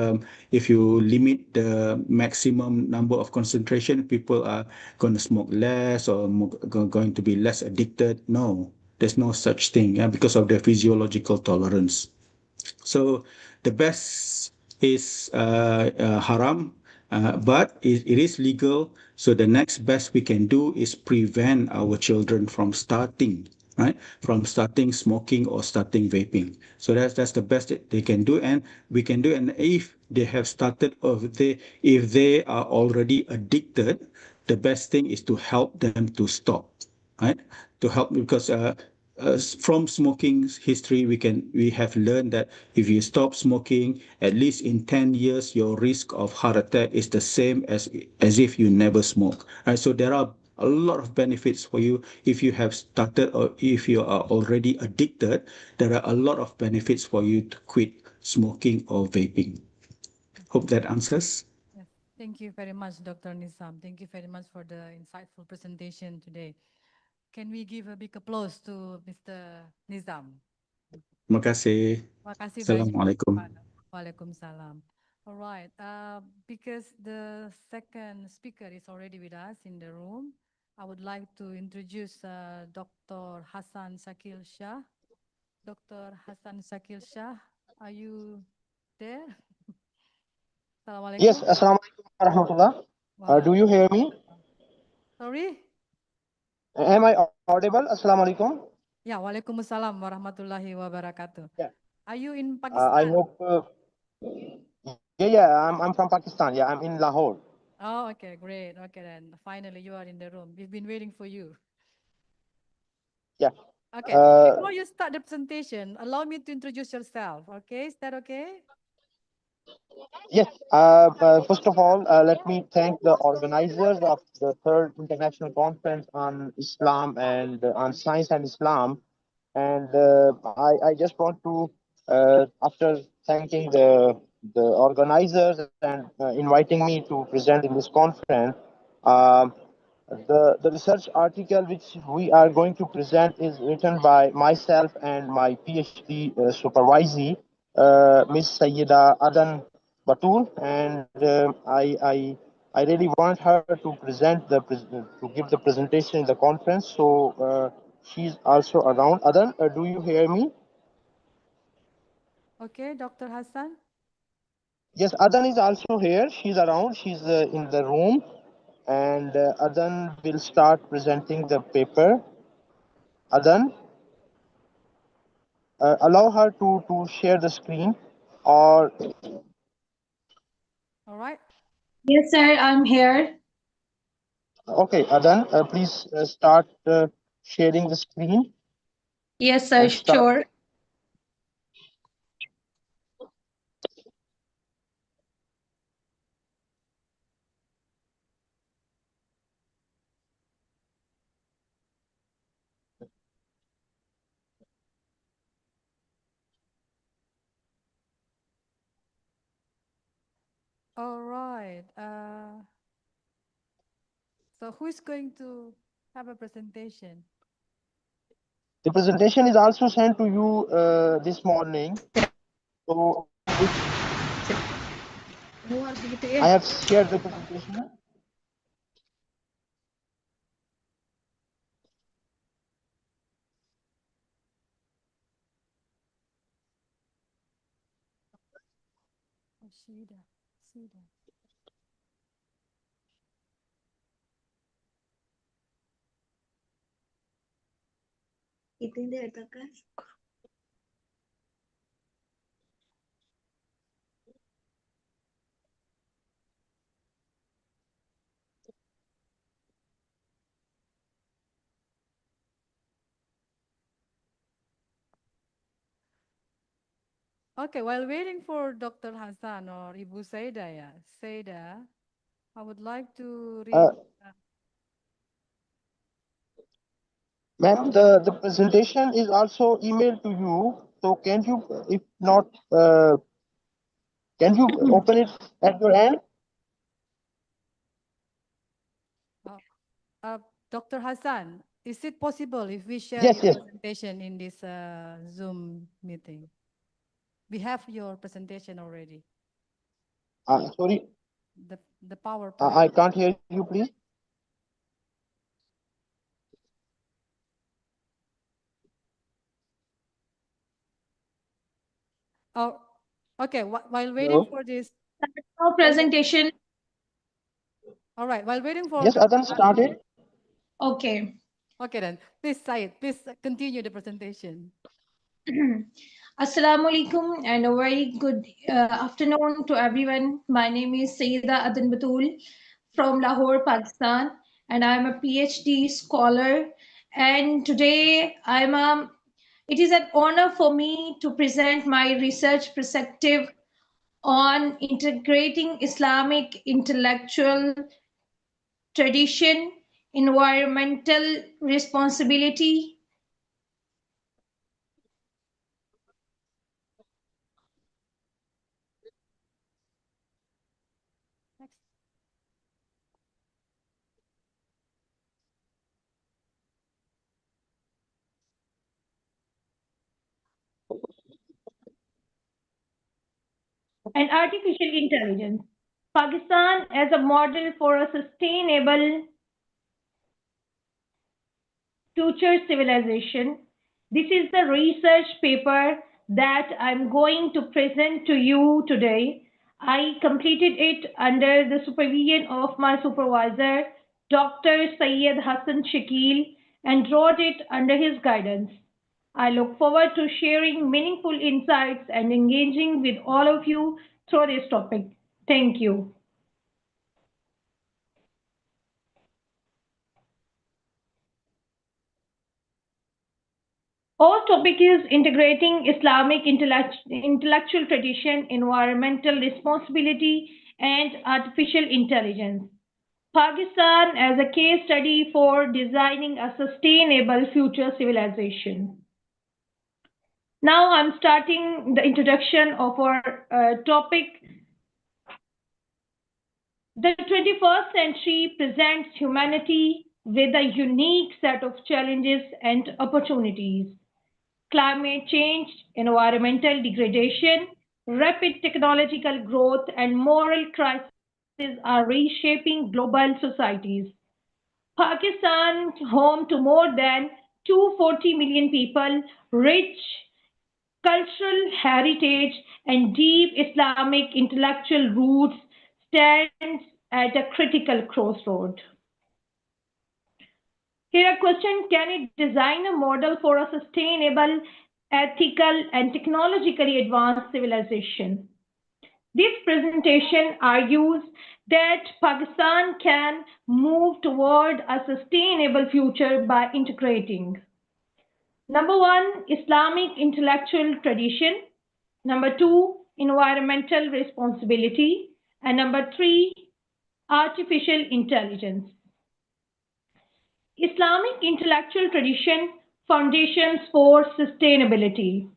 if you limit the maximum number of concentration, people are going to smoke less or going to be less addicted. No, there's no such thing, because of the physiological tolerance. So the best is haram, but it is legal. So the next best we can do is prevent our children from starting, right? From starting smoking or starting vaping. So that's the best that they can do, and we can do. And if they have started, or if they are already addicted, the best thing is to help them to stop, right? To help, because from smoking history, we have learned that if you stop smoking, at least in 10 years, your risk of heart attack is the same as if you never smoke. Right? So there are a lot of benefits for you if you have started, or if you are already addicted. There are a lot of benefits for you to quit smoking or vaping. Hope that answers. Yes. Thank you very much, Dr. Nizam. Thank you very much for the insightful presentation today. Can we give a big applause to Mr. Nizam? Terima kasih. Terima kasih banyak. Assalamualaikum. Waalaikumsalam. All right. Because the second speaker is already with us in the room, I would like to introduce Dr. Hassan Shakil Shah. Dr. Hassan Shakil Shah, are you there? Assalamualaikum. Yes, Assalamualaikum warahmatullah. Do you hear me? Sorry? Am I audible? Assalamualaikum. Ya, Waalaikumsalam warahmatullahi wabarakatuh. Yeah. Are you in I Pakistan? hope. Yeah, I'm from Pakistan. Yeah, I'm in Lahore. Oh, okay, great. Okay, then finally you are in the room. We've been waiting for you. Yeah. Okay, before you start the presentation, allow me to introduce yourself. Okay, is that okay? Yes. First of all, let me thank the organizers of the third international conference on Islam and on science and Islam. And I just want to, after thanking the organizers and inviting me to present in this conference, the research article which we are going to present is written by myself and my PhD supervisee, Ms. Sayyida Adan Batul, and I really want her to to give the presentation in the conference. So she's also around. Adan, do you hear me? Okay, Dr. Hassan. Yes, Adan is also here. She's around. She's in the room, and Adan will start presenting the paper. Adan, allow her to share the screen, or All right. Yes, sir, I'm here. okay, Adan, please start sharing the screen. Yes, sir, And start. sure. All right. So who is going to have a presentation? The presentation is also sent to you this morning. So I have shared the presentation. Shida. Itu yang diletakkan. Okay, while waiting for Dr. Hassan or Ibu Saida, Saida, I would like to read. Ma'am, the presentation is also emailed to you. So can you, if not, can you open it at your end? Dr. Hassan, is it possible if we share Yes, your yes. presentation in this Zoom meeting? We have your presentation already. Sorry, The PowerPoint. I can't hear you, please. Oh, okay. While waiting for this. No presentation. All right. While waiting for. Yes, Adan started. Okay. Okay then. Please, Syed, please continue the presentation. Assalamu alaikum and a very good afternoon to everyone. My name is Sayyida Adan Batul from Lahore, Pakistan, and I'm a PhD scholar. And today it is an honor for me to present my research perspective on integrating Islamic intellectual tradition, environmental responsibility, and artificial intelligence. Pakistan as a model for a sustainable future civilization. This is the research paper that I'm going to present to you today. I completed it under the supervision of my supervisor, Dr. Syed Hassan Shakil, and wrote it under his guidance. I look forward to sharing meaningful insights and engaging with all of you through this topic. Thank you. Our topic is integrating Islamic intellectual tradition, environmental responsibility, and artificial intelligence. Pakistan as a case study for designing a sustainable future civilization. Now I'm starting the introduction of our topic. The 21st century presents humanity with a unique set of challenges and opportunities. Climate change, environmental degradation, rapid technological growth, and moral crises are reshaping global societies. Pakistan, home to more than 240 million people, rich cultural heritage, and deep Islamic intellectual roots, stands at a critical crossroad. Here a question, can it design a model for a sustainable, ethical, and technologically advanced civilization? This presentation argues that Pakistan can move toward a sustainable future by integrating: number one, Islamic intellectual tradition; number two, environmental responsibility; and number three, artificial intelligence. Islamic intellectual tradition, foundations for sustainability.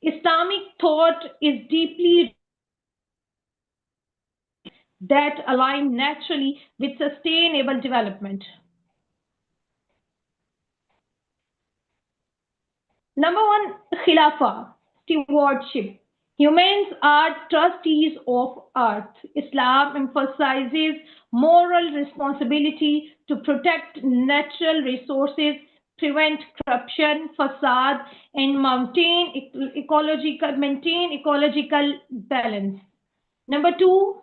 Islamic thought is deeply that align naturally with sustainable development. Number one, Khilafah, stewardship. Humans are trustees of earth. Islam emphasizes moral responsibility to protect natural resources, prevent corruption, facade, and maintain ecological balance. Number two,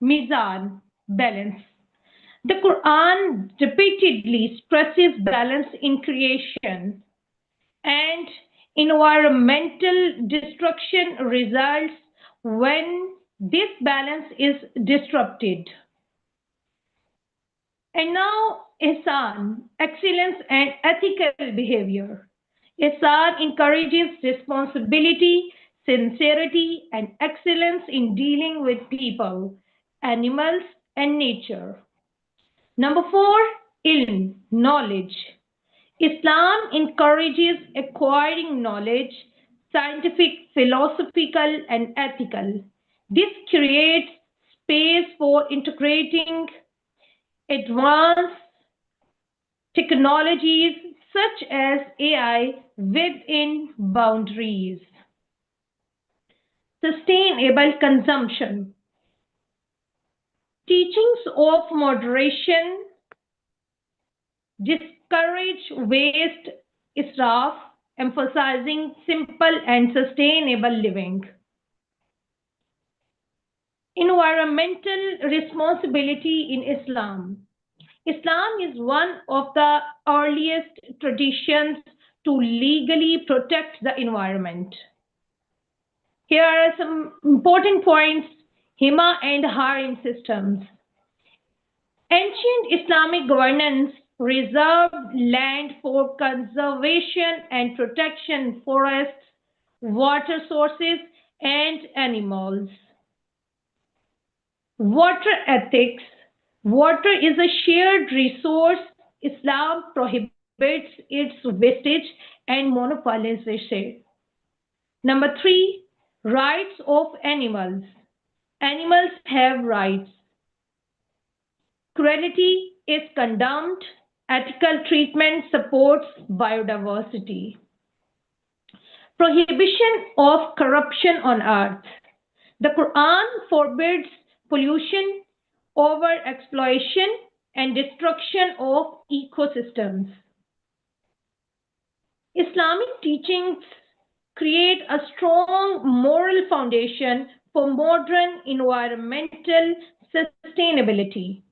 Mizan, balance. The Quran repeatedly stresses balance in creation, and environmental destruction results when this balance is disrupted. And now, Ihsan, excellence and ethical behavior. Ihsan encourages responsibility, sincerity, and excellence in dealing with people, animals, and nature. Number four, ilm, knowledge. Islam encourages acquiring knowledge, scientific, philosophical, and ethical. This creates space for integrating advanced technologies such as AI within boundaries. Sustainable consumption. Teachings of moderation discourage waste, israf, emphasizing simple and sustainable living. Environmental responsibility in Islam. Islam is one of the earliest traditions to legally protect the environment. Here are some important points: Hima and Harem systems. Ancient Islamic governance reserved land for conservation and protection, forests, water sources, and animals. Water ethics. Water is a shared resource. Islam prohibits its wastage and monopolization. Number three, rights of animals. Animals have rights. Cruelty is condemned. Ethical treatment supports biodiversity. Prohibition of corruption on earth. The Quran forbids pollution, overexploitation, and destruction of ecosystems. Islamic teachings create a strong moral foundation for modern environmental sustainability.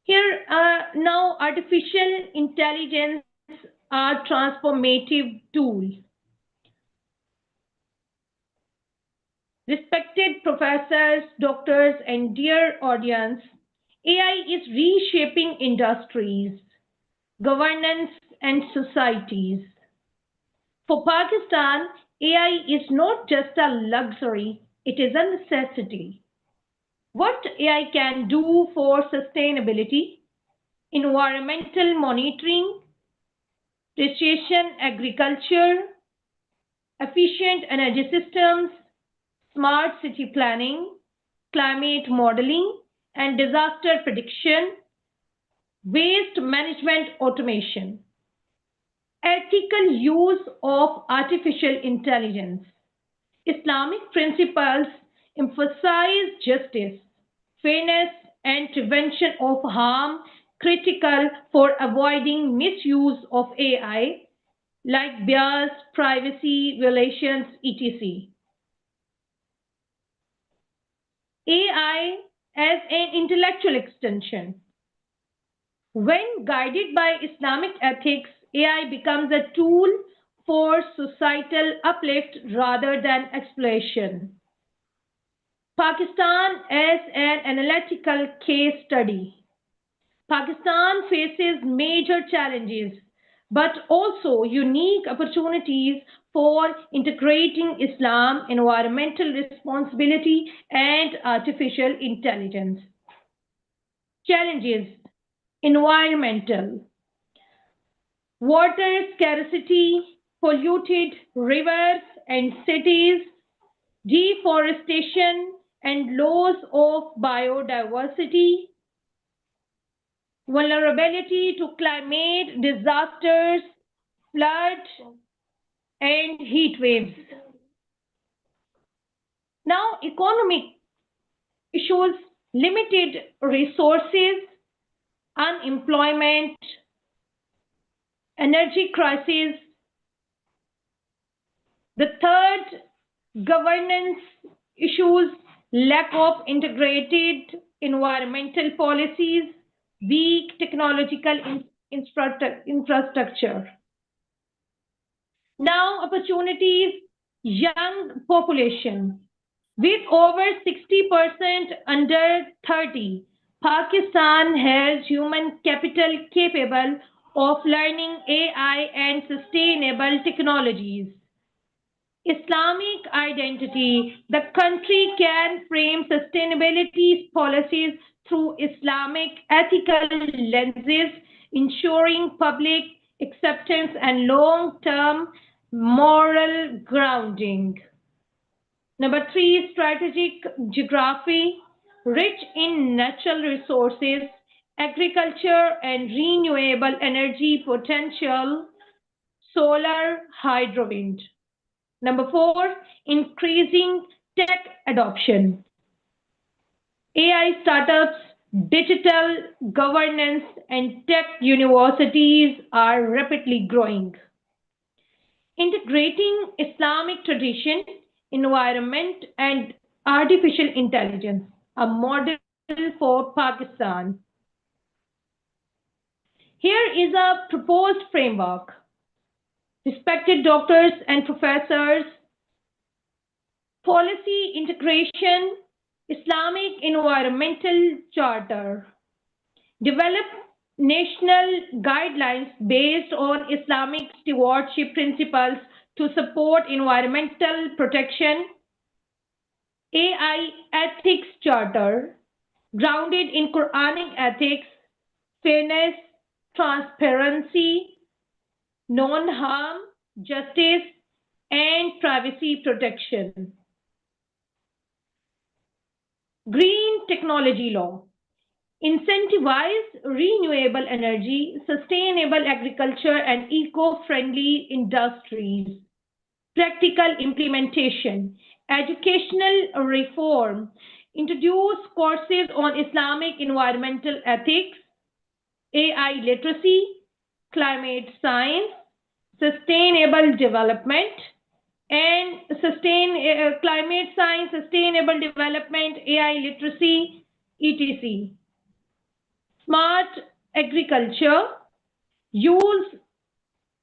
Here now artificial intelligence are transformative tools. Respected professors, doctors, and dear audience, AI is reshaping industries, governance, and societies. For Pakistan, AI is not just a luxury, it is a necessity. What AI can do for sustainability, environmental monitoring, precision agriculture, efficient energy systems, smart city planning, climate modeling, and disaster prediction, waste management automation, ethical use of artificial intelligence. Islamic principles emphasize justice, fairness, and prevention of harm, critical for avoiding misuse of AI, like bias, privacy violations, etc. AI as an intellectual extension. When guided by Islamic ethics, AI becomes a tool for societal uplift rather than exploitation. Pakistan as an analytical case study. Pakistan faces major challenges, but also unique opportunities for integrating Islam, environmental responsibility, and artificial intelligence. Challenges: environmental, water scarcity, polluted rivers and cities, deforestation and loss of biodiversity, vulnerability to climate disasters, flood, and heat waves. Now, economic issues: limited resources, unemployment, energy crisis. The third, governance issues: lack of integrated environmental policies, weak technological infrastructure. Now, opportunities: young population. With over 60% under 30, Pakistan has human capital capable of learning AI and sustainable technologies. Islamic identity: the country can frame sustainability policies through Islamic ethical lenses, ensuring public acceptance and long-term moral grounding. Number 3, strategic geography: rich in natural resources, agriculture, and renewable energy potential, solar, hydro, wind. Number 4, increasing tech adoption. AI startups, digital governance, and tech universities are rapidly growing. Integrating Islamic tradition, environment, and artificial intelligence, a model for Pakistan. Here is a proposed framework. Respected doctors and professors, policy integration, Islamic Environmental Charter. Develop national guidelines based on Islamic stewardship principles to support environmental protection. AI Ethics Charter, grounded in Quranic ethics, fairness, transparency, non-harm, justice, and privacy protection. Green Technology Law. Incentivize renewable energy, sustainable agriculture, and eco-friendly industries. Practical implementation. Educational reform. Introduce courses on Islamic environmental ethics, AI literacy, climate science, sustainable development, and climate science, sustainable development, AI literacy, etc. Smart agriculture, use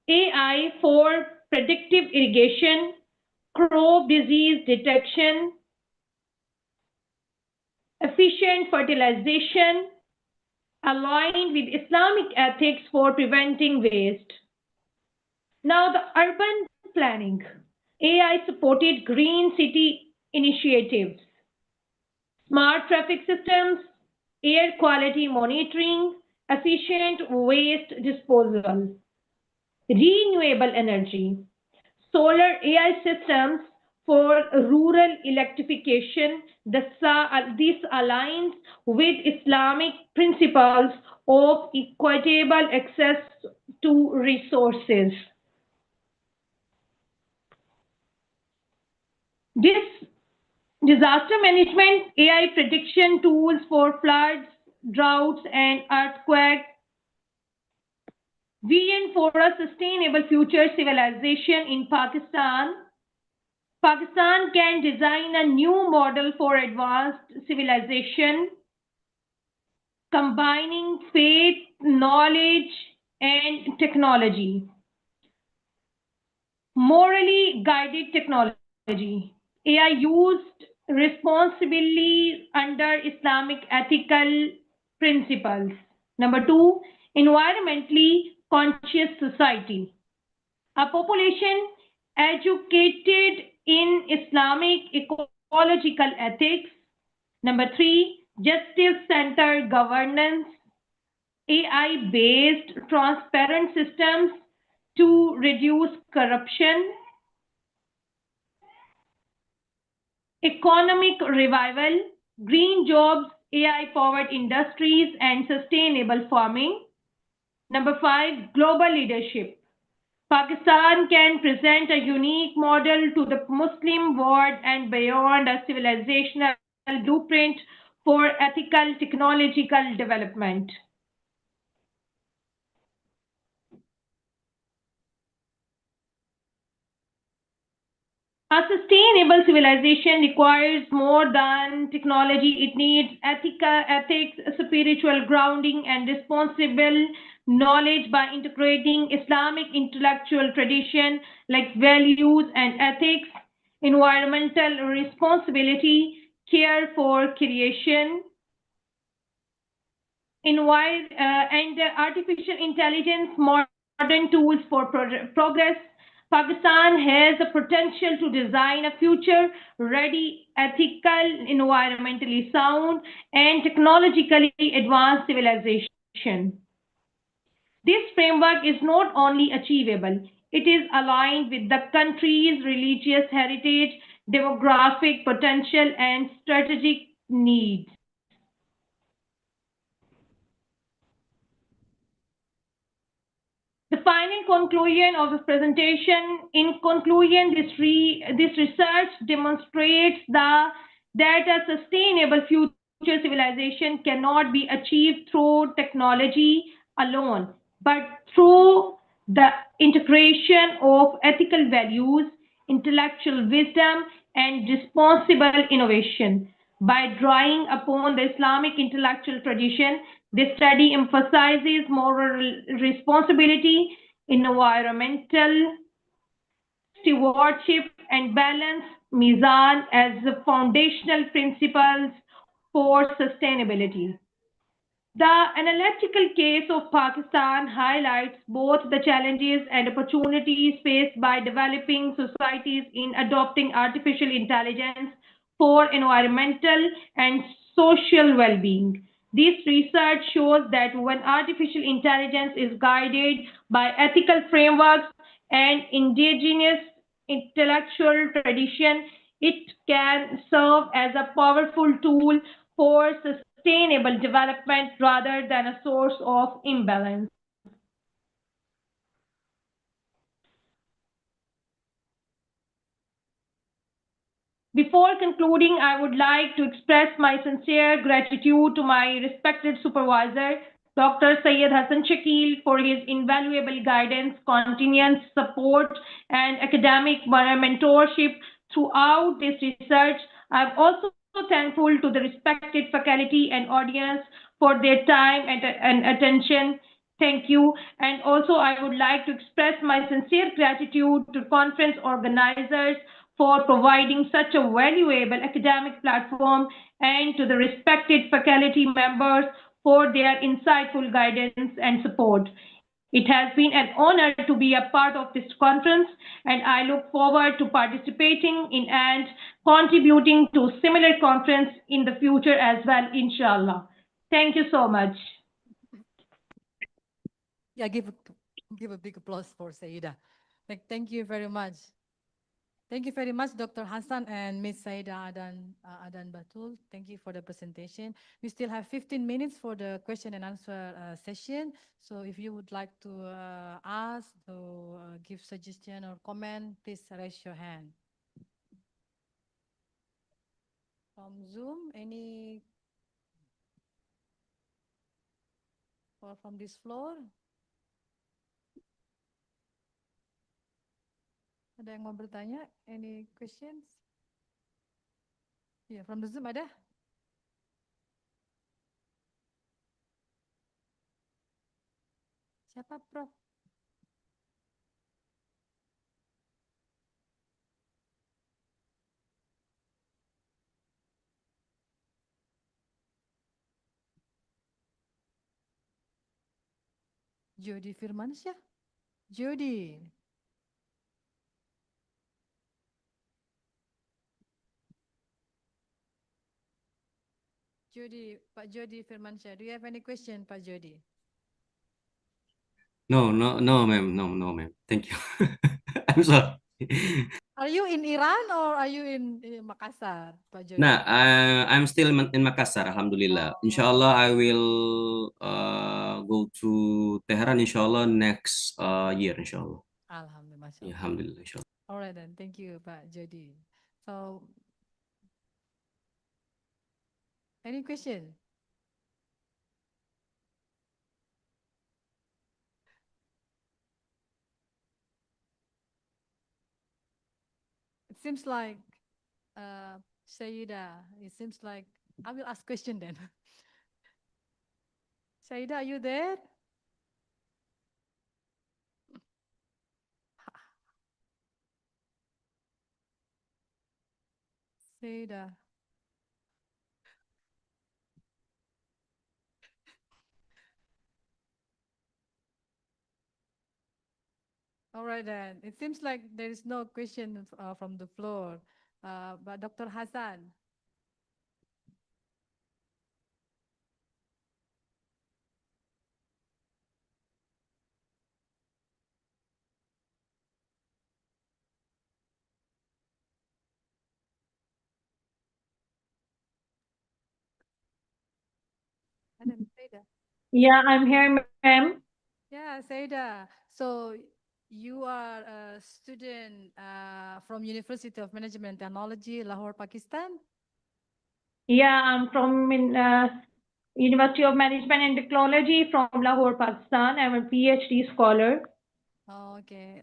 AI for predictive irrigation, crop disease detection, efficient fertilization, aligned with Islamic ethics for preventing waste. Now the urban planning, AI-supported green city initiatives, smart traffic systems, air quality monitoring, efficient waste disposal, renewable energy, solar AI systems for rural electrification. This aligns with Islamic principles of equitable access to resources. This disaster management, AI prediction tools for floods, droughts, and earthquakes, vision for a sustainable future civilization in Pakistan. Pakistan can design a new model for advanced civilization, combining faith, knowledge, and technology. Morally guided technology. AI used responsibly under Islamic ethical principles. Number 2, environmentally conscious society. A population educated in Islamic ecological ethics. Number 3, justice-centered governance. AI-based transparent systems to reduce corruption. Economic revival, green jobs, AI-powered industries, and sustainable farming. Number 5, global leadership. Pakistan can present a unique model to the Muslim world and beyond, a civilizational blueprint for ethical technological development. A sustainable civilization requires more than technology. It needs ethics, spiritual grounding, and responsible knowledge. By integrating Islamic intellectual tradition like values and ethics, environmental responsibility, care for creation, and artificial intelligence, modern tools for progress, Pakistan has the potential to design a future-ready, ethical, environmentally sound, and technologically advanced civilization. This framework is not only achievable, it is aligned with the country's religious heritage, demographic potential, and strategic needs. The final conclusion of this presentation, in conclusion, this research demonstrates that a sustainable future civilization cannot be achieved through technology alone, but through the integration of ethical values, intellectual wisdom, and responsible innovation. By drawing upon the Islamic intellectual tradition, this study emphasizes moral responsibility, environmental stewardship, and balance mizan as the foundational principles for sustainability. The analytical case of Pakistan highlights both the challenges and opportunities faced by developing societies in adopting artificial intelligence for environmental and social well-being. This research shows that when artificial intelligence is guided by ethical frameworks and indigenous intellectual tradition, it can serve as a powerful tool for sustainable development rather than a source of imbalance. Before concluding, I would like to express my sincere gratitude to my respected supervisor, Dr. Syed Hassan Shakil for his invaluable guidance, continuous support, and academic mentorship throughout this research. I'm also thankful to the respected faculty and audience for their time and attention. Thank you. And also, I would like to express my sincere gratitude to conference organizers for providing such a valuable academic platform and to the respected faculty members for their insightful guidance and support. It has been an honor to be a part of this conference, and I look forward to participating in and contributing to similar conference in the future as well, inshallah. Thank you so much. Yeah, give a big applause for Saida. Thank you very much. Thank you very much, Dr. Hassan and Ms. Saida Adan Batul. Thank you for the presentation. We still have 15 minutes for the question and answer session. So if you would like to ask or give suggestion or comment, please raise your hand. From Zoom, any? Or from this floor? Ada yang mau bertanya? Any questions? Yeah, from the Zoom ada? Siapa, Prof? Jody Firmansyah? Jody. Jody, Pak Jody Firmansyah, do you have any question, Pak Jody? No, ma'am. Thank you. I'm sorry. Are you in Iran or are you in Makassar, Pak Jody? Nah, I'm still in Makassar, Alhamdulillah. Inshallah, I will go to Tehran, inshallah, next year, inshallah. Alhamdulillah, masya Allah. Alhamdulillah, inshallah. All right then, thank you, Pak Jody. So, any question? It seems like Saida, it seems like I will ask question then. Saida, are you there? Saida. All right then. It seems like there is no question from the floor. But Dr. Hassan. Madam Saida. Yeah, I'm here, ma'am. Yeah, Saida. So you are a student from University of Management and Technology, Lahore, Pakistan? Yeah, I'm from University of Management and Technology from Lahore, Pakistan. I'm a PhD scholar. Oh, okay.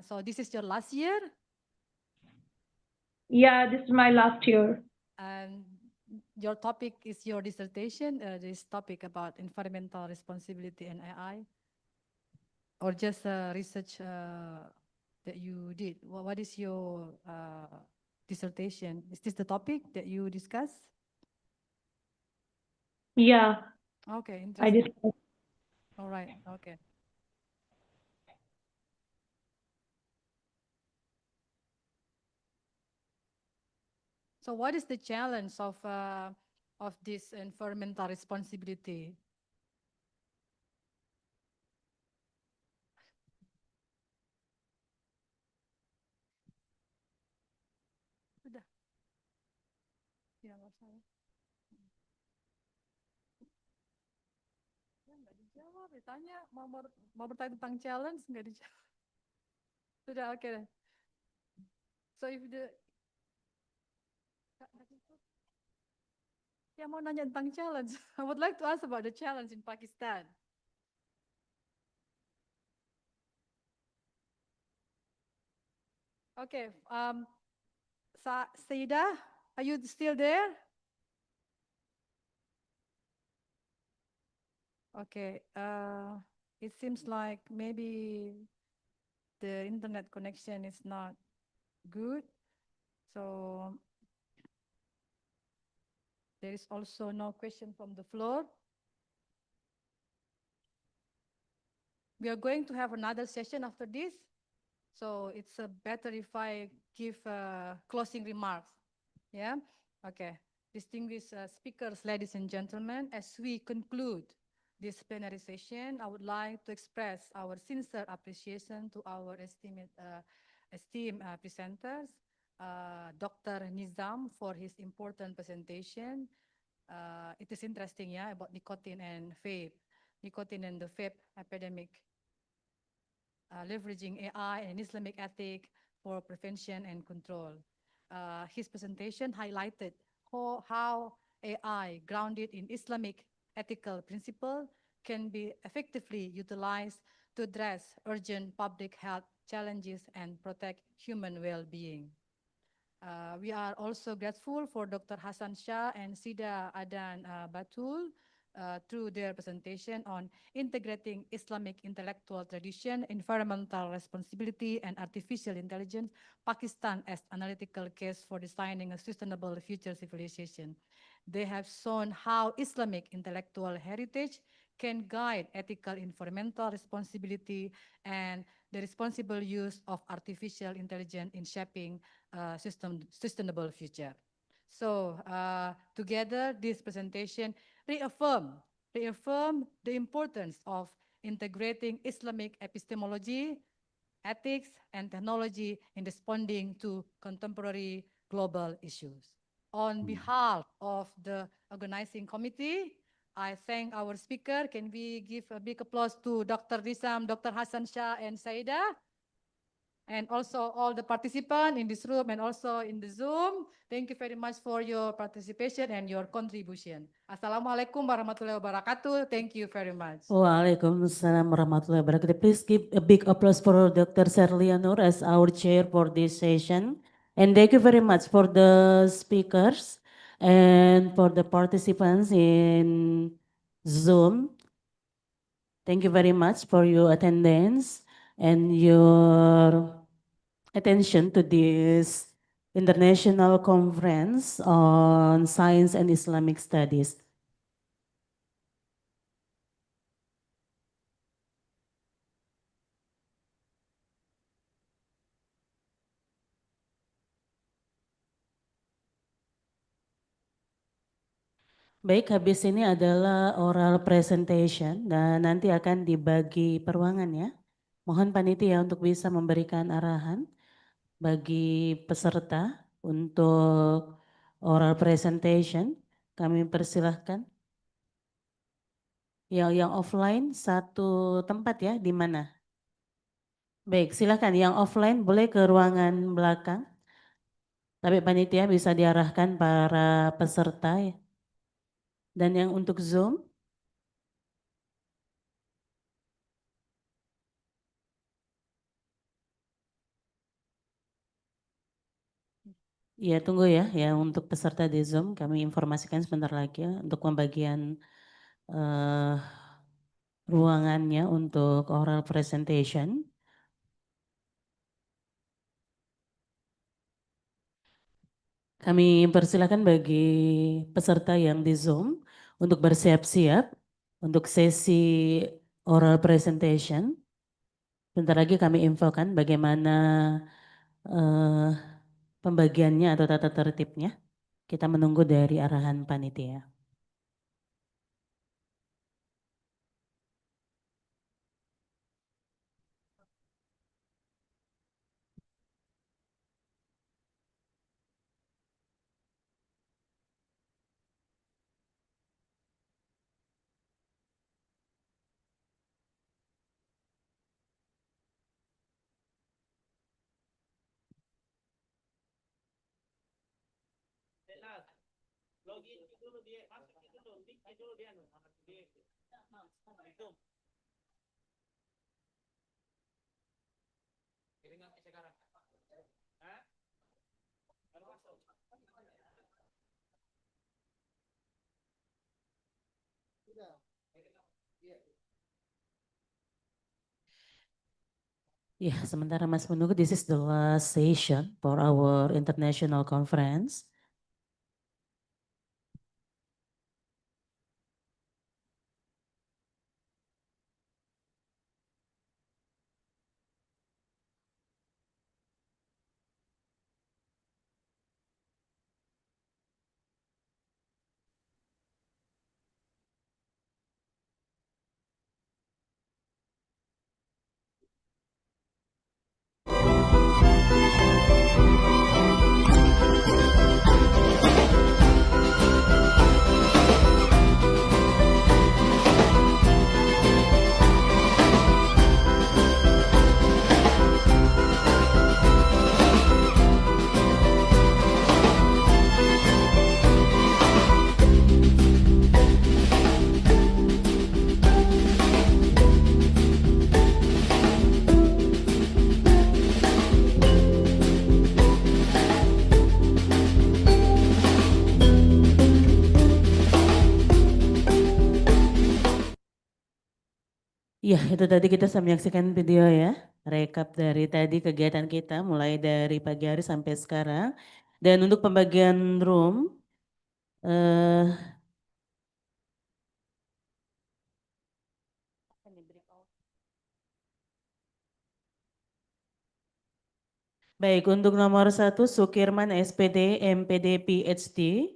So this is your last year? Yeah, this is my last year. And your topic is your dissertation, this topic about environmental responsibility and AI? Or just research that you did? What is your dissertation? Is this the topic that you discuss? Yeah. Okay, I interesting. just. All right, okay. So what is the challenge of this environmental responsibility? Sudah. Ya, nggak usah ya. Ya, nggak dijawab, ditanya mau bertanya tentang challenge, nggak dijawab. Sudah, oke. Okay. So if the Ya, mau nanya tentang challenge. I would like to ask about the challenge in Pakistan. Okay, Saida, are you still there? Okay, it seems like maybe the internet connection is not good. So there is also no question from the floor. We are going to have another session after this. So it's better if I give closing remarks. Yeah? Okay. Distinguished speakers, ladies and gentlemen, as we conclude this plenary session, I would like to express our sincere appreciation to our esteemed presenters, Dr. Nizam for his important presentation. It is interesting, yeah, about nicotine and the vape epidemic, leveraging AI and Islamic ethic for prevention and control. His presentation highlighted how AI, grounded in Islamic ethical principle, can be effectively utilized to address urgent public health challenges and protect human well-being. We are also grateful for Dr. Hassan Shah and Sida Adan Batul through their presentation on integrating Islamic intellectual tradition, environmental responsibility, and artificial intelligence, Pakistan as analytical case for designing a sustainable future civilization. They have shown how Islamic intellectual heritage can guide ethical environmental responsibility and the responsible use of artificial intelligence in shaping a sustainable future. So together, this presentation reaffirm the importance of integrating Islamic epistemology, ethics, and technology in responding to contemporary global issues. On behalf of the organizing committee, I thank our speaker. Can we give a big applause to Dr. Nizam, Dr. Hassan Shah, and Saida? And also all the participants in this room and also in the Zoom. Thank you very much for your participation and your contribution. Assalamualaikum warahmatullahi wabarakatuh. Thank you very much. Waalaikumsalam warahmatullahi wabarakatuh. Please give a big applause for Dr. Serlia Nur as our chair for this session. And thank you very much for the speakers and for the participants in Zoom. Thank you very much for your attendance and your attention to this international conference on science and Islamic studies. Baik, habis ini adalah oral presentation dan nanti akan dibagi peruangan ya. Mohon panitia untuk bisa memberikan arahan bagi peserta untuk oral presentation. Kami persilahkan. Yang offline satu tempat ya, di mana? Baik, silakan yang offline boleh ke ruangan belakang. Tapi panitia bisa diarahkan para peserta ya. Dan yang untuk Zoom, ya tunggu ya, untuk peserta di Zoom kami informasikan sebentar lagi ya untuk pembagian ruangannya untuk oral presentation. Kami persilakan bagi peserta yang di Zoom untuk bersiap-siap untuk sesi oral presentation. Bentar lagi kami infokan bagaimana pembagiannya atau tata tertibnya. Kita menunggu dari arahan panitia. Ya, sementara Mas menunggu, this is the last session for our international conference. Ya, itu tadi kita sudah menyaksikan video ya, rekap dari tadi kegiatan kita mulai dari pagi hari sampai sekarang. Dan untuk pembagian room, baik, untuk nomor 1 Sukirman SPD MPD PhD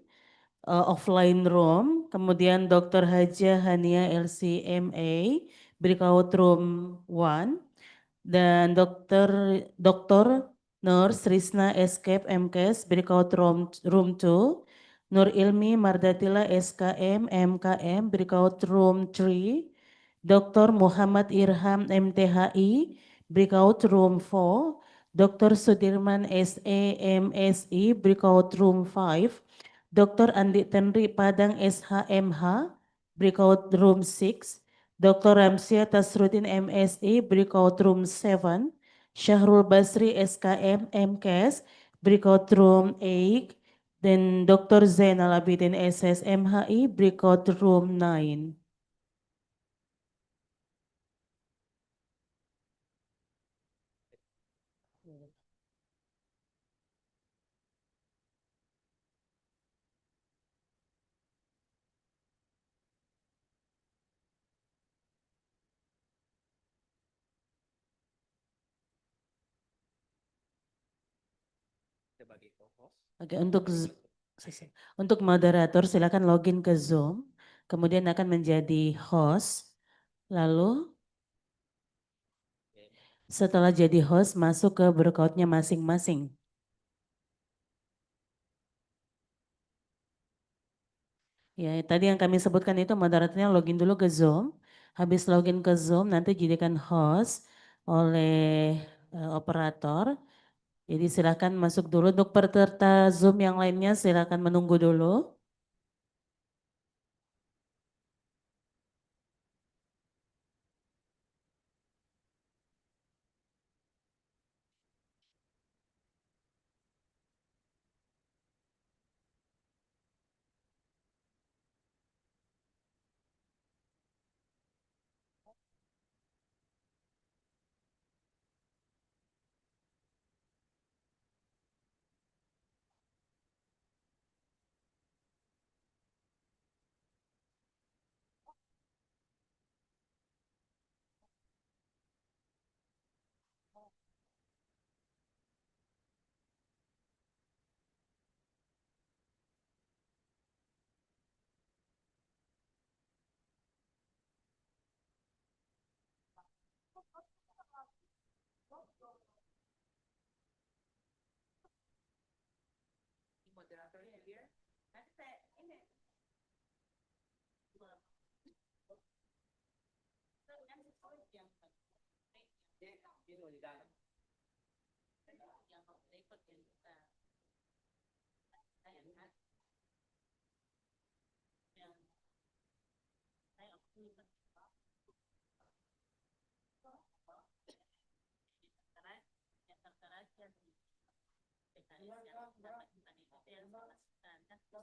offline room, kemudian Dr. Haja Hania LCMA breakout room 1, dan Dr. Nurse Risna Escape MKes breakout room 2, Nur Ilmi Mardatila SKM MKM breakout room 3, Dr. Muhammad Irham MTHI breakout room 4, Dr. Sudirman SAMSI breakout room 5, Dr. Andi Tenri Padang SHMH breakout room 6, Dr. Ramsia Tasrudin MSI breakout room 7, Syahrul Basri SKM MKes breakout room 8, dan Dr. Zainal Abidin SSMHI breakout room 9. Oke, untuk moderator silakan login ke Zoom, kemudian akan menjadi host, lalu setelah jadi host masuk ke breakoutnya masing-masing. Ya, tadi yang kami sebutkan itu moderatornya login dulu ke Zoom, habis login ke Zoom nanti jadikan host oleh operator. Jadi silakan masuk dulu, untuk peserta Zoom yang lainnya silakan menunggu dulu.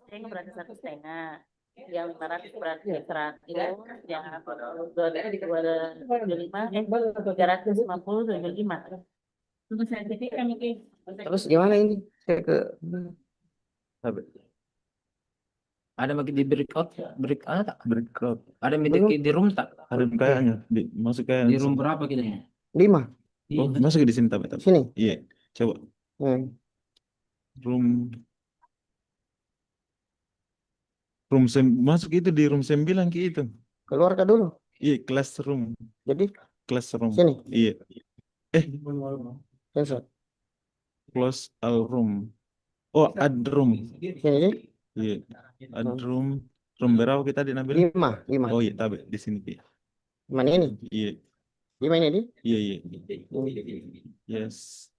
Yang berarti 1,5, yang 500 berarti 100, yang 225, 350, 25. Untuk saintifik kan mungkin. Terus gimana ini? Saya ke Ada bagi di breakout tak? breakout. Ada meeting di room tak? Ada kayaknya masuk kayak Di room berapa kita ini? 5. Oh, Masuk di sini tapi. Sini. Iya, coba. Room masuk itu di room 9 ke itu. Keluar ke dulu. Iya, classroom. Jadi classroom. Sini. Iya. Sensor. Close all room. Oh, add room. Sini. Iya. Add room. Room berapa kita di Nabil? 5. Oh iya, tapi di sini. Mana ini? Iya. 5 ini di? Iya, iya. Yes.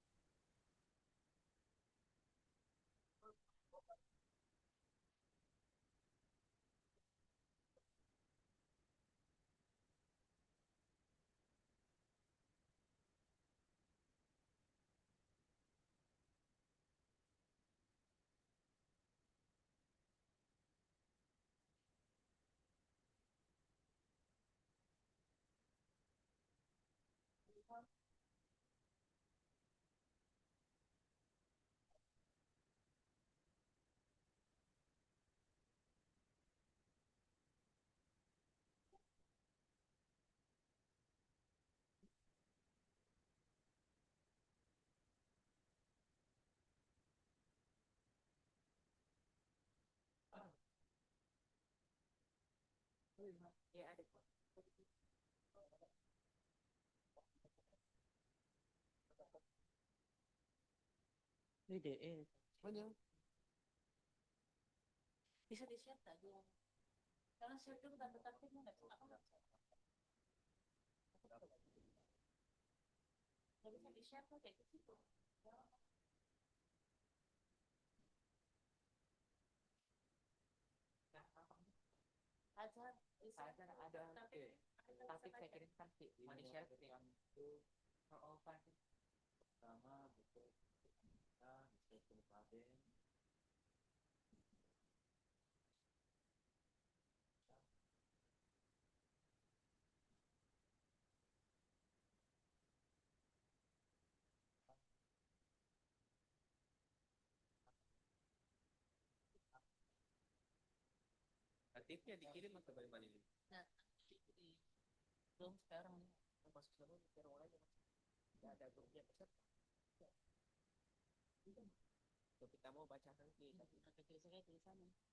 Bisa di-share tadi. Karena share itu tanda-tandanya nggak bisa. Nggak bisa di-share tuh kayak gitu. Tapi saya kirimkan sih di share yang itu sama buku aktifnya dikirim atau bagaimana ini? Nah, belum sekarang masuk dulu sekarang aja. Nggak ada grupnya peserta. Kita mau baca nanti. Tulisannya di sana.